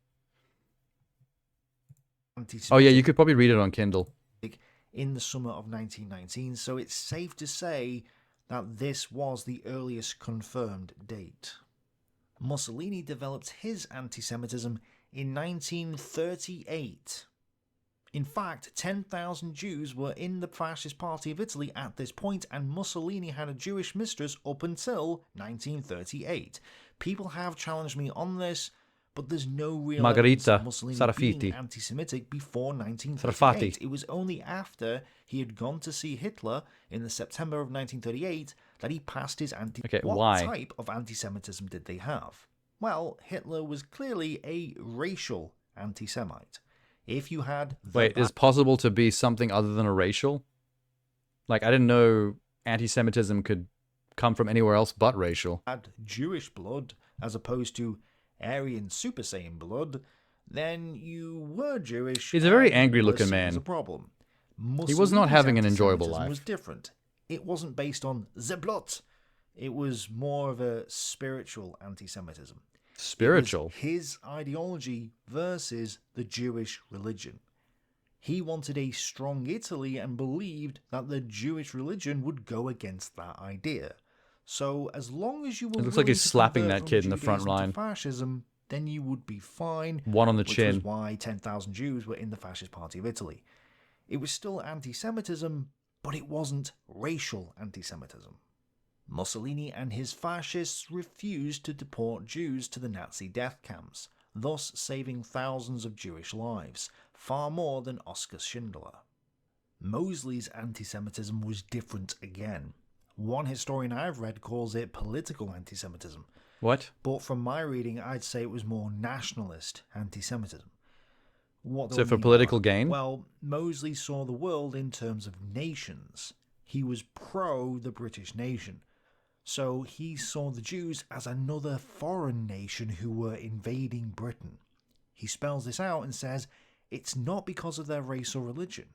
Oh yeah, you could probably read it on Kindle. In the summer of 1919, so it's safe to say that this was the earliest confirmed date. Mussolini developed his anti-Semitism in 1938. In fact, 10,000 Jews were in the Fascist Party of Italy at this point, and Mussolini had a Jewish mistress up until 1938. People have challenged me on this, but there's no real evidence of Mussolini being anti-Semitic before 1938. It was only after he had gone to see Hitler in the September of 1938 that he passed his What type of anti-Semitism did they have? Well, Hitler was clearly a racial anti-Semite. If you had... Wait, is possible to be something other than a racial? Like, I didn't know anti-Semitism could come from anywhere else but racial. Had Jewish blood as opposed to Aryan Super Saiyan blood, then you were Jewish. He's a very angry-looking man. A problem. He was not having an enjoyable life. Was different. It wasn't based on the blood. It was more of a spiritual anti-Semitism. Spiritual? His ideology versus the Jewish religion. He wanted a strong Italy and believed that the Jewish religion would go against that idea. So as long as you were... It looks like he's slapping that kid in the front line. Fascism, then you would be fine. One on the chin. Which was why 10,000 Jews were in the Fascist Party of Italy. It was still anti-Semitism, but it wasn't racial anti-Semitism. Mussolini and his fascists refused to deport Jews to the Nazi death camps, thus saving thousands of Jewish lives, far more than Oskar Schindler. Mosley's anti-Semitism was different again. One historian I've read calls it political anti-Semitism. What? But from my reading, I'd say it was more nationalist anti-Semitism. So for political gain? Well, Mosley saw the world in terms of nations. He was pro the British nation. So he saw the Jews as another foreign nation who were invading Britain. He spells this out and says, it's not because of their race or religion.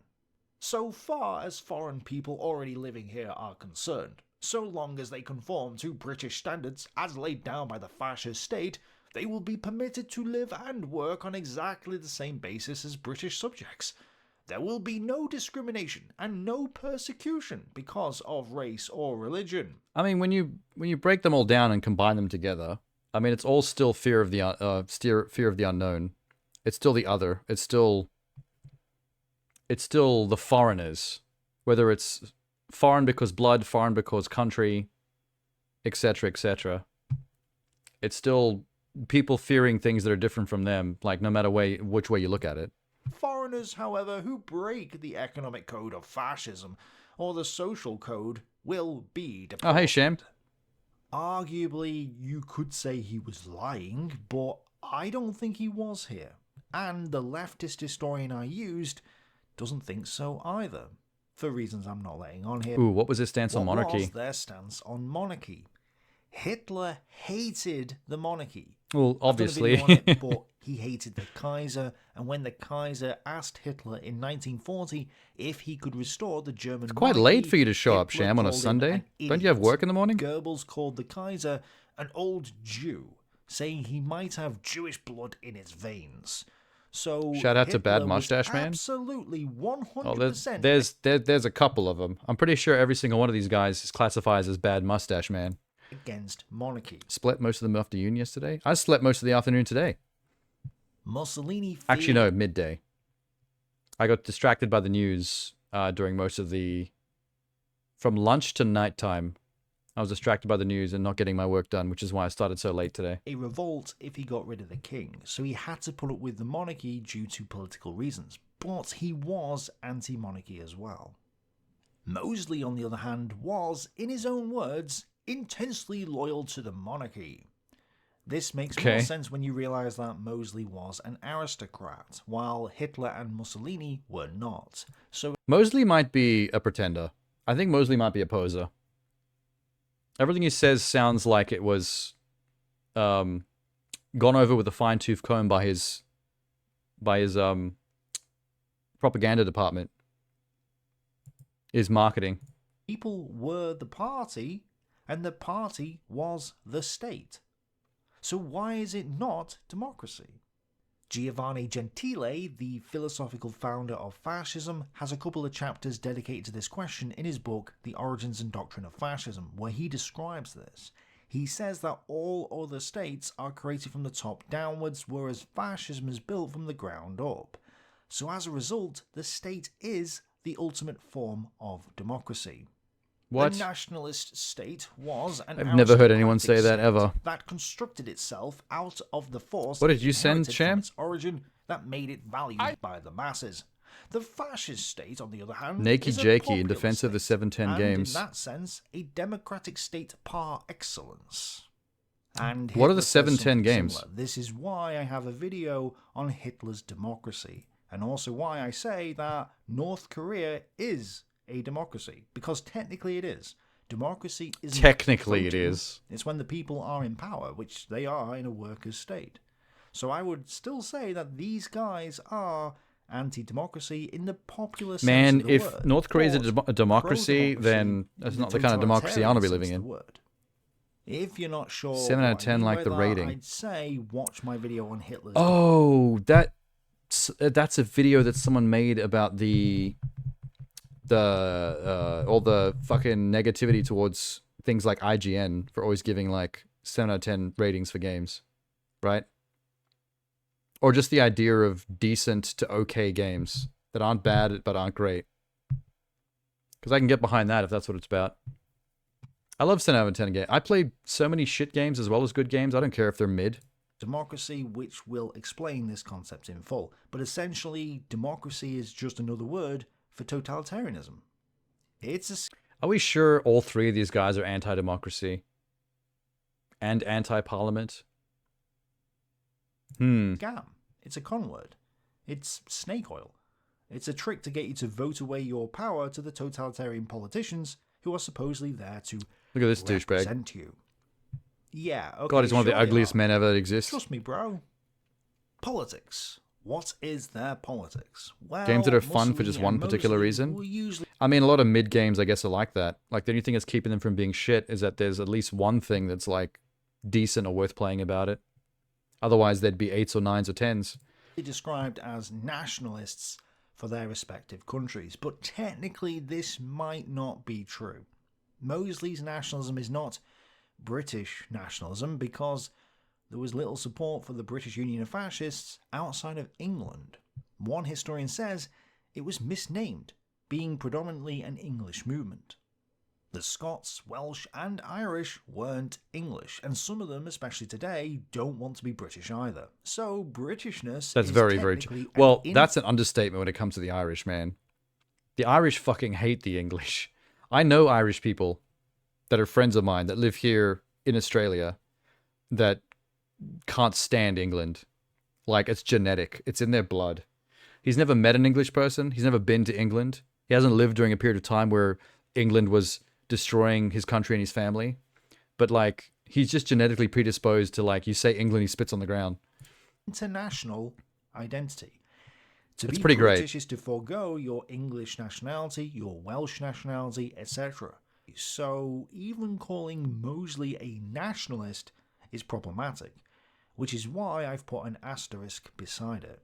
So far as foreign people already living here are concerned, so long as they conform to British standards as laid down by the fascist state, they will be permitted to live and work on exactly the same basis as British subjects. There will be no discrimination and no persecution because of race or religion. I mean, when you break them all down and combine them together, I mean, it's all still fear of the unknown. It's still the other. It's still the foreigners, whether it's foreign because blood, foreign because country, etc., etc. It's still people fearing things that are different from them, like no matter which way you look at it. Foreigners, however, who break the economic code of fascism or the social code will be deported. Oh, hey, Sham. Arguably, you could say he was lying, but I don't think he was here. And the leftist historian I used doesn't think so either, for reasons I'm not letting on here. Ooh, what was his stance on monarchy? What was their stance on monarchy? Hitler hated the monarchy. Well, obviously. But He hated the Kaiser, and when the Kaiser asked Hitler in 1940 if he could restore the German It's quite monarchy, late for you to show up, Hitler Sham, on a called him Sunday. an Don't you have idiot. work in the morning? Goebbels called the Kaiser an old Jew, saying he might have Jewish blood in his veins. So Shout out to Bad Hitler was Mustache Man. Absolutely 100%. Oh, there's a couple of them. I'm pretty sure every single one of these guys is classified as Bad Mustache Man. Against monarchy. Slept most of the afternoon yesterday. I slept most of the afternoon today. Mussolini Actually, no, midday. I got distracted by the news during most of from lunch to nighttime. I was distracted by the news and not getting my work done, which is why I started so late today. A revolt if he got rid of the king, so he had to put up with the monarchy due to political reasons. But he was anti-monarchy as well. Mosley, on the other hand, was, in his own words, intensely loyal to the monarchy. This makes more sense when you realise that Mosley was an aristocrat, while Hitler and Mussolini were not. So Mosley might be a pretender. I think Mosley might be a poser. Everything he says sounds like it was gone over with a fine-tooth comb by his propaganda department. His marketing. people were the party, and the party was the state. So why is it not democracy? Giovanni Gentile, the philosophical founder of fascism, has a couple of chapters dedicated to this question in his book, The Origins and Doctrine of Fascism, where he describes this. He says that all other states are created from the top downwards, whereas fascism is built from the ground up. So as a result, the state is the ultimate form of democracy. What? The nationalist state was an I've never heard anyone say that aristocratic ever. state that constructed itself out of the force What did you send, inherited Sham? from its origin that made it valued by the masses. The fascist state, on the other hand, Nakey is a Jakey popular in defense of the state, 710 and games. in that sense, a democratic state par excellence. And What are the Hitler says 710 something games? similar. This is why I have a video on Hitler's democracy, and also why I say that North Korea is a democracy, because technically it is. Democracy isn't Technically it voting. is. It's when the people are in power, which they are in a workers' state. So I would still say that these guys are anti-democracy in the popular sense Man, of the if word. North Korea is a But democracy, pro-democracy then that's in not the kind of democracy I want to be living totalitarian sense of in. the word. If you're not sure 7 out of what I 10 mean like by the that, rating. I'd say watch my video on Hitler's Oh, that's a video that someone made about all the fucking negativity towards things like IGN for always giving like 7 out of 10 ratings for games, right? Or just the idea of decent to okay games that aren't bad but aren't great. Because I can get behind that if that's what it's about. I love 7 out of 10 games. I play so many shit games as well as good games. I don't care if they're mid. democracy, which will explain this concept in full. But essentially, democracy is just another word for totalitarianism. It's a Are we sure all three of these guys are anti-democracy? And anti-parliament? scam. It's a con word. It's snake oil. It's a trick to get you to vote away your power to the totalitarian politicians who are supposedly there to Look at this douchebag. represent you. Yeah, okay. God, he's one of the sure they ugliest are. men ever that exists. Trust me, bro. Politics. What is their politics? Well, Games that are fun for just Mussolini one and particular Mosley reason. were usually I mean, a lot of mid games, I guess, are like that. Like, the only thing that's keeping them from being shit is that there's at least one thing that's, like, decent or worth playing about it. Otherwise, there'd be 8s or 9s or 10s. described as nationalists for their respective countries, but technically this might not be true. Mosley's nationalism is not British nationalism because there was little support for the British Union of Fascists outside of England. One historian says it was misnamed, being predominantly an English movement. The Scots, Welsh and Irish weren't English, and some of them, especially today, don't want to be British either. So Britishness That's is very, very technically true. Well, an that's an understatement when it comes to the Irish, man. The Irish fucking hate the English. I know Irish people that are friends of mine that live here in Australia that can't stand England. Like, it's genetic. It's in their blood. He's never met an English person. He's never been to England. He hasn't lived during a period of time where England was destroying his country and his family. But, like, he's just genetically predisposed to, like, you say England, he spits on the ground. international identity. To It's be pretty great. British is to forego your English nationality, your Welsh nationality, etc. So even calling Mosley a nationalist is problematic, which is why I've put an asterisk beside it.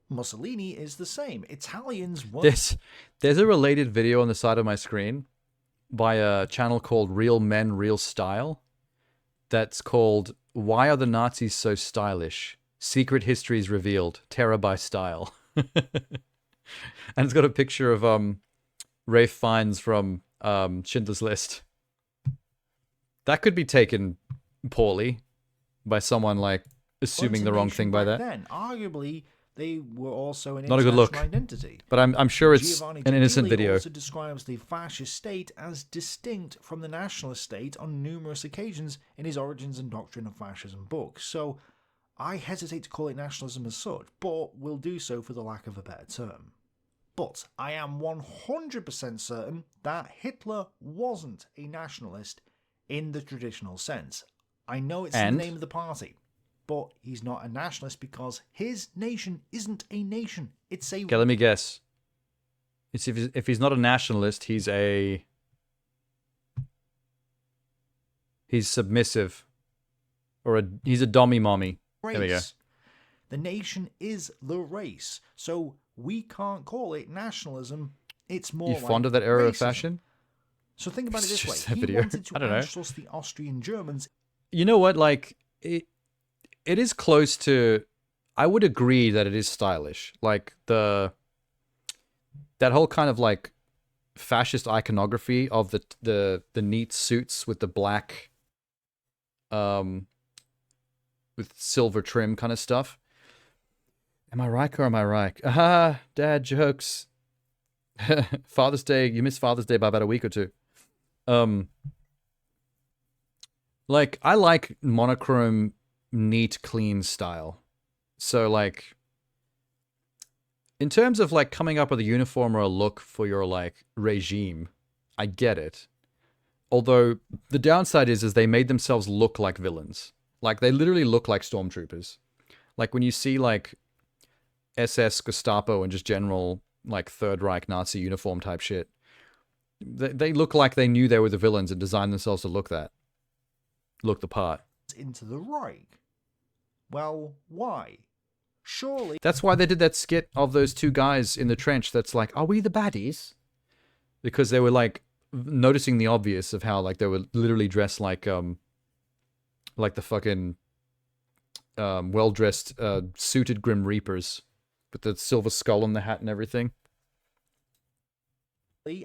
Mussolini is the same. Italians were... There's a related video on the side of my screen by a channel called Real Men, Real Style that's called Why Are the Nazis So Stylish? Secret Histories Revealed. Terror by Style. And it's got a picture of Ralph Fiennes from Schindler's List. That could be taken poorly by someone like assuming the wrong thing by that. Then, arguably, they were also an Not a good look. identity. But I'm sure it's Giovanni an innocent Gentile video. also describes the fascist state as distinct from the nationalist state on numerous occasions in his Origins and Doctrine of Fascism book. So I hesitate to call it nationalism as such, but will do so for the lack of a better term. But I am 100% certain that Hitler wasn't a nationalist in the traditional sense. I know it's the name of the party, but he's not a nationalist because his nation isn't a nation. It's a... Okay, let me guess. It's if he's not a nationalist, he's submissive. Or he's a dommy mommy. There we go. The nation is the race. So we can't call it nationalism. It's more You fond of that era racism. of fashion? So think about it this Just way. that He video. wanted to I don't know. Anschluss the Austrian Germans. You know what? Like, it is close to... I would agree that it is stylish. Like, that whole kind of, like, fascist iconography of the neat suits with the black... with silver trim kind of stuff. Am I right or am I right? Aha, dad jokes. Father's Day, you missed Father's Day by about a week or two. Like, I like monochrome, neat, clean style. So, like, in terms of, like, coming up with a uniform or a look for your, like, regime, I get it. Although, the downside is they made themselves look like villains. Like, they literally look like stormtroopers. Like, when you see, like, SS, Gestapo, and just general, like, Third Reich Nazi uniform type shit, they look like they knew they were the villains and designed themselves to look the part. Into the Reich. Well, why? Surely... That's why they did that skit of those two guys in the trench that's like, are we the baddies? Because they were, like, noticing the obvious of how, like, they were literally dressed like the fucking well-dressed suited Grim Reapers with the silver skull on the hat and everything.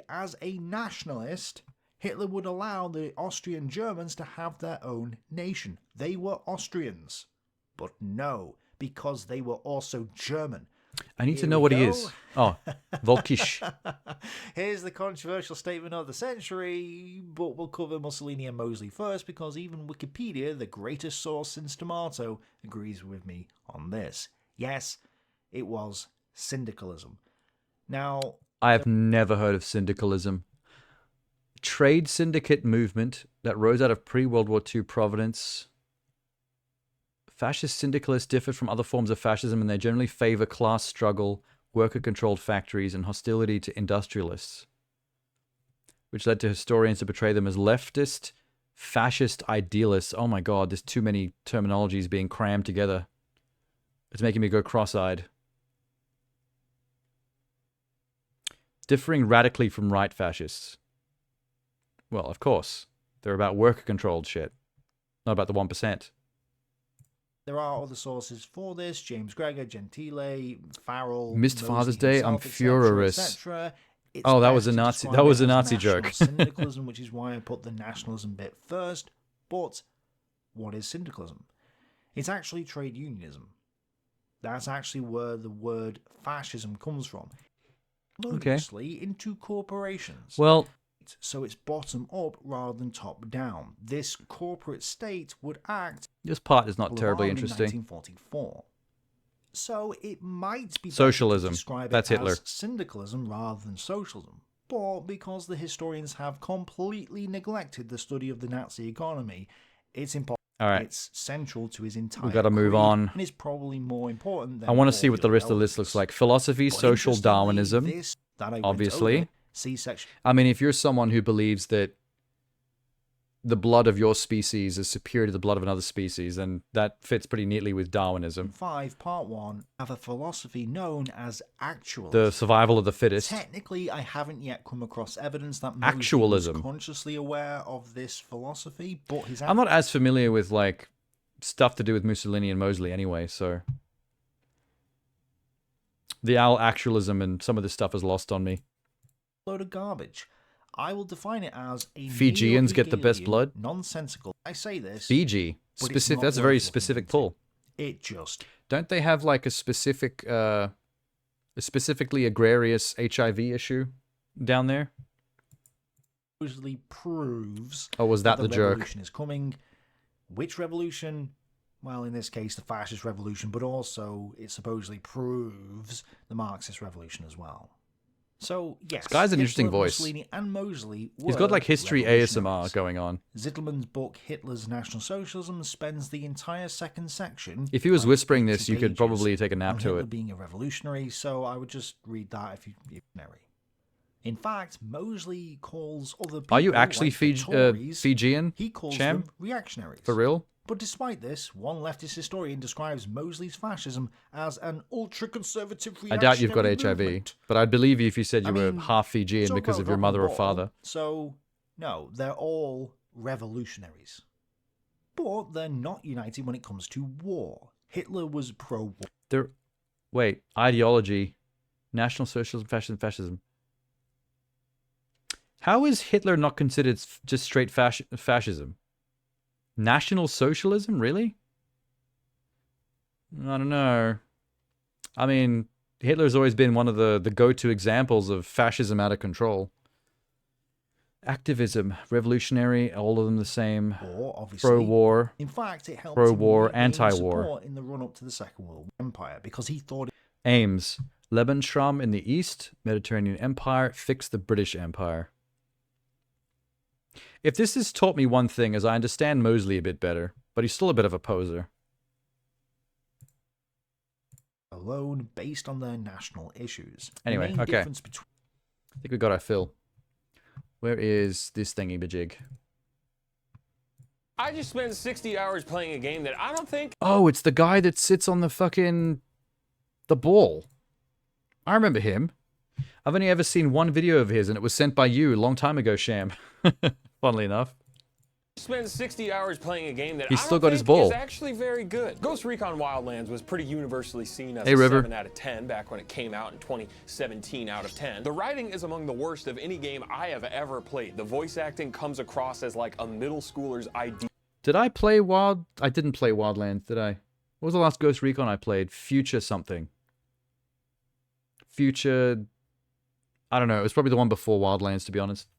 As a nationalist, Hitler would allow the Austrian Germans to have their own nation. They were Austrians. But no, because they were also German. I need to know what he is. Oh, Volkisch. Here's the controversial statement of the century, but we'll cover Mussolini and Mosley first because even Wikipedia, the greatest source since Tomato, agrees with me on this. Yes, it was syndicalism. Now... I have never heard of syndicalism. Trade syndicate movement that rose out of pre-World War II Providence. Fascist syndicalists differed from other forms of fascism and they generally favor class struggle, worker-controlled factories, and hostility to industrialists, which led to historians to portray them as leftist, fascist idealists. Oh my god, there's too many terminologies being crammed together. It's making me go cross-eyed. Differing radically from right fascists. Well, of course. They're about worker-controlled shit. Not about the 1%. There are other sources for this. James Greger, Gentile, Farrell, Missed Mosley Father's Day. I'm himself, furious. etc. Oh, that best was a to Nazi. describe That was it a as Nazi national joke. syndicalism, which is why I put the nationalism bit first. But what is syndicalism? It's actually trade unionism. That's actually where the word fascism comes from. Okay. Into corporations. Well, so it's bottom up rather than top down. This corporate state would act. This part is not terribly in interesting. 1944. So it might be Socialism. better to describe That's it Hitler. as syndicalism rather than socialism. But because the historians have completely neglected the study of the Nazi economy, it's impossible. All right. It's central to his entire We've got to move creed, on. and is probably more important than I want to all see what the other rest of the list elements. looks like. Philosophy, But social interestingly, Darwinism, this that I went obviously. over, C-section. I mean, if you're someone who believes that the blood of your species is superior to the blood of another species, then that fits pretty neatly with Darwinism. 5, Part 1, have a philosophy known as actualism. The survival of the fittest. Technically, I haven't yet come across evidence that Mosley Actualism. was consciously aware of this philosophy, but his... I'm not as familiar with, like, stuff to do with Mussolini and Mosley anyway, so... The actualism and some of this stuff is lost on me. Load of garbage. I will define it as a Fijians get the best blood? Nonsensical. I say this. Fiji. but it's Specific. not That's a very worth looking specific into. pull. It just... Don't they have like a specific, a specifically agrarious HIV issue down there? supposedly proves Oh, was that the jerk? revolution is coming. Which revolution? Well, in this case, the fascist revolution, but also it supposedly proves the Marxist revolution as well. So, yes, This guy's an Hitler, interesting voice. Mussolini, and Mosley He's got like were history revolutionaries. ASMR going on. Zittelman's book Hitler's National Socialism spends the entire second section. If he was like whispering 80 this, you could pages probably take a nap on to Hitler it. being a revolutionary, so I would just read that if you're married. In fact, Mosley calls other people Are you actually like the Tories, Fijian, he calls Cham? them reactionaries. For real? But despite this, one leftist historian describes Mosley's fascism as an ultra-conservative I doubt you've got reactionary HIV, movement. but I'd believe you if you said you were mean, half Fijian talk because about of your dropping mother the or ball. father. So, no, they're all revolutionaries. But they're not united when it comes to war. Hitler was pro-war. Wait, ideology, National Socialism, fascism. How is Hitler not considered just straight fascism? National Socialism, really? I don't know. I mean, Hitler's always been one of the go-to examples of fascism out of control. Activism, revolutionary, all of them the same. War, obviously. Pro-war. In fact, it helped pro-war, him gain anti-war. support in the run-up to the Second World Empire because he thought Aims: Lebensraum in the east, Mediterranean Empire, fix the British Empire. If this has taught me one thing, is I understand Mosley a bit better, but he's still a bit of a poser. alone based on their national issues. Anyway, the main okay. difference I think we got our fill. Where is this thingy-majig? I just spent 60 hours playing a game that I don't think... Oh, it's the guy that sits on the fucking... the ball. I remember him. I've only ever seen one video of his, and it was sent by you a long time ago, Sham. Funnily enough. Spent 60 hours playing a game that He's I still don't got his think ball. is actually very good. Ghost Recon Wildlands was pretty universally seen as Hey, a River. 7 out of 10 back when it came out in 2017 out of 10. The writing is among the worst of any game I have ever played. The voice acting comes across as like a middle schooler's idea. Did I play Wild... I didn't play Wildlands, did I? What was the last Ghost Recon I played? Future something. Future... I don't know. It was probably the one before Wildlands, to be honest.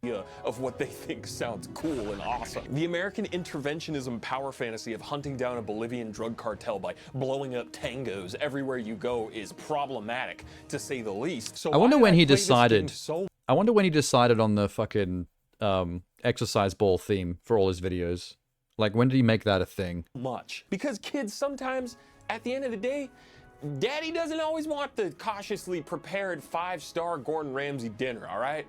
Of what they think sounds cool and awesome. The American interventionism power fantasy of hunting down a Bolivian drug cartel by blowing up tangos everywhere you go is problematic, to say the least. So I wonder why when did he I play this game decided... so I wonder when he decided on the fucking exercise ball theme for all his videos. Like, when did he make that a thing? much? Because kids sometimes, at the end of the day, Daddy doesn't always want the cautiously prepared 5-star Gordon Ramsay dinner, all right?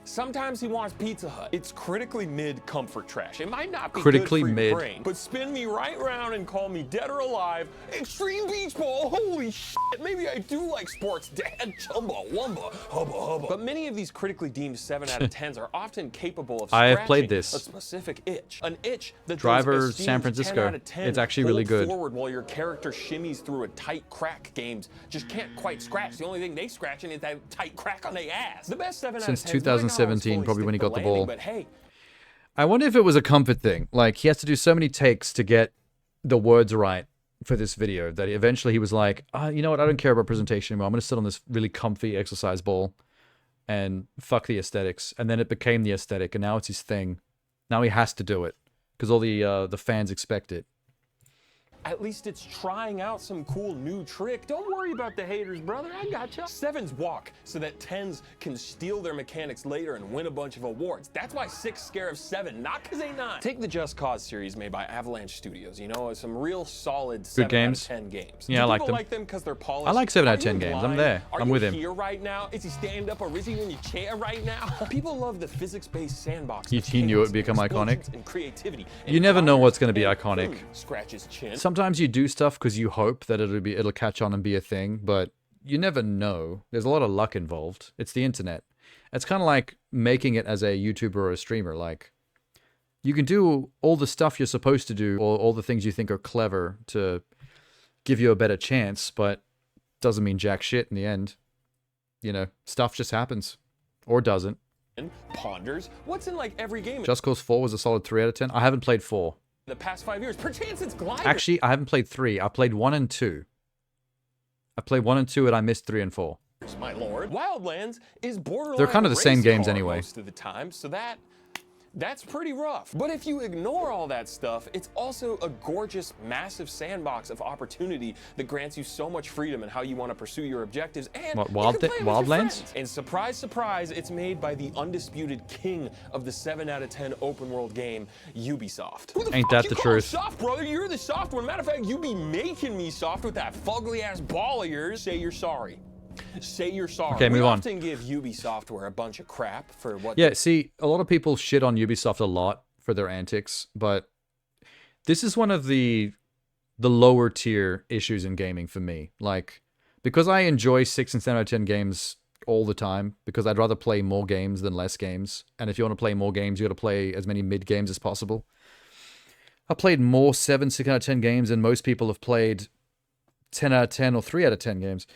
Sometimes he wants Pizza Hut. It's critically mid comfort trash. It might not be Critically good for mid. your brain, but spin me right round and call me dead or alive. Extreme beach ball, holy shit. Maybe I do like sports, Dad. Chumba, wumba, hubba, hubba. But many of these critically deemed 7 out of 10s are often capable of I have scratching played this. a specific itch. An itch that Driver, those esteemed San Francisco. 10 out of 10 It's actually really hold good. forward while your character shimmies through a tight crack games just can't quite scratch. The only thing they scratching is that tight crack on their ass. The best 7 Since out of 10s might not always 2017, fully probably when he stick got the landing, ball. But hey, I wonder if it was a comfort thing. Like, he has to do so many takes to get the words right for this video that eventually he was like, you know what, I don't care about presentation anymore. I'm going to sit on this really comfy exercise ball and fuck the aesthetics. And then it became the aesthetic, and now it's his thing. Now he has to do it because all the fans expect it. at least it's trying out some cool new trick. Don't worry about the haters, brother. I gotcha. 7s walk so that 10s can steal their mechanics later and win a bunch of awards. That's why 6 scare of 7, not because they 9. Take the Just Cause series made by Avalanche Studios. You know, some real solid 7 games. out of 10 games. Yeah, I like them. Like them because they're polished. I like 7 out of 10 games. I'm there. I'm with him. Are you here right now? Is he stand up or is he in your chair right now? People love the physics-based sandbox. He knew it would become iconic. And creativity. You never know what's going to be iconic. Scratch his chin. Sometimes you do stuff because you hope that it'll catch on and be a thing, but you never know. There's a lot of luck involved. It's the internet. It's kind of like making it as a YouTuber or a streamer. Like, you can do all the stuff you're supposed to do, or all the things you think are clever to give you a better chance, but doesn't mean jack shit in the end. You know, stuff just happens. Or doesn't. Ponders. What's in like every game? Just Cause 4 was a solid 3 out of 10. I haven't played 4. The past 5 years. Perchance it's Glider. Actually, I haven't played 3. I played 1 and 2. I played 1 and 2 and I missed 3 and 4. My lord. Wildlands is borderline. They're kind of the same race games car anyway. Most of the time, so that's pretty rough. But if you ignore all that stuff, it's also a gorgeous, massive sandbox of opportunity that grants you so much freedom in how you want to pursue your objectives. And what, you can play with your Wildlands? friends. And surprise, surprise, it's made by the undisputed king of the 7 out of 10 open world game, Ubisoft. Who the Ain't fuck that you the call truth? Soft, brother? You're the soft one. Matter of fact, you be making me soft with that fugly ass ball of yours. Say you're sorry. Say you're sorry. Okay, move on. We often give Ubisoft Software a bunch of crap for what. Yeah, see, a lot of people shit on Ubisoft a lot for their antics, but this is one of the lower tier issues in gaming for me. Like, because I enjoy 6 and 7 out of 10 games all the time, because I'd rather play more games than less games. And if you want to play more games, you got to play as many mid games as possible. I played more 7, 6 out of 10 games than most people have played 10 out of 10 or 3 out of 10 games.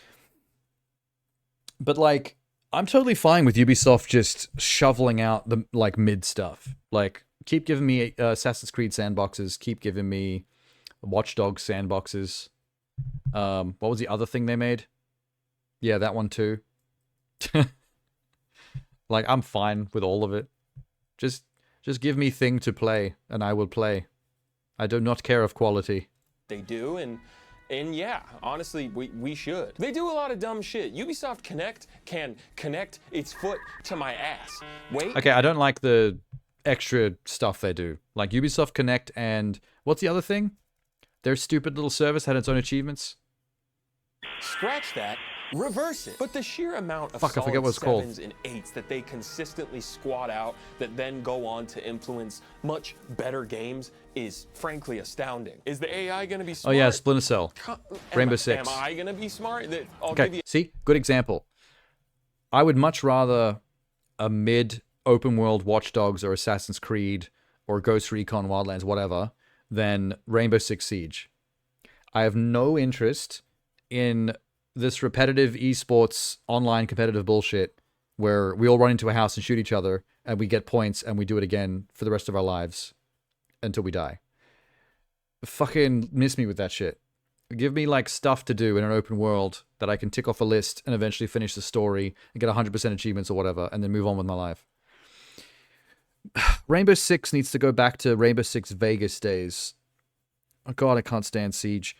But, like, I'm totally fine with Ubisoft just shoveling out the, like, mid stuff. Like, keep giving me Assassin's Creed sandboxes. Keep giving me Watch Dogs sandboxes. What was the other thing they made? Yeah, that one too. Like, I'm fine with all of it. Just give me thing to play, and I will play. I do not care of quality. They do, and yeah, honestly, we should. They do a lot of dumb shit. Ubisoft Connect can connect its foot to my ass. Wait. Okay, I don't like the extra stuff they do. Like Ubisoft Connect and... What's the other thing? Their stupid little service had its own achievements. Scratch that. Reverse it. But the sheer amount of I forget what it's called. 7s and 8s that they consistently squat out that then go on to influence much better games is frankly astounding. Is the AI going to be smart? Oh yeah, Splinter Cell. Rainbow Six. Am I going to be smart? Okay, see? Good example. I would much rather a mid open world Watch Dogs or Assassin's Creed or Ghost Recon Wildlands, whatever, than Rainbow Six Siege. I have no interest in this repetitive esports online competitive bullshit where we all run into a house and shoot each other and we get points and we do it again for the rest of our lives until we die. Fucking miss me with that shit. Give me like stuff to do in an open world that I can tick off a list and eventually finish the story and get 100% achievements or whatever and then move on with my life. Rainbow Six needs to go back to Rainbow Six Vegas days. Oh god, I can't stand Siege.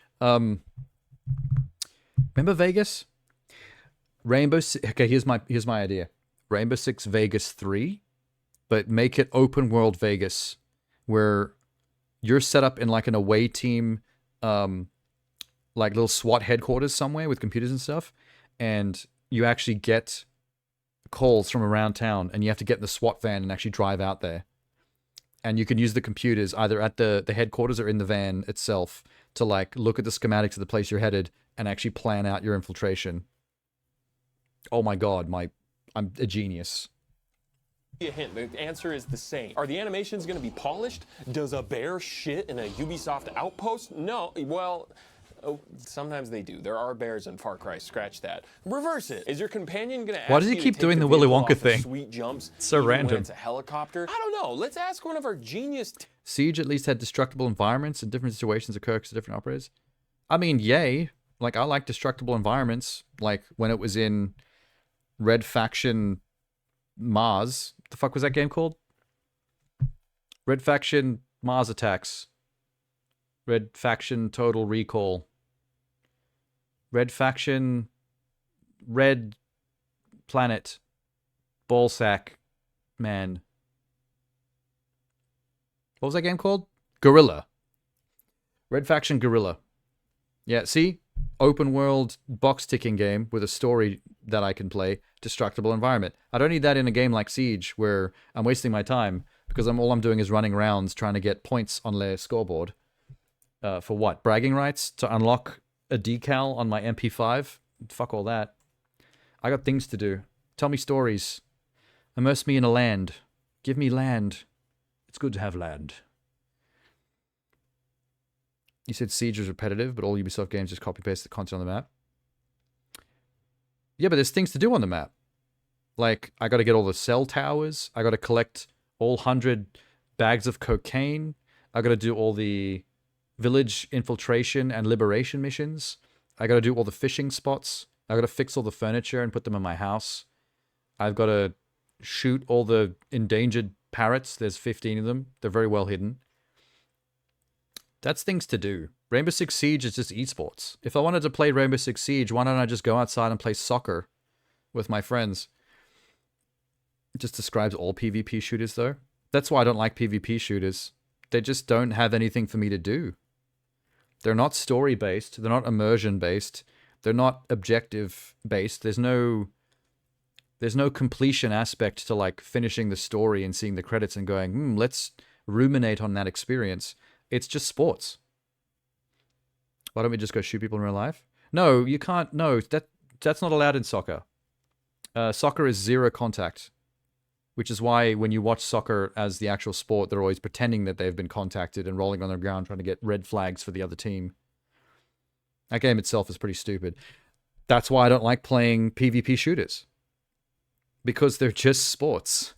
Remember Vegas? Okay, here's my idea. Rainbow Six Vegas 3, but make it open world Vegas, where you're set up in like an away team, like little SWAT headquarters somewhere with computers and stuff, and you actually get calls from around town, and you have to get in the SWAT van and actually drive out there. And you can use the computers either at the headquarters or in the van itself to like look at the schematics of the place you're headed and actually plan out your infiltration. Oh my god, I'm a genius. A hint. The answer is the same. Are the animations going to be polished? Does a bear shit in a Ubisoft outpost? No. Well, sometimes they do. There are bears in Far Cry. Scratch that. Reverse it. Is your companion going to ask Why does he you keep to take doing the vehicle Willy Wonka off of thing? Sweet jumps. It's so even random. When it's a helicopter. I don't know. Let's ask one of our genius. Siege at least had destructible environments and different situations occur to different operators. I mean, yay. Like, I like destructible environments. Like, when it was in Red Faction Mars. The fuck was that game called? Red Faction Mars Attacks. Red Faction Total Recall. Red Faction, Red Planet, Ballsack Man. What was that game called? Gorilla. Red Faction Gorilla. Yeah, see? Open world box ticking game with a story that I can play. Destructible environment. I don't need that in a game like Siege where I'm wasting my time because all I'm doing is running rounds trying to get points on their scoreboard. For what? Bragging rights? To unlock a decal on my MP5? Fuck all that. I got things to do. Tell me stories. Immerse me in a land. Give me land. It's good to have land. You said Siege was repetitive, but all Ubisoft games just copy-paste the content on the map. Yeah, but there's things to do on the map. Like, I got to get all the cell towers. I got to collect all 100 bags of cocaine. I got to do all the village infiltration and liberation missions. I got to do all the fishing spots. I got to fix all the furniture and put them in my house. I've got to shoot all the endangered parrots. There's 15 of them. They're very well hidden. That's things to do. Rainbow Six Siege is just esports. If I wanted to play Rainbow Six Siege, why don't I just go outside and play soccer with my friends? It just describes all PvP shooters, though. That's why I don't like PvP shooters. They just don't have anything for me to do. They're not story-based. They're not immersion-based. They're not objective-based. There's no completion aspect to, like, finishing the story and seeing the credits and going, let's ruminate on that experience. It's just sports. Why don't we just go shoot people in real life? No, you can't. No, that's not allowed in soccer. Soccer is zero contact, which is why when you watch soccer as the actual sport, they're always pretending that they've been contacted and rolling on the ground trying to get red flags for the other team. That game itself is pretty stupid. That's why I don't like playing PvP shooters. Because they're just sports.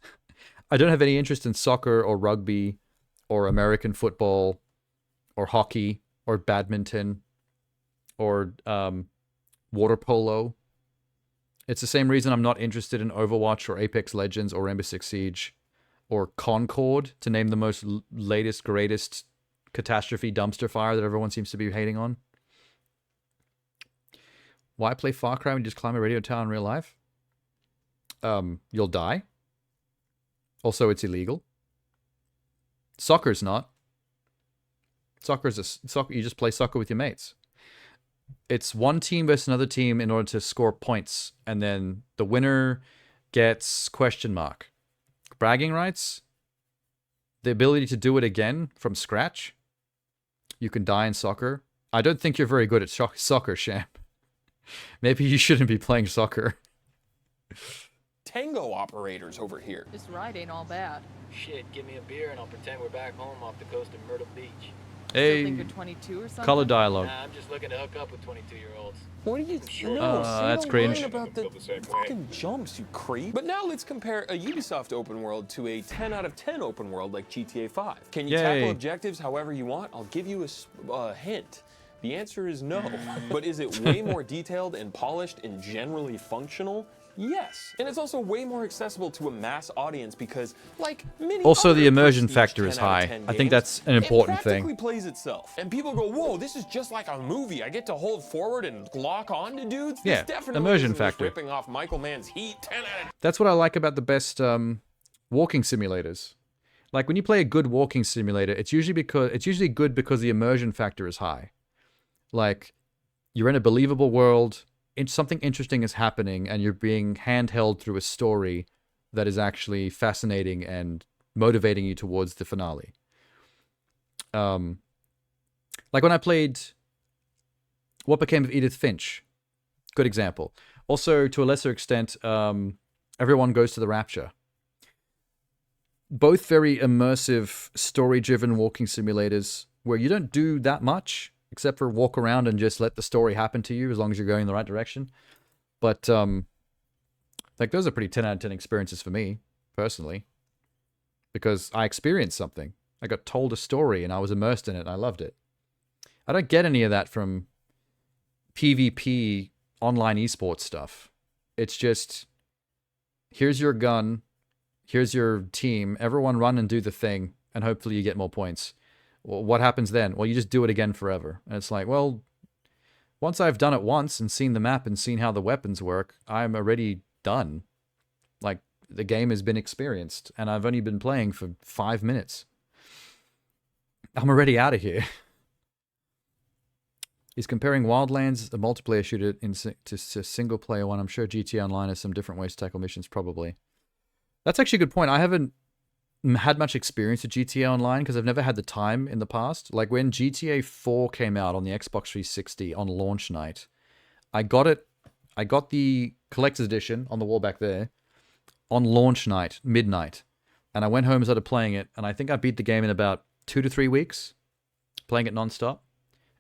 I don't have any interest in soccer or rugby or American football or hockey or badminton or water polo. It's the same reason I'm not interested in Overwatch or Apex Legends or Rainbow Six Siege or Concord, to name the most latest, greatest catastrophe dumpster fire that everyone seems to be hating on. Why play Far Cry when you just climb a radio tower in real life? You'll die. Also, it's illegal. Soccer's not. Soccer. You just play soccer with your mates. It's one team versus another team in order to score points, and then the winner gets question mark. Bragging rights. The ability to do it again from scratch. You can die in soccer. I don't think you're very good at soccer, Champ. Maybe you shouldn't be playing soccer. Tango operators over here. This ride ain't all bad. Shit, give me a beer and I'll pretend we're back home off the coast of Myrtle Beach. Hey, think you're 22 or something? color dialogue. Nah, I'm just looking to hook up with 22-year-olds. What are you? Sure. No, that's don't cringe. whine about the fucking jumps, you creep. But now let's compare a Ubisoft open world to a 10 out of 10 open world like GTA 5. Can you tackle objectives however you want? I'll give you a hint. The answer is no. But is it way more detailed and polished and generally functional? Yes. And it's also way more accessible to a mass audience because, like many Also, the other immersion prestige factor is 10 out of high. 10 I think games, that's an important it practically thing. plays itself. And people go, whoa, this is just like a movie. I get to hold forward and lock on to dudes. Yeah, This definitely immersion isn't just factor. ripping off Michael Mann's Heat 10 out of That's what I like about the best walking simulators. Like when you play a good walking simulator, it's usually good because the immersion factor is high. Like you're in a believable world, something interesting is happening, and you're being handheld through a story that is actually fascinating and motivating you towards the finale. Like when I played What Became of Edith Finch. Good example. Also, to a lesser extent, Everyone Goes to the Rapture. Both very immersive, story-driven walking simulators where you don't do that much except for walk around and just let the story happen to you as long as you're going in the right direction. But, like, those are pretty 10 out of 10 experiences for me, personally. Because I experienced something. I got told a story and I was immersed in it and I loved it. I don't get any of that from PvP online esports stuff. It's just, here's your gun, here's your team, everyone run and do the thing, and hopefully you get more points. Well, what happens then? Well, you just do it again forever. And it's like, well, once I've done it once and seen the map and seen how the weapons work, I'm already done. Like, the game has been experienced, and I've only been playing for 5 minutes. I'm already out of here. He's comparing Wildlands, a multiplayer shooter, to single-player one. I'm sure GTA Online has some different ways to tackle missions, probably. That's actually a good point. I haven't had much experience with GTA Online because I've never had the time in the past. Like, when GTA 4 came out on the Xbox 360 on launch night, I got the collector's edition on the wall back there on launch night, midnight. And I went home and started playing it, and I think I beat the game in about 2 to 3 weeks, playing it nonstop.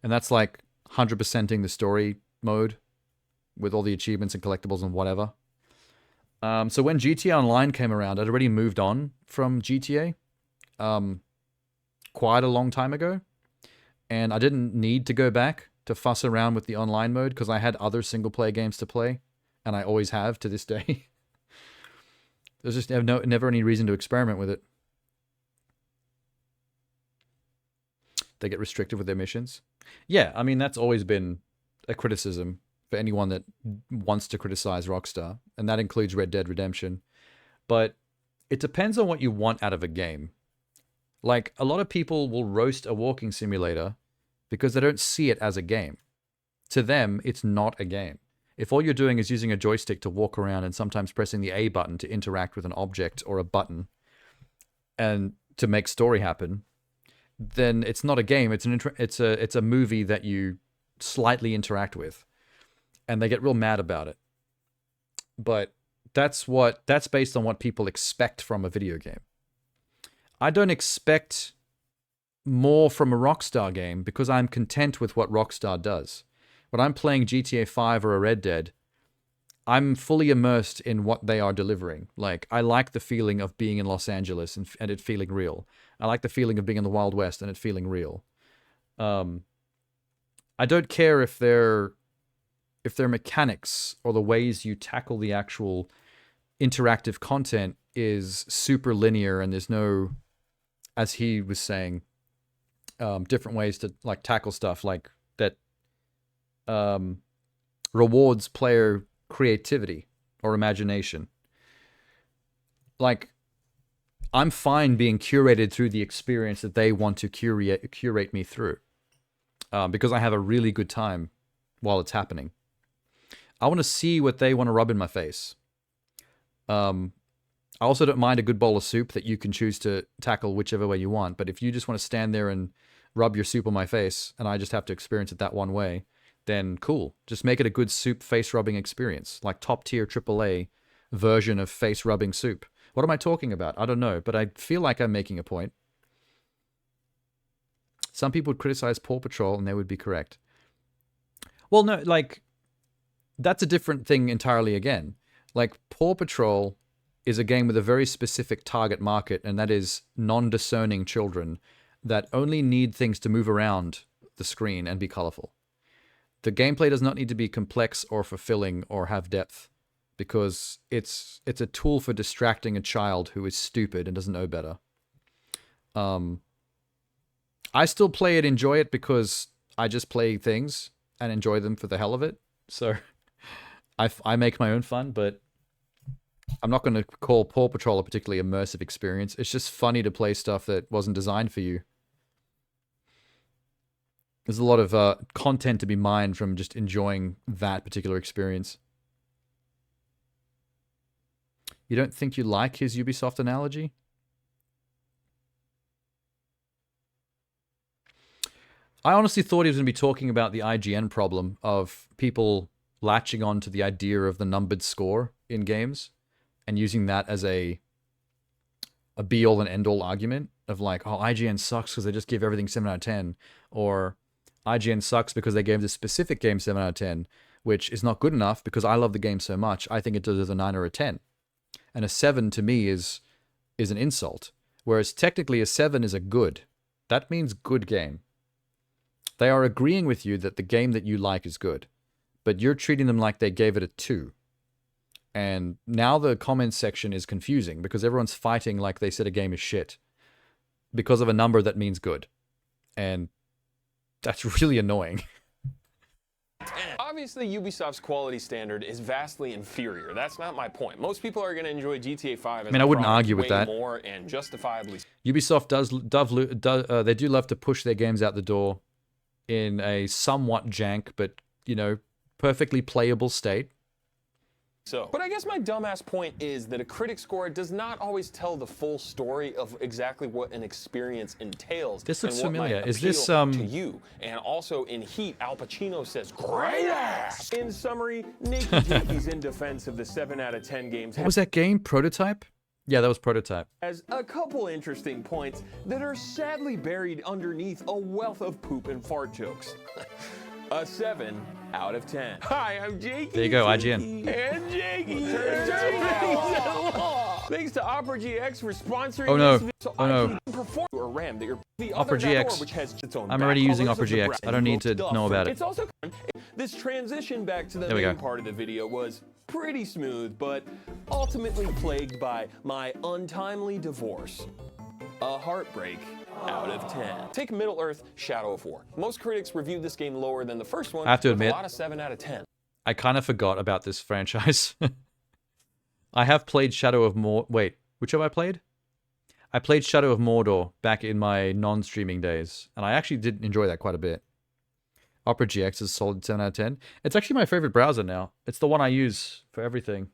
And that's like 100%ing the story mode with all the achievements and collectibles and whatever. So when GTA Online came around, I'd already moved on from GTA quite a long time ago. And I didn't need to go back to fuss around with the online mode because I had other single-player games to play. And I always have to this day. There's just never any reason to experiment with it. They get restricted with their missions. Yeah, I mean, that's always been a criticism for anyone that wants to criticize Rockstar, and that includes Red Dead Redemption. But it depends on what you want out of a game. Like, a lot of people will roast a walking simulator because they don't see it as a game. To them, it's not a game. If all you're doing is using a joystick to walk around and sometimes pressing the A button to interact with an object or a button and to make story happen, then it's not a game. It's a movie that you slightly interact with, and they get real mad about it. But that's based on what people expect from a video game. I don't expect more from a Rockstar game because I'm content with what Rockstar does. When I'm playing GTA 5 or a Red Dead, I'm fully immersed in what they are delivering. Like, I like the feeling of being in Los Angeles and it feeling real. I like the feeling of being in the Wild West and it feeling real. I don't care if their mechanics or the ways you tackle the actual interactive content is super linear and there's no, as he was saying, different ways to like tackle stuff like that rewards player creativity or imagination. Like, I'm fine being curated through the experience that they want to curate me through, because I have a really good time while it's happening. I want to see what they want to rub in my face. I also don't mind a good bowl of soup that you can choose to tackle whichever way you want, but if you just want to stand there and rub your soup on my face and I just have to experience it that one way, then cool. Just make it a good soup face-rubbing experience, like top-tier AAA version of face-rubbing soup. What am I talking about? I don't know, but I feel like I'm making a point. Some people would criticize Paw Patrol, and they would be correct. Well, no, like, that's a different thing entirely again. Like, Paw Patrol is a game with a very specific target market, and that is non-discerning children that only need things to move around the screen and be colorful. The gameplay does not need to be complex or fulfilling or have depth, because it's a tool for distracting a child who is stupid and doesn't know better. I still play it, enjoy it, because I just play things and enjoy them for the hell of it. So I make my own fun, but I'm not going to call Paw Patrol a particularly immersive experience. It's just funny to play stuff that wasn't designed for you. There's a lot of content to be mined from just enjoying that particular experience. You don't think you like his Ubisoft analogy? I honestly thought he was going to be talking about the IGN problem of people latching on to the idea of the numbered score in games and using that as a be-all and end-all argument of like, oh, IGN sucks because they just give everything 7 out of 10, or IGN sucks because they gave this specific game 7 out of 10, which is not good enough because I love the game so much. I think it deserves a 9 or a 10. And a 7 to me is an insult. Whereas technically a 7 is a good. That means good game. They are agreeing with you that the game that you like is good, but you're treating them like they gave it a 2. And now the comments section is confusing because everyone's fighting like they said a game is shit because of a number that means good. And that's really annoying. Obviously, Ubisoft's quality standard is vastly inferior. That's not my point. Most people are going to enjoy GTA 5 as I wouldn't argue with way that. more and justifiably. Ubisoft they do love to push their games out the door in a somewhat jank, but, you know, perfectly playable state. So, but I guess my dumbass point is that a critic score does not always tell the full story of exactly what an experience entails. This looks and what familiar. might Is this appeal to you? And also in Heat, Al Pacino says, "Great ass." In summary, Nakey Jakey's in defense of the 7 out of 10 games. What was that game? Prototype? Yeah, that was Prototype. Has a couple interesting points that are sadly buried underneath a wealth of poop and fart jokes. A 7 out of 10. Hi, I'm Jakey. There you go, IGN. And Jakey. Thanks to Opera GX for sponsoring Oh no. this video. Oh no. Perform or RAM that your the Opera other GX. which has its own I'm already back using colors Opera of the GX. brand. I don't need to know about it. It's also this transition back to the There we main go. part of the video was pretty smooth, but ultimately plagued by my untimely divorce. A heartbreak out of 10. Take Middle-earth: Shadow of War. Most critics reviewed this game lower than the first one. I have to with admit, a lot of 7 out of 10. I kind of forgot about this franchise. I have played Shadow of Mordor. Wait, which have I played? I played Shadow of Mordor back in my non-streaming days, and I actually did enjoy that quite a bit. Opera GX is solid 7 out of 10. It's actually my favorite browser now. It's the one I use for everything.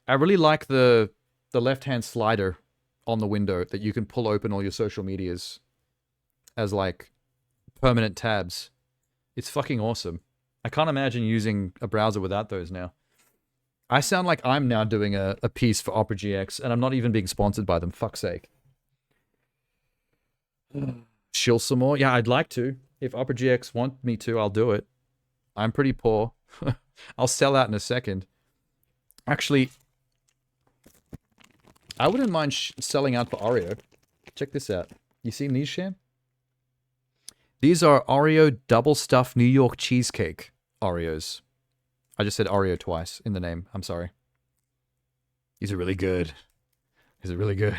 I really like the left-hand slider on the window that you can pull open all your social medias as like permanent tabs. It's fucking awesome. I can't imagine using a browser without those now. I sound like I'm now doing a piece for Opera GX, and I'm not even being sponsored by them. Fuck's sake. Shill some more? Yeah, I'd like to. If Opera GX want me to, I'll do it. I'm pretty poor. I'll sell out in a second. Actually, I wouldn't mind selling out for Oreo. Check this out. You seen these, Sham? These are Oreo double stuffed New York cheesecake Oreos. I just said Oreo twice in the name. I'm sorry. These are really good. These are really good.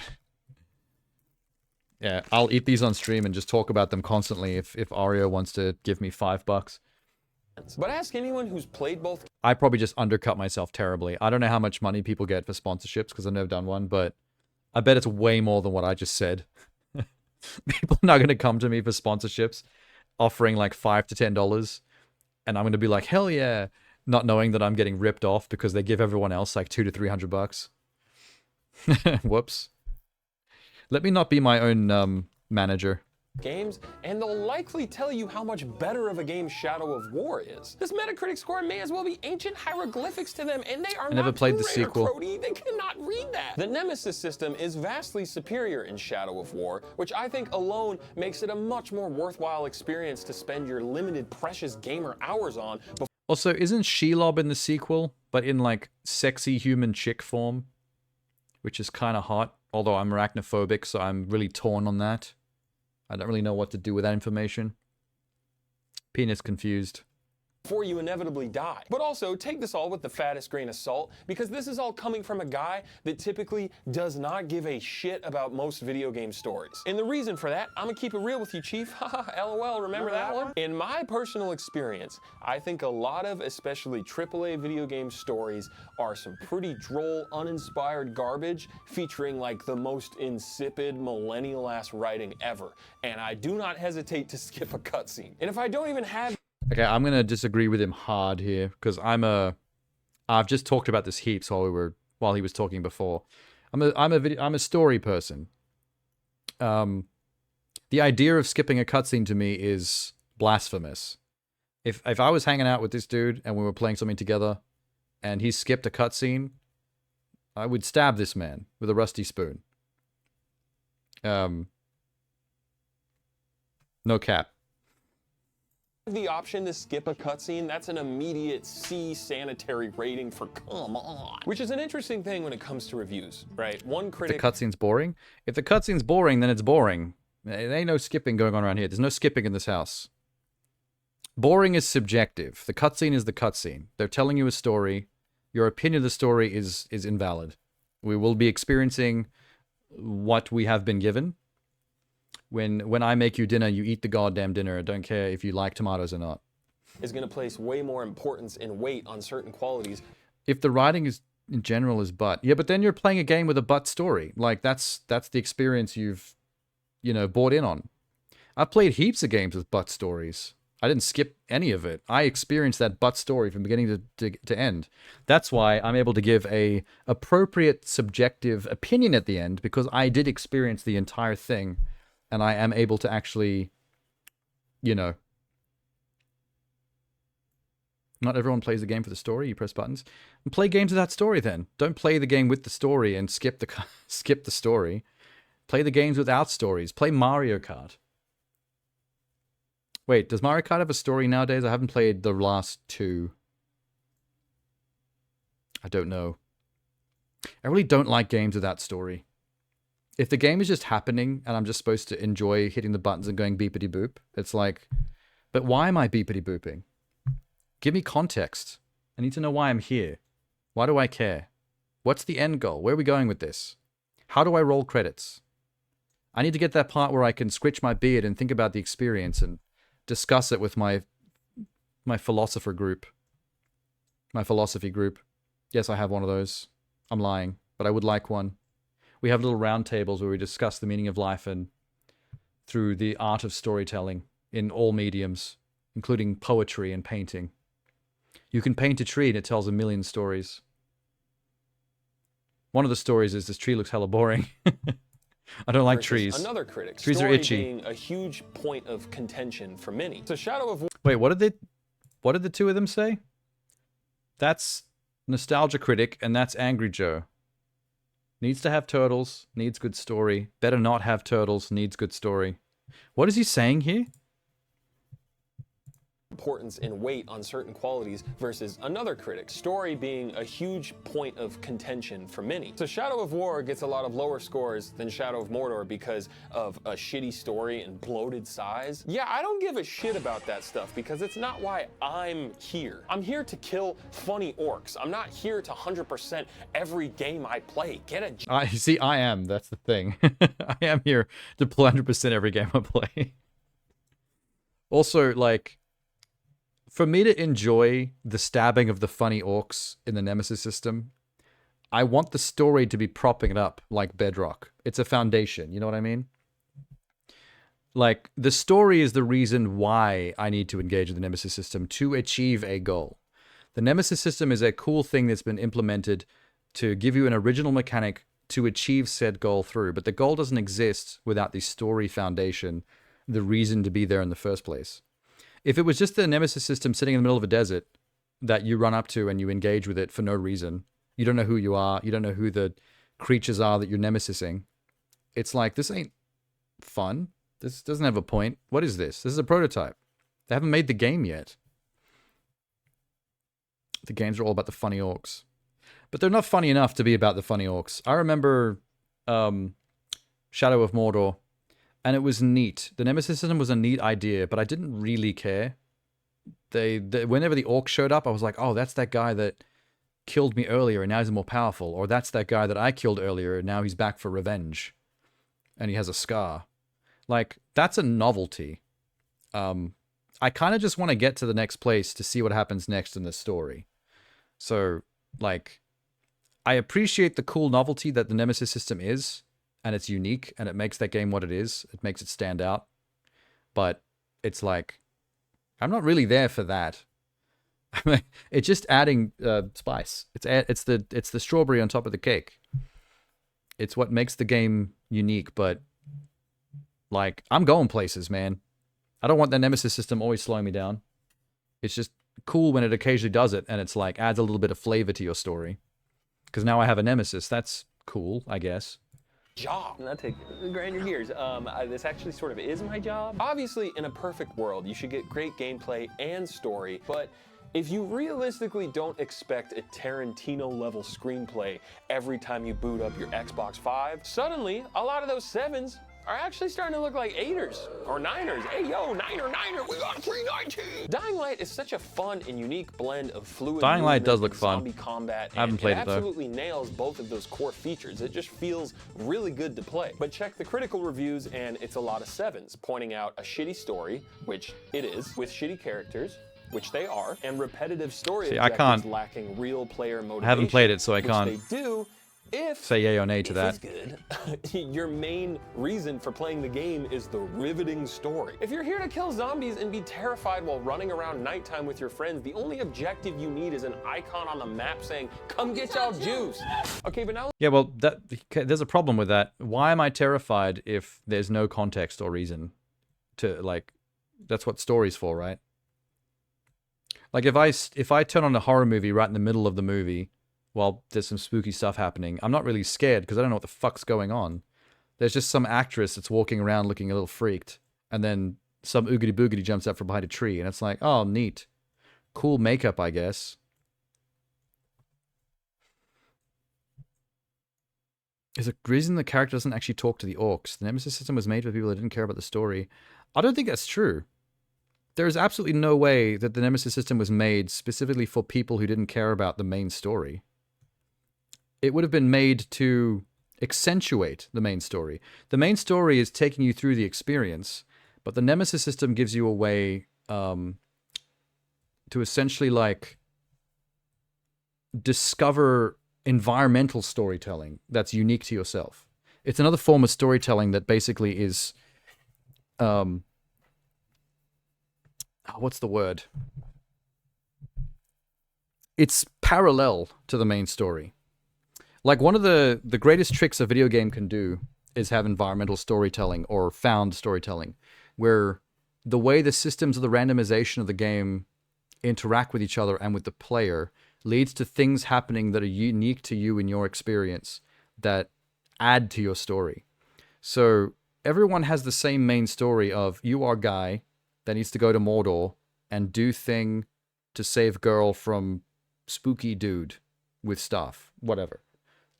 Yeah, I'll eat these on stream and just talk about them constantly if Oreo wants to give me $5. But ask anyone who's played both. I probably just undercut myself terribly. I don't know how much money people get for sponsorships because I've never done one, but I bet it's way more than what I just said. People are not going to come to me for sponsorships offering like $5 to $10, and I'm going to be like, hell yeah, not knowing that I'm getting ripped off because they give everyone else like $200 to $300. Whoops. Let me not be my own manager. Games, and they'll likely tell you how much better of a game Shadow of War is. This Metacritic score may as well be ancient hieroglyphics to them, and they are I never not played the Tomb Raider, sequel. Crody. They cannot read that. The Nemesis system is vastly superior in Shadow of War, which I think alone makes it a much more worthwhile experience to spend your limited precious gamer hours on. Also, isn't Shelob in the sequel, but in like sexy human chick form? Which is kind of hot, although I'm arachnophobic, so I'm really torn on that. I don't really know what to do with that information. Penis confused. Before you inevitably die. But also, take this all with the fattest grain of salt, because this is all coming from a guy that typically does not give a shit about most video game stories. And the reason for that, I'm gonna keep it real with you, Chief. Haha, LOL, remember that one? In my personal experience, I think a lot of, especially AAA video game stories, are some pretty droll, uninspired garbage, featuring like the most insipid, millennial-ass writing ever. And I do not hesitate to skip a cutscene. And if I don't even have Okay, I'm gonna disagree with him hard here because I've just talked about this heaps while he was talking before. I'm a story person. The idea of skipping a cutscene to me is blasphemous. If I was hanging out with this dude and we were playing something together, and he skipped a cutscene, I would stab this man with a rusty spoon. No cap. the option to skip a cutscene, that's an immediate C sanitary rating for come on. Which is an interesting thing when it comes to reviews, right? One critic... If the cutscene's boring? If the cutscene's boring, then it's boring. There ain't no skipping going on around here. There's no skipping in this house. Boring is subjective. The cutscene is the cutscene. They're telling you a story. Your opinion of the story is invalid. We will be experiencing what we have been given. When I make you dinner, you eat the goddamn dinner. I don't care if you like tomatoes or not. Is going to place way more importance and weight on certain qualities. If the writing is in general is butt, yeah, but then you're playing a game with a butt story. Like that's the experience you've, bought in on. I've played heaps of games with butt stories. I didn't skip any of it. I experienced that butt story from beginning to end. That's why I'm able to give a appropriate subjective opinion at the end, because I did experience the entire thing, and I am able to actually, Not everyone plays the game for the story. You press buttons and play games with that story. Then don't play the game with the story and skip the story. Play the games without stories. Play Mario Kart. Wait, does Mario Kart have a story nowadays? I haven't played the last two. I don't know. I really don't like games without story. If the game is just happening and I'm just supposed to enjoy hitting the buttons and going beepity boop, it's like, but why am I beepity booping? Give me context. I need to know why I'm here. Why do I care? What's the end goal? Where are we going with this? How do I roll credits? I need to get that part where I can scritch my beard and think about the experience and discuss it with my philosophy group. Yes, I have one of those. I'm lying, but I would like one. We have little round tables where we discuss the meaning of life and through the art of storytelling in all mediums, including poetry and painting. You can paint a tree and it tells a million stories. One of the stories is this tree looks hella boring. I don't like trees. Another critic. Trees are itchy. Being a huge point of contention for many. So Shadow of War. Wait, what did the two of them say? That's Nostalgia Critic and that's Angry Joe. Needs to have turtles, needs good story. Better not have turtles, needs good story. What is he saying here? Importance and weight on certain qualities versus another critic. Story being a huge point of contention for many. So Shadow of War gets a lot of lower scores than Shadow of Mordor because of a shitty story and bloated size. Yeah, I don't give a shit about that stuff because it's not why I'm here. I'm here to kill funny orcs. I'm not here to 100% every game I play. I am. That's the thing. I am here to play 100% every game I play. Also, like, for me to enjoy the stabbing of the funny orcs in the Nemesis system, I want the story to be propping it up like bedrock. It's a foundation, you know what I mean? Like, the story is the reason why I need to engage in the Nemesis system to achieve a goal. The Nemesis system is a cool thing that's been implemented to give you an original mechanic to achieve said goal through, but the goal doesn't exist without the story foundation, the reason to be there in the first place. If it was just the Nemesis system sitting in the middle of a desert that you run up to and you engage with it for no reason, you don't know who you are, you don't know who the creatures are that you're nemesising, it's like, this ain't fun. This doesn't have a point. What is this? This is a prototype. They haven't made the game yet. The games are all about the funny orcs. But they're not funny enough to be about the funny orcs. I remember Shadow of Mordor, and it was neat. The Nemesis system was a neat idea, but I didn't really care. Whenever the orc showed up, I was like, oh, that's that guy that killed me earlier and now he's more powerful. Or that's that guy that I killed earlier and now he's back for revenge. And he has a scar. Like, that's a novelty. I kind of just want to get to the next place to see what happens next in the story. So, like, I appreciate the cool novelty that the Nemesis system is, and it's unique, and it makes that game what it is. It makes it stand out. But it's like, I'm not really there for that. It's just adding spice. It's the strawberry on top of the cake. It's what makes the game unique, but like, I'm going places, man. I don't want the Nemesis system always slowing me down. It's just cool when it occasionally does it, and it's like, adds a little bit of flavor to your story. Because now I have a Nemesis. That's cool, I guess. Job. Not to grind your gears. This actually sort of is my job. Obviously, in a perfect world, you should get great gameplay and story, but if you realistically don't expect a Tarantino-level screenplay every time you boot up your Xbox 5, suddenly, a lot of those 7s are actually starting to look like 8ers or 9ers. Hey, yo, Niner, we got 319. Dying Light is such a fun and unique blend of fluid Dying Light does movement look and fun. zombie combat. I haven't played it, though. Absolutely nails both of those core features. It just feels really good to play. But check the critical reviews, and it's a lot of 7s, pointing out a shitty story, which it is, with shitty characters, which they are, and repetitive story See, I objectives can't- lacking real player motivation. I haven't played it, so I which can't they do if say yay or nay to that. good. Your main reason for playing the game is the riveting story. If you're here to kill zombies and be terrified while running around nighttime with your friends, the only objective you need is an icon on the map saying, "Come get y'all juice." Okay, but now Yeah, well, there's a problem with that. Why am I terrified if there's no context or reason to, like, that's what story's for, right? Like, if I turn on a horror movie right in the middle of the movie while there's some spooky stuff happening, I'm not really scared because I don't know what the fuck's going on. There's just some actress that's walking around looking a little freaked, and then some oogity boogity jumps up from behind a tree, and it's like, oh, neat. Cool makeup, I guess. There's a reason the character doesn't actually talk to the orcs. The Nemesis system was made for people that didn't care about the story. I don't think that's true. There is absolutely no way that the Nemesis system was made specifically for people who didn't care about the main story. It would have been made to accentuate the main story. The main story is taking you through the experience, but the Nemesis system gives you a way to essentially, like, discover environmental storytelling that's unique to yourself. It's another form of storytelling that basically is, what's the word? It's parallel to the main story. Like, one of the greatest tricks a video game can do is have environmental storytelling or found storytelling, where the way the systems of the randomization of the game interact with each other and with the player leads to things happening that are unique to you in your experience that add to your story. So everyone has the same main story of, you are guy that needs to go to Mordor and do thing to save girl from spooky dude with stuff, whatever.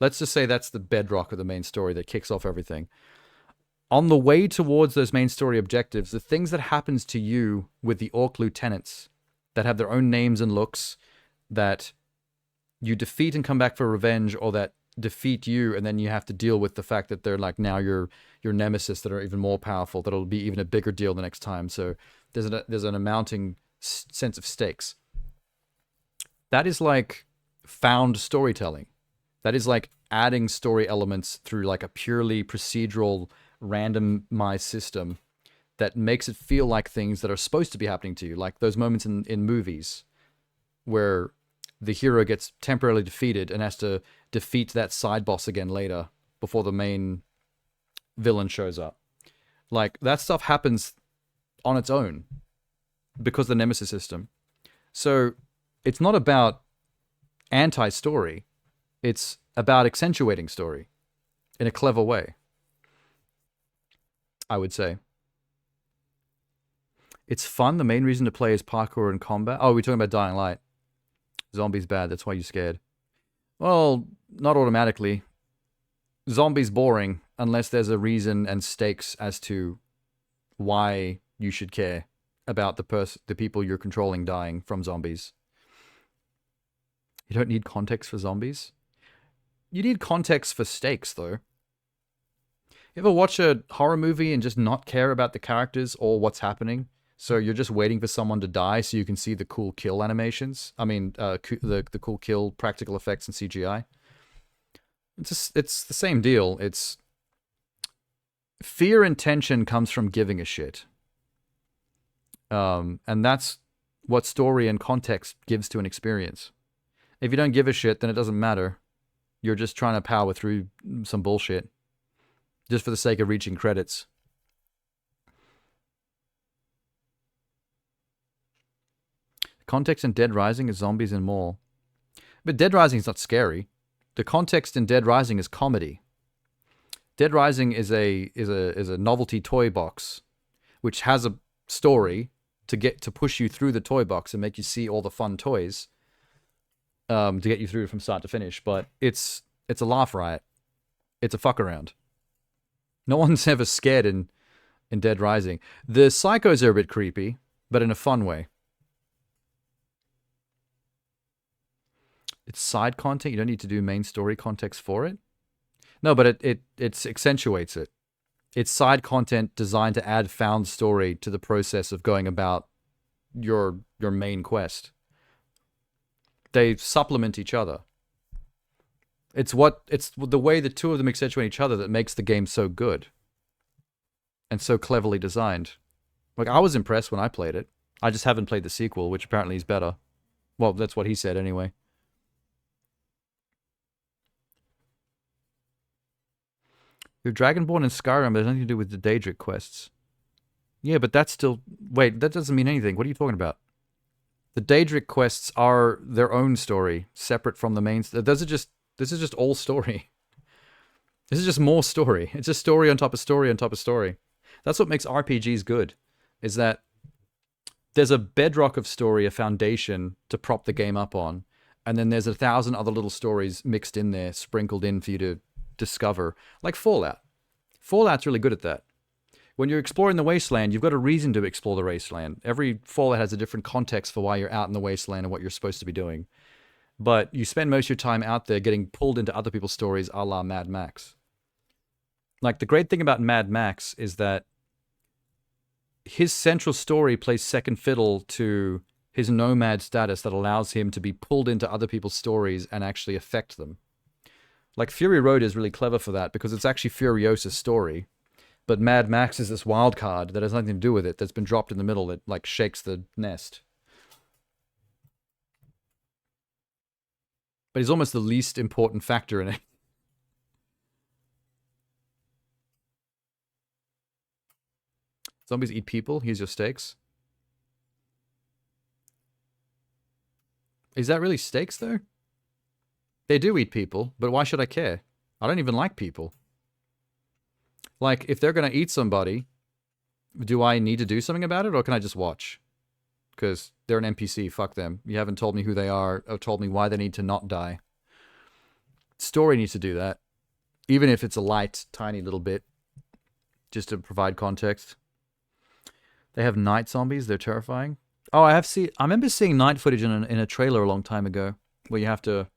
Let's just say that's the bedrock of the main story that kicks off everything. On the way towards those main story objectives, the things that happens to you with the orc lieutenants that have their own names and looks, that you defeat and come back for revenge, or that defeat you and then you have to deal with the fact that they're like now your nemesis that are even more powerful, that'll be even a bigger deal the next time. So there's an amounting sense of stakes. That is like found storytelling. That is like adding story elements through like a purely procedural, randomized system that makes it feel like things that are supposed to be happening to you. Like those moments in movies where the hero gets temporarily defeated and has to defeat that side boss again later before the main villain shows up. Like, that stuff happens on its own because of the Nemesis system. So it's not about anti-story. It's about accentuating story in a clever way, I would say. It's fun. The main reason to play is parkour and combat. Oh, we're talking about Dying Light. Zombies bad, that's why you're scared. Well, not automatically. Zombies boring unless there's a reason and stakes as to why you should care about the people you're controlling dying from zombies. You don't need context for zombies. You need context for stakes, though. You ever watch a horror movie and just not care about the characters or what's happening? So you're just waiting for someone to die so you can see the cool kill animations. I mean, the cool kill practical effects and CGI. It's the same deal. It's fear and tension comes from giving a shit. And that's what story and context gives to an experience. If you don't give a shit, then it doesn't matter. You're just trying to power through some bullshit just for the sake of reaching credits. Context in Dead Rising is zombies and more. But Dead Rising is not scary. The context in Dead Rising is comedy. Dead Rising is a novelty toy box, which has a story to push you through the toy box and make you see all the fun toys, to get you through from start to finish. But it's a laugh riot. It's a fuck around. No one's ever scared in Dead Rising. The psychos are a bit creepy, but in a fun way. It's side content. You don't need to do main story context for it. No, but it accentuates it. It's side content designed to add found story to the process of going about your main quest. They supplement each other. It's the way the two of them accentuate each other that makes the game so good. And so cleverly designed. Like, I was impressed when I played it. I just haven't played the sequel, which apparently is better. Well, that's what he said anyway. You're Dragonborn in Skyrim, but it has nothing to do with the Daedric quests. Yeah, but that's still... Wait, that doesn't mean anything. What are you talking about? The Daedric quests are their own story, separate from the main... This is just all story. This is just more story. It's just story on top of story on top of story. That's what makes RPGs good, is that there's a bedrock of story, a foundation to prop the game up on, and then there's 1,000 other little stories mixed in there, sprinkled in for you to discover. Like Fallout. Fallout's really good at that. When you're exploring the wasteland, you've got a reason to explore the wasteland. Every Fallout has a different context for why you're out in the wasteland and what you're supposed to be doing. But you spend most of your time out there getting pulled into other people's stories a la Mad Max. Like, the great thing about Mad Max is that his central story plays second fiddle to his nomad status that allows him to be pulled into other people's stories and actually affect them. Like, Fury Road is really clever for that because it's actually Furiosa's story. But Mad Max is this wild card that has nothing to do with it, that's been dropped in the middle that, like, shakes the nest. But he's almost the least important factor in it. Zombies eat people. Here's your steaks. Is that really steaks, though? They do eat people, but why should I care? I don't even like people. Like, if they're going to eat somebody, do I need to do something about it, or can I just watch? Because they're an NPC, fuck them. You haven't told me who they are, or told me why they need to not die. Story needs to do that. Even if it's a light, tiny little bit. Just to provide context. They have night zombies, they're terrifying. Oh, I remember seeing night footage in a trailer a long time ago, where you have to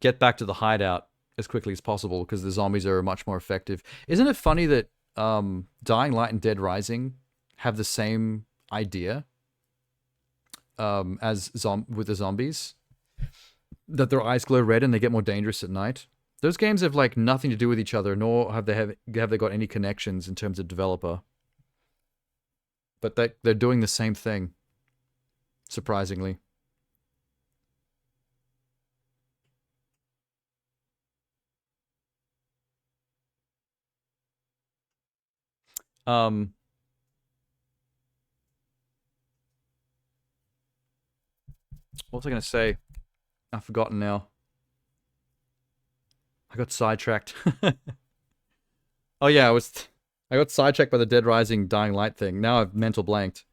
get back to the hideout as quickly as possible, because the zombies are much more effective. Isn't it funny that Dying Light and Dead Rising have the same idea as with the zombies? That their eyes glow red and they get more dangerous at night. Those games have like nothing to do with each other, nor have they got any connections in terms of developer. But they're doing the same thing, surprisingly. What was I going to say? I've forgotten now. I got sidetracked. Oh yeah, I got sidetracked by the Dead Rising Dying Light thing. Now I've mental blanked.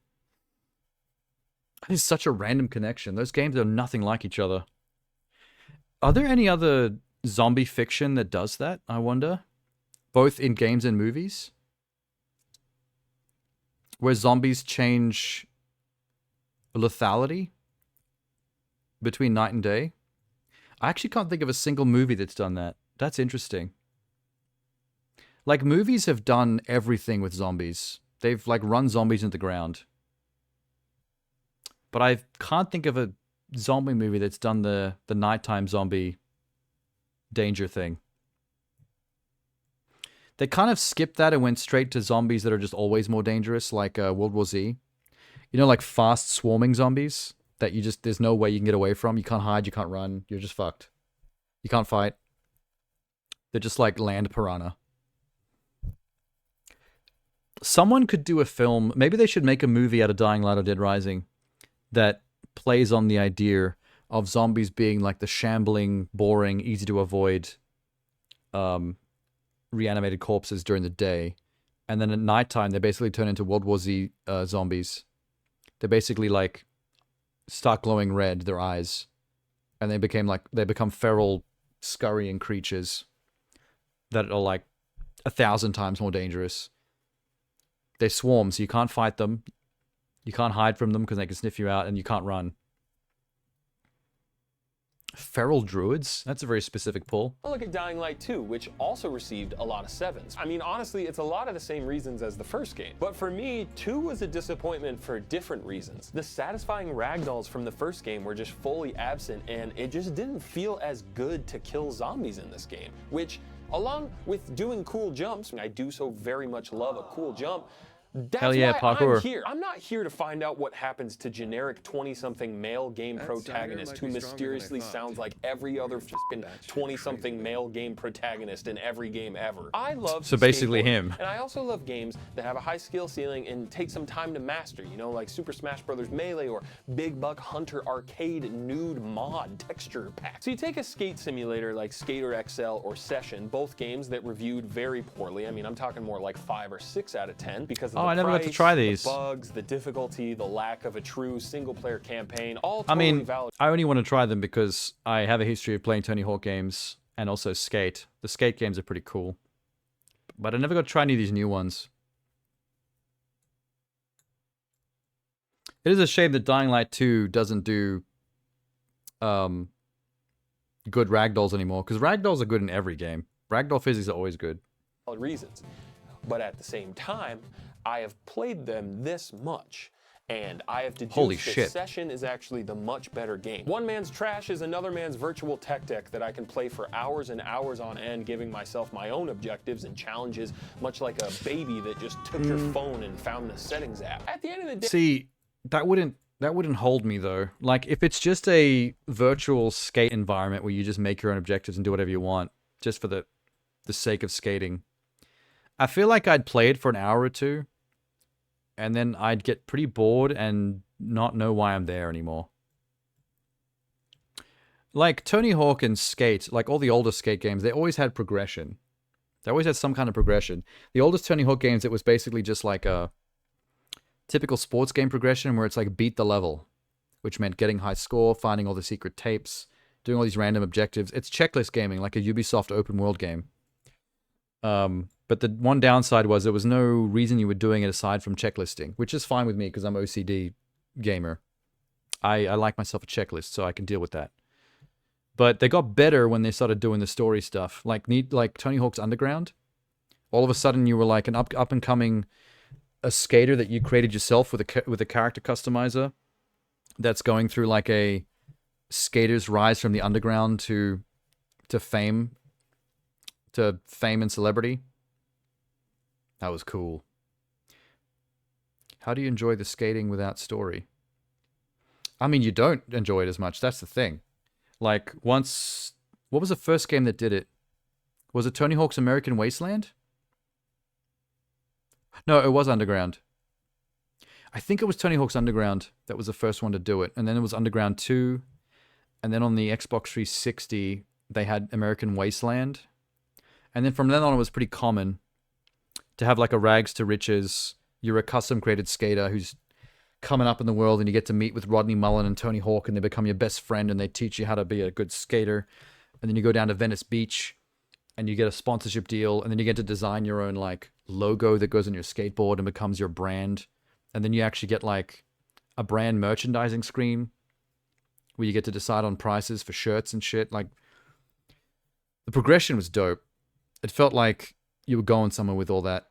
It's such a random connection. Those games are nothing like each other. Are there any other zombie fiction that does that, I wonder? Both in games and movies? Where zombies change lethality between night and day? I actually can't think of a single movie that's done that. That's interesting. Like, movies have done everything with zombies. They've, like, run zombies into the ground. But I can't think of a zombie movie that's done the nighttime zombie danger thing. They kind of skipped that and went straight to zombies that are just always more dangerous, like World War Z. You know, like fast swarming zombies that there's no way you can get away from. You can't hide, you can't run, you're just fucked. You can't fight. They're just like land piranha. Someone could do a film, maybe they should make a movie out of Dying Light or Dead Rising that plays on the idea of zombies being like the shambling, boring, easy to avoid reanimated corpses during the day. And then at nighttime, they basically turn into World War Z zombies. They basically like start glowing red, their eyes. And they become feral, scurrying creatures that are like 1,000 times more dangerous. They swarm, so you can't fight them. You can't hide from them because they can sniff you out, and you can't run. Feral druids? That's a very specific pull. Look at Dying Light 2, which also received a lot of 7s. I mean, honestly, it's a lot of the same reasons as the first game. But for me, 2 was a disappointment for different reasons. The satisfying ragdolls from the first game were just fully absent, and it just didn't feel as good to kill zombies in this game, which, along with doing cool jumps, I do so very much love a cool jump. That's Hell yeah, why parkour. I'm here. I'm not here to find out what happens to generic 20-something male game protagonist who mysteriously sounds like every other fucking 20-something male game protagonist in every game ever. I love So basically skateboarding, him. and I also love games that have a high skill ceiling and take some time to master, you know, like Super Smash Bros. Melee or Big Buck Hunter Arcade Nude Mod Texture Pack. So you take a skate simulator like Skater XL or Session, both games that reviewed very poorly. I mean, I'm talking more like 5 or 6 out of 10 because of Oh, I never got to price, try these. the bugs, the difficulty, the lack of a true single-player campaign, all I totally mean, valid. I only want to try them because I have a history of playing Tony Hawk games and also Skate. The Skate games are pretty cool. But I never got to try any of these new ones. It is a shame that Dying Light 2 doesn't do good ragdolls anymore, because ragdolls are good in every game. Ragdoll physics are always good. Reasons. But at the same time, I have played them this much, and I have deduced Holy that shit. Session is actually the much better game. One man's trash is another man's virtual tech deck that I can play for hours and hours on end, giving myself my own objectives and challenges, much like a baby that just took your phone and found the settings app. At the end of the day... See, that wouldn't hold me though. Like, if it's just a virtual skate environment where you just make your own objectives and do whatever you want, just for the sake of skating, I feel like I'd play it for an hour or two, and then I'd get pretty bored and not know why I'm there anymore. Like Tony Hawk and Skate, like all the older Skate games, they always had progression. They always had some kind of progression. The oldest Tony Hawk games, it was basically just like a typical sports game progression where it's like beat the level, which meant getting high score, finding all the secret tapes, doing all these random objectives. It's checklist gaming, like a Ubisoft open world game. But the one downside was there was no reason you were doing it aside from checklisting, which is fine with me because I'm OCD gamer. I like myself a checklist, so I can deal with that. But they got better when they started doing the story stuff, like Tony Hawk's Underground. All of a sudden, you were like an up and coming a skater that you created yourself with a character customizer that's going through like a skater's rise from the underground to fame and celebrity. That was cool. How do you enjoy the skating without story? I mean, you don't enjoy it as much. That's the thing. Like, once... What was the first game that did it? Was it Tony Hawk's American Wasteland? No, it was Underground. I think it was Tony Hawk's Underground that was the first one to do it. And then it was Underground 2. And then on the Xbox 360, they had American Wasteland. And then from then on, it was pretty common to have like a rags to riches. You're a custom created skater who's coming up in the world, and you get to meet with Rodney Mullen and Tony Hawk, and they become your best friend, and they teach you how to be a good skater. And then you go down to Venice Beach, and you get a sponsorship deal, and then you get to design your own like logo that goes on your skateboard and becomes your brand. And then you actually get like a brand merchandising screen where you get to decide on prices for shirts and shit. Like, the progression was dope. It felt like you were going somewhere with all that.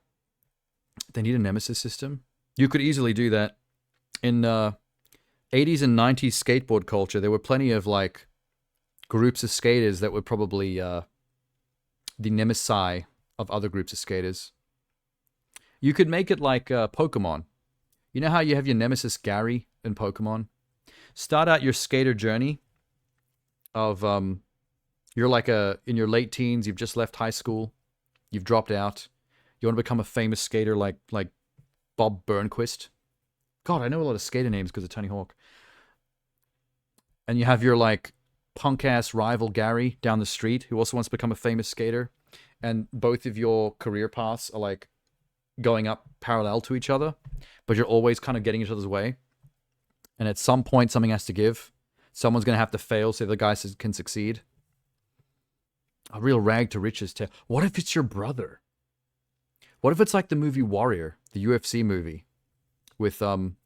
They need a nemesis system. You could easily do that. In 80s and 90s skateboard culture, there were plenty of like groups of skaters that were probably the nemesis of other groups of skaters. You could make it like Pokemon. You know how you have your nemesis Gary in Pokemon? Start out your skater journey of you're like in your late teens, you've just left high school, you've dropped out, you want to become a famous skater like Bob Burnquist. God, I know a lot of skater names because of Tony Hawk. And you have your like punk-ass rival Gary down the street who also wants to become a famous skater. And both of your career paths are like going up parallel to each other, but you're always kind of getting each other's way. And at some point, something has to give. Someone's going to have to fail so the guy can succeed. A real rag to riches tale. What if it's your brother? What if it's like the movie Warrior, the UFC movie, with Tom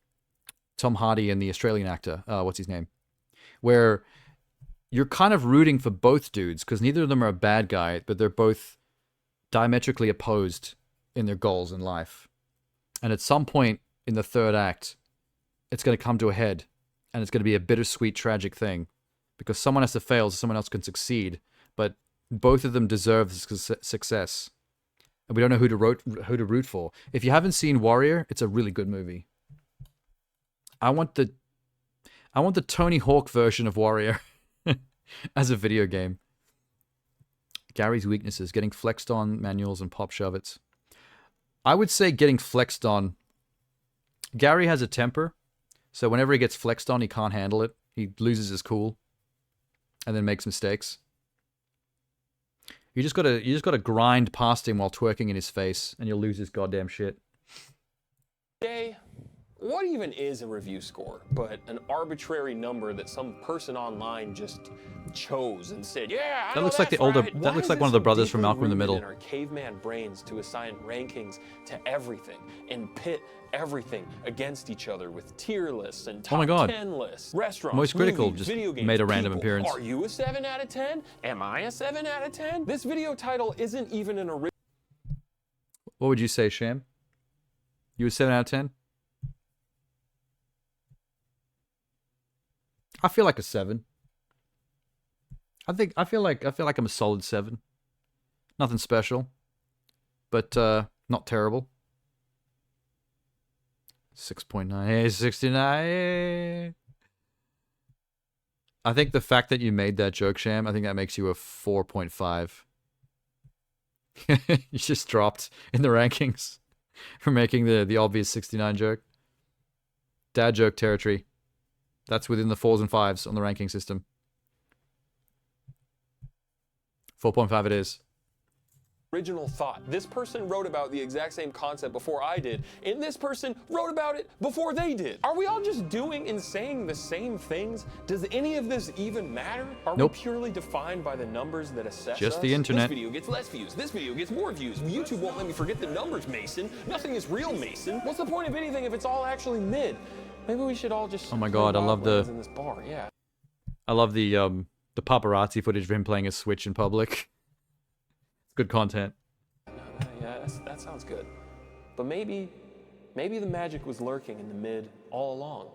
Hardy and the Australian actor, what's his name? Where you're kind of rooting for both dudes, because neither of them are a bad guy, but they're both diametrically opposed in their goals in life. And at some point in the third act, it's going to come to a head, and it's going to be a bittersweet, tragic thing, because someone has to fail so someone else can succeed, but both of them deserve success. And we don't know who to root for. If you haven't seen Warrior, it's a really good movie. I want the Tony Hawk version of Warrior as a video game. Gary's weaknesses: getting flexed on, manuals, and pop shove-its. I would say getting flexed on. Gary has a temper, so whenever he gets flexed on, he can't handle it. He loses his cool, and then makes mistakes. You just gotta grind past him while twerking in his face, and you'll lose his goddamn shit. Today, what even is a review score but an arbitrary number that some person online just chose and said, yeah, That looks like the older. That looks like one of the brothers from Malcolm in the Middle. In our caveman brains to assign rankings to everything and pit everything against each other with tier lists and top 10 lists. Restaurants, Most Critical movies, just video games, made a random people. appearance. Are you a 7 out of 10? Am I a 7 out of 10? This video title isn't even an original. What would you say, Sham? You a 7 out of 10? I feel like a 7. I feel like I'm a solid 7. Nothing special, but not terrible. 6.9, hey, 69. I think the fact that you made that joke, Sham, I think that makes you a 4.5. You just dropped in the rankings for making the obvious 69 joke. Dad joke territory. That's within the 4s and 5s on the ranking system. 4.5 it is. Original thought. This person wrote about the exact same concept before I did, and this person wrote about it before they did. Are we all just doing and saying the same things? Does any of this even matter? Are we purely defined by the numbers that assess Just us? the internet. This video gets less views. This video gets more views. YouTube won't let me forget the numbers, Mason. Nothing is real, Mason. What's the point of anything if it's all actually mid? Maybe we should all just. Oh my god, I love in this bar. Yeah. I love the paparazzi footage of him playing a Switch in public. It's good content. Yeah, that sounds good. But maybe the magic was lurking in the mid all along.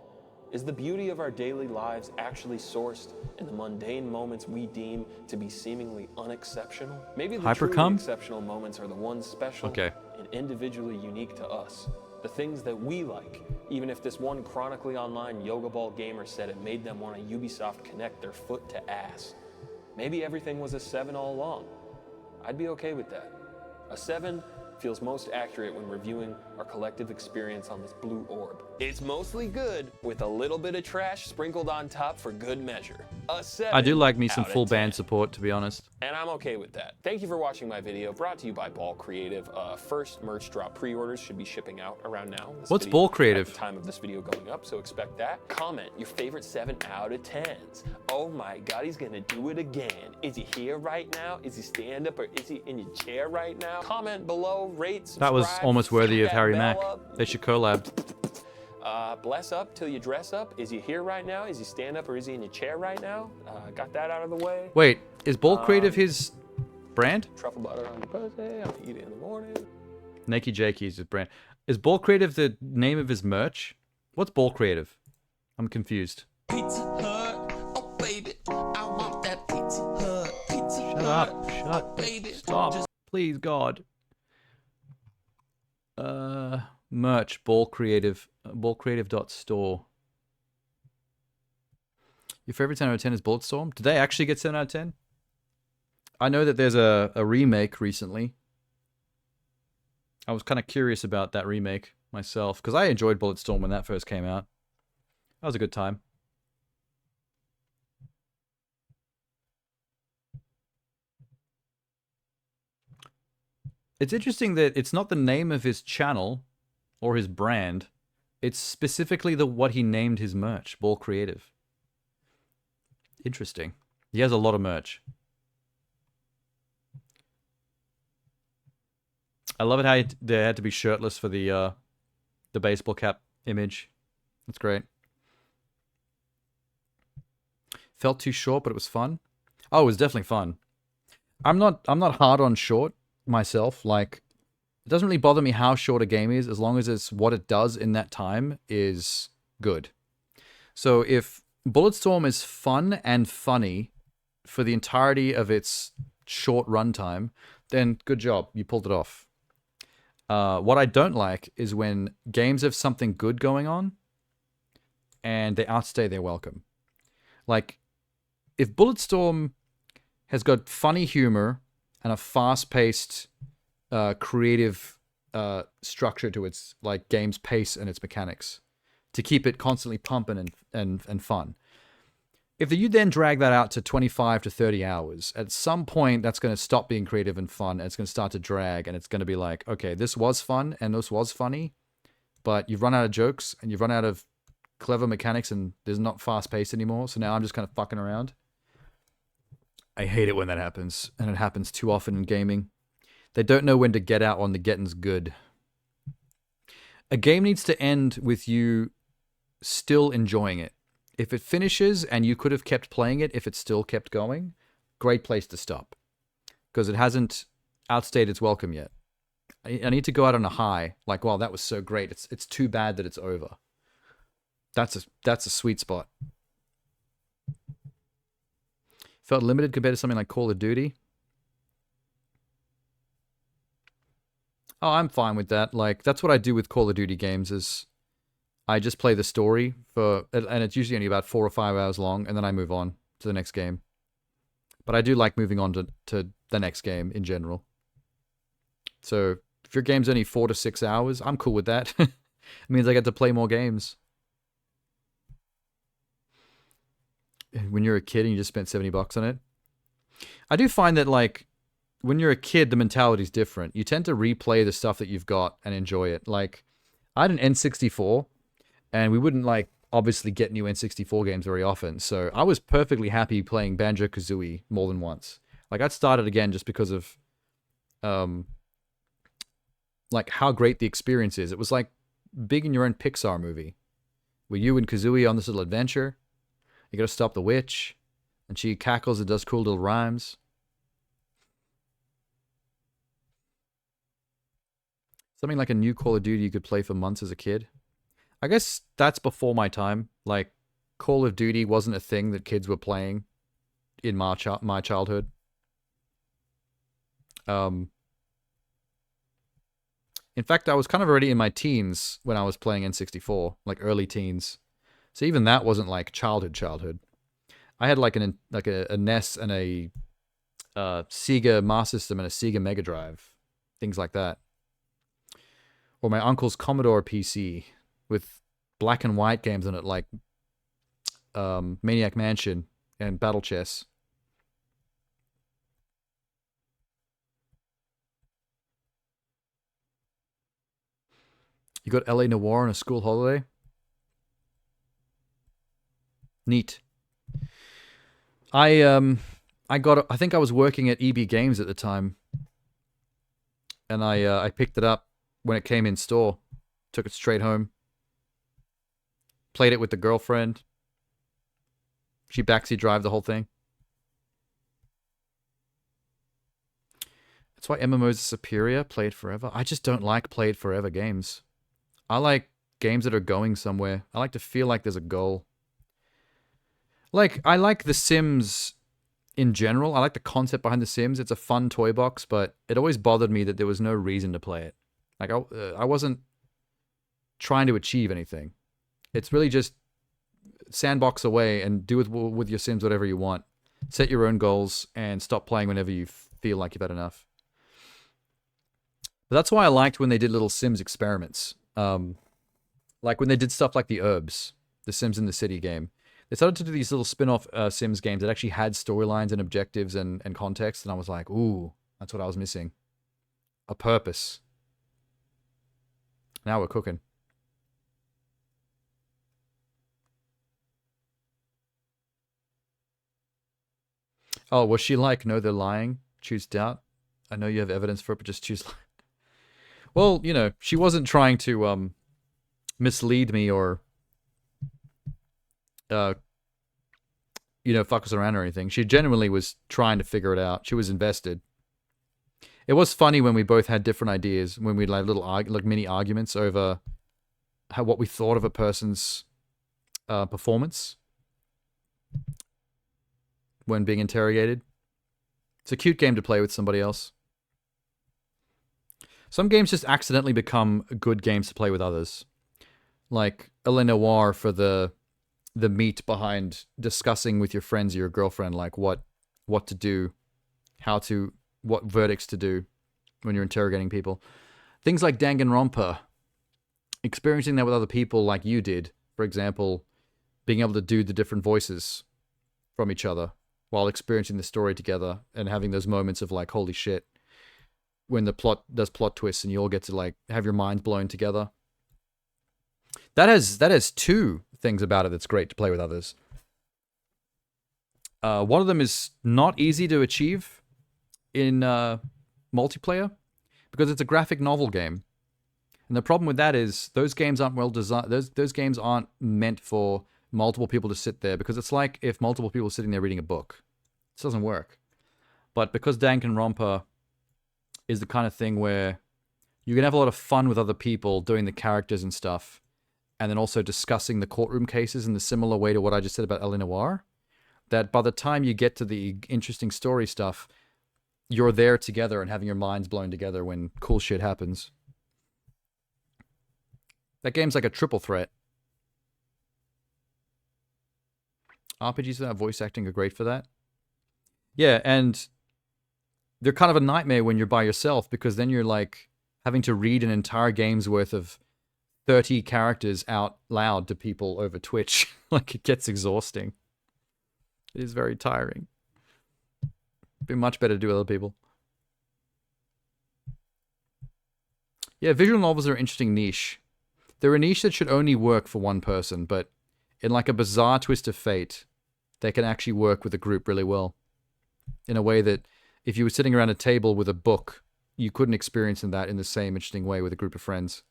Is the beauty of our daily lives actually sourced in the mundane moments we deem to be seemingly unexceptional? Maybe the truly exceptional moments are the ones special and individually unique to us. The things that we like, even if this one chronically online yoga ball gamer said it made them want to Ubisoft connect their foot to ass. Maybe everything was a 7 all along. I'd be okay with that. A 7 feels most accurate when reviewing our collective experience on this blue orb. It's mostly good, with a little bit of trash sprinkled on top for good measure. A 7 I do like me some out of full 10. band support, to be honest. And I'm okay with that. Thank you for watching my video, brought to you by Ball Creative. First merch drop pre-orders should be shipping out around now. What's Ball Creative? At the time of this video going up, so expect that. Comment your favorite 7 out of 10s. Oh my god, he's gonna do it again. Is he here right now? Is he stand up or is he in your chair right now? Comment below, rate, subscribe. That was almost worthy of that Harry bell Mack. up. They should collab. Bless up till you dress up. Is he here right now? Is he stand up or is he in your chair right now? Got that out of the way. Wait, is Ball Creative his brand? Truffle butter on your pussy. I'm gonna eat it in the morning. Nakey Jakey is his brand. Is Ball Creative the name of his merch? What's Ball Creative? I'm confused. Pizza Hut, oh baby, I want that Pizza Hut. Pizza Shut up. Shut. Baby. Stop. Please, God. Merch, Ball Creative, ballcreative.store. Your favorite 10 out of 10 is Bulletstorm? Did they actually get 10 out of 10? I know that there's a remake recently. I was kind of curious about that remake myself, because I enjoyed Bulletstorm when that first came out. That was a good time. It's interesting that it's not the name of his channel or his brand. It's specifically what he named his merch, Ball Creative. Interesting. He has a lot of merch. I love it how they had to be shirtless for the baseball cap image. That's great. Felt too short, but it was fun. Oh, it was definitely fun. I'm not hard on short myself. Like, it doesn't really bother me how short a game is, as long as it's what it does in that time is good. So if Bulletstorm is fun and funny for the entirety of its short runtime, then good job, you pulled it off. What I don't like is when games have something good going on and they outstay their welcome. Like, if Bulletstorm has got funny humor and a fast-paced, creative structure to its like game's pace and its mechanics to keep it constantly pumping and fun. If you then drag that out to 25 to 30 hours, at some point that's going to stop being creative and fun, and it's going to start to drag, and it's going to be like, okay, this was fun and this was funny, but you've run out of jokes and you've run out of clever mechanics and there's not fast-paced anymore, so now I'm just kind of fucking around. I hate it when that happens, and it happens too often in gaming. They don't know when to get out when the getting's good. A game needs to end with you still enjoying it. If it finishes and you could have kept playing it if it still kept going, great place to stop. Because it hasn't outstayed its welcome yet. I need to go out on a high. Like, wow, that was so great. It's too bad that it's over. That's a sweet spot. Felt limited compared to something like Call of Duty. Oh, I'm fine with that. Like, that's what I do with Call of Duty games is I just play the story and it's usually only about 4 or 5 hours long, and then I move on to the next game. But I do like moving on to the next game in general. So if your game's only 4 to 6 hours, I'm cool with that. It means I get to play more games. When you're a kid and you just spent $70 on it. I do find that, like, when you're a kid, the mentality's different. You tend to replay the stuff that you've got and enjoy it. Like, I had an N64, and we wouldn't, like, obviously get new N64 games very often. So I was perfectly happy playing Banjo-Kazooie more than once. Like, I'd started again just because of, like, how great the experience is. It was like being in your own Pixar movie, where you and Kazooie on this little adventure. You gotta stop the witch, and she cackles and does cool little rhymes. Something like a new Call of Duty you could play for months as a kid. I guess that's before my time. Like, Call of Duty wasn't a thing that kids were playing in my childhood. In fact, I was kind of already in my teens when I was playing N64, like early teens. So even that wasn't like childhood. I had like a NES and a Sega Master System and a Sega Mega Drive, things like that. Or my uncle's Commodore PC with black and white games on it, like Maniac Mansion and Battle Chess. You got LA Noire on a school holiday? Neat. I think I was working at EB Games at the time, and I picked it up when it came in store, took it straight home, played it with the girlfriend. She backseat drive the whole thing. That's why MMOs are superior. Play it forever. I just don't like play it forever games. I like games that are going somewhere. I like to feel like there's a goal. Like, I like The Sims in general. I like the concept behind The Sims. It's a fun toy box, but it always bothered me that there was no reason to play it. Like, I wasn't trying to achieve anything. It's really just sandbox away and do with your Sims whatever you want. Set your own goals and stop playing whenever you feel like you've had enough. But that's why I liked when they did little Sims experiments. Like when they did stuff like the Herbs, the Sims in the City game. They started to do these little spin-off Sims games that actually had storylines and objectives and context, and I was like, ooh, that's what I was missing. A purpose. Now we're cooking. Oh, was she like, no, they're lying? Choose doubt. I know you have evidence for it, but just choose. Well, you know, she wasn't trying to mislead me or you know, fuck us around or anything. She genuinely was trying to figure it out. She was invested. It was funny when we both had different ideas, when we'd like little like mini arguments over what we thought of a person's performance when being interrogated. It's a cute game to play with somebody else. Some games just accidentally become good games to play with others. Like L.A. Noire for the meat behind discussing with your friends or your girlfriend, like what to do, what verdicts to do when you're interrogating people. Things like Danganronpa, experiencing that with other people like you did, for example, being able to do the different voices from each other while experiencing the story together and having those moments of like, holy shit, when the plot does plot twists and you all get to like have your minds blown together. That has two things about it that's great to play with others. One of them is not easy to achieve in multiplayer because it's a graphic novel game. And the problem with that is those games aren't well designed. Those games aren't meant for multiple people to sit there, because it's like if multiple people are sitting there reading a book. It doesn't work. But because Danganronpa is the kind of thing where you can have a lot of fun with other people doing the characters and stuff, and then also discussing the courtroom cases in the similar way to what I just said about L.A. Noire, that by the time you get to the interesting story stuff, you're there together and having your minds blown together when cool shit happens. That game's like a triple threat. RPGs without voice acting are great for that. Yeah, and they're kind of a nightmare when you're by yourself, because then you're like having to read an entire game's worth of 30 characters out loud to people over Twitch. Like, it gets exhausting. It is very tiring. It'd be much better to do with other people. Yeah, visual novels are an interesting niche. They're a niche that should only work for one person, but in like a bizarre twist of fate, they can actually work with a group really well. In a way that if you were sitting around a table with a book, you couldn't experience that in the same interesting way with a group of friends.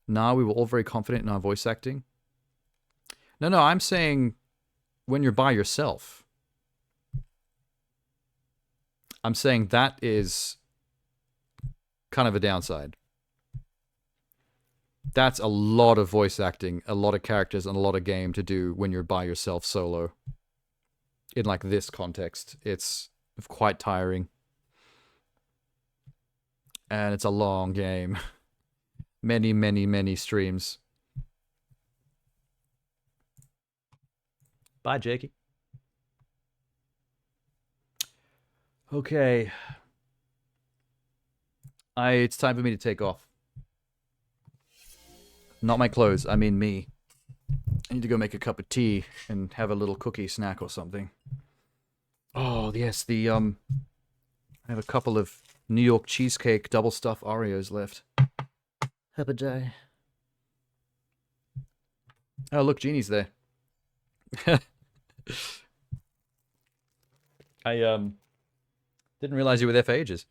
Nah, we were all very confident in our voice acting. No, I'm saying when you're by yourself. I'm saying that is kind of a downside. That's a lot of voice acting, a lot of characters, and a lot of game to do when you're by yourself solo. In like this context, it's quite tiring. And it's a long game. Many, many, many streams. Bye, Jakey. Okay. It's time for me to take off. Not my clothes, I mean me. I need to go make a cup of tea and have a little cookie snack or something. Oh, yes, I have a couple of New York cheesecake double stuffed Oreos left. Have a day. Oh, look, Jeannie's there. I didn't realize you were there for ages.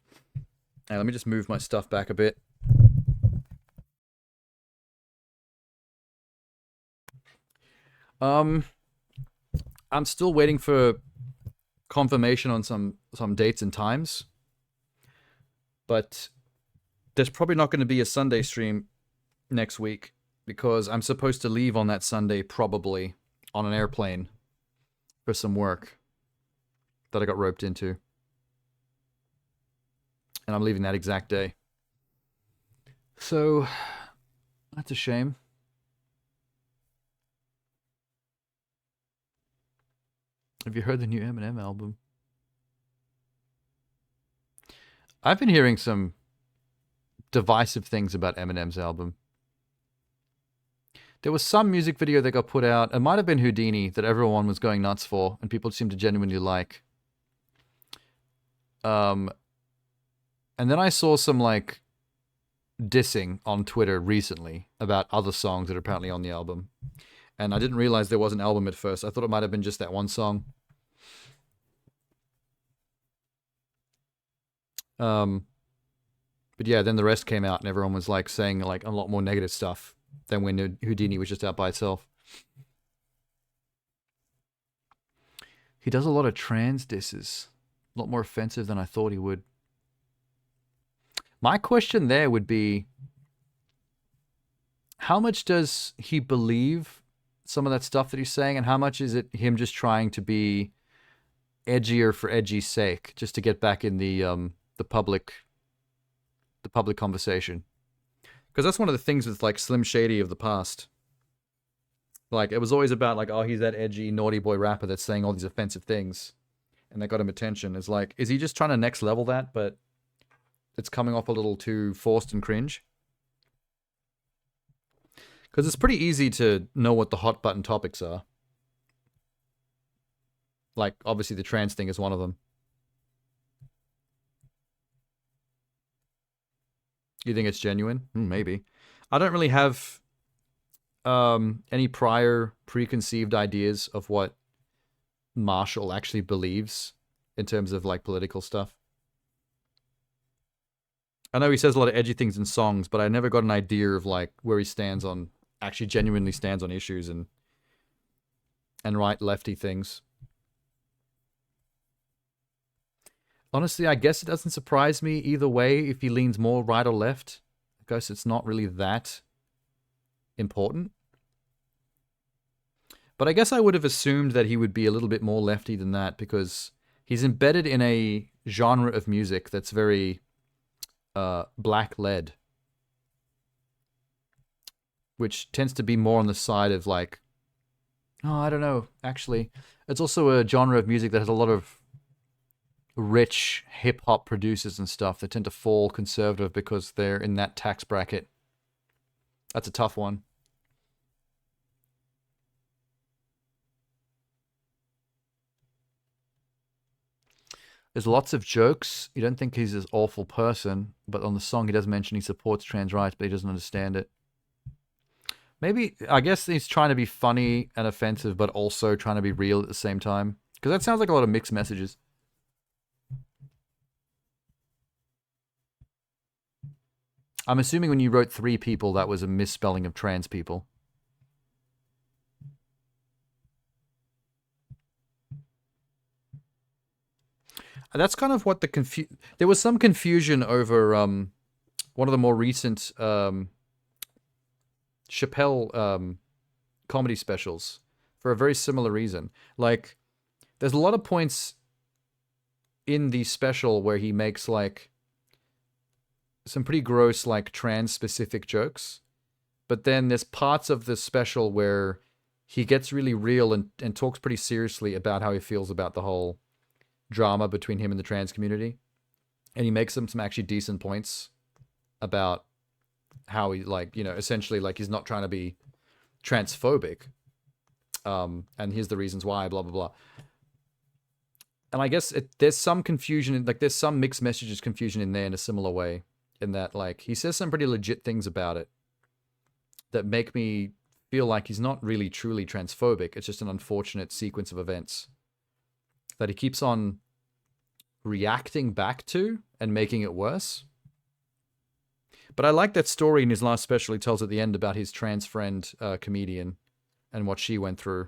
Hey, let me just move my stuff back a bit. I'm still waiting for confirmation on some dates and times. But there's probably not going to be a Sunday stream next week, because I'm supposed to leave on that Sunday, probably on an airplane for some work that I got roped into. And I'm leaving that exact day. So, that's a shame. Have you heard the new Eminem album? I've been hearing some divisive things about Eminem's album. There was some music video that got put out. It might have been Houdini that everyone was going nuts for, and people seemed to genuinely like. And then I saw some, like, dissing on Twitter recently about other songs that are apparently on the album. And I didn't realize there was an album at first. I thought it might have been just that one song. But yeah, then the rest came out and everyone was like saying like a lot more negative stuff than when Houdini was just out by itself. He does a lot of trans disses. A lot more offensive than I thought he would. My question there would be, how much does he believe some of that stuff that he's saying, and how much is it him just trying to be edgier for edgy's sake, just to get back in the public conversation? Because that's one of the things with like Slim Shady of the past. Like, it was always about like, oh, he's that edgy naughty boy rapper that's saying all these offensive things, and that got him attention. It's like, is he just trying to next level that, but it's coming off a little too forced and cringe? Because it's pretty easy to know what the hot button topics are. Like, obviously the trans thing is one of them. You think it's genuine? Maybe. I don't really have any prior preconceived ideas of what Marshall actually believes in terms of like political stuff. I know he says a lot of edgy things in songs, but I never got an idea of like where he stands on, actually genuinely stands on issues and right lefty things. Honestly, I guess it doesn't surprise me either way if he leans more right or left. I guess it's not really that important. But I guess I would have assumed that he would be a little bit more lefty than that, because he's embedded in a genre of music that's very black lead, which tends to be more on the side of like, oh, I don't know, actually. It's also a genre of music that has a lot of rich hip-hop producers and stuff that tend to fall conservative because they're in that tax bracket. That's a tough one. There's lots of jokes. You don't think he's this awful person, but on the song he does mention he supports trans rights, but he doesn't understand it. Maybe, I guess he's trying to be funny and offensive, but also trying to be real at the same time. Because that sounds like a lot of mixed messages. I'm assuming when you wrote 3 people, that was a misspelling of trans people. And that's kind of what the there was some confusion over one of the more recent Chappelle comedy specials for a very similar reason. Like, there's a lot of points in the special where he makes like some pretty gross like trans specific jokes, but then there's parts of the special where he gets really real and talks pretty seriously about how he feels about the whole drama between him and the trans community, and he makes some actually decent points about how he, like, you know, essentially like he's not trying to be transphobic, and here's the reasons why, blah blah blah. And I guess there's some confusion, like there's some mixed messages confusion in there in a similar way, in that like he says some pretty legit things about it that make me feel like he's not really truly transphobic. It's just an unfortunate sequence of events that he keeps on reacting back to and making it worse. But I like that story in his last special he tells at the end about his trans friend, comedian, and what she went through,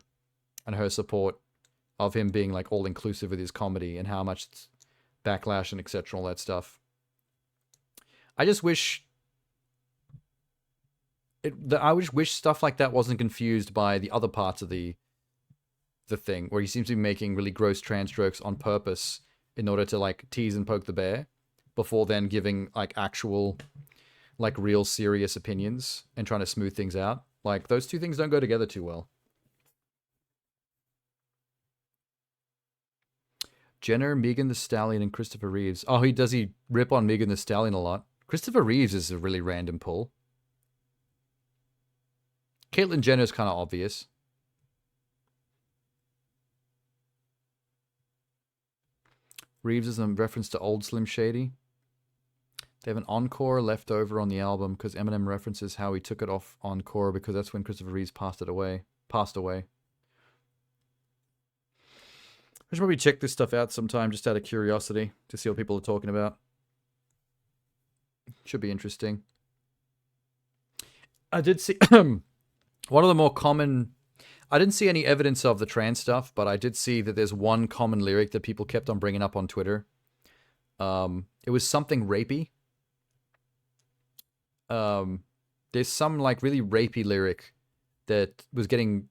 and her support of him being like all inclusive with his comedy, and how much backlash and etc. all that stuff. I just wish wish stuff like that wasn't confused by the other parts of the thing, where he seems to be making really gross trans jokes on purpose in order to like tease and poke the bear, before then giving like actual like real serious opinions and trying to smooth things out. Like, those two things don't go together too well. Jenner, Megan Thee Stallion, and Christopher Reeves. Oh, does he rip on Megan Thee Stallion a lot? Christopher Reeves is a really random pull. Caitlyn Jenner's kind of obvious. Reeves is a reference to old Slim Shady. They have an encore left over on the album because Eminem references how he took it off encore because that's when Christopher Reeves passed away. I should probably check this stuff out sometime just out of curiosity to see what people are talking about. Should be interesting. I did see one of the more common... I didn't see any evidence of the trans stuff, but I did see that there's one common lyric that people kept on bringing up on Twitter. It was something rapey. There's some like really rapey lyric that was getting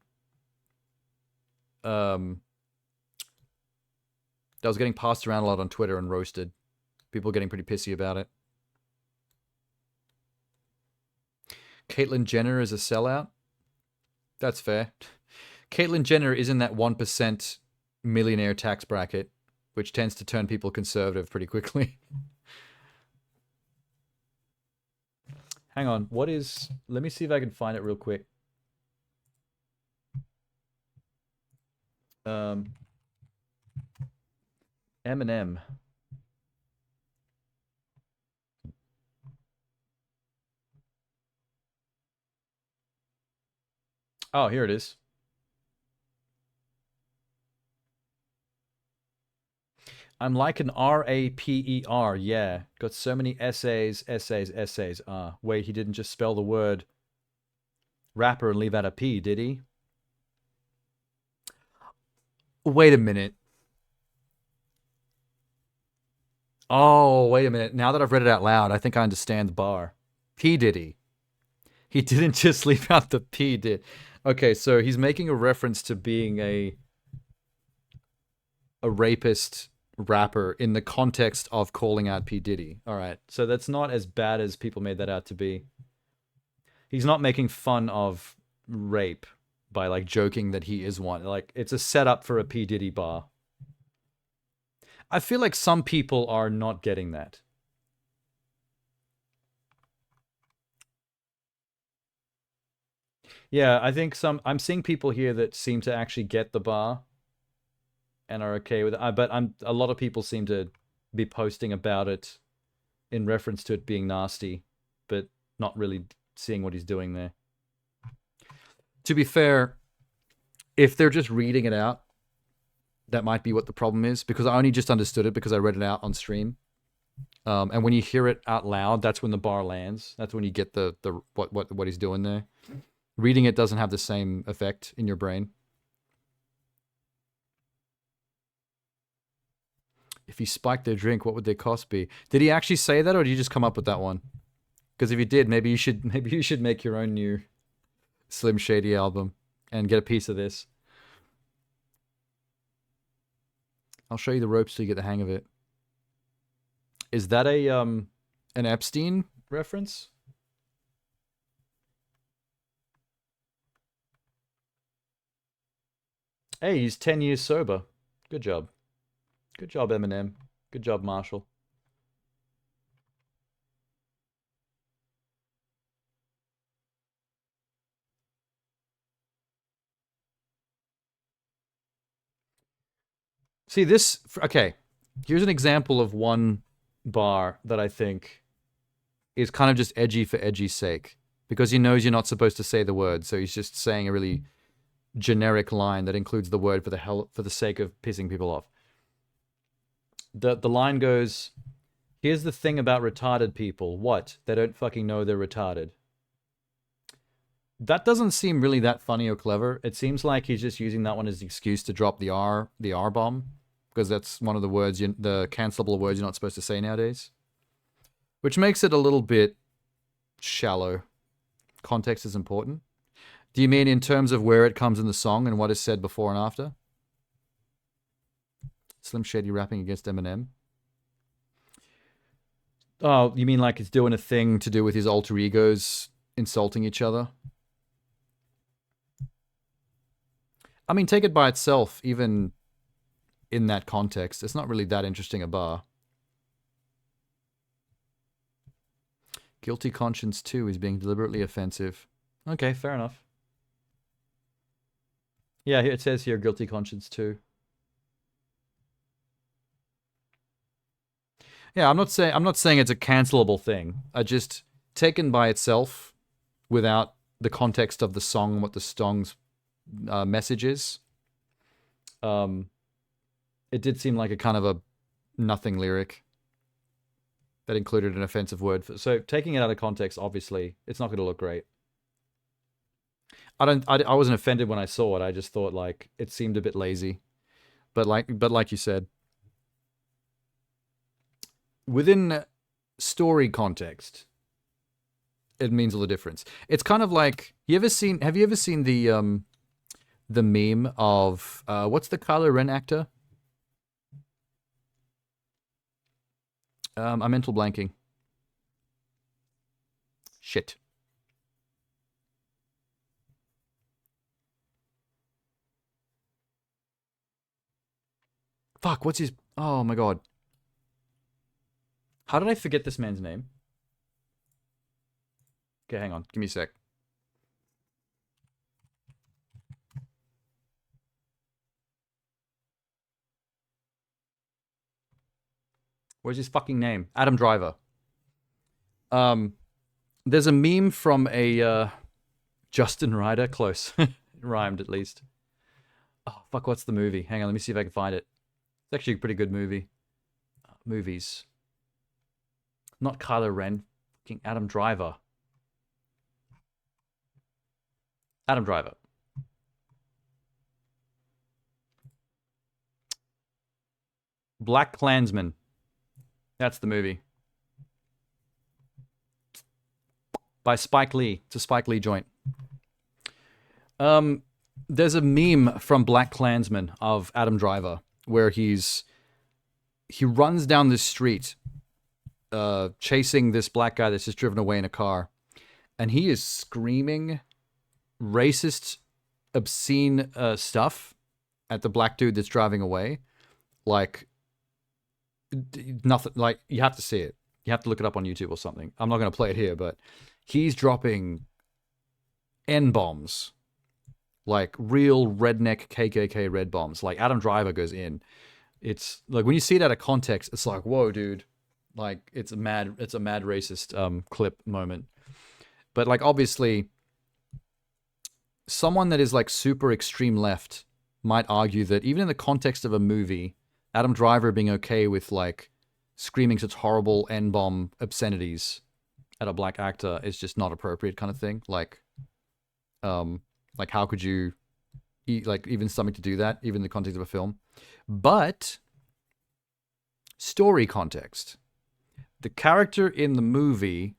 passed around a lot on Twitter and roasted. People getting pretty pissy about it. Caitlyn Jenner is a sellout. That's fair. Caitlyn Jenner is in that 1% millionaire tax bracket, which tends to turn people conservative pretty quickly. Hang on, what is... Let me see if I can find it real quick. Eminem. Oh, here it is. I'm like an R-A-P-E-R, yeah. Got so many essays. Wait, he didn't just spell the word rapper and leave out a P, did he? Wait a minute. Oh, wait a minute. Now that I've read it out loud, I think I understand the bar. P. Diddy. He didn't just leave out the P, did. Okay, so he's making a reference to being a rapist rapper in the context of calling out P. Diddy. All right, so that's not as bad as people made that out to be. He's not making fun of rape by like joking that he is one. Like, it's a setup for a P. Diddy bar. I feel like some people are not getting that. Yeah, I think I'm seeing people here that seem to actually get the bar and are okay with it. But a lot of people seem to be posting about it in reference to it being nasty, but not really seeing what he's doing there. To be fair, if they're just reading it out, that might be what the problem is, because I only just understood it because I read it out on stream. And when you hear it out loud, that's when the bar lands. That's when you get the what he's doing there. Reading it doesn't have the same effect in your brain. If you spiked their drink, what would their cost be? Did he actually say that, or did you just come up with that one? Because if you did, maybe you should make your own new Slim Shady album and get a piece of this. I'll show you the ropes till you get the hang of it. Is that a an Epstein reference? Hey, he's 10 years sober. Good job. Good job, Eminem. Good job, Marshall. See, this... Okay, here's an example of one bar that I think is kind of just edgy for edgy's sake. Because he knows you're not supposed to say the word, so he's just saying a really generic line that includes the word for the sake of pissing people off. The line goes, here's the thing about retarded people. What? They don't fucking know they're retarded. That doesn't seem really that funny or clever. It seems like he's just using that one as an excuse to drop the R bomb, because that's one of the words, the cancelable words you're not supposed to say nowadays. Which makes it a little bit shallow. Context is important. Do you mean in terms of where it comes in the song and what is said before and after? Slim Shady rapping against Eminem. Oh, you mean like it's doing a thing to do with his alter egos insulting each other? I mean, take it by itself, even in that context, it's not really that interesting a bar. Guilty Conscience 2 is being deliberately offensive. Okay, fair enough. Yeah, it says here Guilty Conscience 2. Yeah, I'm not saying it's a cancelable thing. I just, taken by itself, without the context of the song, what the song's message is, it did seem like a kind of a nothing lyric. that included an offensive word. So taking it out of context, obviously, it's not going to look great. I wasn't offended when I saw it. I just thought like it seemed a bit lazy. But like you said, within story context, it means all the difference. It's kind of like have you ever seen the meme of what's the Kylo Ren actor? I'm mental blanking. Shit. Fuck, what's his... Oh my god. How did I forget this man's name? Okay, hang on. Give me a sec. Where's his fucking name? Adam Driver. There's a meme from a Justin Ryder. Close. It rhymed at least. Oh, fuck, what's the movie? Hang on, let me see if I can find it. It's actually a pretty good movie. Movies. Not Kylo Ren. Fucking Adam Driver. Adam Driver. Black Klansman. That's the movie. By Spike Lee. It's a Spike Lee joint. There's a meme from Black Klansman of Adam Driver where he runs down the street chasing this black guy that's just driven away in a car, and he is screaming racist, obscene stuff at the black dude that's driving away. Like nothing. Like, you have to see it. You have to look it up on YouTube or something. I'm not going to play it here, but he's dropping N-bombs. Like real redneck KKK red bombs. Like Adam Driver goes in. It's like when you see it out of context, it's like, whoa, dude. Like it's a mad racist clip moment. But like obviously someone that is like super extreme left might argue that even in the context of a movie, Adam Driver being okay with like screaming such horrible N-bomb obscenities at a black actor is just not appropriate kind of thing. Like how could you even something to do that, even in the context of a film? But story context. The character in the movie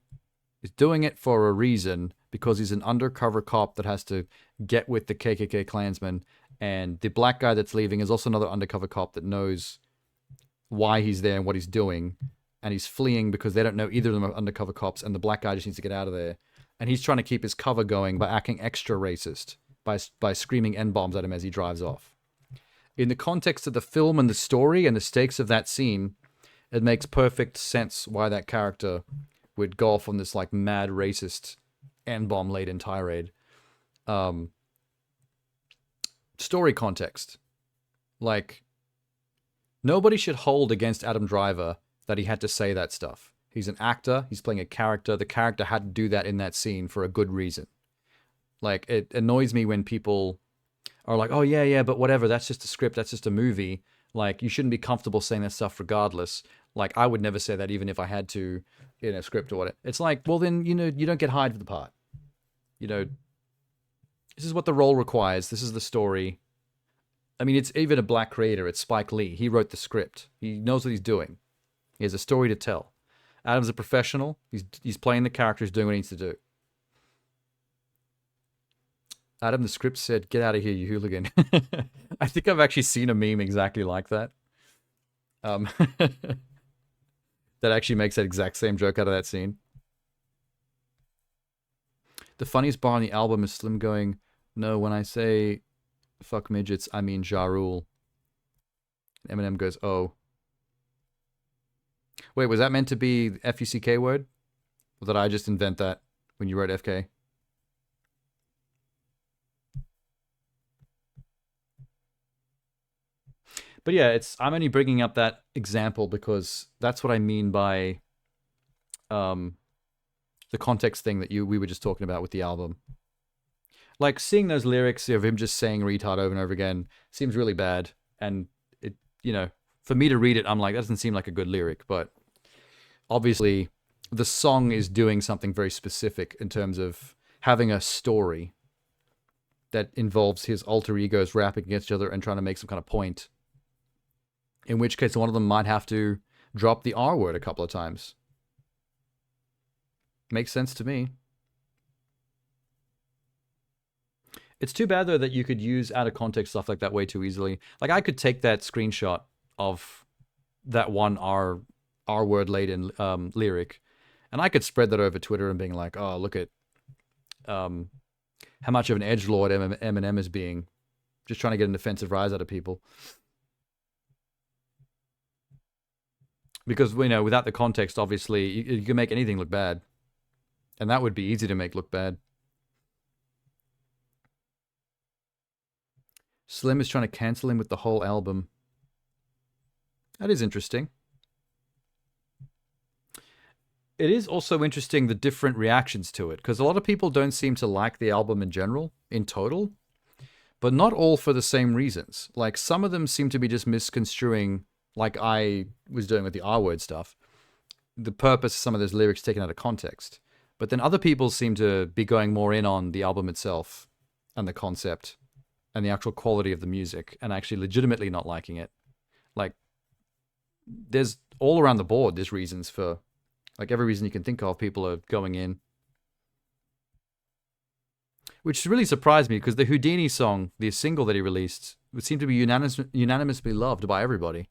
is doing it for a reason because he's an undercover cop that has to get with the KKK Klansman, and the black guy that's leaving is also another undercover cop that knows why he's there and what he's doing, and he's fleeing because they don't know either of them are undercover cops, and the black guy just needs to get out of there. And he's trying to keep his cover going by acting extra racist, by screaming N-bombs at him as he drives off. In the context of the film and the story and the stakes of that scene, it makes perfect sense why that character would go off on this like mad racist N-bomb laden tirade. Story context. Like, nobody should hold against Adam Driver that he had to say that stuff. He's an actor. He's playing a character. The character had to do that in that scene for a good reason. Like, it annoys me when people are like, oh, yeah, but whatever. That's just a script. That's just a movie. Like, you shouldn't be comfortable saying that stuff regardless. Like, I would never say that even if I had to in a script or whatever. It's like, well, then, you don't get hired for the part. This is what the role requires. This is the story. I mean, it's even a black creator. It's Spike Lee. He wrote the script. He knows what he's doing. He has a story to tell. Adam's a professional. He's playing the character. He's doing what he needs to do. Adam, the script said, "Get out of here, you hooligan." I think I've actually seen a meme exactly like that. That actually makes that exact same joke out of that scene. The funniest bar on the album is Slim going, "No, when I say fuck midgets, I mean Ja Rule." Eminem goes, "Oh." Wait, was that meant to be the F-U-C-K word? Or did I just invent that when you wrote FK? But yeah, I'm only bringing up that example because that's what I mean by the context thing that we were just talking about with the album. Like, seeing those lyrics of him just saying retard over and over again seems really bad. And, for me to read it, I'm like, that doesn't seem like a good lyric. But obviously the song is doing something very specific in terms of having a story that involves his alter egos rapping against each other and trying to make some kind of point. In which case, one of them might have to drop the R word a couple of times. Makes sense to me. It's too bad, though, that you could use out-of-context stuff like that way too easily. Like, I could take that screenshot of that one R word-laden lyric, and I could spread that over Twitter and being like, oh, look at how much of an edgelord Eminem is being. Just trying to get an offensive rise out of people. Because, you know, without the context, obviously, you can make anything look bad. And that would be easy to make look bad. Slim is trying to cancel him with the whole album. That is interesting. It is also interesting the different reactions to it, because a lot of people don't seem to like the album in general, in total, but not all for the same reasons. Like, some of them seem to be just misconstruing, like I was doing with the R-word stuff, the purpose of some of those lyrics taken out of context. But then other people seem to be going more in on the album itself and the concept and the actual quality of the music and actually legitimately not liking it. Like, there's all around the board, there's reasons for, like, every reason you can think of, people are going in. Which really surprised me, because the Houdini song, the single that he released, would seem to be unanimously loved by everybody.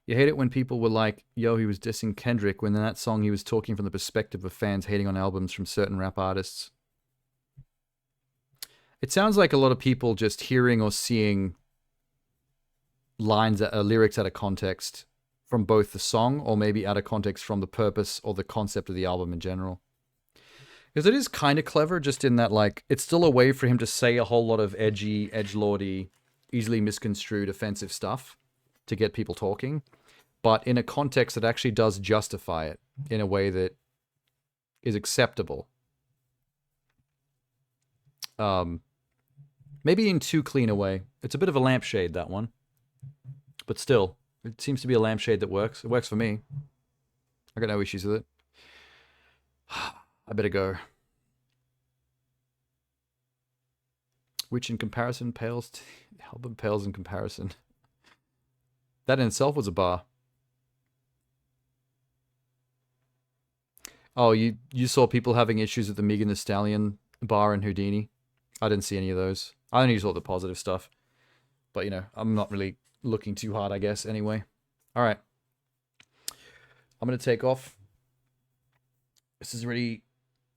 You hate it when people were like, yo, he was dissing Kendrick, when in that song he was talking from the perspective of fans hating on albums from certain rap artists. It sounds like a lot of people just hearing or seeing lines, lyrics out of context from both the song or maybe out of context from the purpose or the concept of the album in general. Because it is kind of clever just in that, like, it's still a way for him to say a whole lot of edgy, edgelordy, easily misconstrued, offensive stuff to get people talking, but in a context that actually does justify it in a way that is acceptable. Maybe in too clean a way. It's a bit of a lampshade, that one. But still, it seems to be a lampshade that works. It works for me. I got no issues with it. I better go. Which in comparison pales... The album pales in comparison. That in itself was a bar. Oh, you saw people having issues with the Megan Thee Stallion bar in Houdini? I didn't see any of those. I only saw the positive stuff. But, you know, I'm not really looking too hard, I guess, anyway. Alright. I'm going to take off. This has already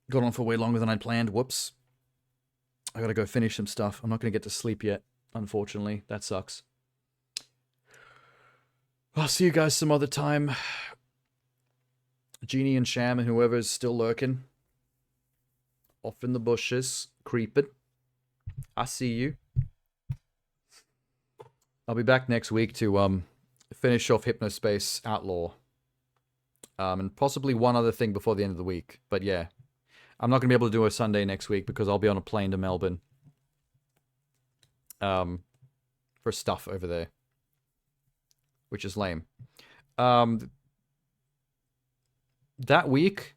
gone on for way longer than I'd planned. Whoops. I got to go finish some stuff. I'm not going to get to sleep yet, unfortunately. That sucks. I'll see you guys some other time. Genie and Sham and whoever's still lurking. Off in the bushes. Creeping. I see you. I'll be back next week to finish off Hypnospace Outlaw. And possibly one other thing before the end of the week. But yeah. I'm not going to be able to do a Sunday next week because I'll be on a plane to Melbourne. For stuff over there. Which is lame. That week,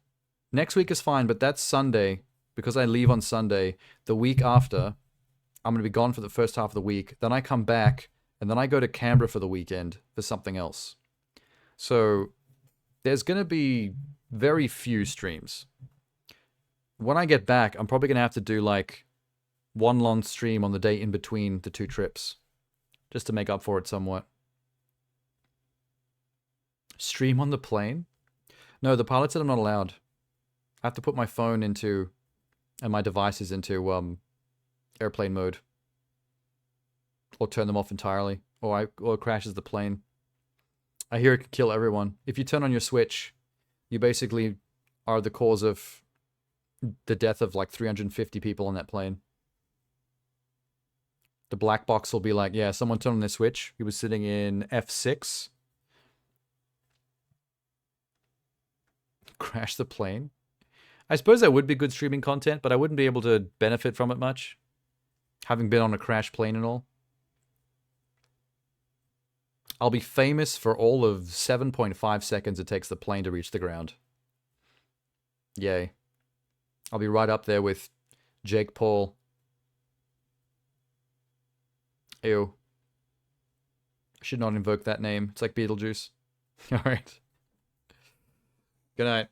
next week is fine, but that's Sunday, because I leave on Sunday. The week after, I'm going to be gone for the first half of the week. Then I come back, and then I go to Canberra for the weekend for something else. So, there's going to be very few streams. When I get back, I'm probably going to have to do, like, one long stream on the day in between the two trips. Just to make up for it somewhat. Stream on the plane? No, the pilot said I'm not allowed. I have to put my phone into, and my devices into, airplane mode. Or turn them off entirely. Or it crashes the plane. I hear it can kill everyone. If you turn on your switch, you basically are the cause of the death of like 350 people on that plane. The black box will be like, yeah, someone turned on their switch. He was sitting in F6. Crash the plane. I suppose that would be good streaming content, but I wouldn't be able to benefit from it much. Having been on a crash plane and all. I'll be famous for all of 7.5 seconds it takes the plane to reach the ground. Yay. I'll be right up there with Jake Paul. Ew. I should not invoke that name. It's like Beetlejuice. Alright. Good night.